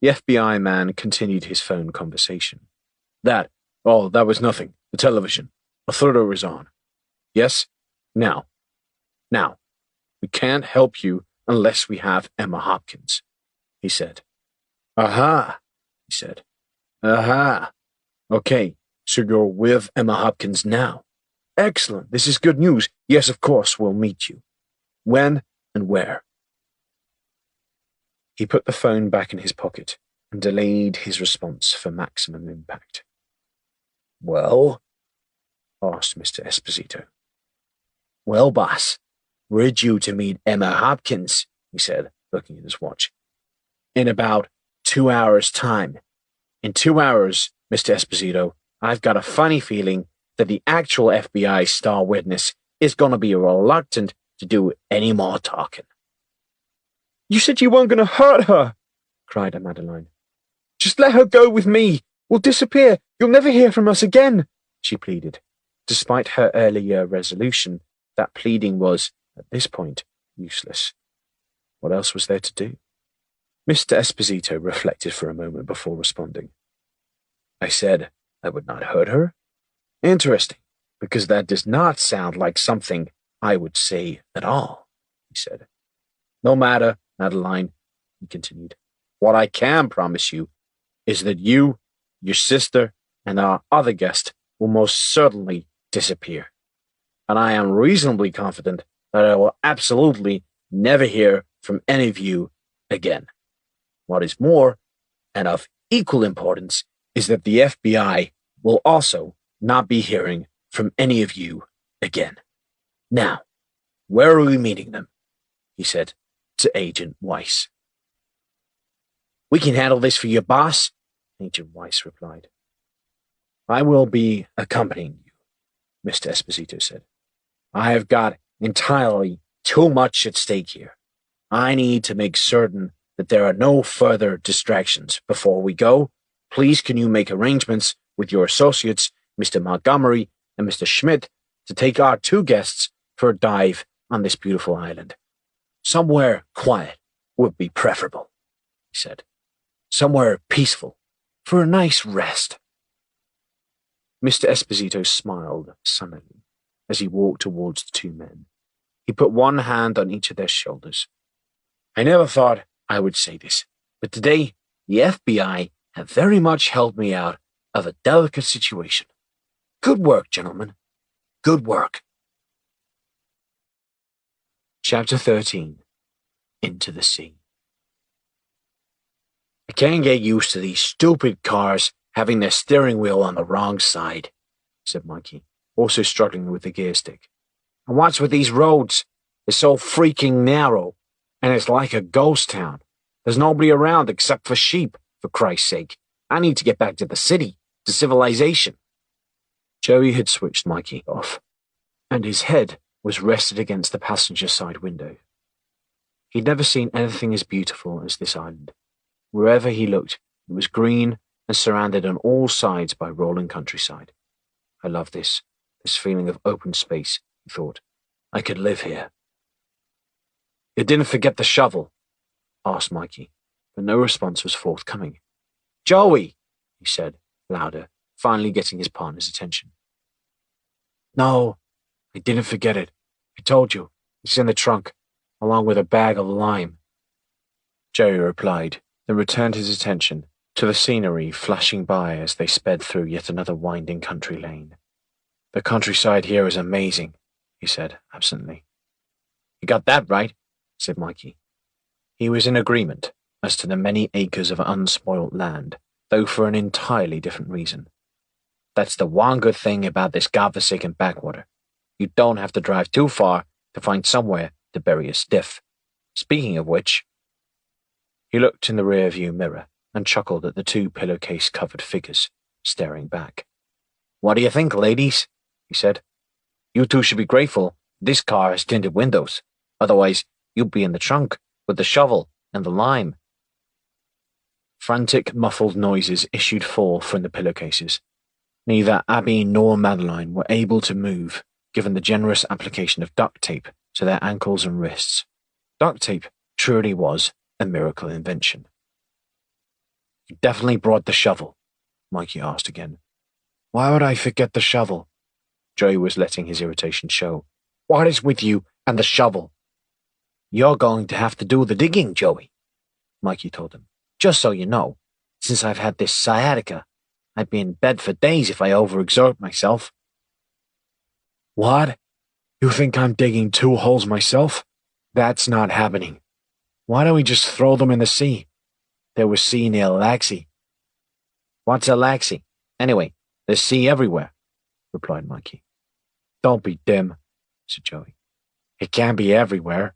The FBI man continued his phone conversation. That was nothing. The television. I thought it was on. Yes? Now, we can't help you unless we have Emma Hopkins," he said. "Aha," he said. "Aha. Okay, so you're with Emma Hopkins now. Excellent, this is good news. Yes, of course, we'll meet you. When and where?" He put the phone back in his pocket and delayed his response for maximum impact. "Well?" asked Mr. Esposito. "Well, boss, we're due to meet Emma Hopkins," he said, looking at his watch. "In about 2 hours' time. In 2 hours, Mr. Esposito, I've got a funny feeling that the actual FBI star witness is going to be reluctant to do any more talking." "You said you weren't going to hurt her," cried Madeline. "Just let her go with me. We'll disappear. You'll never hear from us again," she pleaded. Despite her earlier resolution that pleading was, at this point, useless. What else was there to do? Mr. Esposito reflected for a moment before responding. I said I would not hurt her? Interesting, because that does not sound like something I would say at all, he said. No matter, Madeline, he continued. What I can promise you is that you, your sister, and our other guest will most certainly disappear. And I am reasonably confident that I will absolutely never hear from any of you again. What is more, and of equal importance, is that the FBI will also not be hearing from any of you again. Now, where are we meeting them? He said to Agent Weiss. We can handle this for you, boss, Agent Weiss replied. I will be accompanying you, Mr. Esposito said. I have got entirely too much at stake here. I need to make certain that there are no further distractions. Before we go, please can you make arrangements with your associates, Mr. Montgomery and Mr. Schmidt, to take our two guests for a dive on this beautiful island. Somewhere quiet would be preferable, he said. Somewhere peaceful, for a nice rest. Mr. Esposito smiled sunnily as he walked towards the two men. He put one hand on each of their shoulders. I never thought I would say this, but today the FBI have very much helped me out of a delicate situation. Good work, gentlemen. Good work. Chapter 13. Into the Sea. I can't get used to these stupid cars having their steering wheel on the wrong side, said Mikey, also struggling with the gear stick. And what's with these roads? They're so freaking narrow, and it's like a ghost town. There's nobody around except for sheep, for Christ's sake. I need to get back to the city, to civilization. Joey had switched Mikey off, and his head was rested against the passenger side window. He'd never seen anything as beautiful as this island. Wherever he looked, it was green and surrounded on all sides by rolling countryside. I love this feeling of open space, he thought. I could live here. You didn't forget the shovel? Asked Mikey, but no response was forthcoming. Joey, he said, louder, finally getting his partner's attention. No, I didn't forget it. I told you, it's in the trunk, along with a bag of lime. Joey replied, then returned his attention to the scenery flashing by as they sped through yet another winding country lane. The countryside here is amazing, he said absently. You got that right, said Mikey. He was in agreement as to the many acres of unspoilt land, though for an entirely different reason. That's the one good thing about this godforsaken backwater. You don't have to drive too far to find somewhere to bury a stiff. Speaking of which, he looked in the rear-view mirror and chuckled at the two pillowcase-covered figures staring back. What do you think, ladies? He said. You two should be grateful this car has tinted windows. Otherwise, you'd be in the trunk with the shovel and the lime. Frantic, muffled noises issued forth from the pillowcases. Neither Abby nor Madeline were able to move, given the generous application of duct tape to their ankles and wrists. Duct tape truly was a miracle invention. You definitely brought the shovel, Mikey asked again. Why would I forget the shovel? Joey was letting his irritation show. What is with you and the shovel? You're going to have to do the digging, Joey, Mikey told him. Just so you know, since I've had this sciatica, I'd be in bed for days if I overexert myself. What? You think I'm digging 2 holes myself? That's not happening. Why don't we just throw them in the sea? There was sea near Laxey. What's a Laxey? Anyway, there's sea everywhere, replied Mikey. Don't be dim, said Joey. It can't be everywhere.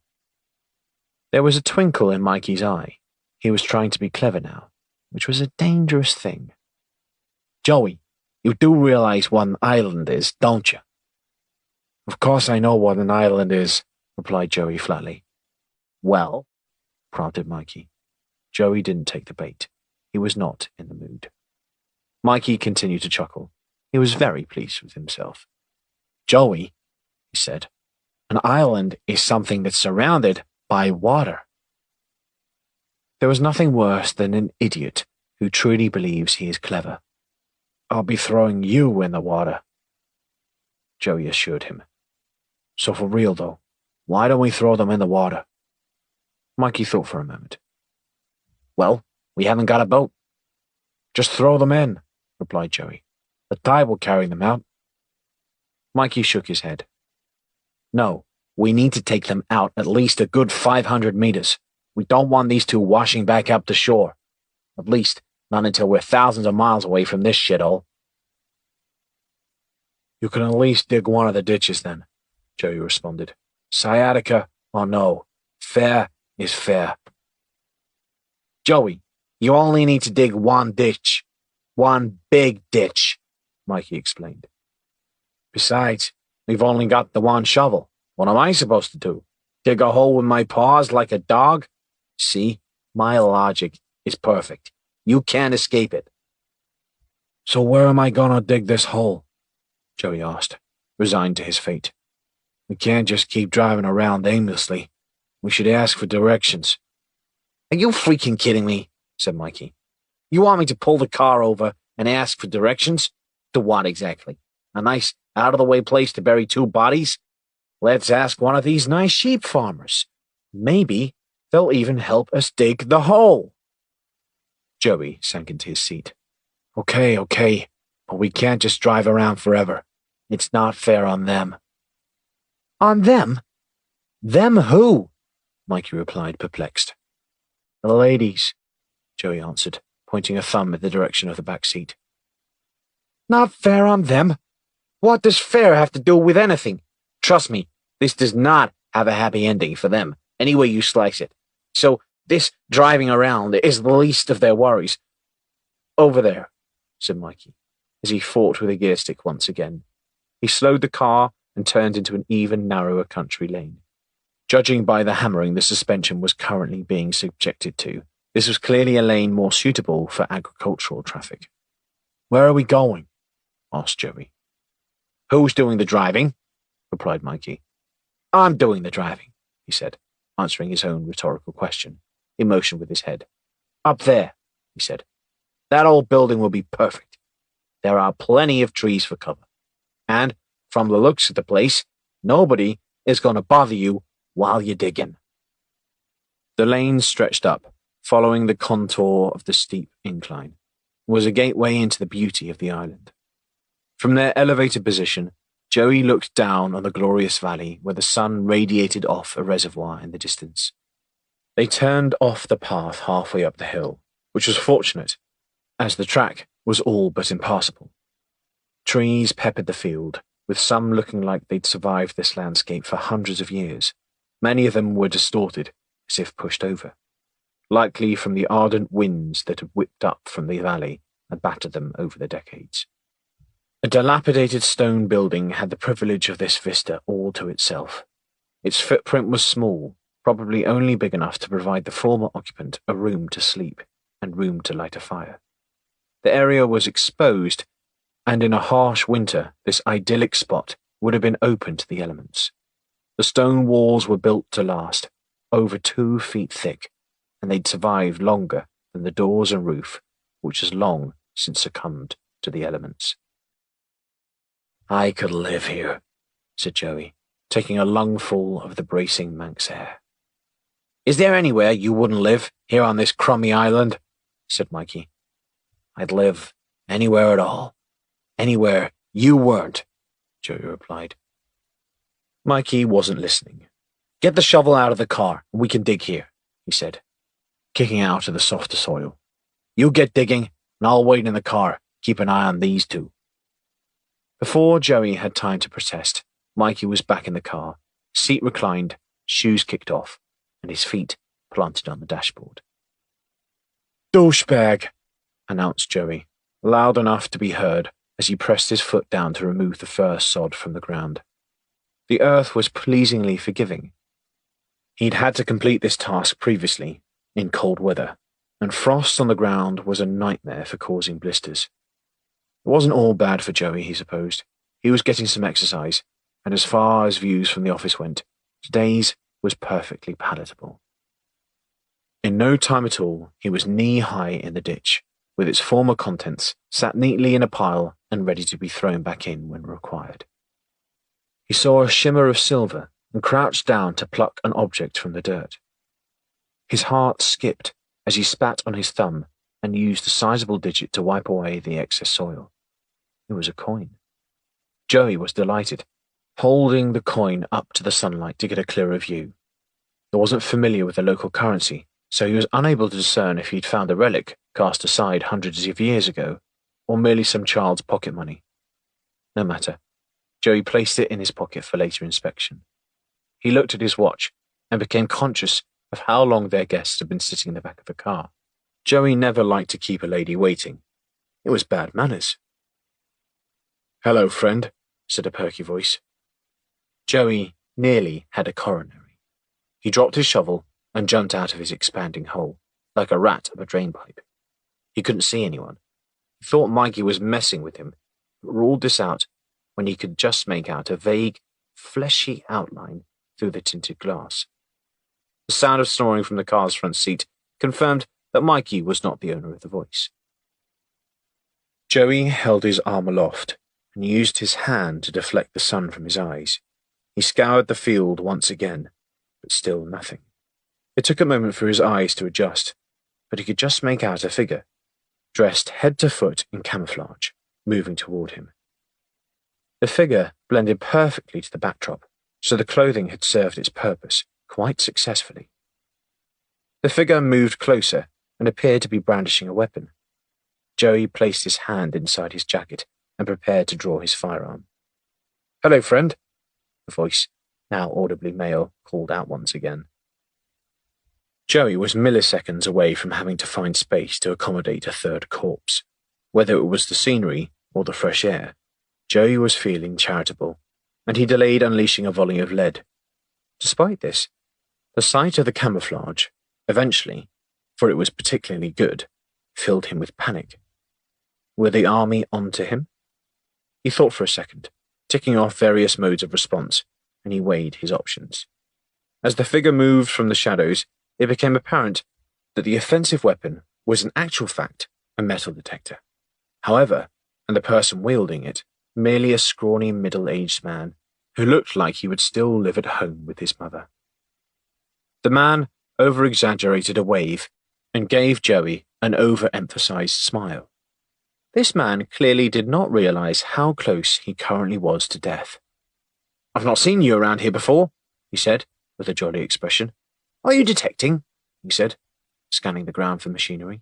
There was a twinkle in Mikey's eye. He was trying to be clever now, which was a dangerous thing. Joey, you do realize what an island is, don't you? Of course I know what an island is, replied Joey flatly. Well, prompted Mikey. Joey didn't take the bait. He was not in the mood. Mikey continued to chuckle. He was very pleased with himself. Joey, he said, an island is something that's surrounded by water. There was nothing worse than an idiot who truly believes he is clever. I'll be throwing you in the water, Joey assured him. So for real though, why don't we throw them in the water? Mikey thought for a moment. Well, we haven't got a boat. Just throw them in, replied Joey. The tide will carry them out. Mikey shook his head. No, we need to take them out at least a good 500 meters. We don't want these two washing back up to shore. At least, not until we're thousands of miles away from this shithole. You can at least dig one of the ditches then, Joey responded. Sciatica or no, fair is fair. Joey, you only need to dig one ditch. One big ditch, Mikey explained. Besides, we've only got the one shovel. What am I supposed to do? Dig a hole with my paws like a dog? See, my logic is perfect. You can't escape it. So where am I gonna dig this hole? Joey asked, resigned to his fate. We can't just keep driving around aimlessly. We should ask for directions. Are you freaking kidding me? Said Mikey. You want me to pull the car over and ask for directions? To what exactly? A nice, out-of-the-way place to bury two bodies? Let's ask one of these nice sheep farmers. Maybe they'll even help us dig the hole. Joey sank into his seat. Okay, but we can't just drive around forever. It's not fair on them. On them? Them who? Mikey replied, perplexed. The ladies, Joey answered, pointing a thumb in the direction of the back seat. Not fair on them? What does fair have to do with anything? Trust me, this does not have a happy ending for them, any way you slice it. So this driving around is the least of their worries. Over there, said Mikey, as he fought with a gear stick once again. He slowed the car and turned into an even narrower country lane. Judging by the hammering the suspension was currently being subjected to, this was clearly a lane more suitable for agricultural traffic. Where are we going? Asked Joey. Who's doing the driving? Replied Mikey. I'm doing the driving, he said, answering his own rhetorical question. He motioned with his head. Up there, he said. That old building will be perfect. There are plenty of trees for cover. And, from the looks of the place, nobody is going to bother you while you're digging. The lane stretched up, following the contour of the steep incline. It was a gateway into the beauty of the island. From their elevated position, Joey looked down on the glorious valley where the sun radiated off a reservoir in the distance. They turned off the path halfway up the hill, which was fortunate, as the track was all but impassable. Trees peppered the field, with some looking like they'd survived this landscape for hundreds of years. Many of them were distorted, as if pushed over, likely from the ardent winds that had whipped up from the valley and battered them over the decades. A dilapidated stone building had the privilege of this vista all to itself. Its footprint was small, probably only big enough to provide the former occupant a room to sleep and room to light a fire. The area was exposed, and in a harsh winter this idyllic spot would have been open to the elements. The stone walls were built to last, over 2 feet thick, and they'd survived longer than the doors and roof, which has long since succumbed to the elements. I could live here, said Joey, taking a lungful of the bracing Manx air. Is there anywhere you wouldn't live, here on this crummy island? Said Mikey. I'd live anywhere at all. Anywhere you weren't, Joey replied. Mikey wasn't listening. Get the shovel out of the car, and we can dig here, he said, kicking out of the softer soil. You get digging, and I'll wait in the car, keep an eye on these two. Before Joey had time to protest, Mikey was back in the car, seat reclined, shoes kicked off, and his feet planted on the dashboard. Douchebag, announced Joey, loud enough to be heard as he pressed his foot down to remove the first sod from the ground. The earth was pleasingly forgiving. He'd had to complete this task previously, in cold weather, and frost on the ground was a nightmare for causing blisters. It wasn't all bad for Joey, he supposed. He was getting some exercise, and as far as views from the office went, today's was perfectly palatable. In no time at all, he was knee-high in the ditch, with its former contents sat neatly in a pile and ready to be thrown back in when required. He saw a shimmer of silver and crouched down to pluck an object from the dirt. His heart skipped as he spat on his thumb and used a sizable digit to wipe away the excess soil. It was a coin. Joey was delighted, holding the coin up to the sunlight to get a clearer view. He wasn't familiar with the local currency, so he was unable to discern if he'd found a relic cast aside hundreds of years ago, or merely some child's pocket money. No matter. Joey placed it in his pocket for later inspection. He looked at his watch and became conscious of how long their guests had been sitting in the back of the car. Joey never liked to keep a lady waiting. It was bad manners. "Hello, friend," said a perky voice. Joey nearly had a coronary. He dropped his shovel and jumped out of his expanding hole, like a rat up a drainpipe. He couldn't see anyone. He thought Mikey was messing with him, but ruled this out when he could just make out a vague, fleshy outline through the tinted glass. The sound of snoring from the car's front seat confirmed that Mikey was not the owner of the voice. Joey held his arm aloft and used his hand to deflect the sun from his eyes. He scoured the field once again, but still nothing. It took a moment for his eyes to adjust, but he could just make out a figure, dressed head to foot in camouflage, moving toward him. The figure blended perfectly to the backdrop, so the clothing had served its purpose quite successfully. The figure moved closer and appeared to be brandishing a weapon. Joey placed his hand inside his jacket and prepared to draw his firearm. "Hello, friend," the voice, now audibly male, called out once again. Joey was milliseconds away from having to find space to accommodate a third corpse. Whether it was the scenery or the fresh air, Joey was feeling charitable, and he delayed unleashing a volley of lead. Despite this, the sight of the camouflage, eventually, for it was particularly good, filled him with panic. Were the army onto him? He thought for a second, ticking off various modes of response, and he weighed his options. As the figure moved from the shadows, it became apparent that the offensive weapon was in actual fact a metal detector. However, and the person wielding it, merely a scrawny middle-aged man who looked like he would still live at home with his mother. The man over-exaggerated a wave and gave Joey an over-emphasized smile. This man clearly did not realize how close he currently was to death. "I've not seen you around here before," he said, with a jolly expression. "Are you detecting?" he said, scanning the ground for machinery.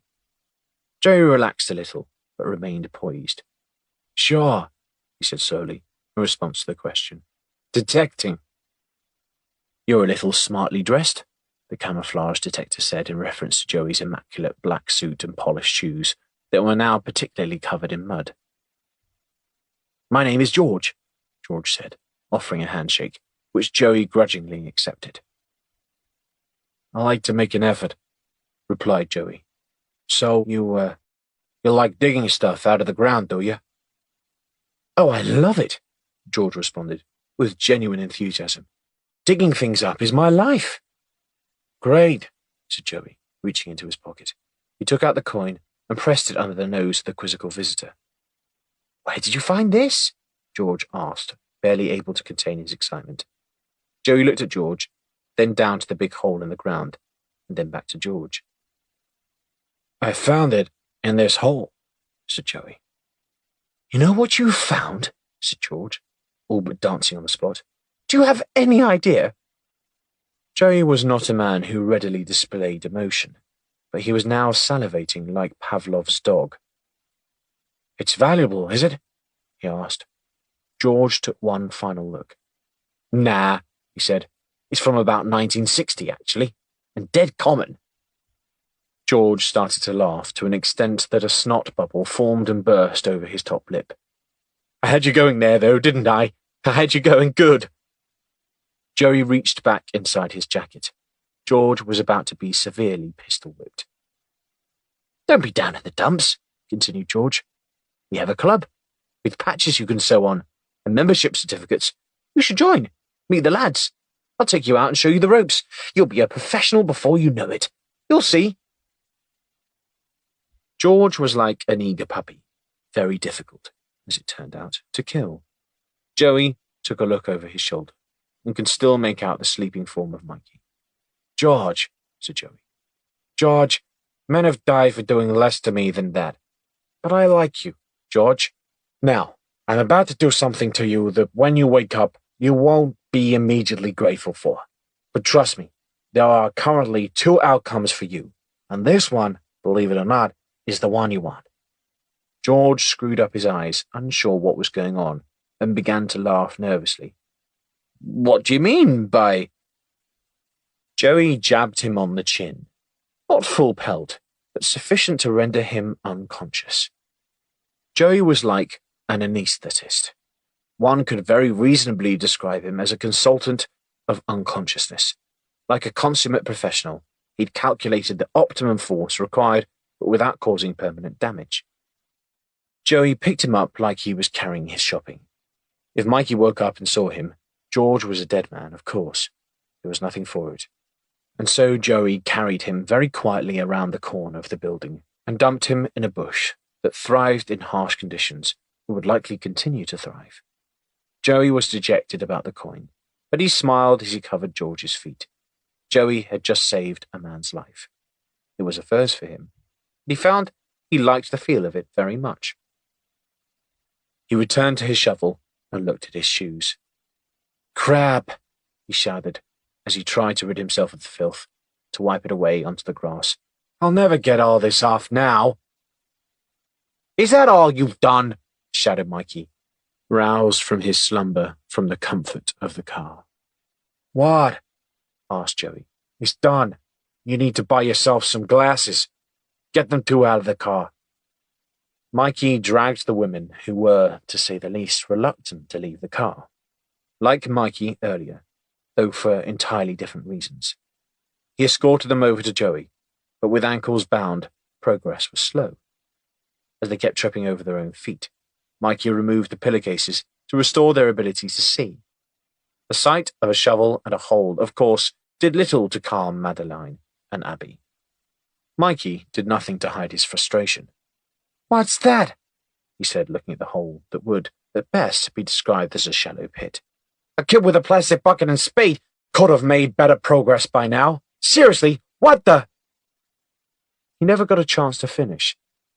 Joey relaxed a little, but remained poised. "Sure," he said slowly, in response to the question. "Detecting." "You're a little smartly dressed," the camouflage detector said in reference to Joey's immaculate black suit and polished shoes that were now particularly covered in mud. "My name is George," George said, offering a handshake, which Joey grudgingly accepted. "I like to make an effort," replied Joey. "So you like digging stuff out of the ground, do you?" "Oh, I love it," George responded, with genuine enthusiasm. "Digging things up is my life." "Great," said Joey, reaching into his pocket. He took out the coin and pressed it under the nose of the quizzical visitor. "Where did you find this?" George asked, barely able to contain his excitement. Joey looked at George, then down to the big hole in the ground, and then back to George. "I found it in this hole," said Joey. "You know what you found?" said George, all but dancing on the spot. "Do you have any idea?" Joey was not a man who readily displayed emotion, but he was now salivating like Pavlov's dog. "It's valuable, is it?" he asked. George took one final look. "Nah," he said. "It's from about 1960, actually, and dead common." George started to laugh to an extent that a snot bubble formed and burst over his top lip. "I had you going there, though, didn't I? I had you going good." Joey reached back inside his jacket. George was about to be severely pistol-whipped. "Don't be down in the dumps," continued George. "We have a club, with patches you can sew on, and membership certificates. You should join. Meet the lads. I'll take you out and show you the ropes. You'll be a professional before you know it. You'll see. George was like an eager puppy, very difficult, as it turned out, to kill. Joey took a look over his shoulder and could still make out the sleeping form of Mikey. George, said Joey. George, men have died for doing less to me than that. But I like you, George. Now, I'm about to do something to you that when you wake up, you won't be immediately grateful for. But trust me, there are currently 2 outcomes for you, and this one, believe it or not, is the one you want. George screwed up his eyes, unsure what was going on, and began to laugh nervously. What do you mean by... Joey jabbed him on the chin. Not full pelt, but sufficient to render him unconscious. Joey was like an anaesthetist. One could very reasonably describe him as a consultant of unconsciousness. Like a consummate professional, he'd calculated the optimum force required, but without causing permanent damage. Joey picked him up like he was carrying his shopping. If Mikey woke up and saw him, George was a dead man, of course. There was nothing for it. And so Joey carried him very quietly around the corner of the building and dumped him in a bush that thrived in harsh conditions and would likely continue to thrive. Joey was dejected about the coin, but he smiled as he covered George's feet. Joey had just saved a man's life. It was a first for him. He found he liked the feel of it very much. He returned to his shovel and looked at his shoes. Crap, he shouted as he tried to rid himself of the filth, to wipe it away onto the grass. I'll never get all this off now. Is that all you've done? Shouted Mikey, roused from his slumber from the comfort of the car. What? Asked Joey. It's done. You need to buy yourself some glasses. Get them 2 out of the car. Mikey dragged the women, who were, to say the least, reluctant to leave the car. Like Mikey earlier, though for entirely different reasons. He escorted them over to Joey, but with ankles bound, progress was slow. As they kept tripping over their own feet, Mikey removed the pillowcases to restore their ability to see. The sight of a shovel and a hole, of course, did little to calm Madeline and Abby. Mikey did nothing to hide his frustration. What's that? He said, looking at the hole that would, at best, be described as a shallow pit. A kid with a plastic bucket and spade could have made better progress by now. Seriously, what the... He never got a chance to finish.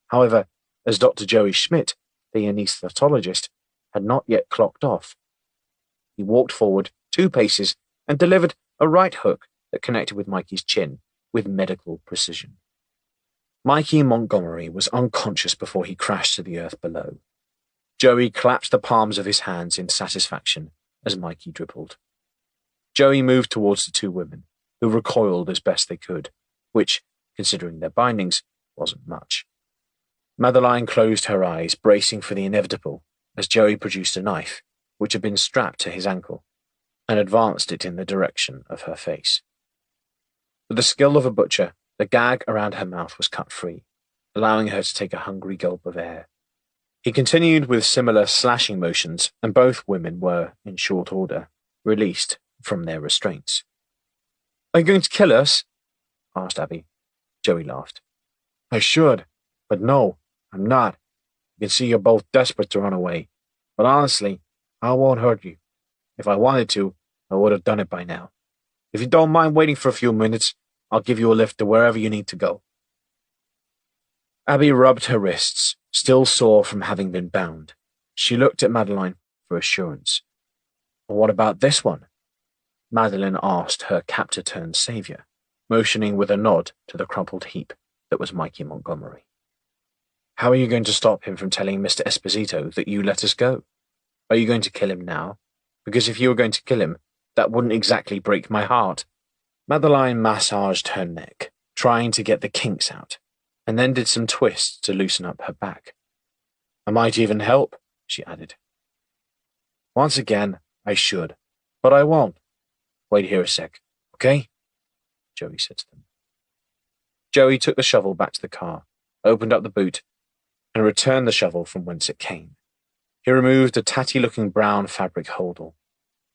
However, as Dr. Joey Schmidt, the anaesthetologist, had not yet clocked off. He walked forward 2 paces and delivered a right hook that connected with Mikey's chin with medical precision. Mikey Montgomery was unconscious before he crashed to the earth below. Joey clapped the palms of his hands in satisfaction as Mikey dribbled. Joey moved towards the 2 women, who recoiled as best they could, which, considering their bindings, wasn't much. Madeline closed her eyes, bracing for the inevitable, as Joey produced a knife, which had been strapped to his ankle, and advanced it in the direction of her face. With the skill of a butcher, the gag around her mouth was cut free, allowing her to take a hungry gulp of air. He continued with similar slashing motions, and both women were, in short order, released from their restraints. Are you going to kill us? Asked Abby. Joey laughed. I should, but no, I'm not. You can see you're both desperate to run away, but honestly, I won't hurt you. If I wanted to, I would have done it by now. If you don't mind waiting for a few minutes, I'll give you a lift to wherever you need to go. Abby rubbed her wrists, still sore from having been bound. She looked at Madeline for assurance. What about this one? Madeline asked her captor-turned-savior, motioning with a nod to the crumpled heap that was Mikey Montgomery. How are you going to stop him from telling Mr. Esposito that you let us go? Are you going to kill him now? Because if you were going to kill him, that wouldn't exactly break my heart. Madeline massaged her neck, trying to get the kinks out, and then did some twists to loosen up her back. I might even help, she added. Once again, I should, but I won't. Wait here a sec, okay? Joey said to them. Joey took the shovel back to the car, opened up the boot, and returned the shovel from whence it came. He removed a tatty-looking brown fabric holdall.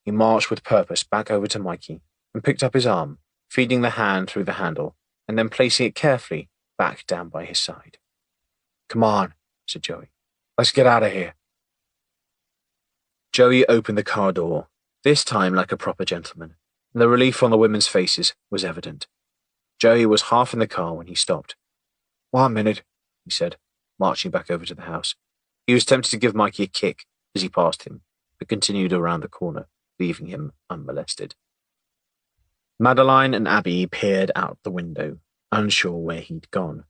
he marched with purpose back over to Mikey and picked up his arm, feeding the hand through the handle, and then placing it carefully back down by his side. "Come on," said Joey. "Let's get out of here." Joey opened the car door, this time like a proper gentleman, and the relief on the women's faces was evident. Joey was half in the car when he stopped. "1 minute," he said, marching back over to the house. He was tempted to give Mikey a kick as he passed him, but continued around the corner, leaving him unmolested. Madeline and Abby peered out the window, unsure where he'd gone.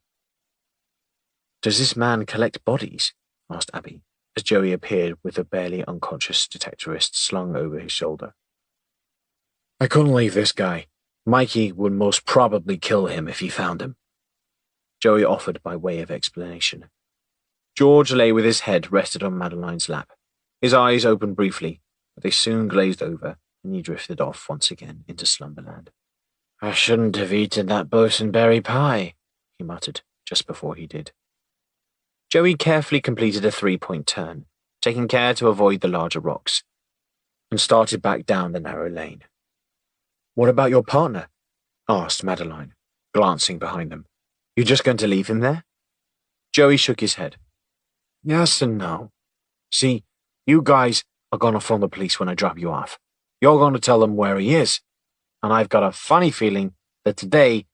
"Does this man collect bodies?" asked Abby, as Joey appeared with a barely unconscious detectorist slung over his shoulder. "I couldn't leave this guy. Mikey would most probably kill him if he found him," Joey offered by way of explanation. George lay with his head rested on Madeline's lap. His eyes opened briefly, but they soon glazed over, and he drifted off once again into slumberland. "I shouldn't have eaten that boysenberry pie," he muttered just before he did. Joey carefully completed a 3-point turn, taking care to avoid the larger rocks, and started back down the narrow lane. "What about your partner?" asked Madeline, glancing behind them. "You just going to leave him there?" Joey shook his head. "Yes and no. See, you guys are going to phone the police when I drop you off. You're going to tell them where he is. And I've got a funny feeling that today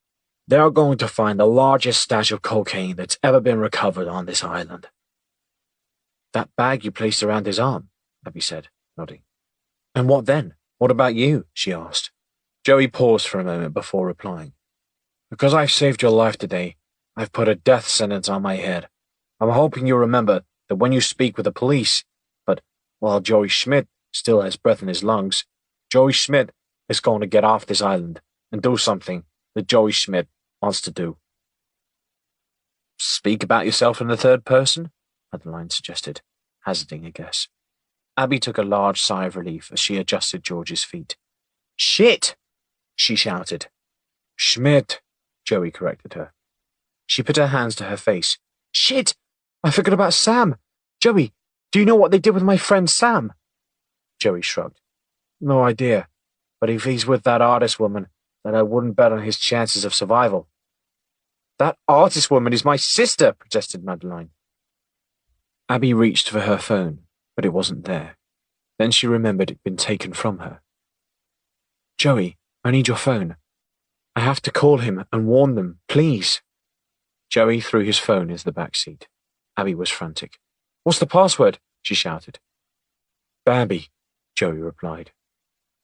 they're going to find the largest stash of cocaine that's ever been recovered on this island." "That bag you placed around his arm," Abby said, nodding. "And what then? What about you?" she asked. Joey paused for a moment before replying. "Because I've saved your life today, I've put a death sentence on my head. I'm hoping you remember that when you speak with the police, but while Joey Schmidt still has breath in his lungs, Joey Schmidt is going to get off this island and do something that Joey Schmidt wants to do." "Speak about yourself in the third person?" Madeline suggested, hazarding a guess. Abby took a large sigh of relief as she adjusted George's feet. "Shit!" she shouted. "Schmidt," Joey corrected her. She put her hands to her face. "Shit! I forgot about Sam. Joey, do you know what they did with my friend Sam?" Joey shrugged. "No idea, but if he's with that artist woman, then I wouldn't bet on his chances of survival." "That artist woman is my sister," protested Madeline. Abby reached for her phone, but it wasn't there. Then she remembered it'd been taken from her. "Joey, I need your phone. I have to call him and warn them, please." Joey threw his phone into the back seat. Abby was frantic. "What's the password?" she shouted. "Bambi," Joey replied.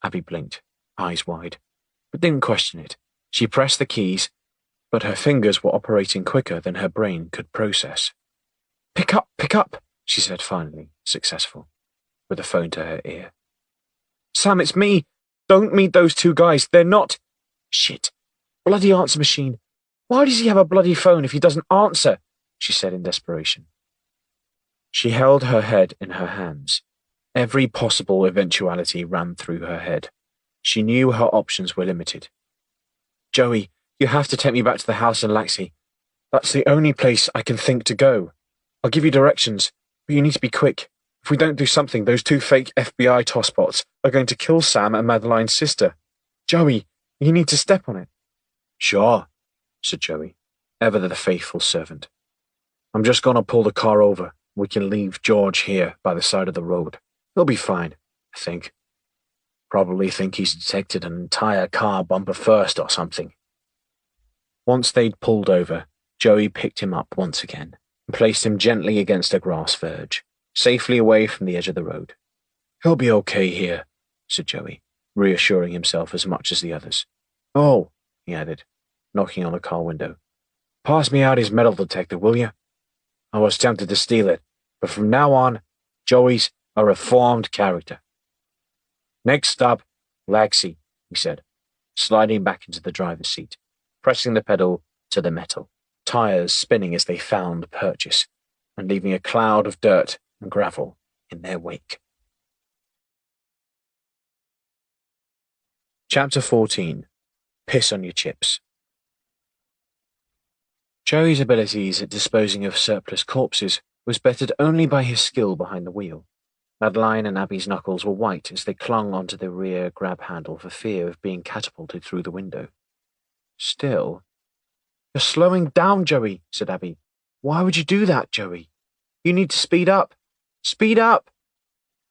Abby blinked, eyes wide, but didn't question it. She pressed the keys, but her fingers were operating quicker than her brain could process. Pick up, she said finally, successful, with the phone to her ear. "Sam, it's me. Don't meet those two guys. They're not—" "Shit. Bloody answer machine. Why does he have a bloody phone if he doesn't answer?" she said in desperation. She held her head in her hands. Every possible eventuality ran through her head. She knew her options were limited. "Joey, you have to take me back to the house in Laxey. That's the only place I can think to go. I'll give you directions, but you need to be quick. If we don't do something, those two fake FBI tosspots are going to kill Sam and Madeline's sister. Joey, you need to step on it." "Sure," said Joey, ever the faithful servant. "I'm just going to pull the car over. We can leave George here by the side of the road. He'll be fine, I think. Probably think he's detected an entire car bumper first or something." Once they'd pulled over, Joey picked him up once again and placed him gently against a grass verge, safely away from the edge of the road. "He'll be okay here," said Joey, reassuring himself as much as the others. "Oh," he added, knocking on the car window. "Pass me out his metal detector, will you? I was tempted to steal it, but from now on, Joey's a reformed character." "Next stop, Laxey," he said, sliding back into the driver's seat, pressing the pedal to the metal, tires spinning as they found purchase, and leaving a cloud of dirt and gravel in their wake. Chapter 14. Piss on your chips. Joey's abilities at disposing of surplus corpses was bettered only by his skill behind the wheel. Madeline and Abby's knuckles were white as they clung onto the rear grab handle for fear of being catapulted through the window. Still, "You're slowing down, Joey," said Abby. "Why would you do that, Joey? You need to speed up. Speed up!"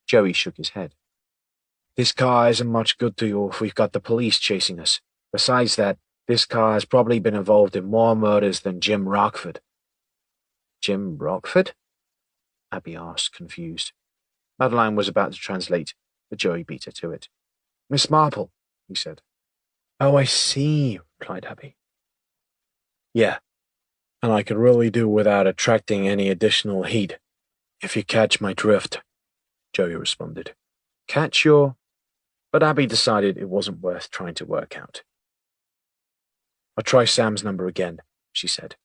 Joey shook his head. "This car isn't much good to you if we've got the police chasing us. Besides that, this car has probably been involved in more murders than Jim Rockford." "Jim Rockford?" Abby asked, confused. Madeline was about to translate, but Joey beat her to it. "Miss Marple," he said. "Oh, I see," replied Abby. "Yeah, and I could really do without attracting any additional heat, if you catch my drift," Joey responded. "Catch your—" But Abby decided it wasn't worth trying to work out. "I'll try Sam's number again," she said.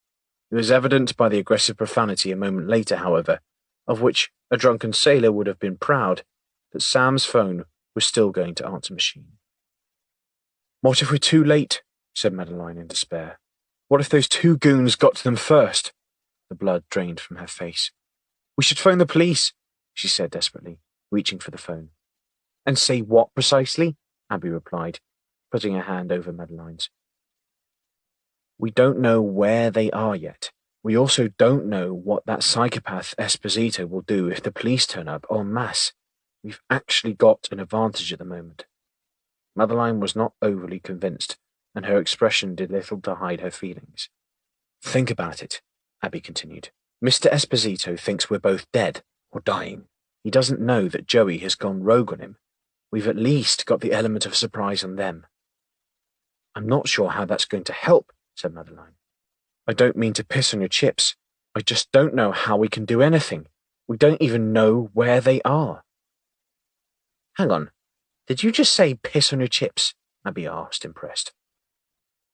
It was evident by the aggressive profanity a moment later, however, of which a drunken sailor would have been proud, that Sam's phone was still going to answer machine. "What if we're too late?" said Madeline in despair. "What if those two goons got to them first?" The blood drained from her face. "We should phone the police," she said desperately, reaching for the phone. "And say what precisely?" Abby replied, putting her hand over Madeline's. "We don't know where they are yet. We also don't know what that psychopath Esposito will do if the police turn up en masse. We've actually got an advantage at the moment." Madeline was not overly convinced, and her expression did little to hide her feelings. "Think about it," Abby continued. "Mr. Esposito thinks we're both dead or dying. He doesn't know that Joey has gone rogue on him. We've at least got the element of surprise on them." "I'm not sure how that's going to help," said Madeline. "I don't mean to piss on your chips. I just don't know how we can do anything. We don't even know where they are." "Hang on. Did you just say piss on your chips?" Abby asked, impressed.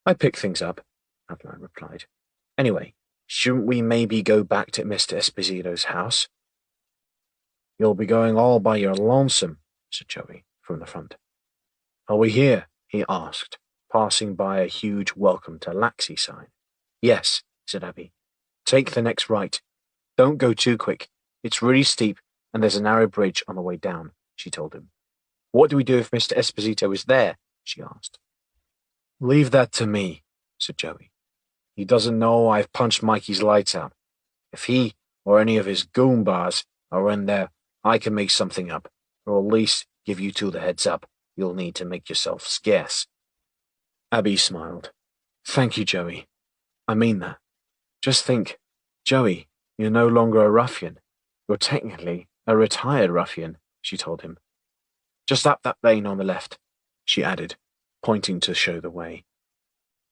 "I pick things up," Madeline replied. "Anyway, shouldn't we maybe go back to Mr. Esposito's house?" "You'll be going all by your lonesome," said Joey from the front. "Are we here?" he asked, passing by a huge welcome to Laxey sign. "Yes," said Abby. "Take the next right. Don't go too quick. It's really steep, and there's a narrow bridge on the way down," she told him. "What do we do if Mr. Esposito is there?" she asked. "Leave that to me," said Joey. "He doesn't know I've punched Mikey's lights out. If he or any of his goombas are in there, I can make something up, or at least give you two the heads up you'll need to make yourself scarce." Abby smiled. "Thank you, Joey. I mean that. Just think, Joey, you're no longer a ruffian. You're technically a retired ruffian," she told him. "Just up that lane on the left," she added, pointing to show the way.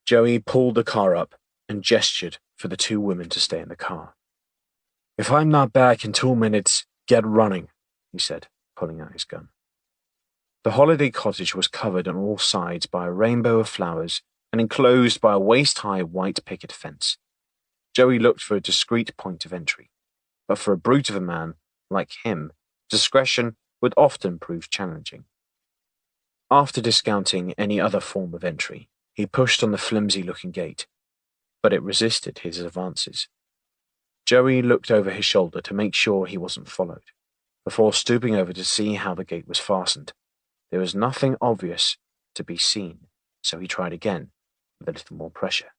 Joey pulled the car up and gestured for the two women to stay in the car. "If I'm not back in 2 minutes, get running," he said, pulling out his gun. The holiday cottage was covered on all sides by a rainbow of flowers and enclosed by a waist-high white picket fence. Joey looked for a discreet point of entry, but for a brute of a man like him, discretion would often prove challenging. After discounting any other form of entry, he pushed on the flimsy-looking gate, but it resisted his advances. Joey looked over his shoulder to make sure he wasn't followed, before stooping over to see how the gate was fastened. There was nothing obvious to be seen, so he tried again, with a little more pressure.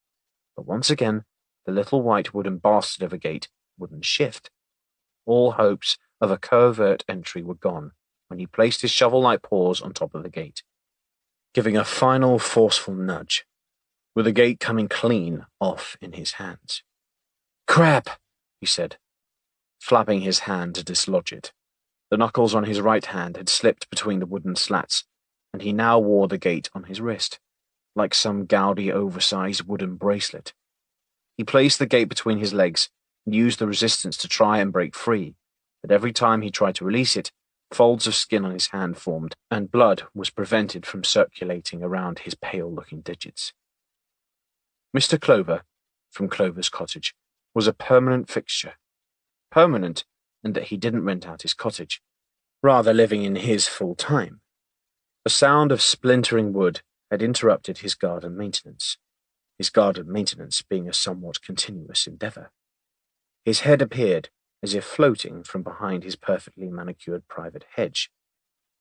But once again, the little white wooden bastard of a gate wouldn't shift. All hopes of a covert entry were gone when he placed his shovel-like paws on top of the gate, giving a final forceful nudge, with the gate coming clean off in his hands. "Crap!" he said, flapping his hand to dislodge it. The knuckles on his right hand had slipped between the wooden slats, and he now wore the gate on his wrist, like some gaudy oversized wooden bracelet. He placed the gate between his legs and used the resistance to try and break free, but every time he tried to release it, folds of skin on his hand formed, and blood was prevented from circulating around his pale-looking digits. Mr. Clover, from Clover's cottage, was a permanent fixture. Permanent in that he didn't rent out his cottage, rather living in his full time. The sound of splintering wood had interrupted his garden maintenance being a somewhat continuous endeavor. His head appeared, as if floating from behind his perfectly manicured private hedge.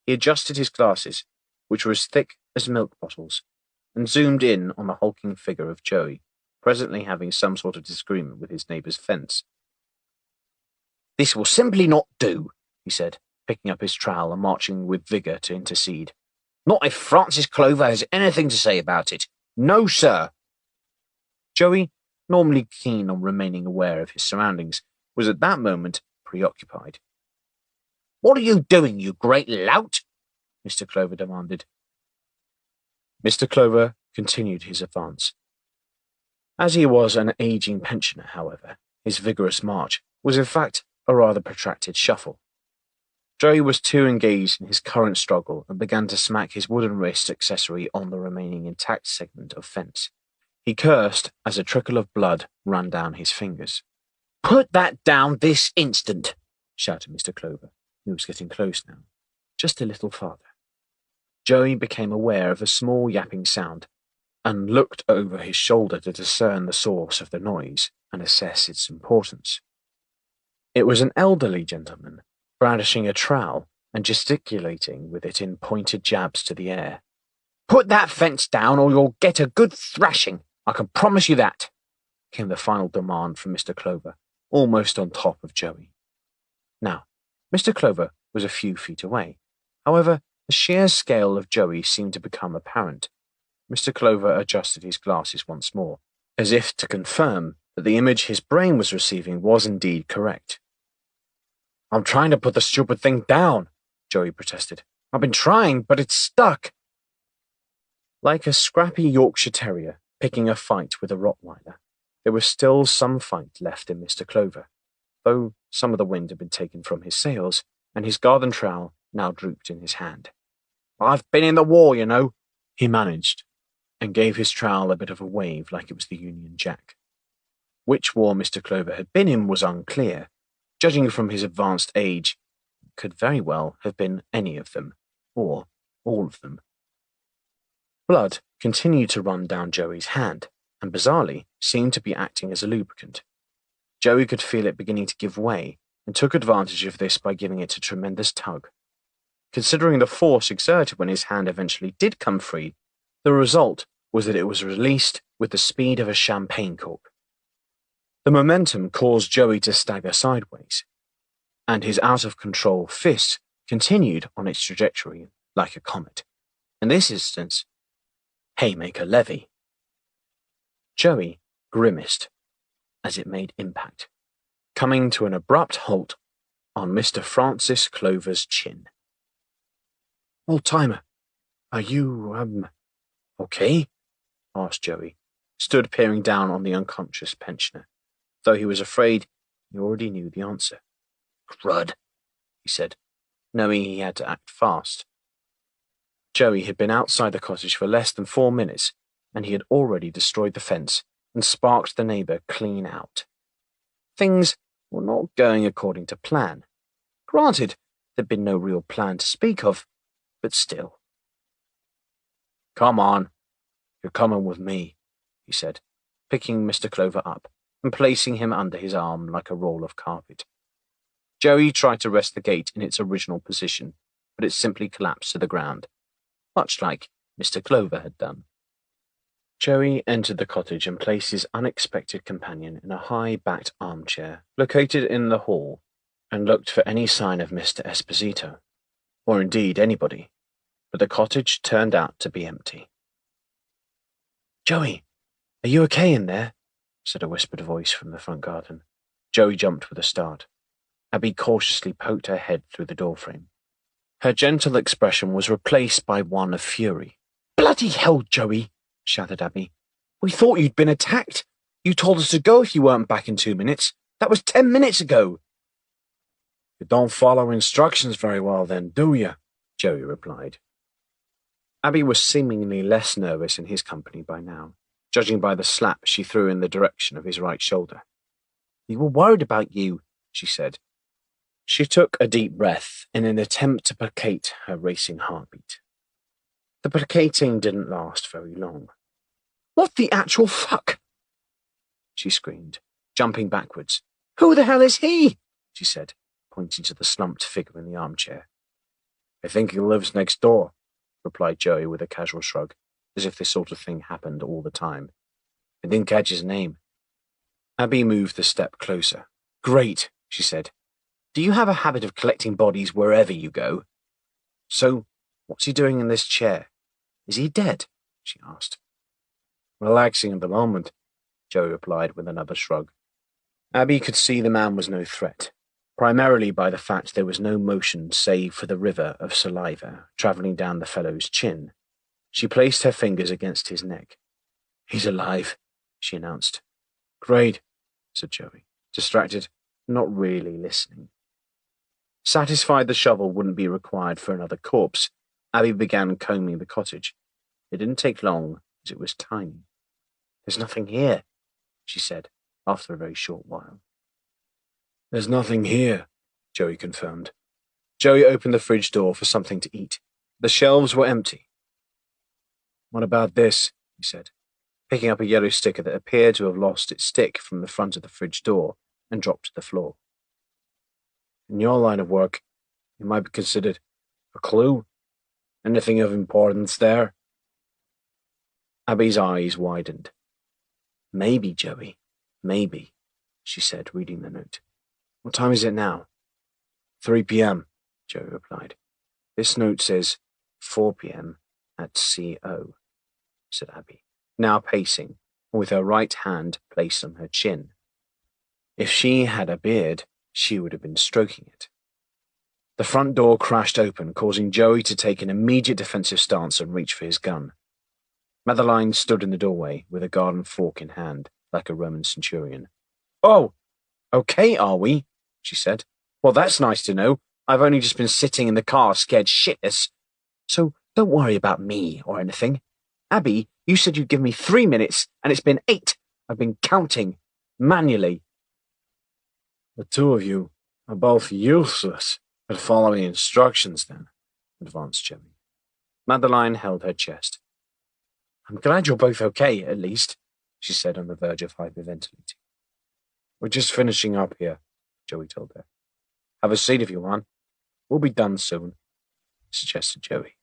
He adjusted his glasses, which were as thick as milk bottles, and zoomed in on the hulking figure of Joey, presently having some sort of disagreement with his neighbour's fence. "This will simply not do," he said, picking up his trowel and marching with vigour to intercede. "Not if Francis Clover has anything to say about it. No, sir." Joey, normally keen on remaining aware of his surroundings, was at that moment preoccupied. "What are you doing, you great lout?" Mr. Clover demanded. Mr. Clover continued his advance. As he was an aging pensioner, however, his vigorous march was in fact a rather protracted shuffle. Joey was too engaged in his current struggle and began to smack his wooden wrist accessory on the remaining intact segment of fence. He cursed as a trickle of blood ran down his fingers. "Put that down this instant!" shouted Mr. Clover, who was getting close now, just a little farther. Joey became aware of a small yapping sound and looked over his shoulder to discern the source of the noise and assess its importance. It was an elderly gentleman, brandishing a trowel and gesticulating with it in pointed jabs to the air. "Put that fence down or you'll get a good thrashing, I can promise you that," came the final demand from Mr. Clover, almost on top of Joey. Now, Mr. Clover was a few feet away. However, the sheer scale of Joey seemed to become apparent. Mr. Clover adjusted his glasses once more, as if to confirm that the image his brain was receiving was indeed correct. "I'm trying to put the stupid thing down," Joey protested. "I've been trying, but it's stuck." Like a scrappy Yorkshire Terrier picking a fight with a Rottweiler, there was still some fight left in Mr. Clover, though some of the wind had been taken from his sails, and his garden trowel now drooped in his hand. "I've been in the war, you know," he managed, and gave his trowel a bit of a wave like it was the Union Jack. Which war Mr. Clover had been in was unclear. Judging from his advanced age, it could very well have been any of them, or all of them. Blood continued to run down Joey's hand, and bizarrely seemed to be acting as a lubricant. Joey could feel it beginning to give way, and took advantage of this by giving it a tremendous tug. Considering the force exerted when his hand eventually did come free, the result was that it was released with the speed of a champagne cork. The momentum caused Joey to stagger sideways, and his out-of-control fist continued on its trajectory like a comet. In this instance, Haymaker Levy. Joey grimaced as it made impact, coming to an abrupt halt on Mr. Francis Clover's chin. "Old-timer, are you, okay?" asked Joey, stood peering down on the unconscious pensioner, though he was afraid he already knew the answer. "Crud," he said, knowing he had to act fast. Joey had been outside the cottage for less than 4 minutes, and he had already destroyed the fence and sparked the neighbour clean out. Things were not going according to plan. Granted, there'd been no real plan to speak of, but still. "Come on, you're coming with me," he said, picking Mr. Clover up and placing him under his arm like a roll of carpet. Joey tried to rest the gate in its original position, but it simply collapsed to the ground, much like Mr. Clover had done. Joey entered the cottage and placed his unexpected companion in a high-backed armchair located in the hall, and looked for any sign of Mr. Esposito, or indeed anybody, but the cottage turned out to be empty. "Joey, are you okay in there?" said a whispered voice from the front garden. Joey jumped with a start. Abby cautiously poked her head through the doorframe. Her gentle expression was replaced by one of fury. "Bloody hell, Joey!" shouted Abby. "We thought you'd been attacked. You told us to go if you weren't back in 2 minutes. That was 10 minutes ago." "You don't follow instructions very well then, do you?" Joey replied. Abby was seemingly less nervous in his company by now, judging by the slap she threw in the direction of his right shoulder. "We were worried about you," she said. She took a deep breath in an attempt to placate her racing heartbeat. The placating didn't last very long. "What the actual fuck?" she screamed, jumping backwards. "Who the hell is he?" she said, pointing to the slumped figure in the armchair. I think he lives next door, replied Joey with a casual shrug, as if this sort of thing happened all the time. I didn't catch his name. Abby moved a step closer. Great, she said. Do you have a habit of collecting bodies wherever you go? So, what's he doing in this chair? Is he dead? She asked. Relaxing at the moment, Joey replied with another shrug. Abby could see the man was no threat, primarily by the fact there was no motion save for the river of saliva travelling down the fellow's chin. She placed her fingers against his neck. He's alive, she announced. Great, said Joey, distracted, not really listening. Satisfied the shovel wouldn't be required for another corpse, Abby began combing the cottage. It didn't take long, as it was tiny. There's nothing here, she said, after a very short while. There's nothing here, Joey confirmed. Joey opened the fridge door for something to eat. The shelves were empty. What about this? He said, picking up a yellow sticker that appeared to have lost its stick from the front of the fridge door and dropped to the floor. In your line of work, it might be considered a clue. Anything of importance there? Abby's eyes widened. Maybe, Joey, maybe, she said, reading the note. What time is it now? 3 p.m., Joey replied. This note says 4 p.m. at CO, said Abby, now pacing, with her right hand placed on her chin. If she had a beard, she would have been stroking it. The front door crashed open, causing Joey to take an immediate defensive stance and reach for his gun. Madeline stood in the doorway with a garden fork in hand, like a Roman centurion. Oh, okay, are we? She said. Well, that's nice to know. I've only just been sitting in the car scared shitless. So don't worry about me or anything. Abby, you said you'd give me 3 minutes, and it's been 8. I've been counting, manually. The two of you are both useless at following instructions, then, advanced Joey. Madeline held her chest. I'm glad you're both okay, at least, she said on the verge of hyperventilating. We're just finishing up here, Joey told her. Have a seat if you want. We'll be done soon, suggested Joey,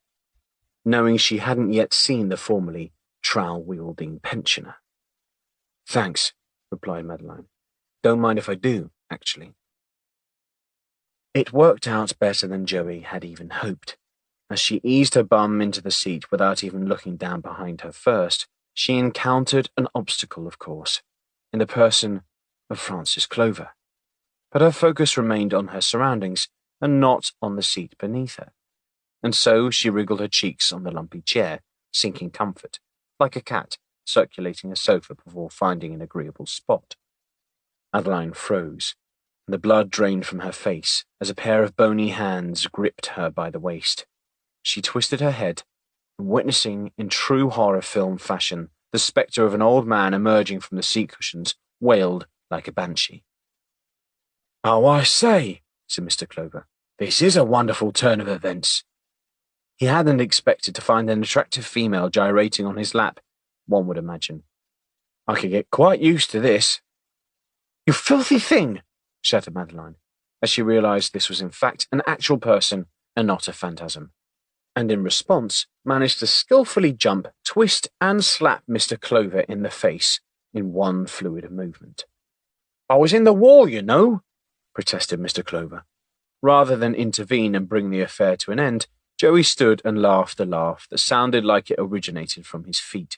knowing she hadn't yet seen the formerly trowel-wielding pensioner. Thanks, replied Madeline. Don't mind if I do, actually. It worked out better than Joey had even hoped. As she eased her bum into the seat without even looking down behind her first, she encountered an obstacle, of course, in the person of Frances Clover. But her focus remained on her surroundings and not on the seat beneath her. And so she wriggled her cheeks on the lumpy chair, seeking comfort, like a cat circulating a sofa before finding an agreeable spot. Adeline froze, and the blood drained from her face as a pair of bony hands gripped her by the waist. She twisted her head, and witnessing, in true horror film fashion, the spectre of an old man emerging from the seat cushions, wailed like a banshee. Oh, I say, said Mr. Clover, this is a wonderful turn of events. He hadn't expected to find an attractive female gyrating on his lap, one would imagine. I could get quite used to this. You filthy thing, shouted Madeline, as she realized this was in fact an actual person and not a phantasm, and in response managed to skillfully jump, twist, and slap Mr. Clover in the face in one fluid movement. I was in the war, you know, protested Mr. Clover. Rather than intervene and bring the affair to an end, Joey stood and laughed a laugh that sounded like it originated from his feet.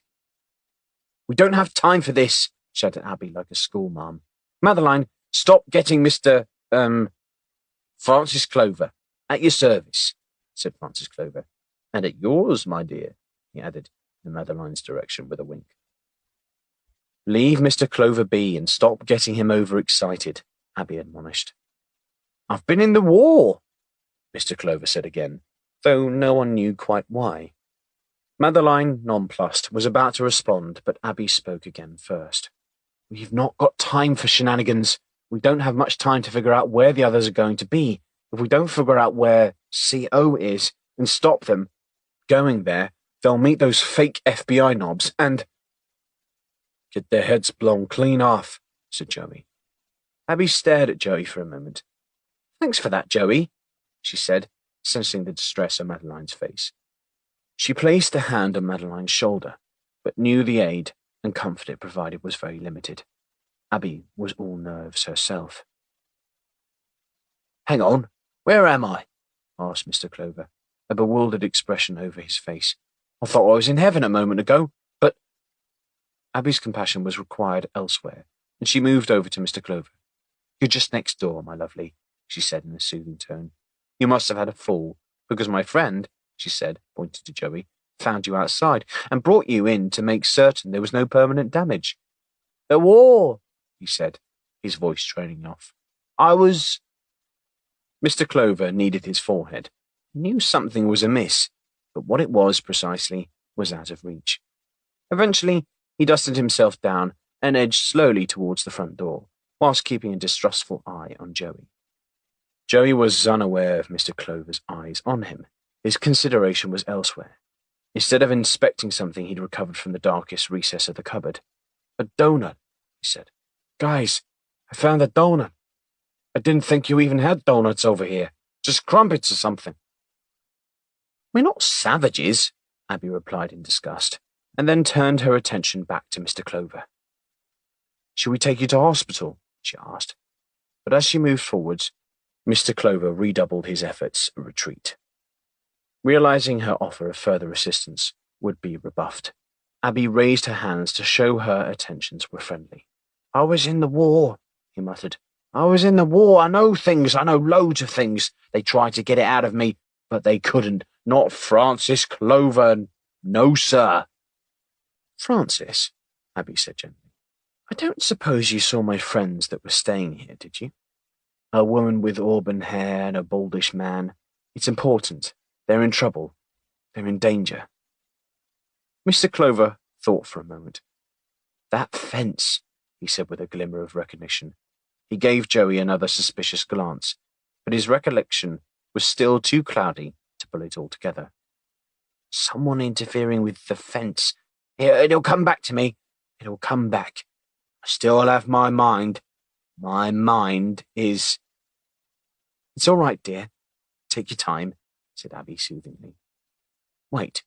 We don't have time for this, shouted Abby like a schoolmarm. Madeline, stop getting Mr. Francis Clover. At your service, said Francis Clover. And at yours, my dear, he added in Madeline's direction with a wink. Leave Mr. Clover be and stop getting him overexcited, Abby admonished. I've been in the war, Mr. Clover said again, though no one knew quite why. Madeline, nonplussed, was about to respond, but Abby spoke again first. We've not got time for shenanigans. We don't have much time to figure out where the others are going to be. If we don't figure out where CO is and stop them going there, they'll meet those fake FBI knobs and... Get their heads blown clean off, said Joey. Abby stared at Joey for a moment, Thanks for that, Joey, she said, sensing the distress on Madeline's face. She placed a hand on Madeline's shoulder, but knew the aid and comfort it provided was very limited. Abby was all nerves herself. Hang on, where am I? Asked Mr. Clover, a bewildered expression over his face. I thought I was in heaven a moment ago, but... Abby's compassion was required elsewhere, and she moved over to Mr. Clover. You're just next door, my lovely, she said in a soothing tone. You must have had a fall, because my friend, she said, pointing to Joey, found you outside and brought you in to make certain there was no permanent damage. The war, he said, his voice trailing off. I was... Mr. Clover kneaded his forehead. He knew something was amiss, but what it was precisely was out of reach. Eventually, he dusted himself down and edged slowly towards the front door, whilst keeping a distrustful eye on Joey. Joey was unaware of Mr. Clover's eyes on him. His consideration was elsewhere. Instead of inspecting something he'd recovered from the darkest recess of the cupboard. A donut, he said. Guys, I found a donut. I didn't think you even had donuts over here. Just crumpets or something. We're not savages, Abby replied in disgust, and then turned her attention back to Mr. Clover. Shall we take you to hospital? She asked. But as she moved forwards, Mr. Clover redoubled his efforts at retreat. Realizing her offer of further assistance would be rebuffed, Abby raised her hands to show her attentions were friendly. I was in the war, he muttered. I was in the war. I know things. I know loads of things. They tried to get it out of me, but they couldn't. Not Francis Clover. No, sir. Francis, Abby said gently. I don't suppose you saw my friends that were staying here, did you? A woman with auburn hair and a baldish man. It's important. They're in trouble. They're in danger. Mr. Clover thought for a moment. That fence, he said with a glimmer of recognition. He gave Joey another suspicious glance, but his recollection was still too cloudy to pull it all together. Someone interfering with the fence. It'll come back to me. It'll come back. I still have my mind. My mind is... It's all right, dear. Take your time, said Abby soothingly. Wait,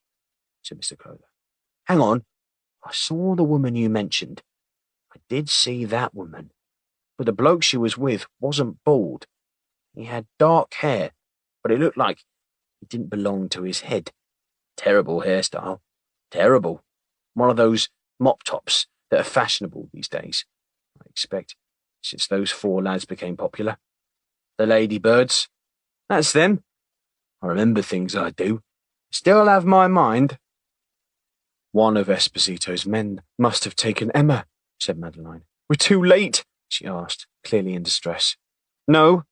said Mr. Clover. Hang on. I saw the woman you mentioned. I did see that woman. But the bloke she was with wasn't bald. He had dark hair, but it looked like it didn't belong to his head. Terrible hairstyle. Terrible. One of those mop tops that are fashionable these days, I expect, since those 4 lads became popular. The ladybirds. That's them. I remember things, I do. Still have my mind. One of Esposito's men must have taken Emma, said Madeline. We're too late, she asked, clearly in distress. No,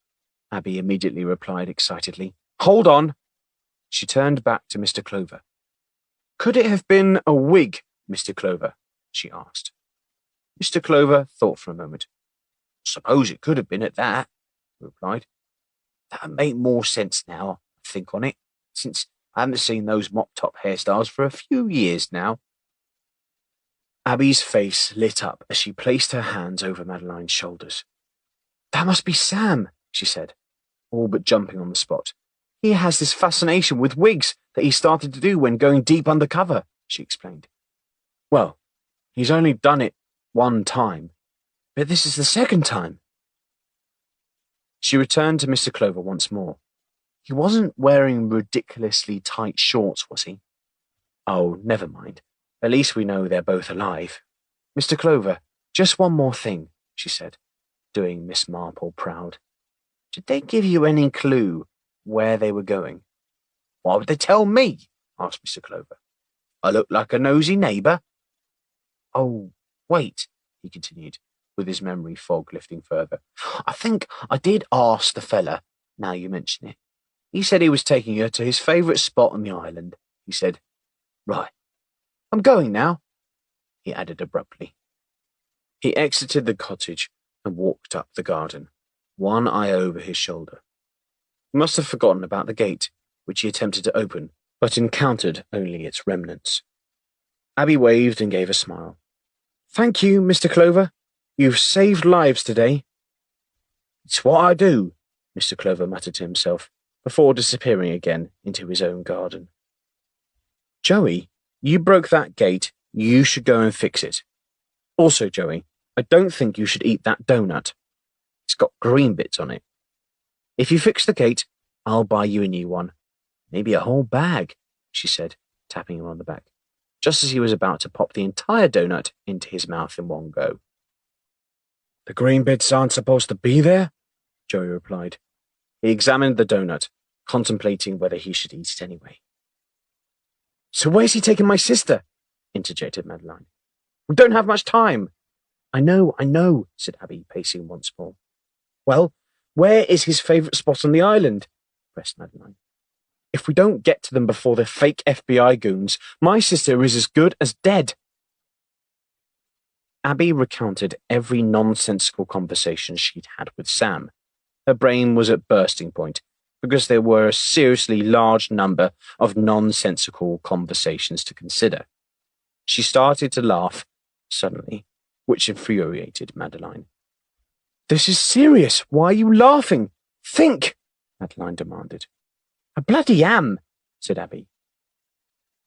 Abby immediately replied excitedly. Hold on. She turned back to Mr. Clover. Could it have been a wig, Mr. Clover? She asked. Mr. Clover thought for a moment. Suppose it could have been at that, he replied. That would make more sense now, I think on it, since I haven't seen those mop-top hairstyles for a few years now. Abby's face lit up as she placed her hands over Madeline's shoulders. That must be Sam, she said, all but jumping on the spot. He has this fascination with wigs that he started to do when going deep undercover, she explained. Well, he's only done it one time, but this is the second time. She returned to Mr. Clover once more. He wasn't wearing ridiculously tight shorts, was he? Oh, never mind. At least we know they're both alive. Mr. Clover, just one more thing, she said, doing Miss Marple proud. Did they give you any clue where they were going? Why would they tell me? Asked Mr. Clover. I look like a nosy neighbour. Oh, wait, he continued, with his memory fog lifting further. I think I did ask the fella, now you mention it. He said he was taking her to his favourite spot on the island. He said, Right, I'm going now, he added abruptly. He exited the cottage and walked up the garden, one eye over his shoulder. He must have forgotten about the gate, which he attempted to open, but encountered only its remnants. Abby waved and gave a smile. Thank you, Mr. Clover. You've saved lives today. It's what I do, Mr. Clover muttered to himself, before disappearing again into his own garden. Joey, you broke that gate. You should go and fix it. Also, Joey, I don't think you should eat that donut. It's got green bits on it. If you fix the gate, I'll buy you a new one. Maybe a whole bag, she said, tapping him on the back, just as he was about to pop the entire donut into his mouth in one go. The green bits aren't supposed to be there, Joey replied. He examined the donut, contemplating whether he should eat it anyway. So where's he taking my sister? Interjected Madeline. We don't have much time. I know, said Abby, pacing once more. Well, where is his favourite spot on the island? Pressed Madeline. If we don't get to them before the fake FBI goons, my sister is as good as dead. Abby recounted every nonsensical conversation she'd had with Sam. Her brain was at bursting point, because there were a seriously large number of nonsensical conversations to consider. She started to laugh, suddenly, which infuriated Madeline. This is serious. Why are you laughing? Think, Madeline demanded. I bloody am, said Abby.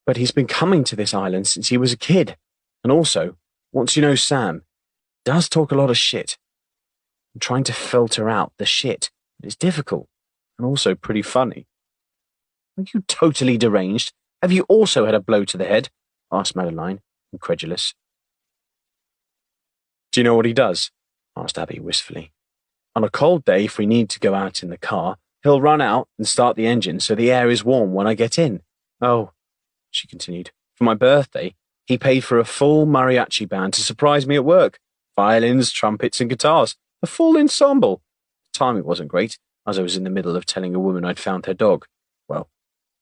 But he's been coming to this island since he was a kid. And also, once you know Sam, he does talk a lot of shit. I'm trying to filter out the shit, but it's difficult, and also pretty funny. Are you totally deranged? Have you also had a blow to the head? Asked Madeline, incredulous. Do you know what he does? Asked Abby wistfully. On a cold day, if we need to go out in the car, he'll run out and start the engine so the air is warm when I get in. Oh, she continued, for my birthday, he paid for a full mariachi band to surprise me at work. Violins, trumpets, and guitars. A full ensemble. The timing wasn't great, as I was in the middle of telling a woman I'd found her dog. Well,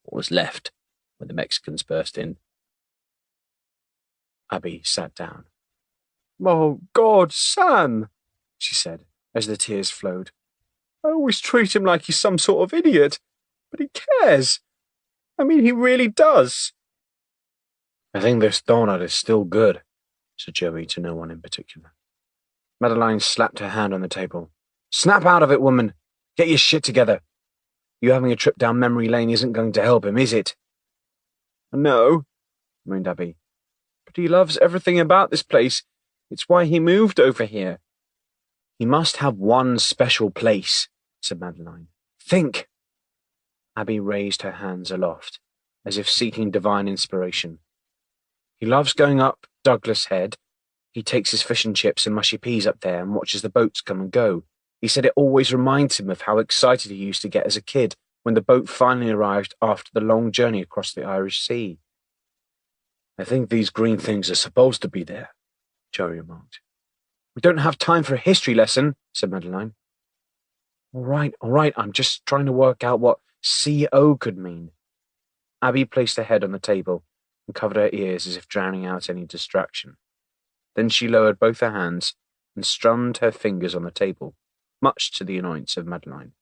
what was left when the Mexicans burst in. Abby sat down. Oh, God, Sam, she said, as the tears flowed. I always treat him like he's some sort of idiot, but he cares. I mean, he really does. I think this donut is still good, said Joey to no one in particular. Madeline slapped her hand on the table. Snap out of it, woman. Get your shit together. You having a trip down memory lane isn't going to help him, is it? No, moaned Abby. But he loves everything about this place. It's why he moved over here. He must have one special place, said Madeline. Think. Abby raised her hands aloft, as if seeking divine inspiration. He loves going up Douglas Head. He takes his fish and chips and mushy peas up there and watches the boats come and go. He said it always reminds him of how excited he used to get as a kid when the boat finally arrived after the long journey across the Irish Sea. I think these green things are supposed to be there, Joey remarked. We don't have time for a history lesson, said Madeline. All right, I'm just trying to work out what CO could mean. Abby placed her head on the table and covered her ears as if drowning out any distraction. Then she lowered both her hands and strummed her fingers on the table, much to the annoyance of Madeline.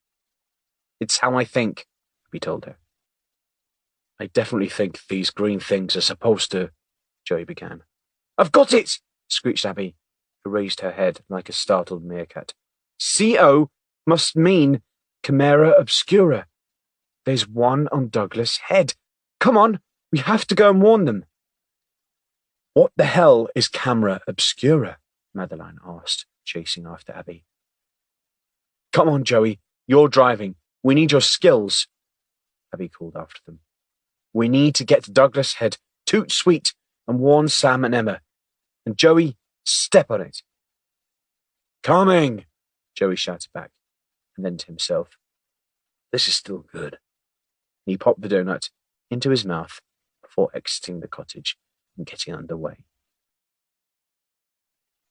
It's how I think, he told her. I definitely think these green things are supposed to, Joey began. I've got it, screeched Abby, who raised her head like a startled meerkat. CO must mean Chimera Obscura. There's one on Douglas Head. Come on, we have to go and warn them. What the hell is Camera Obscura? Madeline asked, chasing after Abby. Come on, Joey, you're driving. We need your skills, Abby called after them. We need to get to Douglas Head, toot sweet, and warn Sam and Emma. And Joey, step on it. Coming, Joey shouted back, and then to himself, this is still good. He popped the donut into his mouth before exiting the cottage and getting underway.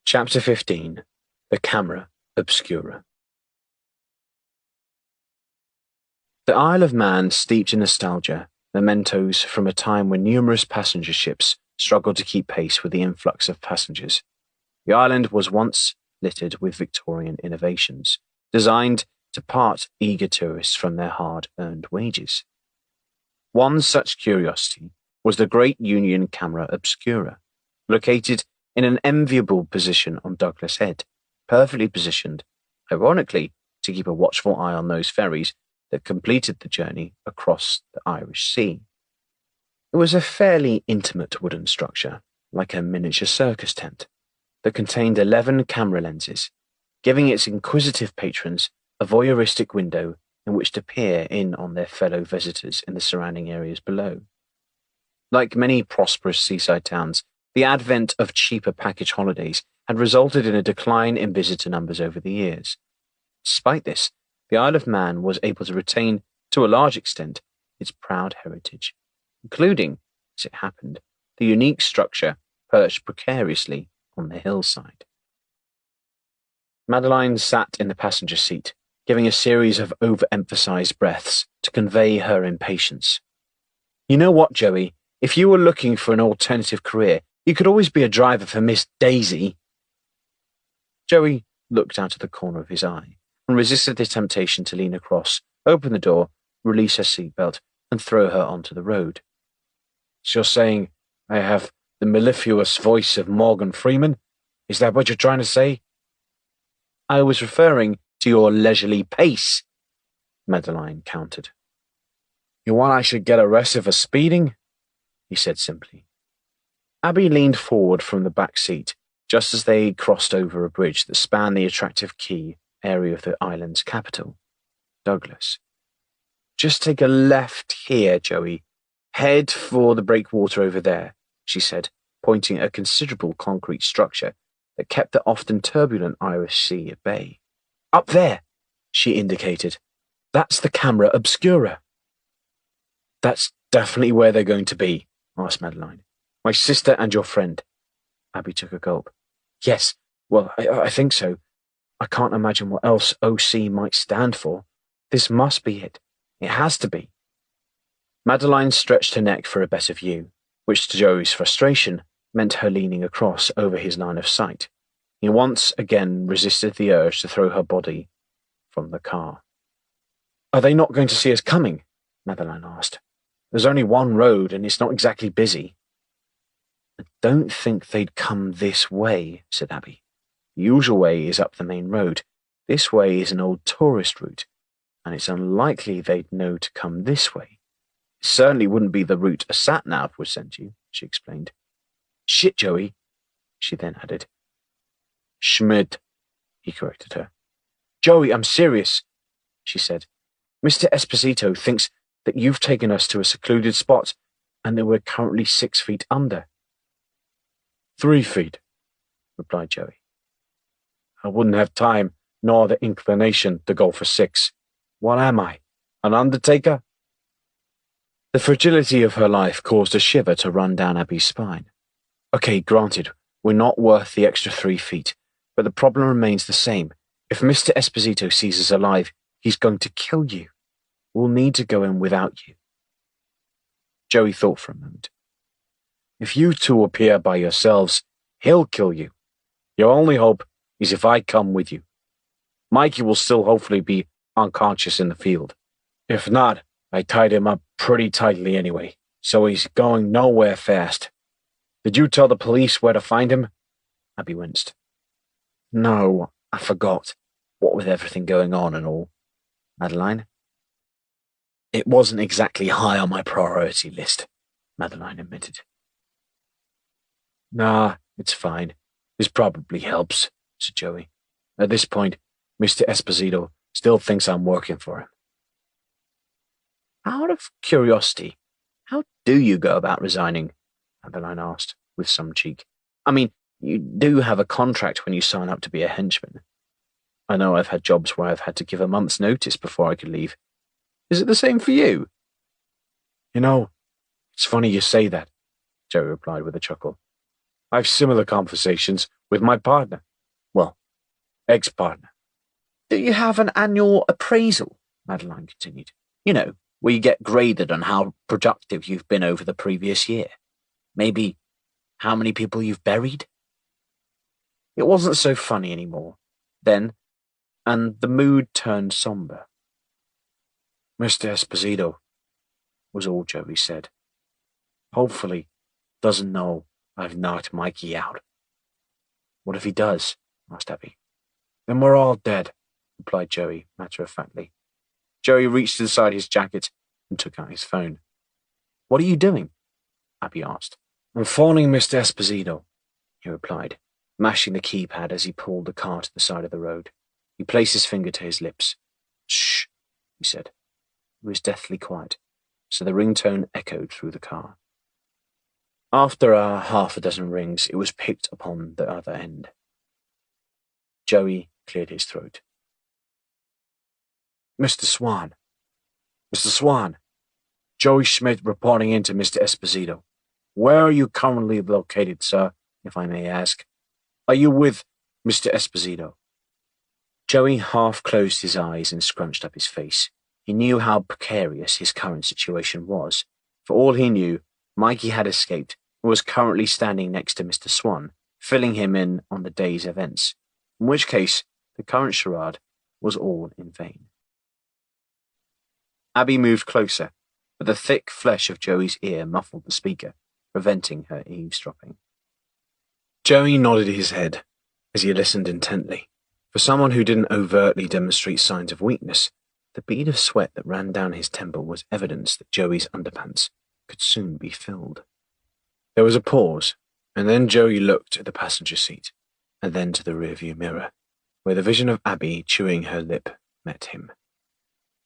Chapter 15. The Camera Obscura. The Isle of Man steeped in nostalgia, mementos from a time when numerous passenger ships struggled to keep pace with the influx of passengers. The island was once littered with Victorian innovations, designed to part eager tourists from their hard-earned wages. One such curiosity was the Great Union Camera Obscura, located in an enviable position on Douglas Head, perfectly positioned, ironically, to keep a watchful eye on those ferries that completed the journey across the Irish Sea. It was a fairly intimate wooden structure, like a miniature circus tent, that contained 11 camera lenses, giving its inquisitive patrons a voyeuristic window in which to peer in on their fellow visitors in the surrounding areas below. Like many prosperous seaside towns, the advent of cheaper package holidays had resulted in a decline in visitor numbers over the years. Despite this, the Isle of Man was able to retain, to a large extent, its proud heritage, including, as it happened, the unique structure perched precariously on the hillside. Madeline sat in the passenger seat, giving a series of overemphasized breaths to convey her impatience. You know what, Joey? If you were looking for an alternative career, you could always be a driver for Miss Daisy. Joey looked out of the corner of his eye and resisted the temptation to lean across, open the door, release her seatbelt, and throw her onto the road. So you're saying I have the mellifluous voice of Morgan Freeman? Is that what you're trying to say? I was referring to your leisurely pace, Madeline countered. You want I should get arrested for speeding? He said simply. Abby leaned forward from the back seat just as they crossed over a bridge that spanned the attractive quay area of the island's capital, Douglas. Just take a left here, Joey. Head for the breakwater over there, she said, pointing at a considerable concrete structure that kept the often turbulent Irish Sea at bay. Up there, she indicated. That's the camera obscura. That's definitely where they're going to be, asked Madeline. My sister and your friend. Abby took a gulp. Yes, well, I think so. I can't imagine what else OC might stand for. This must be it. It has to be. Madeline stretched her neck for a better view, which to Joey's frustration meant her leaning across over his line of sight. He once again resisted the urge to throw her body from the car. Are they not going to see us coming? Madeline asked. There's only one road and it's not exactly busy. I don't think they'd come this way, said Abby. The usual way is up the main road. This way is an old tourist route, and it's unlikely they'd know to come this way. It certainly wouldn't be the route a sat-nav would send you, she explained. Shit, Joey, she then added. Schmidt, he corrected her. Joey, I'm serious, she said. Mr. Esposito thinks that you've taken us to a secluded spot and that we're currently 6 feet under. 3 feet, replied Joey. I wouldn't have time nor the inclination to go for 6. What am I, an undertaker? The fragility of her life caused a shiver to run down Abby's spine. Okay, granted, we're not worth the extra 3 feet, but the problem remains the same. If Mr. Esposito sees us alive, he's going to kill you. We'll need to go in without you. Joey thought for a moment. If you two appear by yourselves, he'll kill you. Your only hope is if I come with you. Mikey will still hopefully be unconscious in the field. If not, I tied him up pretty tightly anyway, so he's going nowhere fast. Did you tell the police where to find him? Abby winced. No, I forgot. What with everything going on and all. Madeline? It wasn't exactly high on my priority list, Madeline admitted. Nah, it's fine. This probably helps, said Joey. At this point, Mr. Esposito still thinks I'm working for him. Out of curiosity, how do you go about resigning? Madeline asked, with some cheek. I mean, you do have a contract when you sign up to be a henchman. I know I've had jobs where I've had to give a month's notice before I could leave. Is it the same for you? You know, it's funny you say that, Joey replied with a chuckle. I've similar conversations with my partner. Well, ex-partner. Do you have an annual appraisal? Madeline continued. You know, where you get graded on how productive you've been over the previous year. Maybe how many people you've buried? It wasn't so funny anymore then, and the mood turned somber. Mr. Esposito, was all Joey said. Hopefully, doesn't know I've knocked Mikey out. What if he does? Asked Abby. Then we're all dead, replied Joey, matter-of-factly. Joey reached inside his jacket and took out his phone. What are you doing? Abby asked. I'm phoning Mr. Esposito, he replied, mashing the keypad as he pulled the car to the side of the road. He placed his finger to his lips. Shh, he said. It was deathly quiet, so the ringtone echoed through the car. After half a dozen rings, it was picked upon the other end. Joey cleared his throat. Mr. Swan. Mr. Swan. Joey Schmidt reporting in to Mr. Esposito. Where are you currently located, sir, if I may ask? Are you with Mr. Esposito? Joey half closed his eyes and scrunched up his face. He knew how precarious his current situation was. For all he knew, Mikey had escaped and was currently standing next to Mr. Swan, filling him in on the day's events, in which case the current charade was all in vain. Abby moved closer, but the thick flesh of Joey's ear muffled the speaker, preventing her eavesdropping. Joey nodded his head as he listened intently. For someone who didn't overtly demonstrate signs of weakness, the bead of sweat that ran down his temple was evidence that Joey's underpants could soon be filled. There was a pause, and then Joey looked at the passenger seat, and then to the rearview mirror, where the vision of Abby chewing her lip met him.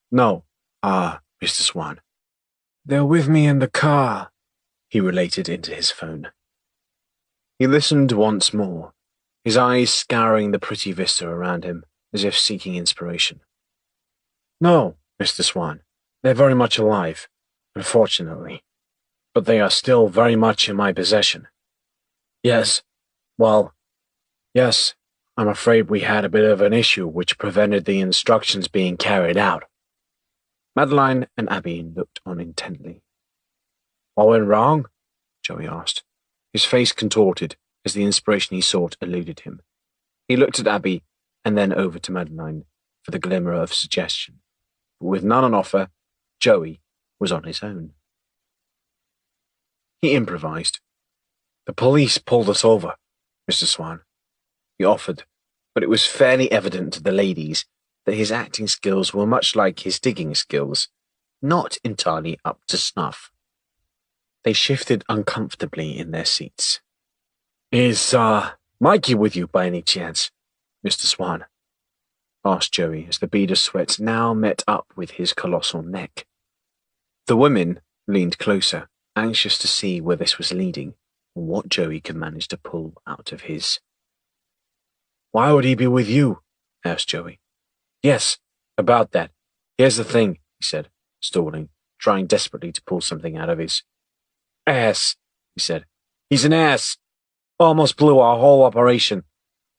No, Mr. Swan. They're with me in the car, he related into his phone. He listened once more, his eyes scouring the pretty vista around him, as if seeking inspiration. No, Mr. Swan, they're very much alive, unfortunately, but they are still very much in my possession. Yes, I'm afraid we had a bit of an issue which prevented the instructions being carried out. Madeline and Abby looked on intently. What went wrong? Joey asked. His face contorted as the inspiration he sought eluded him. He looked at Abby and then over to Madeline for the glimmer of suggestion. But with none on offer, Joey was on his own. He improvised. The police pulled us over, Mr. Swan. He offered, but it was fairly evident to the ladies that his acting skills were much like his digging skills, not entirely up to snuff. They shifted uncomfortably in their seats. Is, Mikey with you by any chance, Mr. Swan? Asked Joey as the bead of sweat now met up with his colossal neck. The women leaned closer, anxious to see where this was leading, and what Joey could manage to pull out of his. Why would he be with you? Asked Joey. Yes, about that. Here's the thing, he said, stalling, trying desperately to pull something out of his. Ass, he said. He's an ass. Almost blew our whole operation.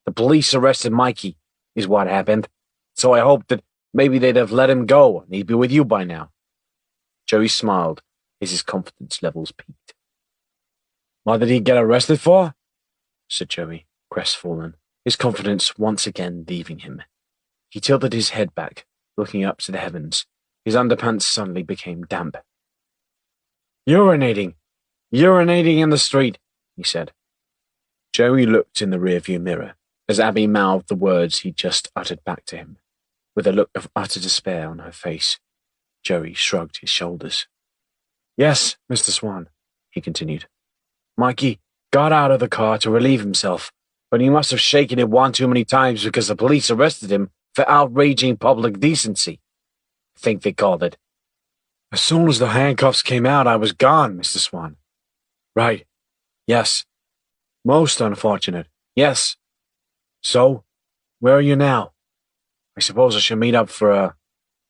The police arrested Mikey, is what happened. So I hoped that maybe they'd have let him go and he'd be with you by now. Joey smiled as his confidence levels peaked. What did he get arrested for? Said Joey, crestfallen, his confidence once again leaving him. He tilted his head back, looking up to the heavens. His underpants suddenly became damp. Urinating in the street, he said. Joey looked in the rearview mirror as Abby mouthed the words he just uttered back to him. With a look of utter despair on her face, Joey shrugged his shoulders. Yes, Mr. Swan, he continued. Mikey got out of the car to relieve himself, but he must have shaken it one too many times because the police arrested him for outraging public decency, I think they called it. As soon as the handcuffs came out, I was gone, Mr. Swan. Right. Yes. Most unfortunate. Yes. So, where are you now? I suppose I should meet up for,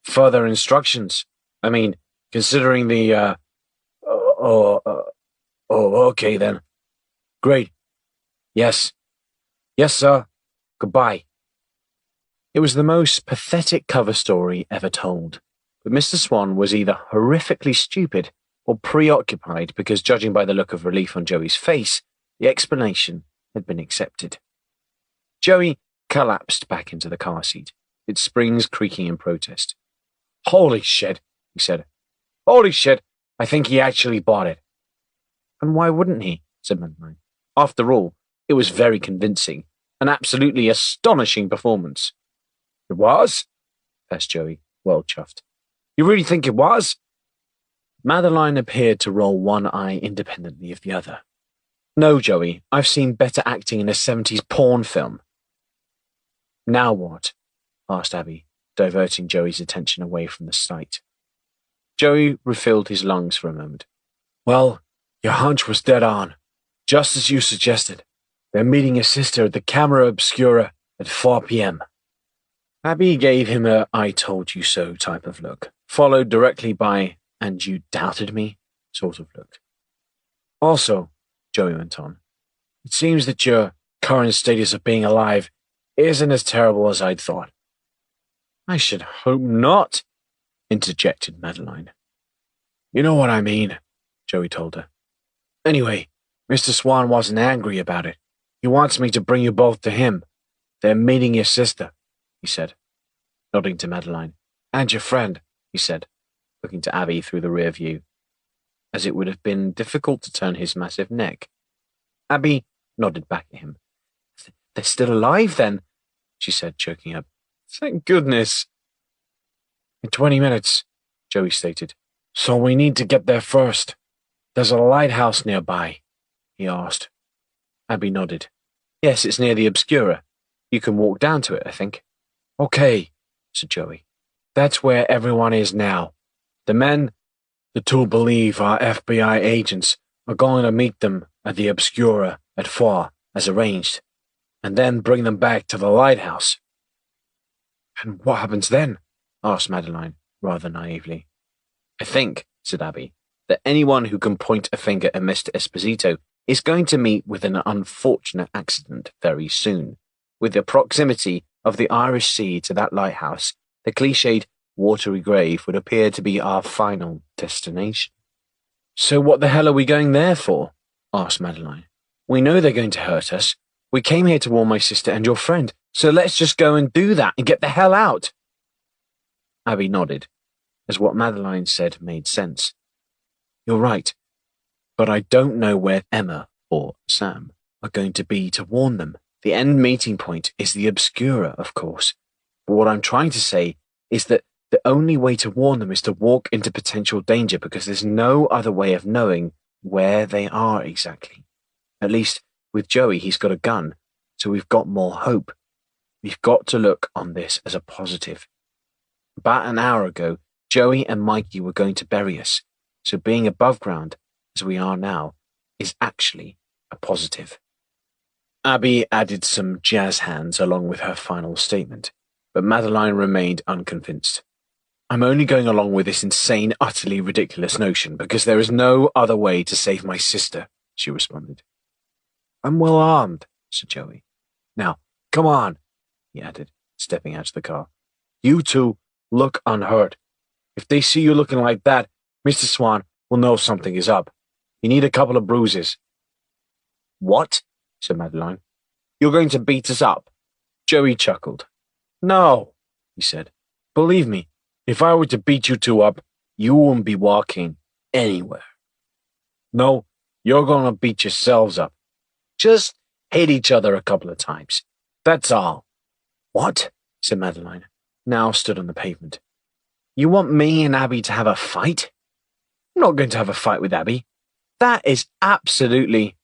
further instructions. I mean, considering the, okay then. Great. Yes. Yes, sir. Goodbye. It was the most pathetic cover story ever told, but Mr. Swan was either horrifically stupid or preoccupied because, judging by the look of relief on Joey's face, the explanation had been accepted. Joey collapsed back into the car seat, its springs creaking in protest. Holy shit, he said. Holy shit, I think he actually bought it. And why wouldn't he? Said Madeline. After all, it was very convincing, an absolutely astonishing performance. It was? Asked Joey, well chuffed. You really think it was? Madeline appeared to roll one eye independently of the other. No, Joey, I've seen better acting in a 70s porn film. Now what? Asked Abby, diverting Joey's attention away from the sight. Joey refilled his lungs for a moment. Well, your hunch was dead on. Just as you suggested. They're meeting your sister at the Camera Obscura at 4 p.m. Abby gave him a I told you so type of look, followed directly by and you doubted me sort of look. Also, Joey went on, it seems that your current status of being alive isn't as terrible as I'd thought. I should hope not, interjected Madeline. You know what I mean, Joey told her. Anyway, Mr. Swan wasn't angry about it. He wants me to bring you both to him. They're meeting your sister, he said, nodding to Madeline. And your friend, he said, looking to Abby through the rear view, as it would have been difficult to turn his massive neck. Abby nodded back at him. They're still alive, then, she said, choking up. Thank goodness. In 20 minutes, Joey stated. So we need to get there first. There's a lighthouse nearby, he asked. Abby nodded. Yes, it's near the Obscura. You can walk down to it, I think. Okay, said Joey. That's where everyone is now. The men, the two believe are FBI agents, are going to meet them at the Obscura at 4, as arranged, and then bring them back to the lighthouse. And what happens then? Asked Madeline, rather naively. I think, said Abby, that anyone who can point a finger at Mr. Esposito is going to meet with an unfortunate accident very soon. With the proximity of the Irish Sea to that lighthouse, the cliched watery grave would appear to be our final destination. So what the hell are we going there for? Asked Madeline. We know they're going to hurt us. We came here to warn my sister and your friend, so let's just go and do that and get the hell out. Abby nodded, as what Madeline said made sense. You're right, but I don't know where Emma or Sam are going to be to warn them. The end meeting point is the Obscura, of course. But what I'm trying to say is that the only way to warn them is to walk into potential danger because there's no other way of knowing where they are exactly. At least with Joey, he's got a gun, so we've got more hope. We've got to look on this as a positive. About an hour ago, Joey and Mikey were going to bury us, so being above ground, as we are now, is actually a positive. Abby added some jazz hands along with her final statement, but Madeline remained unconvinced. I'm only going along with this insane, utterly ridiculous notion because there is no other way to save my sister, she responded. I'm well armed, said Joey. Now, come on, he added, stepping out of the car. You two look unhurt. If they see you looking like that, Mr. Swan will know something is up. You need a couple of bruises. What? Said Madeline. You're going to beat us up? Joey chuckled. No, he said. Believe me, if I were to beat you two up, you wouldn't be walking anywhere. No, you're going to beat yourselves up. Just hit each other a couple of times. That's all. What? Said Madeline, now stood on the pavement. You want me and Abby to have a fight? I'm not going to have a fight with Abby. That is absolutely...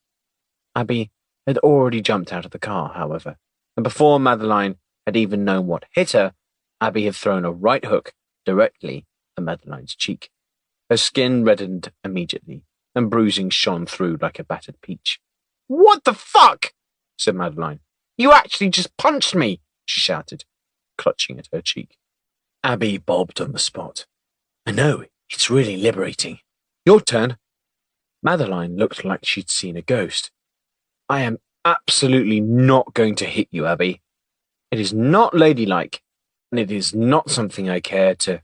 Abby had already jumped out of the car, however, and before Madeline had even known what hit her, Abby had thrown a right hook directly at Madeline's cheek. Her skin reddened immediately, and bruising shone through like a battered peach. What the fuck? Said Madeline. You actually just punched me, she shouted, clutching at her cheek. Abby bobbed on the spot. I know, it's really liberating. Your turn. Madeline looked like she'd seen a ghost. I am absolutely not going to hit you, Abby. It is not ladylike, and it is not something I care to...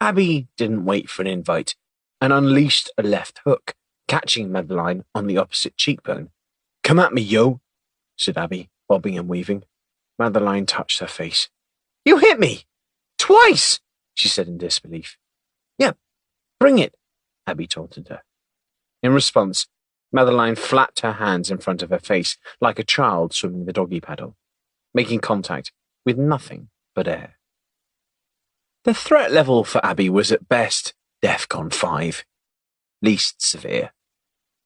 Abby didn't wait for an invite, and unleashed a left hook, catching Madeline on the opposite cheekbone. Come at me, yo, said Abby, bobbing and weaving. Madeline touched her face. You hit me! Twice, she said in disbelief. Yeah, bring it, Abby taunted her. In response, Madeline flapped her hands in front of her face like a child swimming the doggy paddle, making contact with nothing but air. The threat level for Abby was at best DEFCON 5, least severe.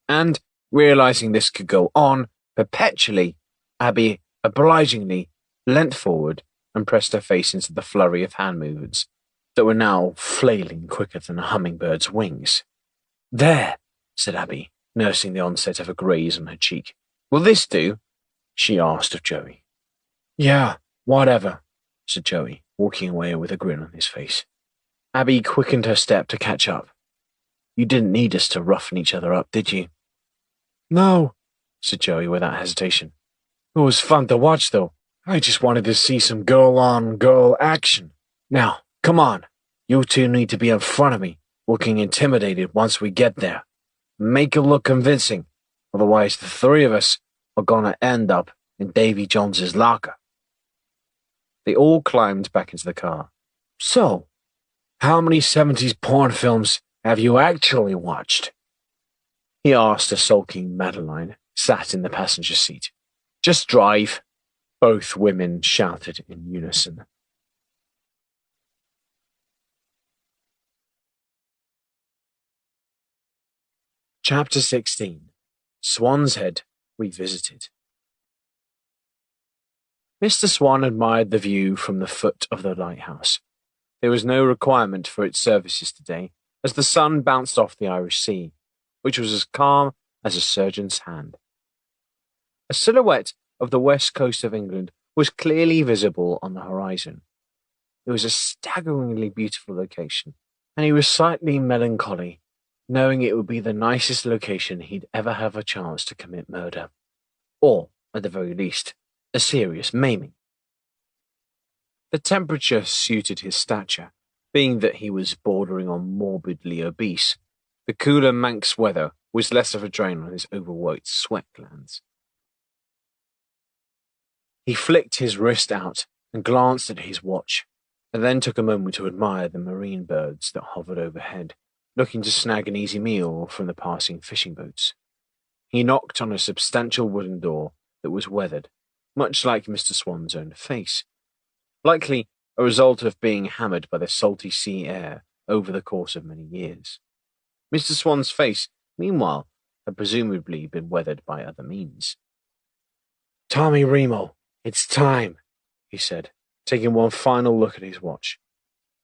And, realizing this could go on perpetually, Abby obligingly leant forward and pressed her face into the flurry of hand movements that were now flailing quicker than a hummingbird's wings. "There," said Abby, nursing the onset of a graze on her cheek. "Will this do?" she asked of Joey. "Yeah, whatever," said Joey, walking away with a grin on his face. Abby quickened her step to catch up. "You didn't need us to roughen each other up, did you?" "No," said Joey without hesitation. "It was fun to watch, though. I just wanted to see some girl-on-girl action. Now, come on. You two need to be in front of me, looking intimidated once we get there. Make it look convincing. Otherwise, the three of us are gonna end up in Davy Jones's locker." They all climbed back into the car. "So, how many 70s porn films have you actually watched?" he asked a sulking Madeline, sat in the passenger seat. "Just drive," both women shouted in unison. Chapter 16. Swan's Head Revisited. Mr. Swan admired the view from the foot of the lighthouse. There was no requirement for its services today, as the sun bounced off the Irish Sea, which was as calm as a surgeon's hand. A silhouette of the west coast of England was clearly visible on the horizon. It was a staggeringly beautiful location, and he was slightly melancholy, knowing it would be the nicest location he'd ever have a chance to commit murder. Or, at the very least, a serious maiming. The temperature suited his stature, being that he was bordering on morbidly obese. The cooler Manx weather was less of a drain on his overworked sweat glands. He flicked his wrist out and glanced at his watch, and then took a moment to admire the marine birds that hovered overhead, looking to snag an easy meal from the passing fishing boats. He knocked on a substantial wooden door that was weathered, much like Mr. Swan's own face, likely a result of being hammered by the salty sea air over the course of many years. Mr. Swan's face, meanwhile, had presumably been weathered by other means. "Tommy Remo, it's time," he said, taking one final look at his watch.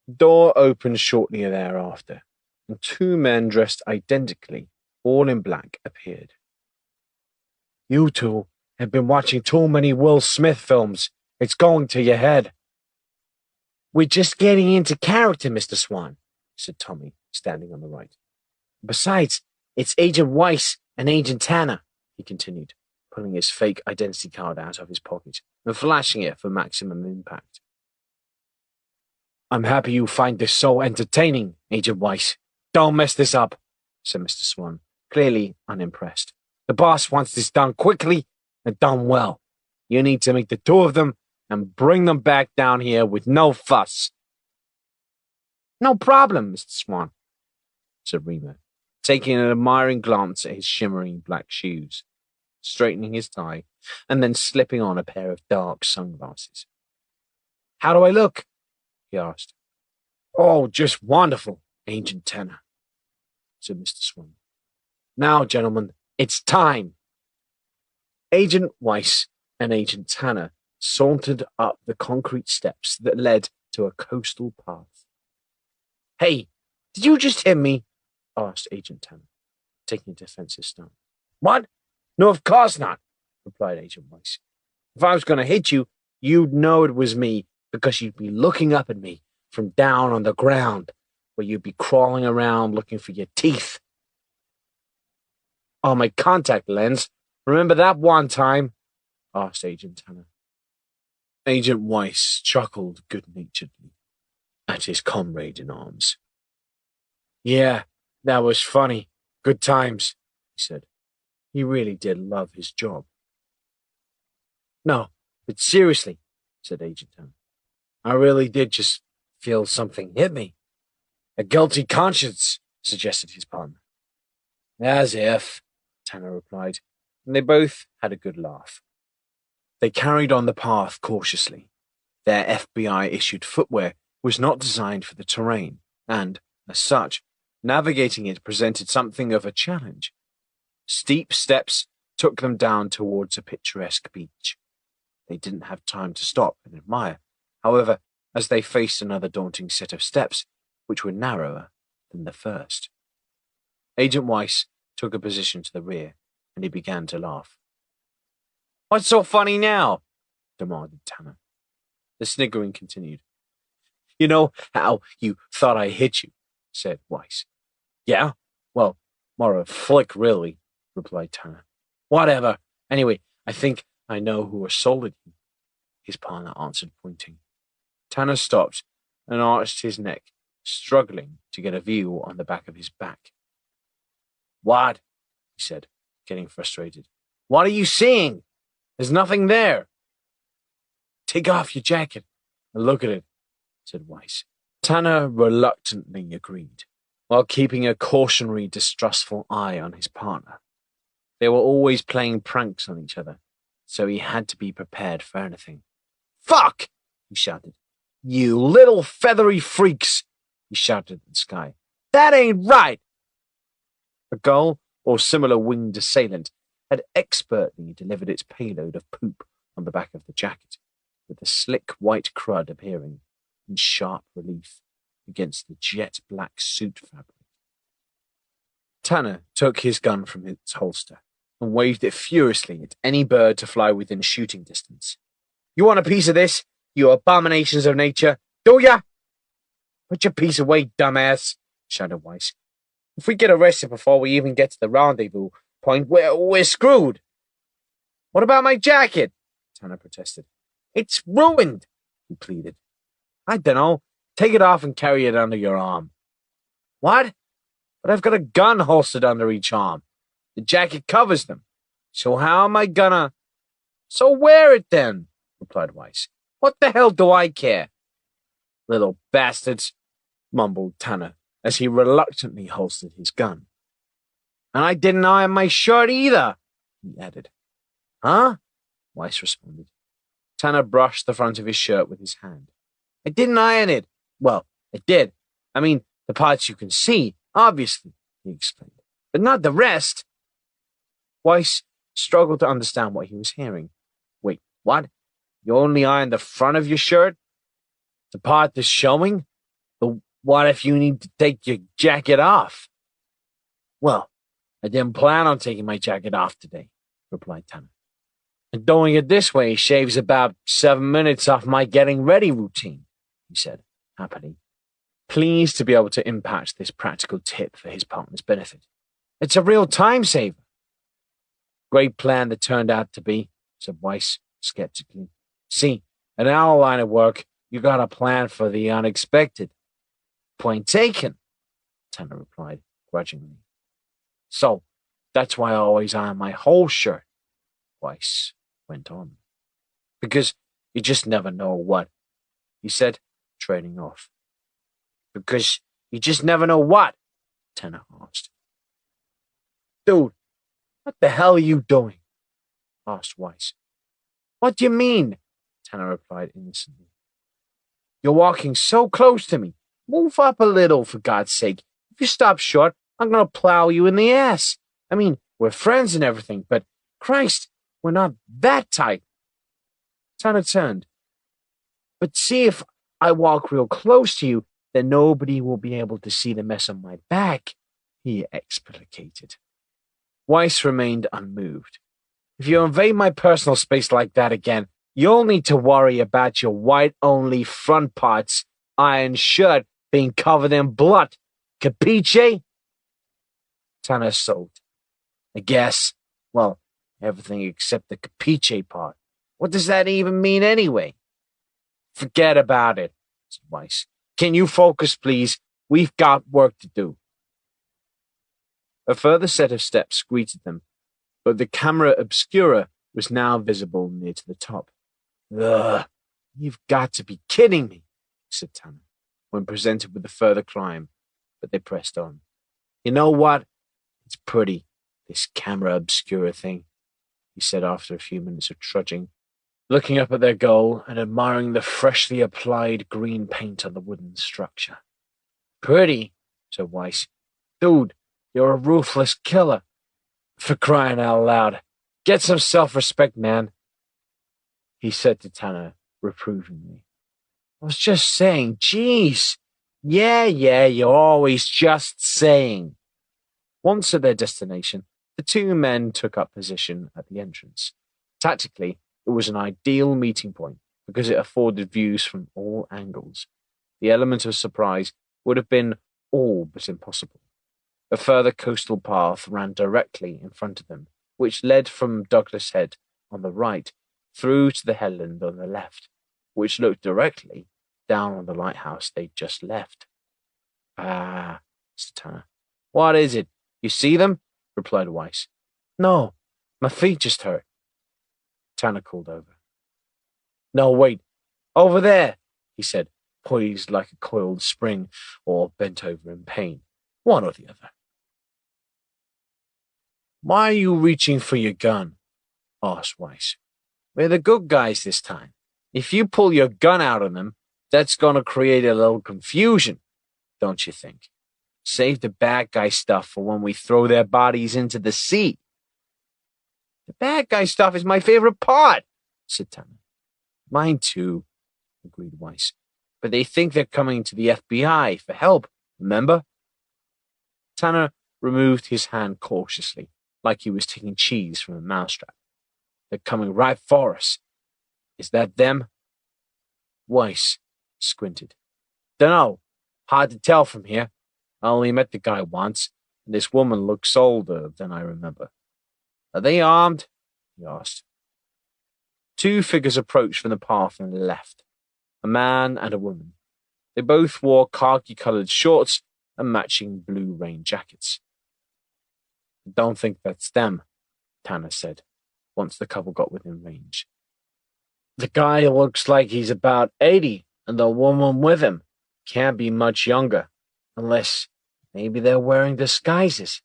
The door opened shortly thereafter, and two men dressed identically, all in black, appeared. "You two have been watching too many Will Smith films. It's going to your head." "We're just getting into character, Mr. Swan," said Tommy, standing on the right. "Besides, it's Agent Weiss and Agent Tanner," he continued, pulling his fake identity card out of his pocket and flashing it for maximum impact. "I'm happy you find this so entertaining, Agent Weiss. Don't mess this up," said Mr. Swan, clearly unimpressed. "The boss wants this done quickly and done well. You need to meet the two of them and bring them back down here with no fuss." "No problem, Mr. Swan," said Remo, taking an admiring glance at his shimmering black shoes, straightening his tie, and then slipping on a pair of dark sunglasses. "How do I look?" he asked. "Oh, just wonderful, Agent Tanner," said Mr. Swan. "Now, gentlemen, it's time." Agent Weiss and Agent Tanner sauntered up the concrete steps that led to a coastal path. "Hey, did you just hit me?" asked Agent Tanner, taking a defensive stance. "What? No, of course not," replied Agent Weiss. "If I was going to hit you, you'd know it was me, because you'd be looking up at me from down on the ground, where you'd be crawling around looking for your teeth." "Oh, my contact lens. Remember that one time?" asked Agent Tanner. Agent Weiss chuckled good-naturedly at his comrade in arms. "Yeah, that was funny. Good times," he said. He really did love his job. "No, but seriously," said Agent Tanner, "I really did just feel something hit me." "A guilty conscience," suggested his partner. "As if," Tanner replied, and they both had a good laugh. They carried on the path cautiously. Their FBI-issued footwear was not designed for the terrain, and, as such, navigating it presented something of a challenge. Steep steps took them down towards a picturesque beach. They didn't have time to stop and admire, however, as they faced another daunting set of steps, which were narrower than the first. Agent Weiss took a position to the rear, and he began to laugh. "What's so funny now?" demanded Tanner. The sniggering continued. "You know how you thought I hit you," said Weiss. "Yeah? Well, more of a flick, really," replied Tanner. "Whatever. Anyway, I think I know who assaulted you," his partner answered, pointing. Tanner stopped and arched his neck, struggling to get a view on the back of his back. "What?" he said, getting frustrated. "What are you seeing? There's nothing there." "Take off your jacket and look at it," said Weiss. Tanner reluctantly agreed, while keeping a cautionary, distrustful eye on his partner. They were always playing pranks on each other, so he had to be prepared for anything. "Fuck!" he shouted. "You little feathery freaks!" he shouted at the sky. "That ain't right!" A gull, or similar winged assailant, had expertly delivered its payload of poop on the back of the jacket, with the slick white crud appearing in sharp relief against the jet-black suit fabric. Tanner took his gun from its holster and waved it furiously at any bird to fly within shooting distance. "You want a piece of this, you abominations of nature, do ya?" "Put your piece away, dumbass," shouted Weiss. "If we get arrested before we even get to the rendezvous point, we're screwed." "What about my jacket?" Tanner protested. "It's ruined," he pleaded. "I dunno. Take it off and carry it under your arm." "What? But I've got a gun holstered under each arm. The jacket covers them. So how am I gonna—" "So wear it then," replied Weiss. "What the hell do I care?" "Little bastards," mumbled Tanner as he reluctantly holstered his gun. "And I didn't iron my shirt either," he added. "Huh?" Weiss responded. Tanner brushed the front of his shirt with his hand. "I didn't iron it. Well, I did. I mean, the parts you can see, obviously," he explained. "But not the rest." Weiss struggled to understand what he was hearing. "Wait, what? You only ironed the front of your shirt? The part that's showing? But what if you need to take your jacket off?" "Well, I didn't plan on taking my jacket off today," replied Tanner. "And doing it this way shaves about 7 minutes off my getting ready routine," he said, happily, pleased to be able to impact this practical tip for his partner's benefit. "It's a real time saver." "Great plan that turned out to be," said Weiss, skeptically. "See, in our line of work, you got a plan for the unexpected." "Point taken," Tanner replied, grudgingly. "So, that's why I always iron my whole shirt," Weiss went on. "Because you just never know what," he said, trading off. "Because you just never know what?" Tanner asked. "Dude, what the hell are you doing?" asked Weiss. "What do you mean?" Tanner replied innocently. "You're walking so close to me. Move up a little, for God's sake. If you stop short, I'm going to plow you in the ass. I mean, we're friends and everything, but Christ, we're not that tight." Tanner turned. "But see, if I walk real close to you, then nobody will be able to see the mess on my back," he explicated. Weiss remained unmoved. "If you invade my personal space like that again, you'll need to worry about your white-only front parts, iron shirt being covered in blood. Capiche?" Tanner sulked. "I guess. Well, everything except the capiche part. What does that even mean anyway?" "Forget about it," said Weiss. "Can you focus, please? We've got work to do." A further set of steps greeted them, but the camera obscura was now visible near to the top. "Ugh, you've got to be kidding me," said Tanner, when presented with a further climb, but they pressed on. "You know what? It's pretty, this camera obscura thing," he said after a few minutes of trudging. looking up at their goal and admiring the freshly applied green paint on the wooden structure. Pretty, said Weiss. Dude, you're a ruthless killer. For crying out loud. Get some self-respect, man, he said to Tanner reprovingly. I was just saying, jeez. Yeah, you're always just saying. Once at their destination, the two men took up position at the entrance. Tactically, it was an ideal meeting point because it afforded views from all angles. The element of surprise would have been all but impossible. A further coastal path ran directly in front of them, which led from Douglas Head on the right through to the headland on the left, which looked directly down on the lighthouse they'd just left. Ah, said Tanner. What is it? You see them? Replied Weiss. No, my feet just hurt. Tanner called over. No, wait. Over there, he said, poised like a coiled spring or bent over in pain. One or the other. Why are you reaching for your gun? Asked Weiss. We're the good guys this time. If you pull your gun out on them, that's going to create a little confusion, don't you think? Save the bad guy stuff for when we throw their bodies into the sea. The bad guy stuff is my favorite part, said Tanner. Mine too, agreed Weiss. But they think they're coming to the FBI for help, remember? Tanner removed his hand cautiously, like he was taking cheese from a mousetrap. They're coming right for us. Is that them? Weiss squinted. Dunno. Hard to tell from here. I only met the guy once, and this woman looks older than I remember. Are they armed? He asked. Two figures approached from the path on the left, a man and a woman. They both wore khaki-colored shorts and matching blue rain jackets. I don't think that's them, Tanner said, once the couple got within range. The guy looks like he's about 80, and the woman with him can't be much younger, unless maybe they're wearing disguises.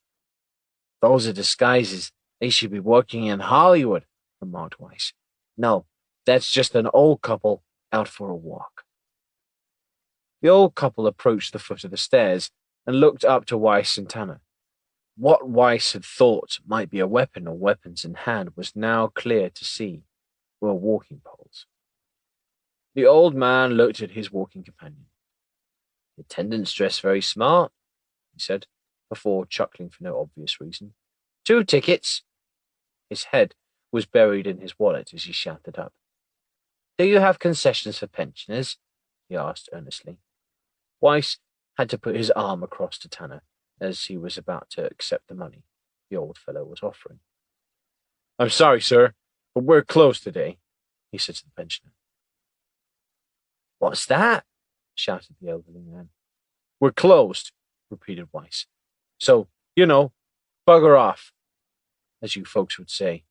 Those are disguises. They should be working in Hollywood, remarked Weiss. No, that's just an old couple out for a walk. The old couple approached the foot of the stairs and looked up to Weiss and Tanner. What Weiss had thought might be a weapon or weapons in hand was now clear to see were walking poles. The old man looked at his walking companion. The attendant's dressed very smart, he said, before chuckling for no obvious reason. 2 tickets. His head was buried in his wallet as he shouted up. Do you have concessions for pensioners? He asked earnestly. Weiss had to put his arm across to Tanner as he was about to accept the money the old fellow was offering. I'm sorry, sir, but we're closed today, he said to the pensioner. What's that? Shouted the elderly man. We're closed, repeated Weiss. So, bugger off, as you folks would say.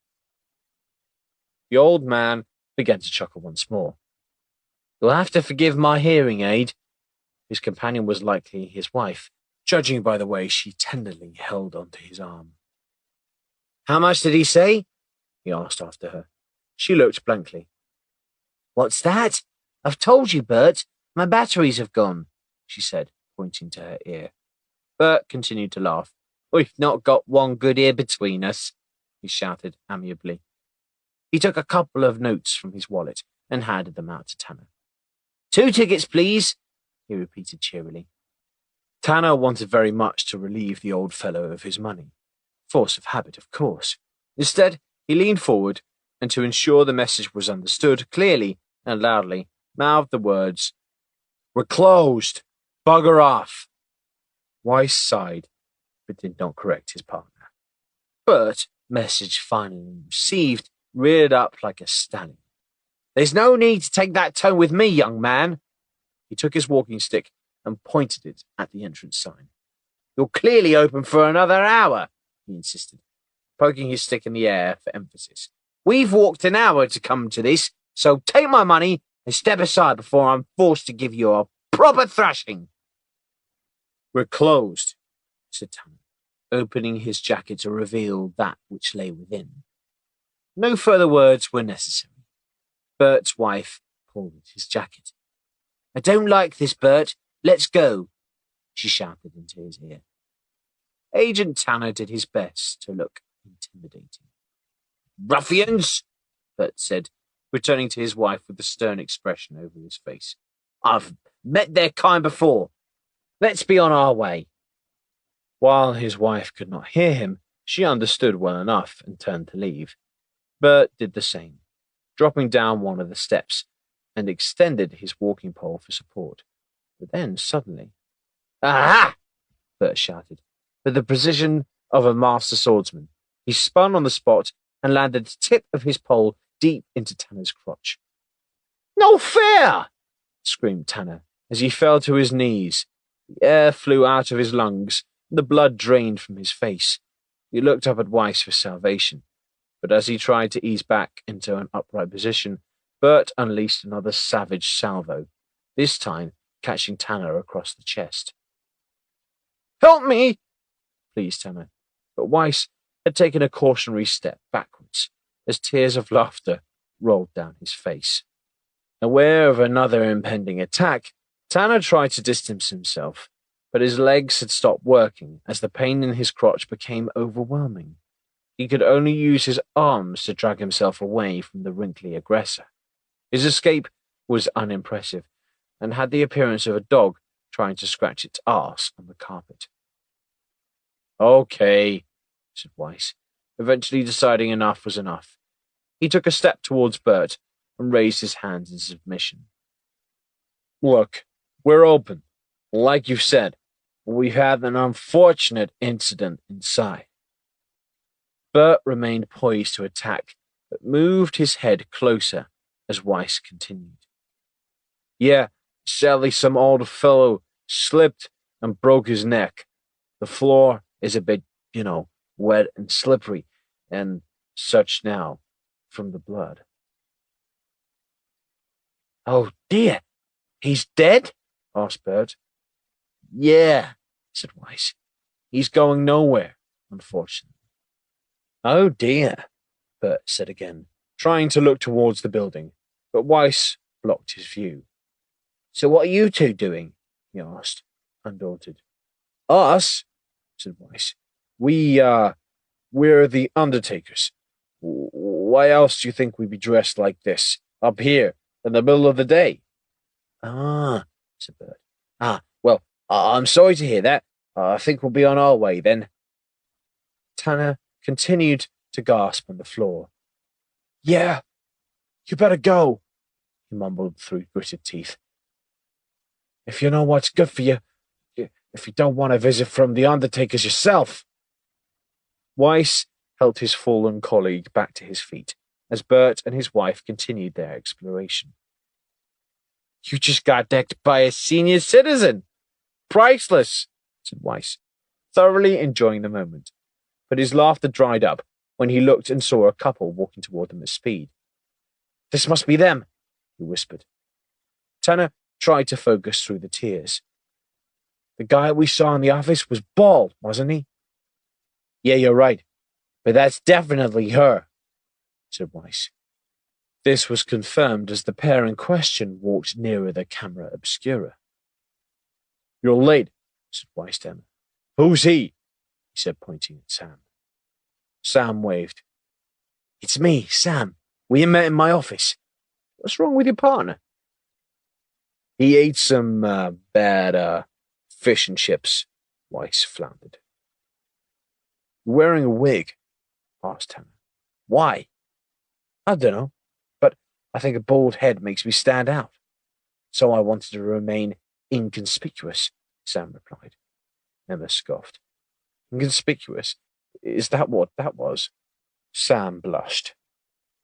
The old man began to chuckle once more. You'll have to forgive my hearing aid. His companion was likely his wife, judging by the way she tenderly held onto his arm. How much did he say? He asked after her. She looked blankly. What's that? I've told you, Bert. My batteries have gone, she said, pointing to her ear. Bert continued to laugh. We've not got one good ear between us, he shouted amiably. He took a couple of notes from his wallet and handed them out to Tanner. 2 tickets, please, he repeated cheerily. Tanner wanted very much to relieve the old fellow of his money. Force of habit, of course. Instead, he leaned forward and, to ensure the message was understood clearly and loudly, mouthed the words, We're closed. Bugger off. Weiss sighed, but did not correct his partner. Bert, message finally received, reared up like a stallion. There's no need to take that tone with me, young man. He took his walking stick and pointed it at the entrance sign. You're clearly open for another hour, he insisted, poking his stick in the air for emphasis. We've walked an hour to come to this, so take my money and step aside before I'm forced to give you a proper thrashing. We're closed, said Tanner, opening his jacket to reveal that which lay within. No further words were necessary. Bert's wife pulled at his jacket. "I don't like this, Bert. Let's go," she shouted into his ear. Agent Tanner did his best to look intimidating. "Ruffians," Bert said, returning to his wife with a stern expression over his face. "I've met their kind before. Let's be on our way." While his wife could not hear him, she understood well enough and turned to leave. Bert did the same, dropping down one of the steps, and extended his walking pole for support. But then, suddenly, "Aha!" Bert shouted. With the precision of a master swordsman, he spun on the spot and landed the tip of his pole deep into Tanner's crotch. "No fair!" screamed Tanner as he fell to his knees. The air flew out of his lungs, and the blood drained from his face. He looked up at Weiss for salvation, but as he tried to ease back into an upright position, Bert unleashed another savage salvo, this time catching Tanner across the chest. "Help me!" pleased Tanner, but Weiss had taken a cautionary step backwards as tears of laughter rolled down his face. Aware of another impending attack, Tanner tried to distance himself, but his legs had stopped working as the pain in his crotch became overwhelming. He could only use his arms to drag himself away from the wrinkly aggressor. His escape was unimpressive and had the appearance of a dog trying to scratch its arse on the carpet. "Okay," said Weiss, eventually deciding enough was enough. He took a step towards Bert and raised his hands in submission. "Look, we're open. Like you've said, we've had an unfortunate incident inside." Bert remained poised to attack, but moved his head closer as Weiss continued. "Yeah, sadly some old fellow slipped and broke his neck. The floor is a bit, wet and slippery, and such now, from the blood." "Oh dear, he's dead?" asked Bert. "Yeah," said Weiss. "He's going nowhere, unfortunately." "Oh dear," Bert said again, trying to look towards the building, but Weiss blocked his view. "So what are you two doing?" he asked, undaunted. "Us?" said Weiss. We're the undertakers. Why else do you think we'd be dressed like this, up here, in the middle of the day?" "Ah," said Bert. Well, I'm sorry to hear that. I think we'll be on our way, then." Tanner continued to gasp on the floor. "Yeah, you better go," he mumbled through gritted teeth. "If you know what's good for you, if you don't want a visit from the undertakers yourself." Weiss helped his fallen colleague back to his feet as Bert and his wife continued their exploration. "You just got decked by a senior citizen. Priceless," said Weiss, thoroughly enjoying the moment. But his laughter dried up when he looked and saw a couple walking toward them at speed. "This must be them," he whispered. Tanner tried to focus through the tears. "The guy we saw in the office was bald, wasn't he?" "Yeah, you're right. But that's definitely her," said Weiss. This was confirmed as the pair in question walked nearer the camera obscura. "You're late," said Weiss to Emma. "Who's he?" he said, pointing at Sam. Sam waved. "It's me, Sam. We met in my office. What's wrong with your partner?" "He ate some bad fish and chips," Weiss floundered. "You're wearing a wig?" asked Tanner. "Why?" "I don't know, but I think a bald head makes me stand out. So I wanted to remain inconspicuous," Sam replied. Emma scoffed. "Inconspicuous? Is that what that was?" Sam blushed.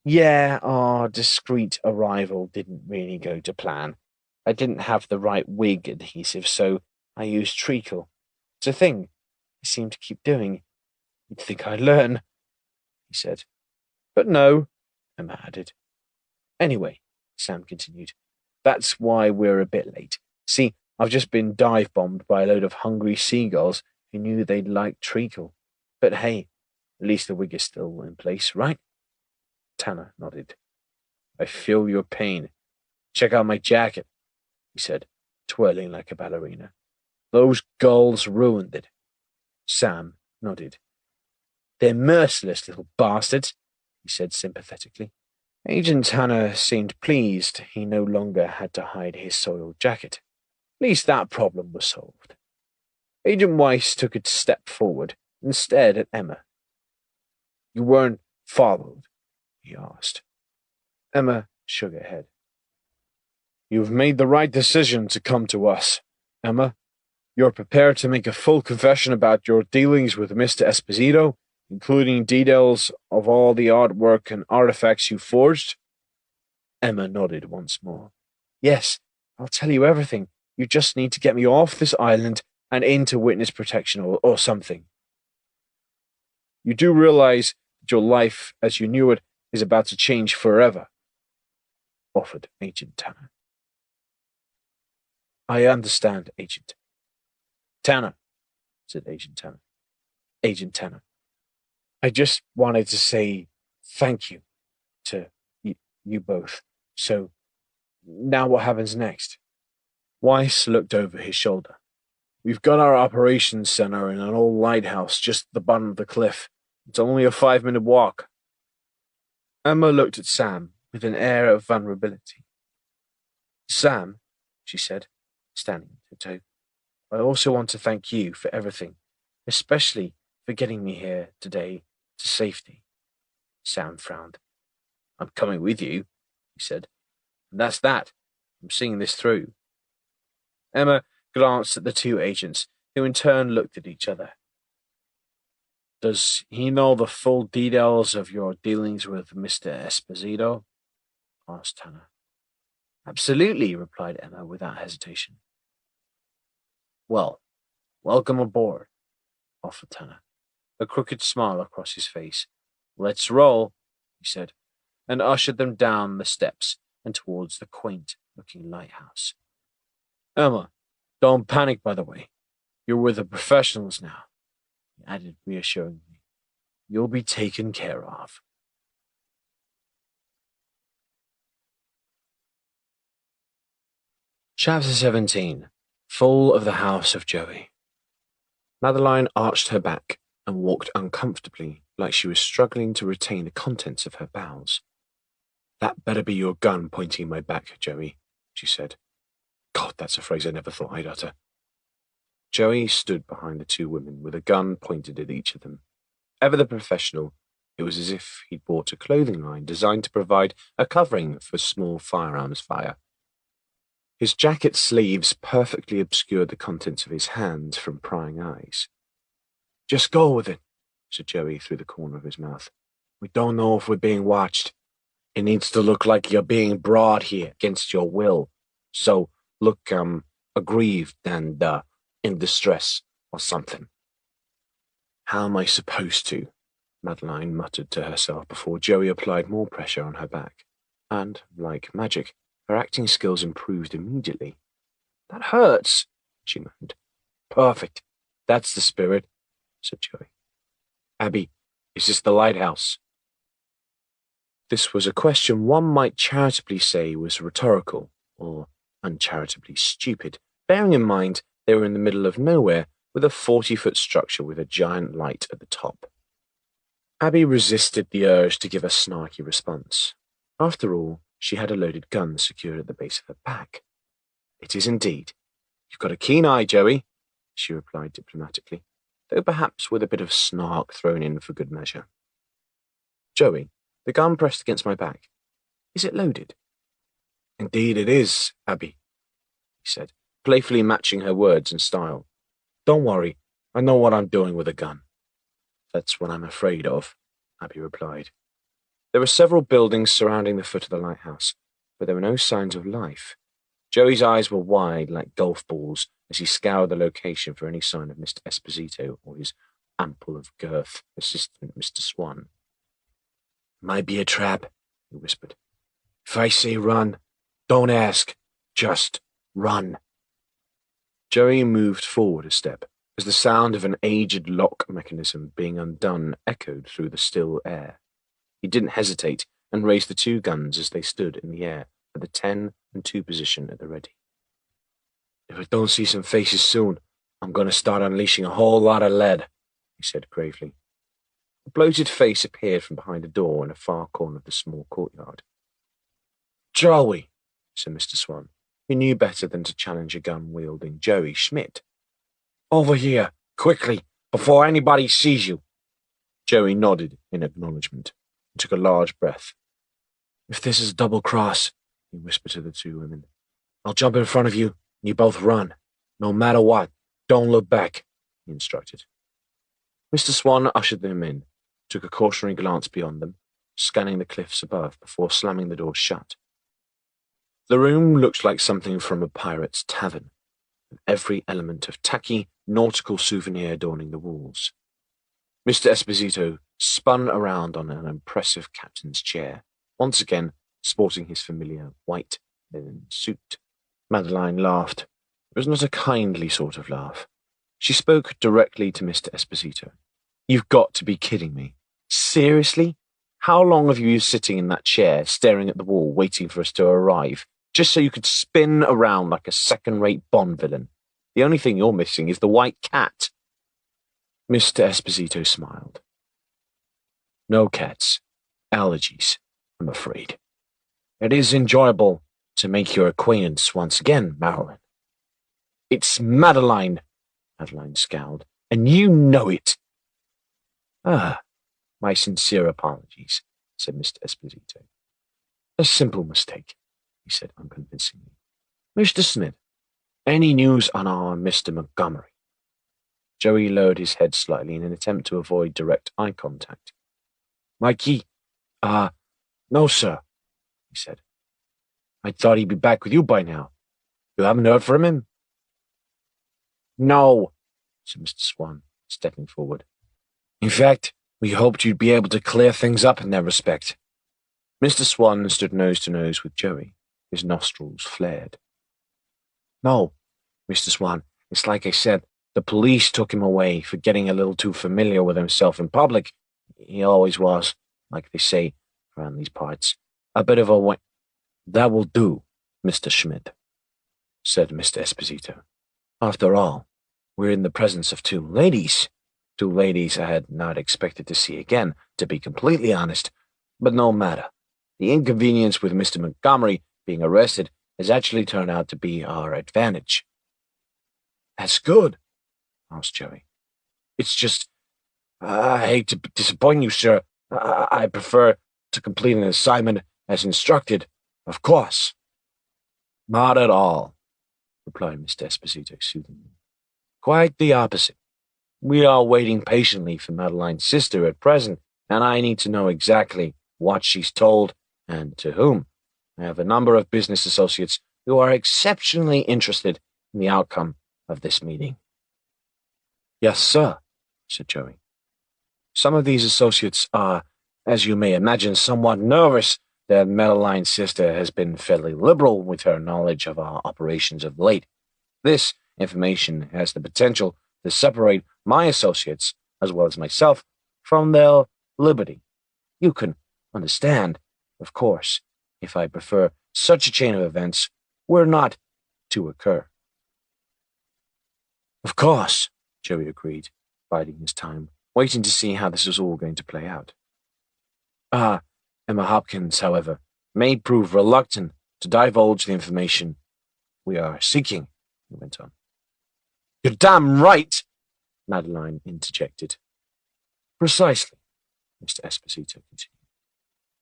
"Yeah, our discreet arrival didn't really go to plan. I didn't have the right wig adhesive, so I used treacle. It's a thing I seem to keep doing. You'd think I'd learn," he said. "But no," Emma added. "Anyway," Sam continued, "that's why we're a bit late. See, I've just been dive-bombed by a load of hungry seagulls who knew they'd like treacle. But hey, at least the wig is still in place, right?" Tanner nodded. I feel your pain. Check out my jacket, he said, twirling like a ballerina. Those gulls ruined it. Sam nodded. They're merciless little bastards, he said sympathetically. Agent Tanner seemed pleased he no longer had to hide his soiled jacket. At least that problem was solved. Agent Weiss took a step forward and stared at Emma. You weren't followed, he asked. Emma shook her head. You've made the right decision to come to us, Emma. You're prepared to make a full confession about your dealings with Mr. Esposito, including details of all the artwork and artifacts you forged? Emma nodded once more. Yes, I'll tell you everything. You just need to get me off this island and into witness protection or something. You do realize that your life as you knew it is about to change forever, offered Agent Tanner. I understand, Agent. Tanner, said Agent Tanner. Agent Tanner. I just wanted to say thank you to you both. So, now what happens next? Weiss looked over his shoulder. We've got our operations center in an old lighthouse just at the bottom of the cliff. It's only a 5-minute walk. Emma looked at Sam with an air of vulnerability. Sam, she said, standing on tiptoe, I also want to thank you for everything, especially for getting me here today to safety. Sam frowned. I'm coming with you, he said. And that's that. I'm seeing this through. Emma glanced at the two agents, who in turn looked at each other. Does he know the full details of your dealings with Mr. Esposito? Asked Tanner. Absolutely, replied Emma without hesitation. Well, welcome aboard, offered Tanner, a crooked smile across his face. Let's roll, he said, and ushered them down the steps and towards the quaint-looking lighthouse. Emma, don't panic, by the way. You're with the professionals now, he added reassuringly. You'll be taken care of. Chapter 17. Full of the House of Joey. Madeline arched her back and walked uncomfortably, like she was struggling to retain the contents of her bowels. That better be your gun pointing in my back, Joey, she said. God, that's a phrase I never thought I'd utter. Joey stood behind the two women with a gun pointed at each of them. Ever the professional, it was as if he'd bought a clothing line designed to provide a covering for small firearms fire. His jacket sleeves perfectly obscured the contents of his hands from prying eyes. Just go with it, said Joey through the corner of his mouth. We don't know if we're being watched. It needs to look like you're being brought here against your will. So look, aggrieved and, in distress or something. How am I supposed to? Madeline muttered to herself before Joey applied more pressure on her back. And, like magic, her acting skills improved immediately. That hurts, she moaned. Perfect. That's the spirit, said Joey. Abby, is this the lighthouse? This was a question one might charitably say was rhetorical, or uncharitably stupid, bearing in mind they were in the middle of nowhere with a 40-foot structure with a giant light at the top. Abby resisted the urge to give a snarky response. After all, she had a loaded gun secured at the base of her back. It is indeed. You've got a keen eye, Joey, she replied diplomatically, though perhaps with a bit of snark thrown in for good measure. Joey, the gun pressed against my back. Is it loaded? Indeed it is, Abby, he said, playfully matching her words and style. Don't worry, I know what I'm doing with a gun. That's what I'm afraid of, Abby replied. There were several buildings surrounding the foot of the lighthouse, but there were no signs of life. Joey's eyes were wide like golf balls as he scoured the location for any sign of Mr. Esposito or his ample of girth assistant, Mr. Swan. Might be a trap, he whispered. If I say run, don't ask, just run. Joey moved forward a step as the sound of an aged lock mechanism being undone echoed through the still air. He didn't hesitate and raised the two guns as they stood in the air at the 10 and 2 position at the ready. "If I don't see some faces soon, I'm going to start unleashing a whole lot of lead," he said gravely. A bloated face appeared from behind a door in a far corner of the small courtyard. "Joey," said Mr. Swan, who knew better than to challenge a gun-wielding Joey Schmidt. "Over here, quickly, before anybody sees you." Joey nodded in acknowledgement and took a large breath. "If this is a double cross," he whispered to the two women, "I'll jump in front of you, and you both run. No matter what, don't look back," he instructed. Mr. Swan ushered them in, took a cautionary glance beyond them, scanning the cliffs above before slamming the door shut. The room looked like something from a pirate's tavern, with every element of tacky, nautical souvenir adorning the walls. Mr. Esposito spun around on an impressive captain's chair, once again sporting his familiar white linen suit. Madeline laughed. It was not a kindly sort of laugh. She spoke directly to Mr. Esposito. "You've got to be kidding me. Seriously? How long have you been sitting in that chair, staring at the wall, waiting for us to arrive, just so you could spin around like a second-rate Bond villain? The only thing you're missing is the white cat." Mr. Esposito smiled. "No cats. Allergies, I'm afraid. It is enjoyable to make your acquaintance once again, Madeline." "It's Madeline," Madeline scowled, "and you know it." "Ah, my sincere apologies," said Mr. Esposito. "A simple mistake," he said unconvincingly. "Mr. Smith, any news on our Mr. Montgomery?" Joey lowered his head slightly in an attempt to avoid direct eye contact. "Mikey, no, sir," he said. "I thought he'd be back with you by now. You haven't heard from him?" "No," said Mr. Swan, stepping forward. "In fact, we hoped you'd be able to clear things up in that respect." Mr. Swan stood nose to nose with Joey. His nostrils flared. "No, Mr. Swan, it's like I said. The police took him away for getting a little too familiar with himself in public. He always was, like they say, around these parts, a bit of a "That will do, Mr. Schmidt," said Mr. Esposito. "After all, we're in the presence of two ladies I had not expected to see again, to be completely honest. But no matter. The inconvenience with Mr. Montgomery being arrested has actually turned out to be our advantage." "That's good," asked Joey. "It's just, I hate to disappoint you, sir. I prefer to complete an assignment as instructed, of course." "Not at all," replied Mr. Esposito soothingly. "Quite the opposite. We are waiting patiently for Madeline's sister at present, and I need to know exactly what she's told and to whom. I have a number of business associates who are exceptionally interested in the outcome of this meeting." "Yes, sir," said Joey. "Some of these associates are, as you may imagine, somewhat nervous that Madeline's sister has been fairly liberal with her knowledge of our operations of late. This information has the potential to separate my associates, as well as myself, from their liberty. You can understand, of course, if I prefer such a chain of events were not to occur." "Of course," Joey agreed, biding his time, waiting to see how this was all going to play out. Emma Hopkins, however, may prove reluctant to divulge the information we are seeking," he went on. "You're damn right," Madeline interjected. "Precisely," Mr. Esposito continued.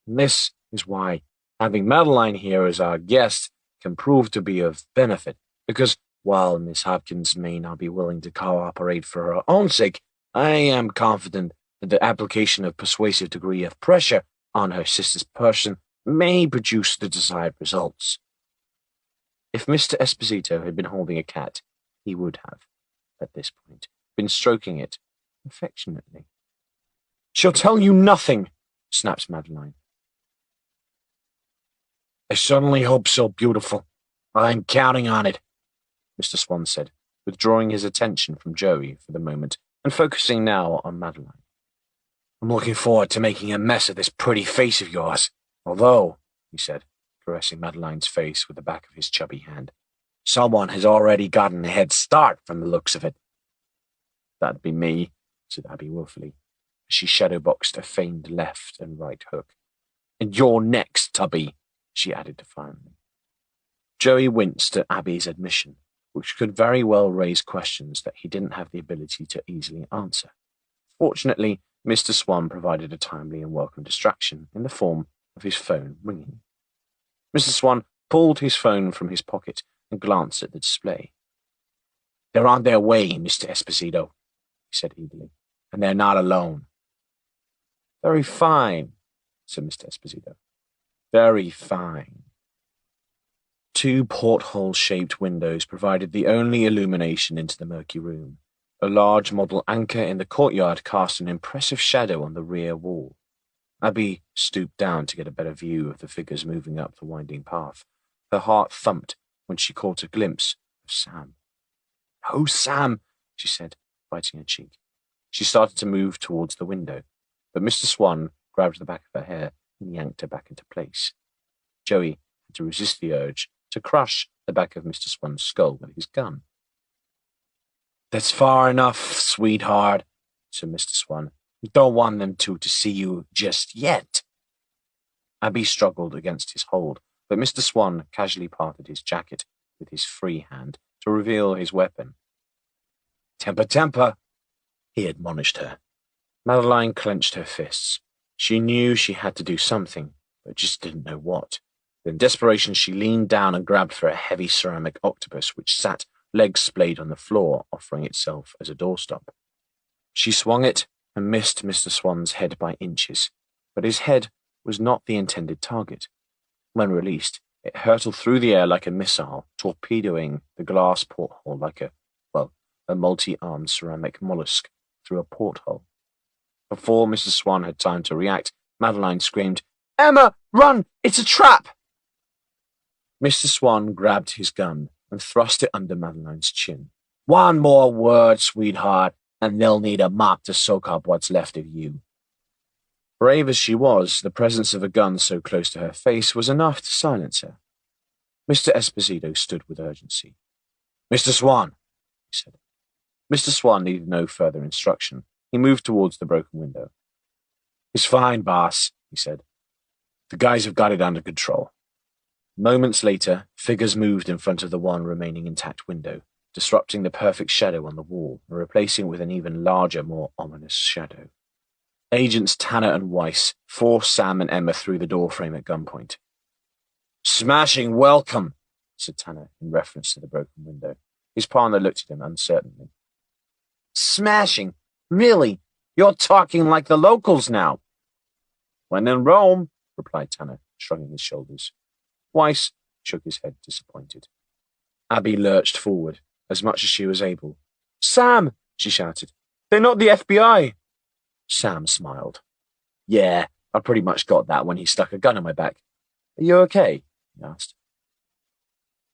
"And this is why having Madeline here as our guest can prove to be of benefit, because while Miss Hopkins may not be willing to cooperate for her own sake, I am confident that the application of persuasive degree of pressure on her sister's person may produce the desired results." If Mr. Esposito had been holding a cat, he would have, at this point, been stroking it affectionately. "She'll tell you nothing," snapped Madeline. "I certainly hope so, beautiful. I'm counting on it," Mr. Swan said, withdrawing his attention from Joey for the moment and focusing now on Madeline. "I'm looking forward to making a mess of this pretty face of yours. Although, he said, caressing Madeline's face with the back of his chubby hand, someone has already gotten a head start from the looks of it. That'd be me, said Abby wilfully, as she shadowboxed a feigned left and right hook. And you're next, Tubby, she added defiantly. Joey winced at Abby's admission, which could very well raise questions that he didn't have the ability to easily answer. Fortunately, Mr. Swan provided a timely and welcome distraction in the form of his phone ringing. Mr. Swan pulled his phone from his pocket and glanced at the display. They're on their way, Mr. Esposito, he said eagerly, and they're not alone. Very fine, said Mr. Esposito. Very fine. Two porthole-shaped windows provided the only illumination into the murky room. A large model anchor in the courtyard cast an impressive shadow on the rear wall. Abby stooped down to get a better view of the figures moving up the winding path. Her heart thumped when she caught a glimpse of Sam. "Oh, Sam," she said, biting her cheek. She started to move towards the window, but Mr. Swan grabbed the back of her hair and yanked her back into place. Joey had to resist the urge to crush the back of Mr. Swan's skull with his gun. "That's far enough, sweetheart," said Mr. Swan. "We don't want them to see you just yet." Abby struggled against his hold, but Mr. Swan casually parted his jacket with his free hand to reveal his weapon. "Temper, temper," he admonished her. Madeline clenched her fists. She knew she had to do something, but just didn't know what. In desperation, she leaned down and grabbed for a heavy ceramic octopus which sat, legs splayed on the floor, offering itself as a doorstop. She swung it and missed Mr. Swan's head by inches, but his head was not the intended target. When released, it hurtled through the air like a missile, torpedoing the glass porthole like a multi-armed ceramic mollusk through a porthole. Before Mr. Swan had time to react, Madeline screamed, "Emma, run! It's a trap!" Mr. Swan grabbed his gun and thrust it under Madeline's chin. "One more word, sweetheart, and they'll need a mop to soak up what's left of you." Brave as she was, the presence of a gun so close to her face was enough to silence her. Mr. Esposito stood with urgency. "Mr. Swan," he said. Mr. Swan needed no further instruction. He moved towards the broken window. "It's fine, boss," he said. "The guys have got it under control." Moments later, figures moved in front of the one remaining intact window, disrupting the perfect shadow on the wall and replacing it with an even larger, more ominous shadow. Agents Tanner and Weiss forced Sam and Emma through the doorframe at gunpoint. "Smashing welcome," said Tanner in reference to the broken window. His partner looked at him uncertainly. "Smashing? Really? You're talking like the locals now." "When in Rome," replied Tanner, shrugging his shoulders. Weiss shook his head, disappointed. Abby lurched forward, as much as she was able. "Sam!" she shouted. "They're not the FBI!" Sam smiled. "Yeah, I pretty much got that when he stuck a gun in my back. Are you okay?" he asked.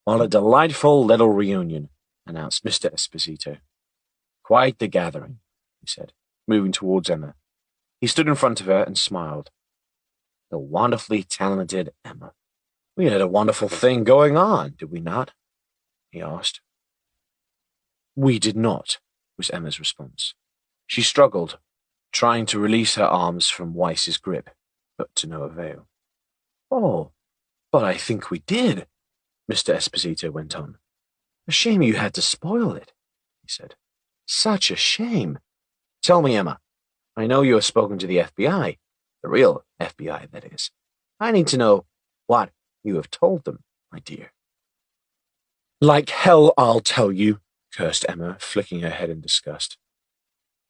"What a delightful little reunion," announced Mr. Esposito. "Quite the gathering," he said, moving towards Emma. He stood in front of her and smiled. "The wonderfully talented Emma. We had a wonderful thing going on, did we not?" he asked. "We did not," was Emma's response. She struggled, trying to release her arms from Weiss's grip, but to no avail. "Oh, but I think we did," Mr. Esposito went on. "A shame you had to spoil it," he said. "Such a shame. Tell me, Emma, I know you have spoken to the FBI, the real FBI, that is. I need to know what you have told them, my dear." "Like hell I'll tell you," cursed Emma, flicking her head in disgust.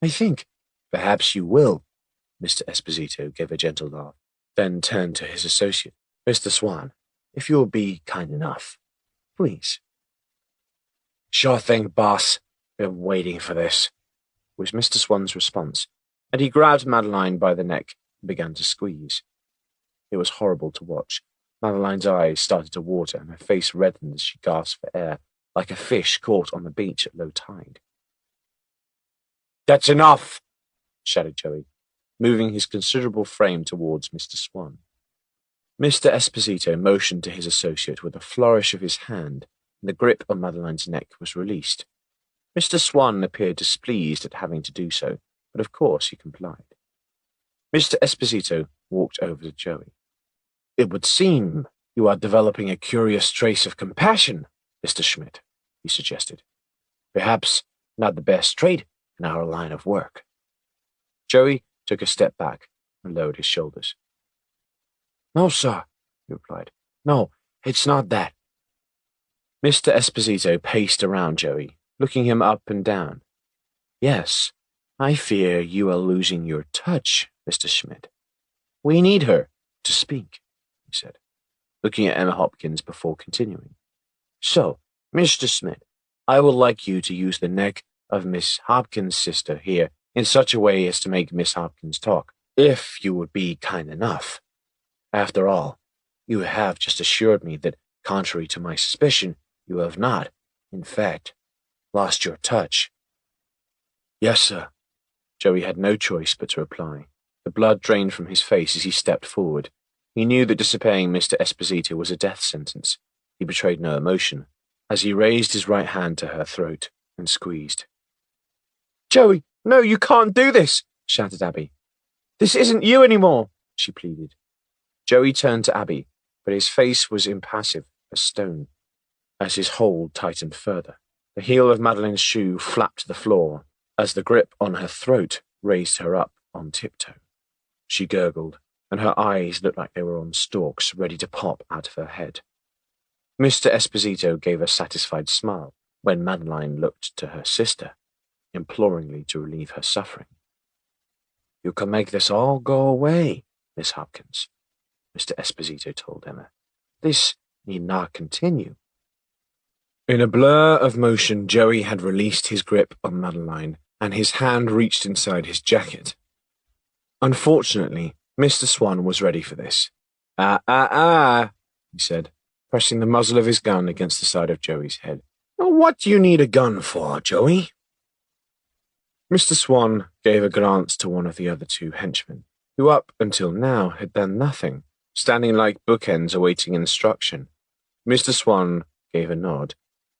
"I think perhaps you will." Mr. Esposito gave a gentle laugh, then turned to his associate. "Mr. Swan, if you'll be kind enough, please." "Sure thing, boss. Been waiting for this," was Mr. Swan's response, and he grabbed Madeline by the neck and began to squeeze. It was horrible to watch. Madeline's eyes started to water and her face reddened as she gasped for air, like a fish caught on the beach at low tide. "That's enough," shouted Joey, moving his considerable frame towards Mr. Swan. Mr. Esposito motioned to his associate with a flourish of his hand, and the grip on Madeline's neck was released. Mr. Swan appeared displeased at having to do so, but of course he complied. Mr. Esposito walked over to Joey. "It would seem you are developing a curious trace of compassion, Mr. Schmidt," he suggested. "Perhaps not the best trait in our line of work." Joey took a step back and lowered his shoulders. "No, sir," he replied. "No, it's not that." Mr. Esposito paced around Joey, looking him up and down. "Yes, I fear you are losing your touch, Mr. Schmidt. We need her to speak," he said, looking at Emma Hopkins before continuing. "So, Mr. Schmidt, I would like you to use the neck of Miss Hopkins' sister here in such a way as to make Miss Hopkins talk, if you would be kind enough. After all, you have just assured me that, contrary to my suspicion, you have not, in fact, lost your touch." "Yes, sir." Joey had no choice but to reply. The blood drained from his face as he stepped forward. He knew that disobeying Mr. Esposito was a death sentence. He betrayed no emotion, as he raised his right hand to her throat and squeezed. "Joey, no, you can't do this," shouted Abby. "This isn't you anymore," she pleaded. Joey turned to Abby, but his face was impassive as stone, as his hold tightened further. The heel of Madeline's shoe flapped to the floor as the grip on her throat raised her up on tiptoe. She gurgled, and her eyes looked like they were on stalks ready to pop out of her head. Mr. Esposito gave a satisfied smile when Madeline looked to her sister, imploringly to relieve her suffering. "You can make this all go away, Miss Hopkins," Mr. Esposito told Emma. "This need not continue." In a blur of motion, Joey had released his grip on Madeline, and his hand reached inside his jacket. Unfortunately, Mr. Swan was ready for this. He said, pressing the muzzle of his gun against the side of Joey's head. "What do you need a gun for, Joey?" Mr. Swan gave a glance to one of the other two henchmen, who up until now had done nothing, standing like bookends awaiting instruction. Mr. Swan gave a nod,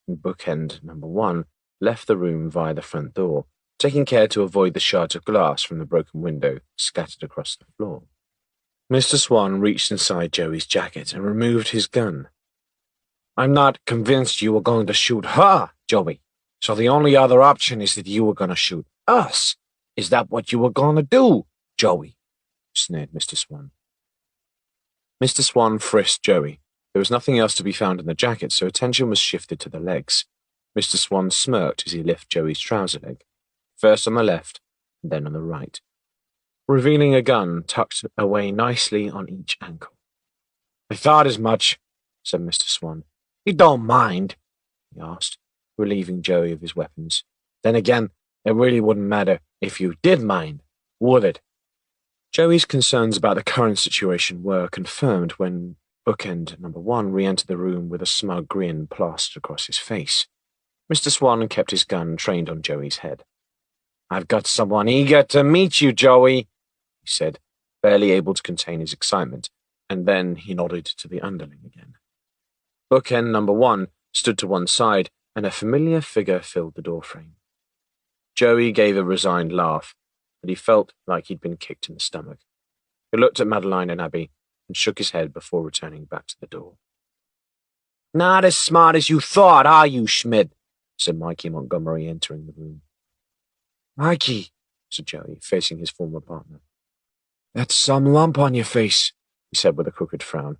and bookend number 1 left the room via the front door, taking care to avoid the shards of glass from the broken window scattered across the floor. Mr. Swan reached inside Joey's jacket and removed his gun. "I'm not convinced you were going to shoot her, Joey, so the only other option is that you were going to shoot us. Is that what you were going to do, Joey?" sneered Mr. Swan. Mr. Swan frisked Joey. There was nothing else to be found in the jacket, so attention was shifted to the legs. Mr. Swan smirked as he lifted Joey's trouser leg, first on the left, and then on the right, revealing a gun tucked away nicely on each ankle. "I thought as much," said Mr. Swan. "You don't mind?" he asked, relieving Joey of his weapons. "Then again, it really wouldn't matter if you did mind, would it?" Joey's concerns about the current situation were confirmed when bookend number 1 re-entered the room with a smug grin plastered across his face. Mr. Swan kept his gun trained on Joey's head. "I've got someone eager to meet you, Joey," he said, barely able to contain his excitement, and then he nodded to the underling again. Bookend number 1 stood to one side, and a familiar figure filled the doorframe. Joey gave a resigned laugh, but he felt like he'd been kicked in the stomach. He looked at Madeline and Abby and shook his head before returning back to the door. "Not as smart as you thought, are you, Schmidt?" said Mikey Montgomery, entering the room. "Mikey," said Joey, facing his former partner. "That's some lump on your face," he said with a crooked frown.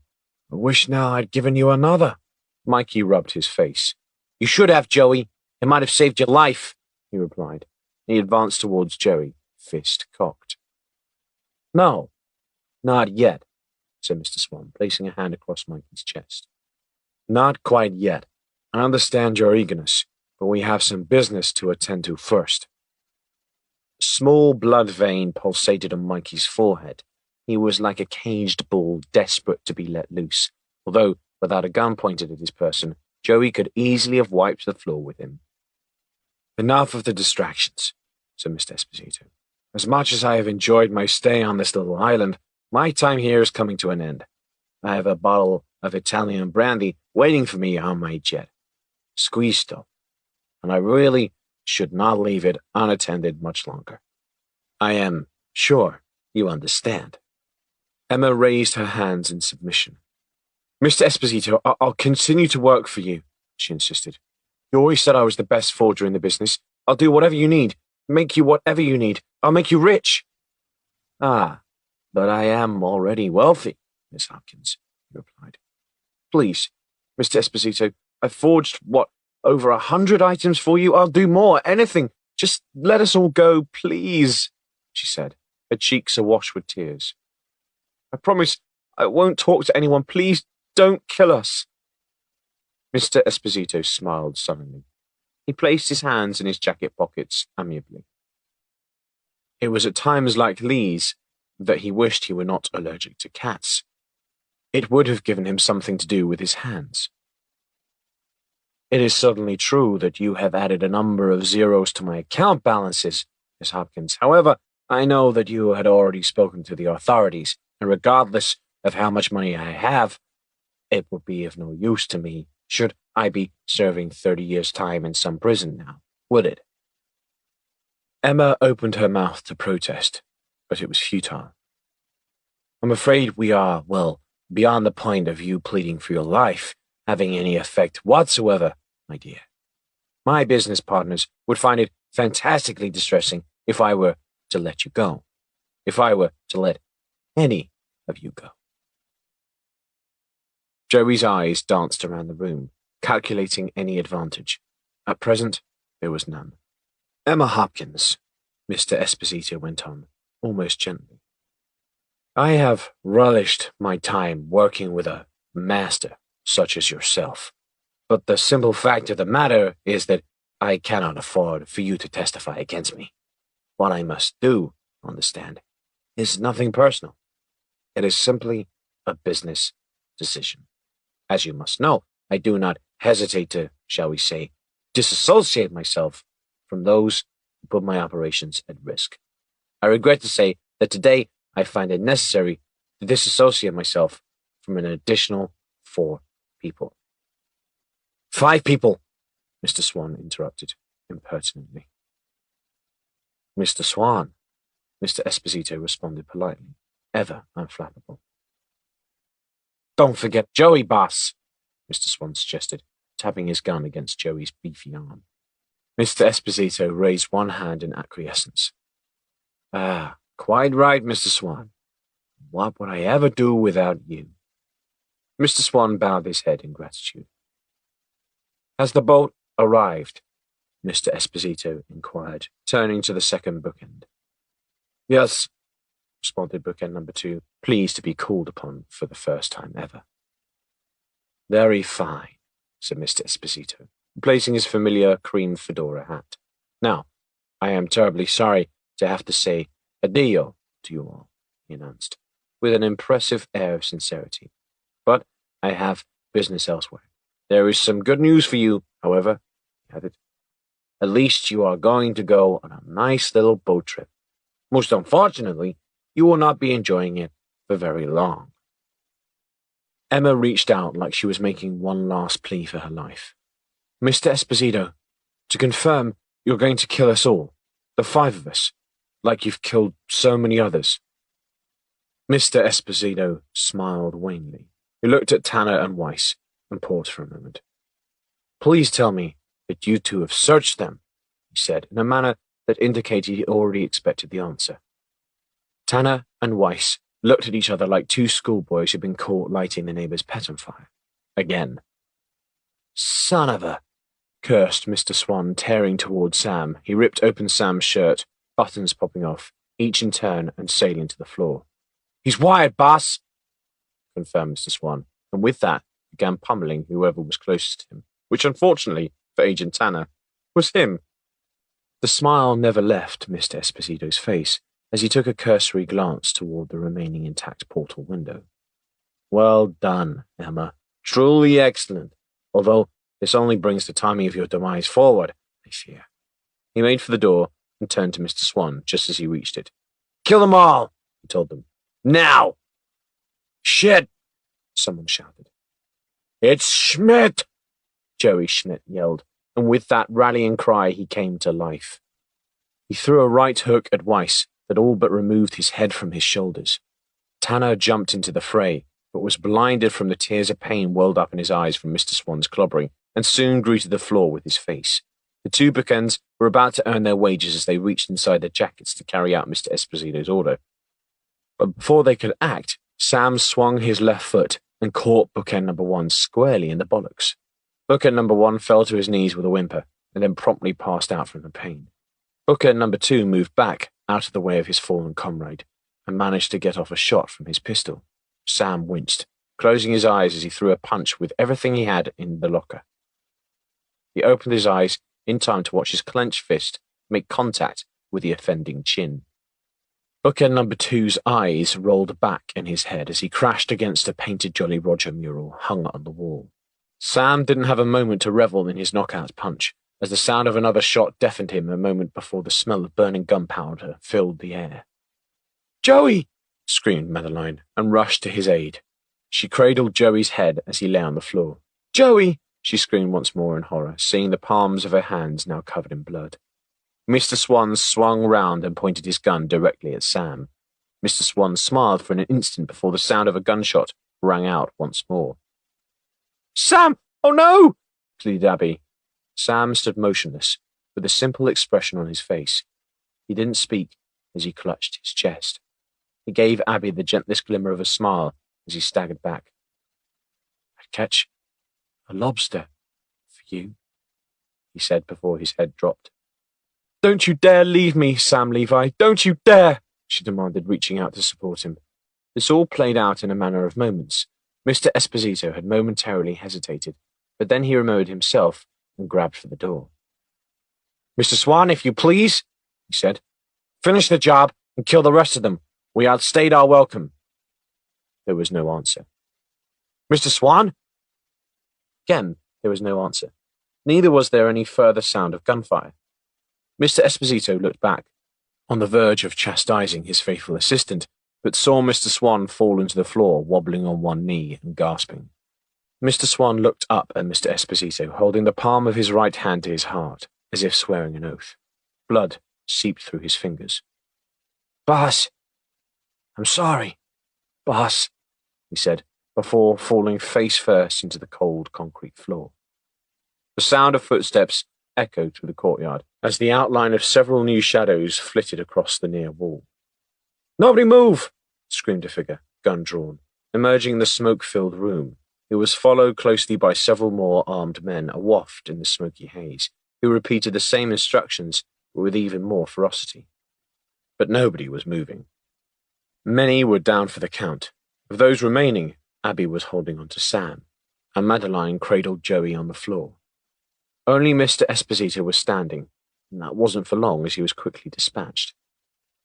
"I wish now I'd given you another." Mikey rubbed his face. "You should have, Joey. It might have saved your life," he replied. He advanced towards Joey, fist cocked. "No, not yet," said Mr. Swan, placing a hand across Mikey's chest. "Not quite yet. I understand your eagerness, but we have some business to attend to first." A small blood vein pulsated on Mikey's forehead. He was like a caged bull desperate to be let loose, although, without a gun pointed at his person, Joey could easily have wiped the floor with him. "Enough of the distractions," said Mr. Esposito. "As much as I have enjoyed my stay on this little island, my time here is coming to an end. I have a bottle of Italian brandy waiting for me on my jet. Squeezed, and I really should not leave it unattended much longer. I am sure you understand." Emma raised her hands in submission. "Mr. Esposito, I'll continue to work for you," she insisted. "You always said I was the best forger in the business. I'll do whatever you need, make you whatever you need. I'll make you rich." "Ah, but I am already wealthy, Miss Hopkins," he replied. "Please, Mr. Esposito, I've forged, over 100 items for you. I'll do more, anything. Just let us all go, please," she said, her cheeks awash with tears. "I promise I won't talk to anyone. Please don't kill us." Mr. Esposito smiled sullenly. He placed his hands in his jacket pockets amiably. It was at times like these that he wished he were not allergic to cats. It would have given him something to do with his hands. "It is certainly true that you have added a number of zeros to my account balances, Miss Hopkins. However, I know that you had already spoken to the authorities, and regardless of how much money I have, it would be of no use to me should I be serving 30 years' time in some prison now, would it?" Emma opened her mouth to protest, but it was futile. "I'm afraid we are, beyond the point of you pleading for your life having any effect whatsoever, my dear. My business partners would find it fantastically distressing if I were to let you go, if I were to let any of you go." Joey's eyes danced around the room, calculating any advantage. At present, there was none. "Emma Hopkins," Mr. Esposito went on, almost gently, "I have relished my time working with a master such as yourself, but the simple fact of the matter is that I cannot afford for you to testify against me. What I must do, understand, is nothing personal. It is simply a business decision. As you must know, I do not hesitate to, shall we say, disassociate myself from those who put my operations at risk. I regret to say that today I find it necessary to disassociate myself from an additional 4 people." "5 people," Mr. Swan interrupted impertinently. "Mr. Swan," Mr. Esposito responded politely, ever unflappable. "Don't forget Joey, boss," Mr. Swan suggested, tapping his gun against Joey's beefy arm. Mr. Esposito raised one hand in acquiescence. "Ah, quite right, Mr. Swan. What would I ever do without you?" Mr. Swan bowed his head in gratitude. "Has the boat arrived?" Mr. Esposito inquired, turning to the second bookend. "Yes," responded bookend number 2, pleased to be called upon for the first time ever. "Very fine," said Mr. Esposito, replacing his familiar cream fedora hat. "Now, I am terribly sorry to have to say addio to you all," he announced, with an impressive air of sincerity. "But I have business elsewhere. There is some good news for you, however," he added. "At least you are going to go on a nice little boat trip. Most unfortunately, you will not be enjoying it for very long." Emma reached out like she was making one last plea for her life. "Mr. Esposito, to confirm you're going to kill us all, the 5 of us, like you've killed so many others." Mr. Esposito smiled wanly. He looked at Tanner and Weiss and paused for a moment. "Please tell me that you two have searched them," he said in a manner that indicated he already expected the answer. Tanner and Weiss looked at each other like 2 schoolboys who'd been caught lighting their neighbor's pet on fire. Again. "Son of a," cursed Mr. Swan, tearing toward Sam. He ripped open Sam's shirt, buttons popping off, each in turn and sailing to the floor. "He's wired, boss," confirmed Mr. Swan, and with that began pummeling whoever was closest to him, which unfortunately for Agent Tanner was him. The smile never left Mr. Esposito's face as he took a cursory glance toward the remaining intact portal window. "Well done, Emma. Truly excellent, although this only brings the timing of your demise forward, I fear." He made for the door and turned to Mr. Swan just as he reached it. "Kill them all," he told them. "Now!" "Shit! someone shouted. It's Schmidt! Joey Schmidt yelled, and with that rallying cry he came to life. He threw a right hook at Weiss that all but removed his head from his shoulders. Tanner jumped into the fray, but was blinded from the tears of pain welled up in his eyes from Mr. Swan's clobbering, and soon grew to the floor with his face. The two bookends were about to earn their wages as they reached inside their jackets to carry out Mr. Esposito's order. But before they could act, Sam swung his left foot and caught bookend number 1 squarely in the bollocks. Bookend number 1 fell to his knees with a whimper, and then promptly passed out from the pain. Bookend number 2 moved back, out of the way of his fallen comrade, and managed to get off a shot from his pistol. Sam winced, closing his eyes as he threw a punch with everything he had in the locker. He opened his eyes in time to watch his clenched fist make contact with the offending chin. Bookend number 2's eyes rolled back in his head as he crashed against a painted Jolly Roger mural hung on the wall. Sam didn't have a moment to revel in his knockout punch, as the sound of another shot deafened him a moment before the smell of burning gunpowder filled the air. "Joey!" screamed Madeline, and rushed to his aid. She cradled Joey's head as he lay on the floor. "Joey!" she screamed once more in horror, seeing the palms of her hands now covered in blood. Mr. Swan swung round and pointed his gun directly at Sam. Mr. Swan smiled for an instant before the sound of a gunshot rang out once more. "Sam! Oh no!" pleaded Abby. Sam stood motionless, with a simple expression on his face. He didn't speak as he clutched his chest. He gave Abby the gentlest glimmer of a smile as he staggered back. "I'd catch a lobster for you," he said before his head dropped. "Don't you dare leave me, Sam Levi! Don't you dare!" she demanded, reaching out to support him. This all played out in a matter of moments. Mr. Esposito had momentarily hesitated, but then he remembered himself and grabbed for the door. "Mr. Swan, if you please," he said. "Finish the job and kill the rest of them. We outstayed our welcome." There was no answer. "Mr. Swan?" Again, there was no answer. Neither was there any further sound of gunfire. Mr. Esposito looked back, on the verge of chastising his faithful assistant, but saw Mr. Swan fall into the floor, wobbling on one knee and gasping. Mr. Swan looked up at Mr. Esposito, holding the palm of his right hand to his heart, as if swearing an oath. Blood seeped through his fingers. "Boss, I'm sorry, boss," he said, before falling face first into the cold concrete floor. The sound of footsteps echoed through the courtyard as the outline of several new shadows flitted across the near wall. "Nobody move!" screamed a figure, gun drawn, emerging in the smoke-filled room. It was followed closely by several more armed men awaft in the smoky haze, who repeated the same instructions but with even more ferocity. But nobody was moving. Many were down for the count. Of those remaining, Abby was holding on to Sam, and Madeline cradled Joey on the floor. Only Mr. Esposito was standing, and that wasn't for long as he was quickly dispatched.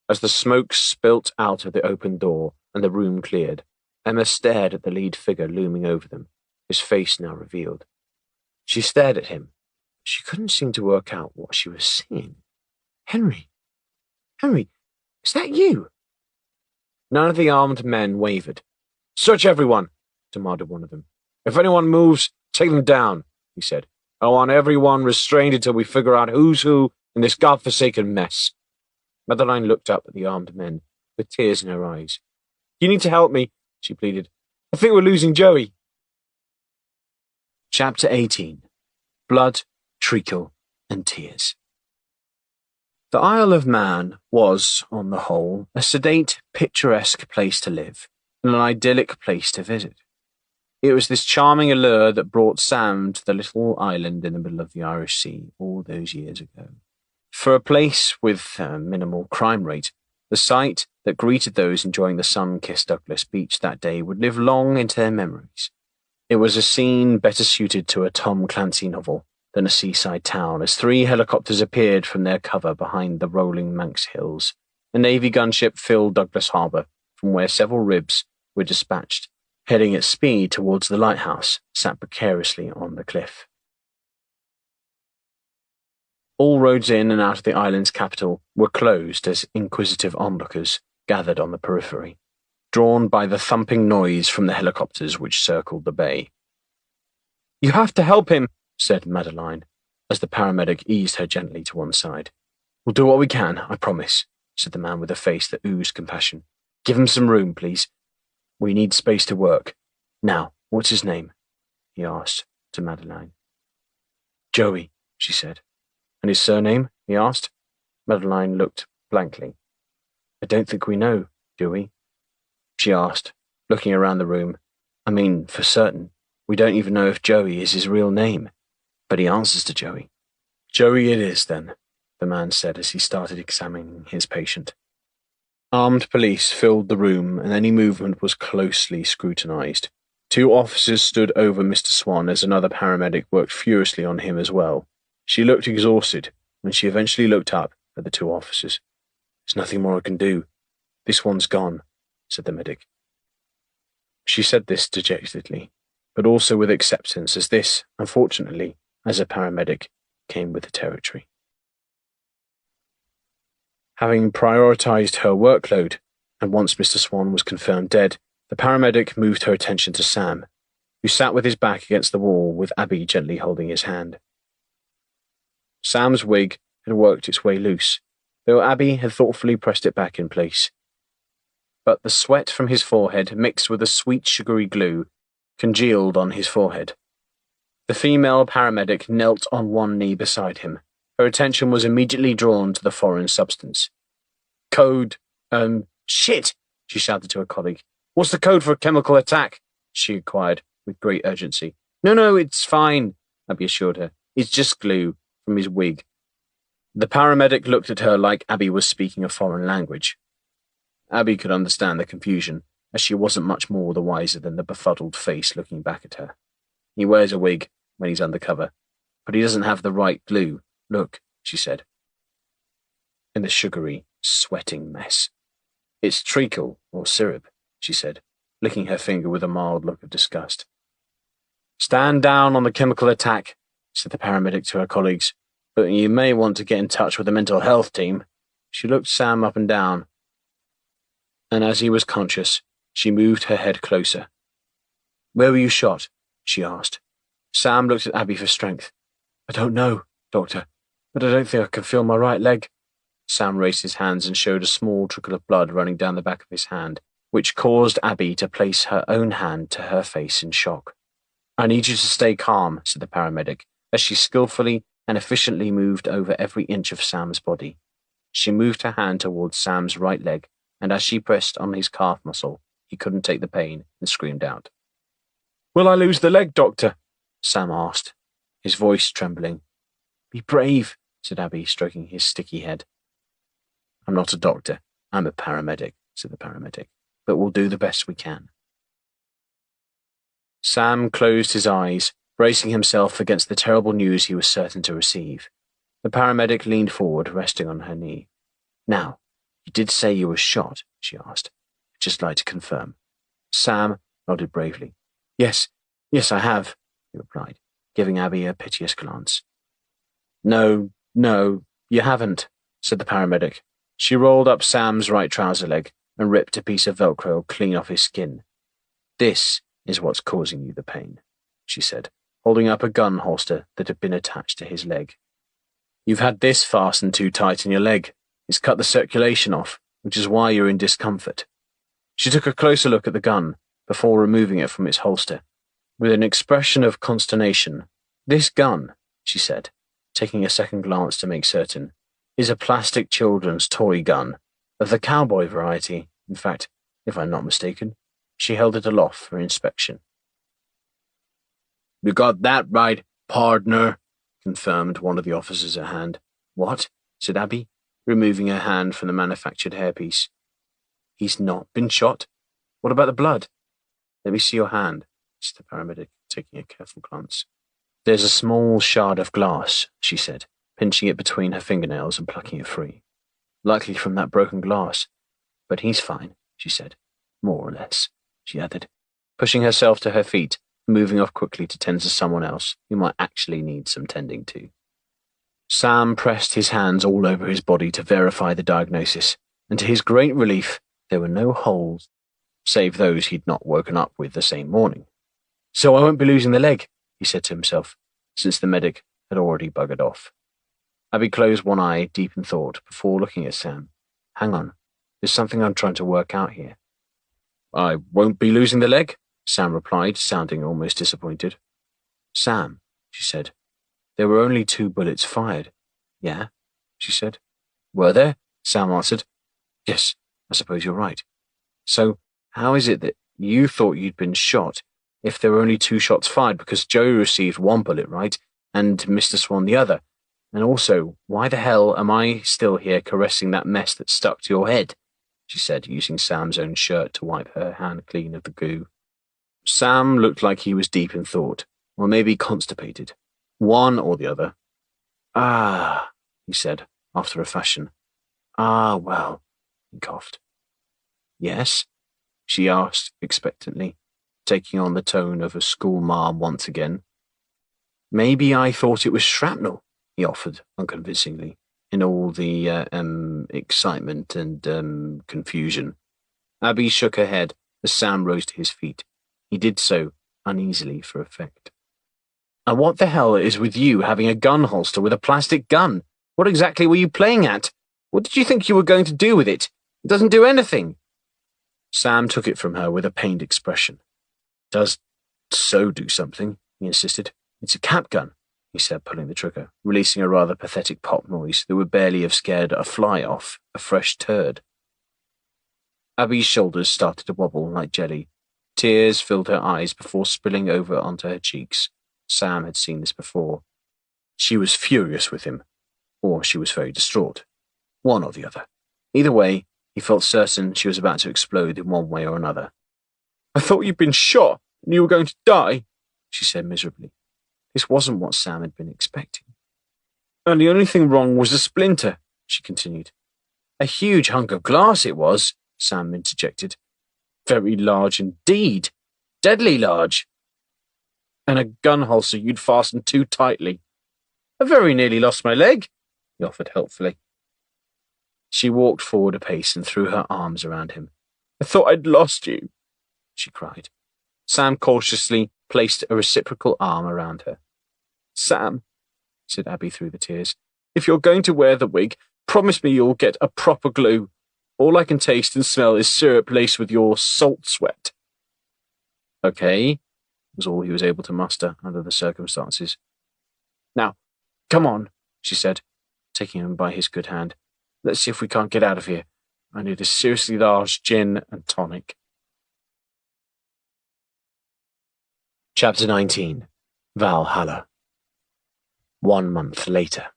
As the smoke spilt out of the open door and the room cleared, Emma stared at the lead figure looming over them, his face now revealed. She stared at him. She couldn't seem to work out what she was seeing. Henry, is that you?" None of the armed men wavered. "Search everyone," demanded one of them. "If anyone moves, take them down," he said. "I want everyone restrained until we figure out who's who in this godforsaken mess." Madeline looked up at the armed men, with tears in her eyes. "You need to help me," she pleaded. "I think we're losing Joey." Chapter 18. Blood, Treacle, and Tears. The Isle of Man was, on the whole, a sedate, picturesque place to live, and an idyllic place to visit. It was this charming allure that brought Sam to the little island in the middle of the Irish Sea all those years ago. For a place with a minimal crime rate, the sight that greeted those enjoying the sun-kissed Douglas beach that day would live long into their memories. It was a scene better suited to a Tom Clancy novel than a seaside town, as 3 helicopters appeared from their cover behind the rolling Manx hills. A Navy gunship filled Douglas Harbour, from where several ribs were dispatched, heading at speed towards the lighthouse, sat precariously on the cliff. All roads in and out of the island's capital were closed as inquisitive onlookers gathered on the periphery. drawn by the thumping noise from the helicopters which circled the bay. "You have to help him," said Madeline, as the paramedic eased her gently to one side. "We'll do what we can, I promise," said the man with a face that oozed compassion. "Give him some room, please. We need space to work. Now, what's his name?" he asked to Madeline. "Joey," she said. "And his surname?" he asked. Madeline looked blankly. "I don't think we know, do we?" she asked, looking around the room. "I mean, for certain, we don't even know if Joey is his real name, but he answers to Joey." "Joey it is, then," the man said as he started examining his patient. Armed police filled the room, and any movement was closely scrutinized. 2 officers stood over Mr. Swan as another paramedic worked furiously on him as well. She looked exhausted when she eventually looked up at the 2 officers. "There's nothing more I can do. This one's gone," said the medic. She said this dejectedly, but also with acceptance, as this, unfortunately, as a paramedic, came with the territory. Having prioritized her workload, and once Mr. Swan was confirmed dead, the paramedic moved her attention to Sam, who sat with his back against the wall with Abby gently holding his hand. Sam's wig had worked its way loose, though Abby had thoughtfully pressed it back in place. But the sweat from his forehead, mixed with a sweet sugary glue, congealed on his forehead. The female paramedic knelt on one knee beside him. Her attention was immediately drawn to the foreign substance. "Code, shit!" she shouted to her colleague. "What's the code for a chemical attack?" she inquired with great urgency. No, it's fine," Abby assured her. "It's just glue from his wig." The paramedic looked at her like Abby was speaking a foreign language. Abby could understand the confusion, as she wasn't much more the wiser than the befuddled face looking back at her. "He wears a wig when he's undercover, but he doesn't have the right glue. Look," she said, in the sugary, sweating mess. "It's treacle or syrup," she said, licking her finger with a mild look of disgust. "Stand down on the chemical attack," said the paramedic to her colleagues, "but you may want to get in touch with the mental health team." She looked Sam up and down, and as he was conscious, she moved her head closer. "Where were you shot?" she asked. Sam looked at Abby for strength. "I don't know, Doctor, but I don't think I can feel my right leg." Sam raised his hands and showed a small trickle of blood running down the back of his hand, which caused Abby to place her own hand to her face in shock. "I need you to stay calm," said the paramedic, as she skillfully and efficiently moved over every inch of Sam's body. She moved her hand towards Sam's right leg, and as she pressed on his calf muscle, he couldn't take the pain and screamed out. "Will I lose the leg, Doctor?" Sam asked, his voice trembling. "Be brave," said Abby, stroking his sticky head. "I'm not a doctor. I'm a paramedic," said the paramedic, "but we'll do the best we can." Sam closed his eyes, bracing himself against the terrible news he was certain to receive. The paramedic leaned forward, resting on her knee. "Now, you did say you were shot?" she asked. "I'd just like to confirm." Sam nodded bravely. Yes, I have," he replied, giving Abby a piteous glance. No, you haven't," said the paramedic. She rolled up Sam's right trouser leg and ripped a piece of Velcro clean off his skin. "This is what's causing you the pain," she said, holding up a gun holster that had been attached to his leg. "You've had this fastened too tight in your leg. It's cut the circulation off, which is why you're in discomfort." She took a closer look at the gun before removing it from its holster. With an expression of consternation, "This gun," she said, taking a second glance to make certain, "is a plastic children's toy gun, of the cowboy variety. In fact, if I'm not mistaken." She held it aloft for inspection. "You got that right, pardner," confirmed one of the officers at hand. "What?" said Abby, removing her hand from the manufactured hairpiece. "He's not been shot? What about the blood?" "Let me see your hand," said the paramedic, taking a careful glance. "There's a small shard of glass," she said, pinching it between her fingernails and plucking it free. "Likely from that broken glass. But he's fine," she said. "More or less," she added, pushing herself to her feet and moving off quickly to tend to someone else who might actually need some tending to. Sam pressed his hands all over his body to verify the diagnosis, and to his great relief, there were no holes save those he'd not woken up with the same morning. So I won't be losing the leg, he said to himself, since the medic had already buggered off. Abby closed one eye, deep in thought, before looking at Sam. Hang on, there's something I'm trying to work out here. I won't be losing the leg, Sam replied, sounding almost disappointed. Sam, she said, there were only 2 bullets fired. Yeah, she said. Were there? Sam answered. Yes, I suppose you're right. So, how is it that you thought you'd been shot if there were only 2 shots fired because Joey received 1 bullet, right, and Mr. Swan the other? And also, why the hell am I still here caressing that mess that stuck to your head? She said, using Sam's own shirt to wipe her hand clean of the goo. Sam looked like he was deep in thought, or maybe constipated. One or the other. Ah, he said, after a fashion. Ah, well, he coughed. Yes? She asked expectantly, taking on the tone of a schoolmarm once again. Maybe I thought it was shrapnel, he offered unconvincingly, in all the excitement and confusion. Abby shook her head as Sam rose to his feet. He did so uneasily for effect. And what the hell is with you having a gun holster with a plastic gun? What exactly were you playing at? What did you think you were going to do with it? It doesn't do anything. Sam took it from her with a pained expression. Does so do something, he insisted. It's a cap gun, he said, pulling the trigger, releasing a rather pathetic pop noise that would barely have scared a fly off a fresh turd. Abby's shoulders started to wobble like jelly. Tears filled her eyes before spilling over onto her cheeks. Sam had seen this before. She was furious with him, or she was very distraught. One or the other. Either way, he felt certain she was about to explode in one way or another. I thought you'd been shot and you were going to die, she said miserably. This wasn't what Sam had been expecting. And the only thing wrong was a splinter, she continued. A huge hunk of glass it was, Sam interjected. Very large indeed. Deadly large. And a gun holster you'd fastened too tightly. I very nearly lost my leg, he offered helpfully. She walked forward a pace and threw her arms around him. I thought I'd lost you, she cried. Sam cautiously placed a reciprocal arm around her. Sam, said Abby through the tears, if you're going to wear the wig, promise me you'll get a proper glue. All I can taste and smell is syrup laced with your salt sweat. Okay, was all he was able to muster under the circumstances. Now, come on, she said, taking him by his good hand. Let's see if we can't get out of here. I need a seriously large gin and tonic. Chapter 19. Valhalla. 1 month later.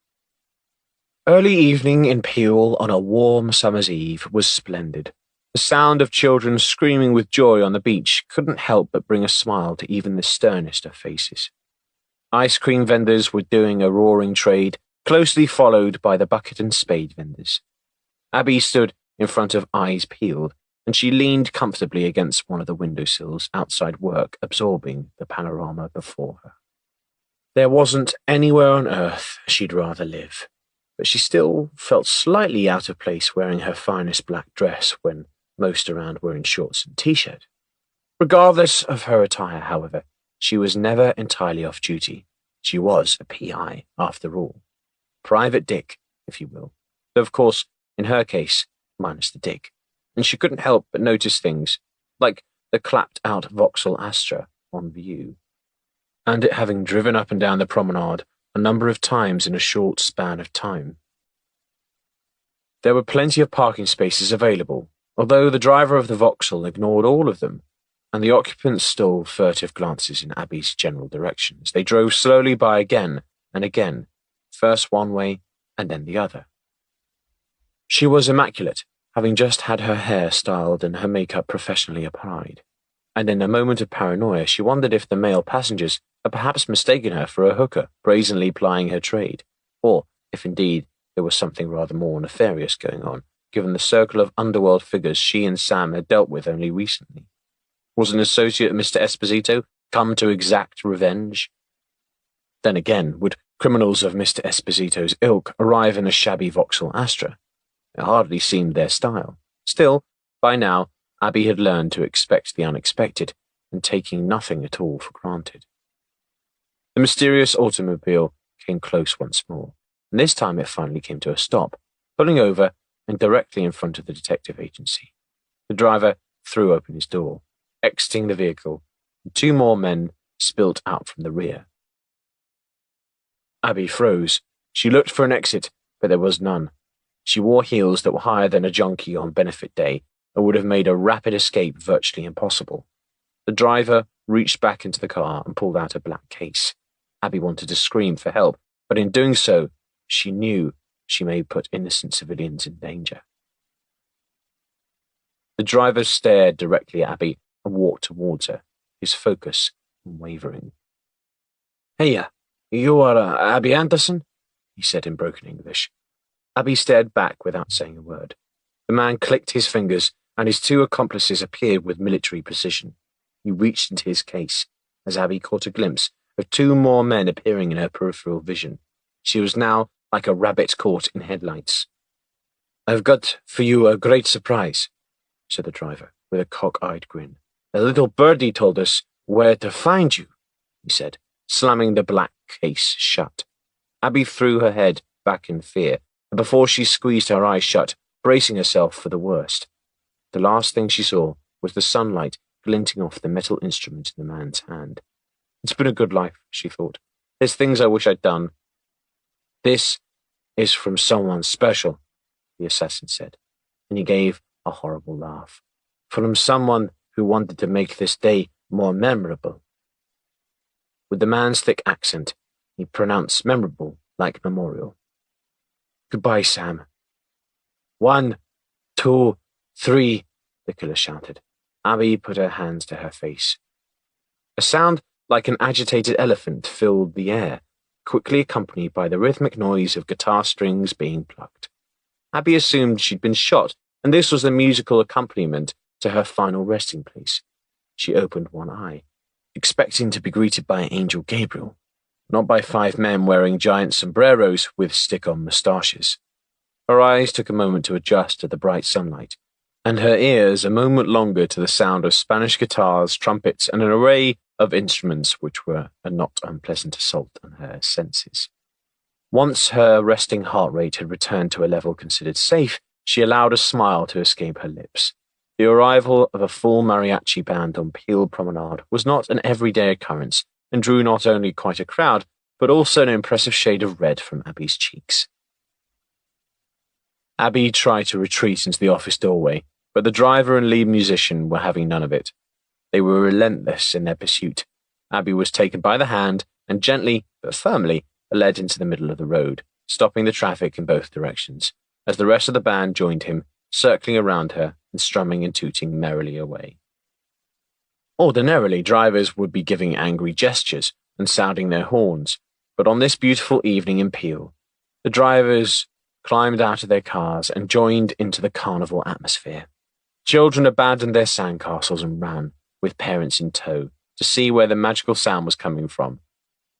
Early evening in Peel on a warm summer's eve was splendid. The sound of children screaming with joy on the beach couldn't help but bring a smile to even the sternest of faces. Ice cream vendors were doing a roaring trade, closely followed by the bucket and spade vendors. Abby stood in front of Eyes Peeled, and she leaned comfortably against one of the windowsills outside work, absorbing the panorama before her. There wasn't anywhere on earth she'd rather live, but she still felt slightly out of place wearing her finest black dress when most around were in shorts and t-shirt. Regardless of her attire, however, she was never entirely off duty. She was a PI, after all. Private Dick, if you will. Though, of course, in her case, minus the dick. And she couldn't help but notice things, like the clapped-out Vauxhall Astra on view, and it having driven up and down the promenade a number of times in a short span of time. There were plenty of parking spaces available, although the driver of the Vauxhall ignored all of them, and the occupants stole furtive glances in Abby's general direction as they drove slowly by again and again, first one way and then the other. She was immaculate, having just had her hair styled and her makeup professionally applied, and in a moment of paranoia she wondered if the male passengers had perhaps mistaken her for a hooker brazenly plying her trade, or if indeed there was something rather more nefarious going on, given the circle of underworld figures she and Sam had dealt with only recently. Was an associate of Mr. Esposito come to exact revenge? Then again, would criminals of Mr. Esposito's ilk arrive in a shabby Vauxhall Astra? It hardly seemed their style. Still, by now, Abby had learned to expect the unexpected and taking nothing at all for granted. The mysterious automobile came close once more, and this time it finally came to a stop, pulling over and directly in front of the detective agency. The driver threw open his door, exiting the vehicle, and 2 more men spilt out from the rear. Abby froze. She looked for an exit, but there was none. She wore heels that were higher than a junkie on benefit day and would have made a rapid escape virtually impossible. The driver reached back into the car and pulled out a black case. Abby wanted to scream for help, but in doing so, she knew she may put innocent civilians in danger. The driver stared directly at Abby and walked towards her, his focus unwavering. "Hey, you are Abby Anderson?" he said in broken English. Abby stared back without saying a word. The man clicked his fingers, and his 2 accomplices appeared with military precision. He reached into his case, as Abby caught a glimpse of 2 more men appearing in her peripheral vision. She was now like a rabbit caught in headlights. "I've got for you a great surprise," said the driver, with a cock-eyed grin. "A little birdie told us where to find you," he said, slamming the black case shut. Abby threw her head back in fear, and before she squeezed her eyes shut, bracing herself for the worst, the last thing she saw was the sunlight glinting off the metal instrument in the man's hand. "It's been a good life," she thought. "There's things I wish I'd done." "This is from someone special," the assassin said, and he gave a horrible laugh. "From someone who wanted to make this day more memorable." With the man's thick accent, he pronounced memorable like memorial. "Goodbye, Sam." "1, 2, 3, the killer shouted. Abby put her hands to her face. A sound like an agitated elephant filled the air, quickly accompanied by the rhythmic noise of guitar strings being plucked. Abby assumed she'd been shot, and this was the musical accompaniment to her final resting place. She opened one eye, expecting to be greeted by Angel Gabriel, not by 5 men wearing giant sombreros with stick-on moustaches. Her eyes took a moment to adjust to the bright sunlight, and her ears a moment longer to the sound of Spanish guitars, trumpets, and an array of instruments which were a not unpleasant assault on her senses. Once her resting heart rate had returned to a level considered safe, she allowed a smile to escape her lips. The arrival of a full mariachi band on Peel Promenade was not an everyday occurrence, and drew not only quite a crowd, but also an impressive shade of red from Abby's cheeks. Abby tried to retreat into the office doorway, but the driver and lead musician were having none of it. They were relentless in their pursuit. Abby was taken by the hand and gently, but firmly, led into the middle of the road, stopping the traffic in both directions, as the rest of the band joined him, circling around her and strumming and tooting merrily away. Ordinarily, drivers would be giving angry gestures and sounding their horns, but on this beautiful evening in Peel, the drivers climbed out of their cars and joined into the carnival atmosphere. Children abandoned their sandcastles and ran, with parents in tow, to see where the magical sound was coming from.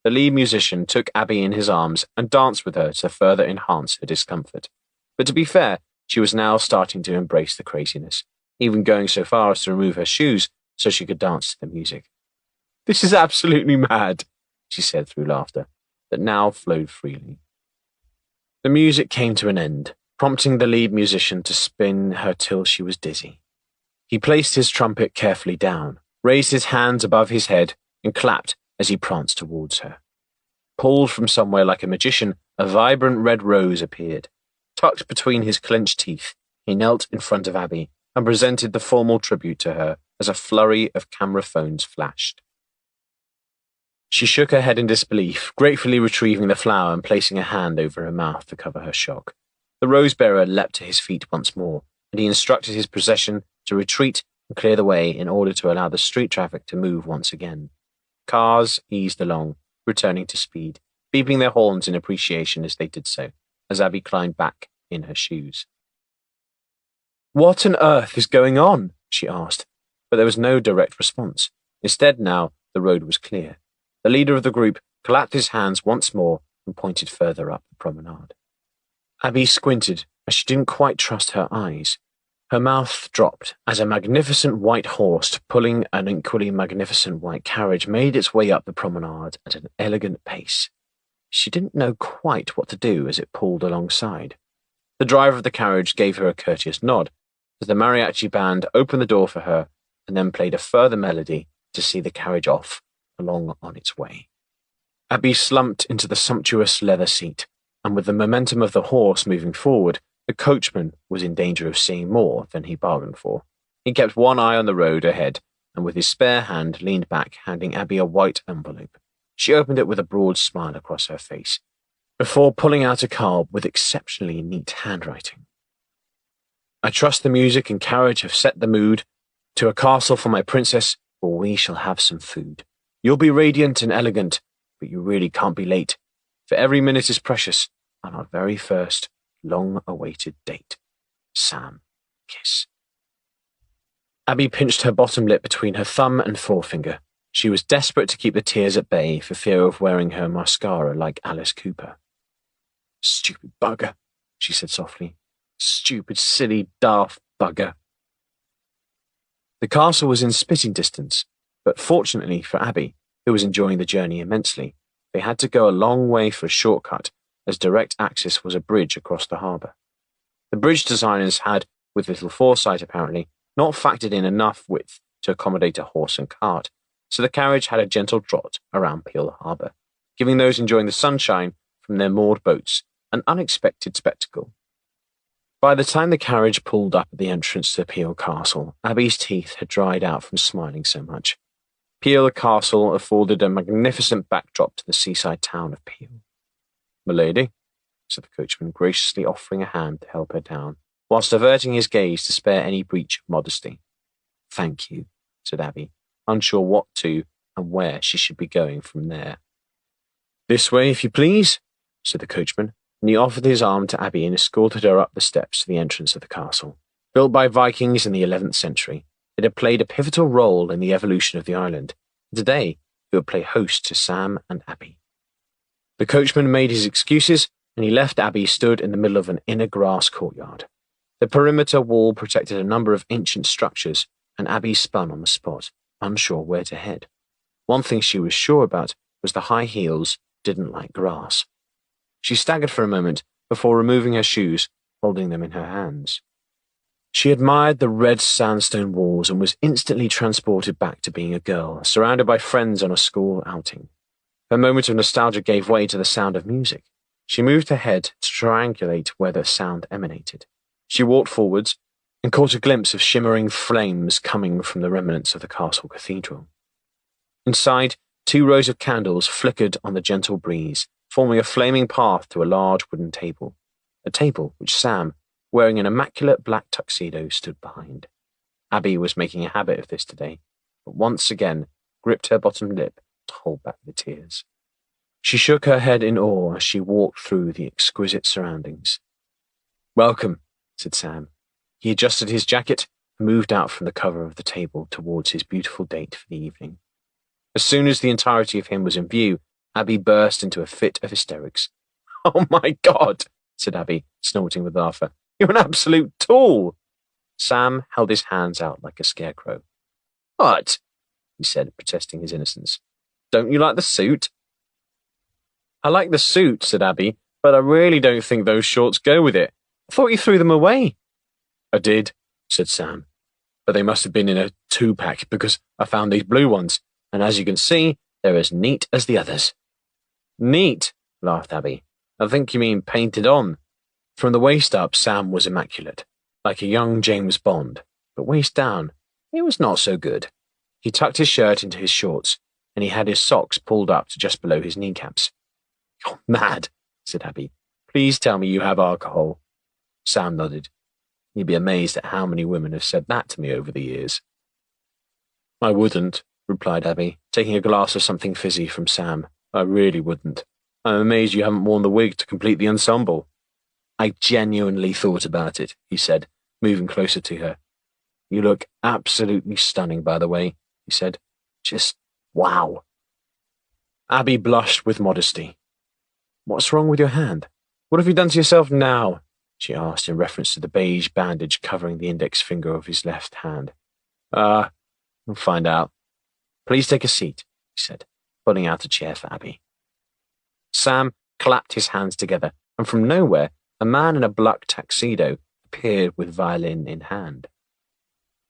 The lead musician took Abby in his arms and danced with her to further enhance her discomfort. But to be fair, she was now starting to embrace the craziness, even going so far as to remove her shoes so she could dance to the music. "This is absolutely mad," she said through laughter, that now flowed freely. The music came to an end, prompting the lead musician to spin her till she was dizzy. He placed his trumpet carefully down, raised his hands above his head, and clapped as he pranced towards her. Pulled from somewhere like a magician, a vibrant red rose appeared. Tucked between his clenched teeth, he knelt in front of Abby and presented the formal tribute to her as a flurry of camera phones flashed. She shook her head in disbelief, gratefully retrieving the flower and placing a hand over her mouth to cover her shock. The rose-bearer leapt to his feet once more, and he instructed his procession to retreat and clear the way in order to allow the street traffic to move once again. Cars eased along, returning to speed, beeping their horns in appreciation as they did so, as Abby climbed back in her shoes. "What on earth is going on?" she asked, but there was no direct response. Instead now, the road was clear. The leader of the group clapped his hands once more and pointed further up the promenade. Abby squinted as she didn't quite trust her eyes. Her mouth dropped as a magnificent white horse pulling an equally magnificent white carriage made its way up the promenade at an elegant pace. She didn't know quite what to do as it pulled alongside. The driver of the carriage gave her a courteous nod as the mariachi band opened the door for her and then played a further melody to see the carriage off along on its way. Abby slumped into the sumptuous leather seat, and with the momentum of the horse moving forward, the coachman was in danger of seeing more than he bargained for. He kept one eye on the road ahead, and with his spare hand leaned back, handing Abby a white envelope. She opened it with a broad smile across her face, before pulling out a card with exceptionally neat handwriting. I trust the music and carriage have set the mood. To a castle for my princess, where we shall have some food. You'll be radiant and elegant, but you really can't be late, for every minute is precious on our very first long-awaited date. Sam, kiss. Abby pinched her bottom lip between her thumb and forefinger. She was desperate to keep the tears at bay for fear of wearing her mascara like Alice Cooper. Stupid bugger, she said softly. Stupid, silly, daft bugger. The castle was in spitting distance, but fortunately for Abby, who was enjoying the journey immensely, they had to go a long way for a shortcut, as direct access was a bridge across the harbour. The bridge designers had, with little foresight apparently, not factored in enough width to accommodate a horse and cart, so the carriage had a gentle trot around Peel Harbour, giving those enjoying the sunshine from their moored boats an unexpected spectacle. By the time the carriage pulled up at the entrance to Peel Castle, Abby's teeth had dried out from smiling so much. Peel Castle afforded a magnificent backdrop to the seaside town of Peel. "Milady," said the coachman, graciously offering a hand to help her down, whilst averting his gaze to spare any breach of modesty. "Thank you," said Abby, unsure what to and where she should be going from there. "This way, if you please," said the coachman, and he offered his arm to Abby and escorted her up the steps to the entrance of the castle. Built by Vikings in the 11th century, it had played a pivotal role in the evolution of the island, and today it would play host to Sam and Abby. The coachman made his excuses, and he left Abby stood in the middle of an inner grass courtyard. The perimeter wall protected a number of ancient structures, and Abby spun on the spot, unsure where to head. One thing she was sure about was the high heels didn't like grass. She staggered for a moment before removing her shoes, holding them in her hands. She admired the red sandstone walls and was instantly transported back to being a girl, surrounded by friends on a school outing. Her moment of nostalgia gave way to the sound of music. She moved her head to triangulate where the sound emanated. She walked forwards and caught a glimpse of shimmering flames coming from the remnants of the castle cathedral. Inside, 2 rows of candles flickered on the gentle breeze, forming a flaming path to a large wooden table, a table which Sam, wearing an immaculate black tuxedo, stood behind. Abby was making a habit of this today, but once again gripped her bottom lip to hold back the tears. She shook her head in awe as she walked through the exquisite surroundings. "Welcome," said Sam. He adjusted his jacket and moved out from the cover of the table towards his beautiful date for the evening. As soon as the entirety of him was in view, Abby burst into a fit of hysterics. "Oh my God," said Abby, snorting with laughter. "You're an absolute tool." Sam held his hands out like a scarecrow. "What?" he said, protesting his innocence. "Don't you like the suit?" "I like the suit," said Abby, "but I really don't think those shorts go with it. I thought you threw them away." "I did," said Sam, "but they must have been in a 2-pack because I found these blue ones, and as you can see, they're as neat as the others." "Neat?" laughed Abby. "I think you mean painted on." From the waist up, Sam was immaculate, like a young James Bond, but waist down, it was not so good. He tucked his shirt into his shorts, and he had his socks pulled up to just below his kneecaps. "You're mad," said Abby. "Please tell me you have alcohol." Sam nodded. "You'd be amazed at how many women have said that to me over the years." "I wouldn't," replied Abby, taking a glass of something fizzy from Sam. "I really wouldn't. I'm amazed you haven't worn the wig to complete the ensemble." "I genuinely thought about it," he said, moving closer to her. "You look absolutely stunning, by the way," he said. "Just wow." Abby blushed with modesty. "What's wrong with your hand? What have you done to yourself now?" she asked in reference to the beige bandage covering the index finger of his left hand. We'll find out. Please take a seat, he said, pulling out a chair for Abby. Sam clapped his hands together, and from nowhere, a man in a black tuxedo appeared with violin in hand.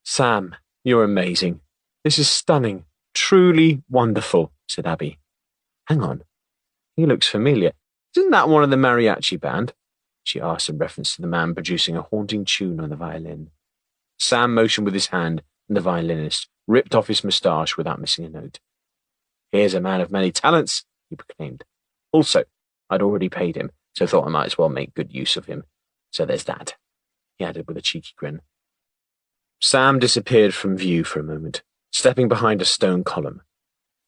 Sam, you're amazing. This is stunning. Truly wonderful, said Abby. Hang on. He looks familiar. Isn't that one of the mariachi band? She asked in reference to the man producing a haunting tune on the violin. Sam motioned with his hand, and the violinist ripped off his moustache without missing a note. Here's a man of many talents, he proclaimed. Also, I'd already paid him, so thought I might as well make good use of him. So there's that, he added with a cheeky grin. Sam disappeared from view for a moment, stepping behind a stone column.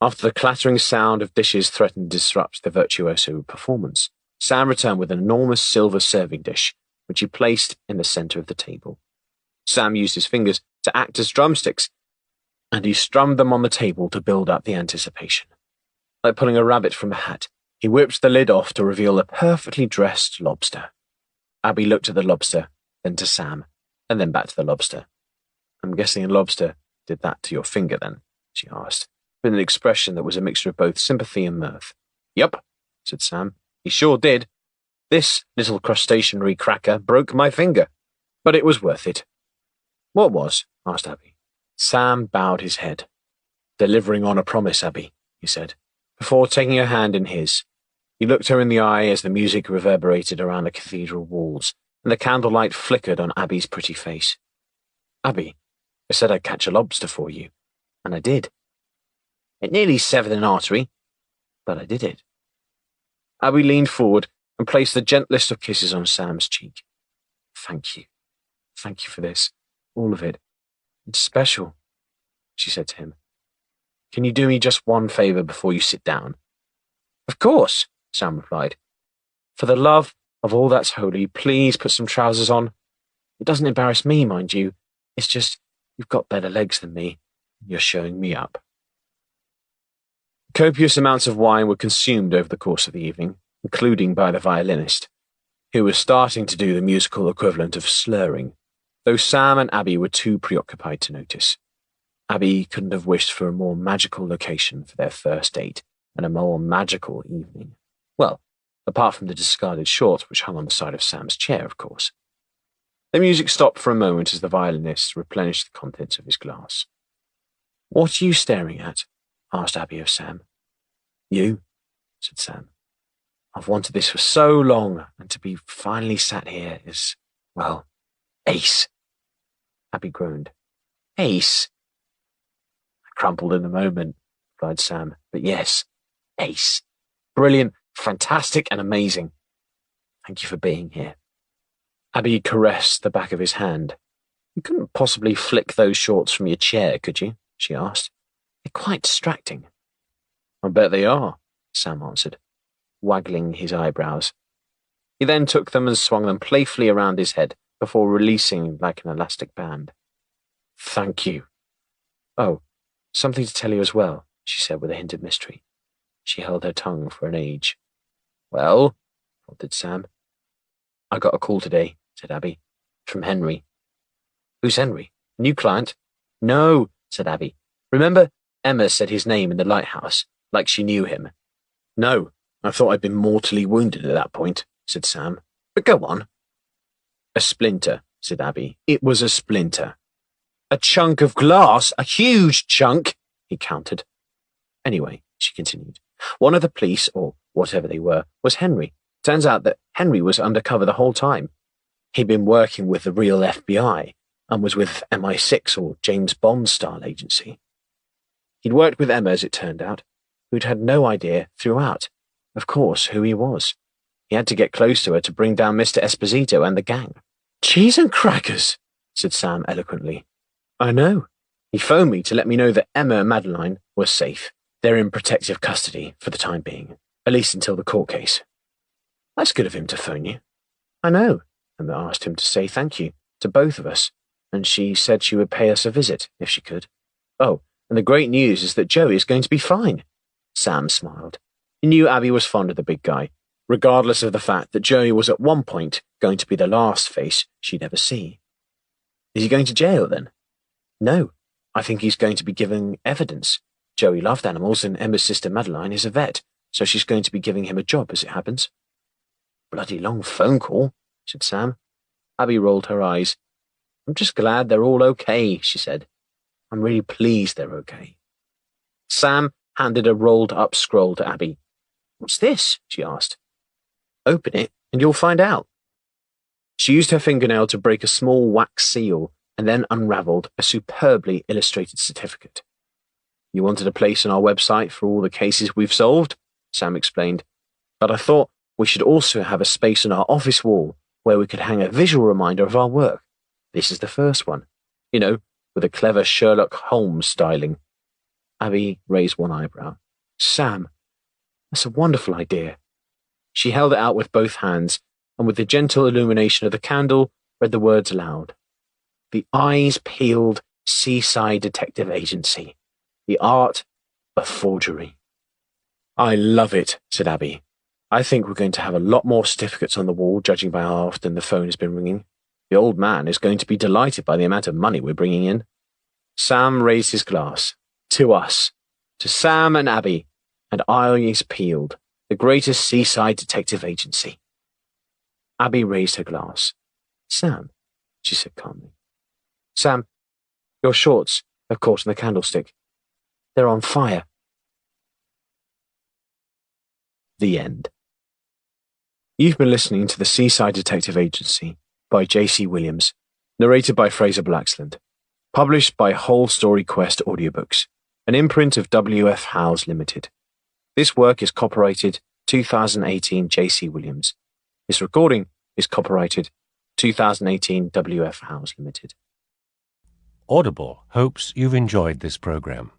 After the clattering sound of dishes threatened to disrupt the virtuoso performance, Sam returned with an enormous silver serving dish, which he placed in the center of the table. Sam used his fingers to act as drumsticks, and he strummed them on the table to build up the anticipation. Like pulling a rabbit from a hat, he whipped the lid off to reveal a perfectly dressed lobster. Abby looked at the lobster, then to Sam, and then back to the lobster. I'm guessing a lobster did that to your finger then, she asked, with an expression that was a mixture of both sympathy and mirth. Yup, said Sam. He sure did. This little crustaceanary cracker broke my finger, but it was worth it. What was? Asked Abby. Sam bowed his head. Delivering on a promise, Abby, he said, before taking her hand in his. He looked her in the eye as the music reverberated around the cathedral walls, and the candlelight flickered on Abby's pretty face. Abby, I said I'd catch a lobster for you, and I did. It nearly severed an artery, but I did it. Abby leaned forward and placed the gentlest of kisses on Sam's cheek. Thank you. Thank you for this. All of it. It's special, she said to him. Can you do me just one favor before you sit down? Of course, Sam replied. For the love of all that's holy, please put some trousers on. It doesn't embarrass me, mind you. It's just, you've got better legs than me. You're showing me up. Copious amounts of wine were consumed over the course of the evening, including by the violinist, who was starting to do the musical equivalent of slurring, though Sam and Abby were too preoccupied to notice. Abby couldn't have wished for a more magical location for their first date and a more magical evening. Well, apart from the discarded shorts which hung on the side of Sam's chair, of course. The music stopped for a moment as the violinist replenished the contents of his glass. What are you staring at? Asked Abby of Sam. You, said Sam. I've wanted this for so long, and to be finally sat here is, well, ace. Abby groaned. Ace? I crumpled in a moment, replied Sam, but yes, ace. Brilliant, fantastic, and amazing. Thank you for being here. Abby caressed the back of his hand. You couldn't possibly flick those shorts from your chair, could you? She asked. They're quite distracting. I bet they are, Sam answered, waggling his eyebrows. He then took them and swung them playfully around his head before releasing like an elastic band. Thank you. Oh, something to tell you as well, she said with a hint of mystery. She held her tongue for an age. Well, prompted Sam. I got a call today, said Abby, from Henry. Who's Henry? A new client? No, said Abby. Remember, Emma said his name in the lighthouse, like she knew him. No, I thought I'd been mortally wounded at that point, said Sam. But go on. A splinter, said Abby. It was a splinter. A chunk of glass, a huge chunk, he countered. Anyway, she continued, one of the police, or whatever they were, was Henry. Turns out that Henry was undercover the whole time. He'd been working with the real FBI and was with MI6 or James Bond-style agency. He'd worked with Emma, as it turned out, who'd had no idea throughout, of course, who he was. He had to get close to her to bring down Mr. Esposito and the gang. Cheese and crackers, said Sam eloquently. I know. He phoned me to let me know that Emma and Madeline were safe. They're in protective custody for the time being, at least until the court case. That's good of him to phone you. I know. Emma asked him to say thank you to both of us, and she said she would pay us a visit if she could. Oh, and the great news is that Joey is going to be fine. Sam smiled. He knew Abby was fond of the big guy, regardless of the fact that Joey was at one point going to be the last face she'd ever see. Is he going to jail then? No, I think he's going to be giving evidence. Joey loved animals and Emma's sister Madeline is a vet, so she's going to be giving him a job as it happens. Bloody long phone call, said Sam. Abby rolled her eyes. I'm just glad they're all okay, she said. I'm really pleased they're okay. Sam handed a rolled-up scroll to Abby. What's this? She asked. Open it and you'll find out. She used her fingernail to break a small wax seal and then unravelled a superbly illustrated certificate. You wanted a place on our website for all the cases we've solved, Sam explained, but I thought we should also have a space on our office wall where we could hang a visual reminder of our work. This is the first one, with a clever Sherlock Holmes styling. Abby raised one eyebrow. Sam, that's a wonderful idea. She held it out with both hands, and with the gentle illumination of the candle, read the words aloud. The Eyes Peeled Seaside Detective Agency. The Art of Forgery. I love it, said Abby. I think we're going to have a lot more certificates on the wall, judging by how often the phone has been ringing. The old man is going to be delighted by the amount of money we're bringing in. Sam raised his glass. To us. To Sam and Abby. And Eyes Peeled, the greatest seaside detective agency. Abby raised her glass. Sam, she said calmly. Sam, your shorts have caught in the candlestick. They're on fire. The end. You've been listening to The Seaside Detective Agency by J.C. Williams, narrated by Fraser Blaxland, published by Whole Story Quest Audiobooks, an imprint of W.F. Howes Limited. This work is copyrighted 2018 J.C. Williams. This recording is copyrighted 2018 W.F. Howes Limited. Audible hopes you've enjoyed this program.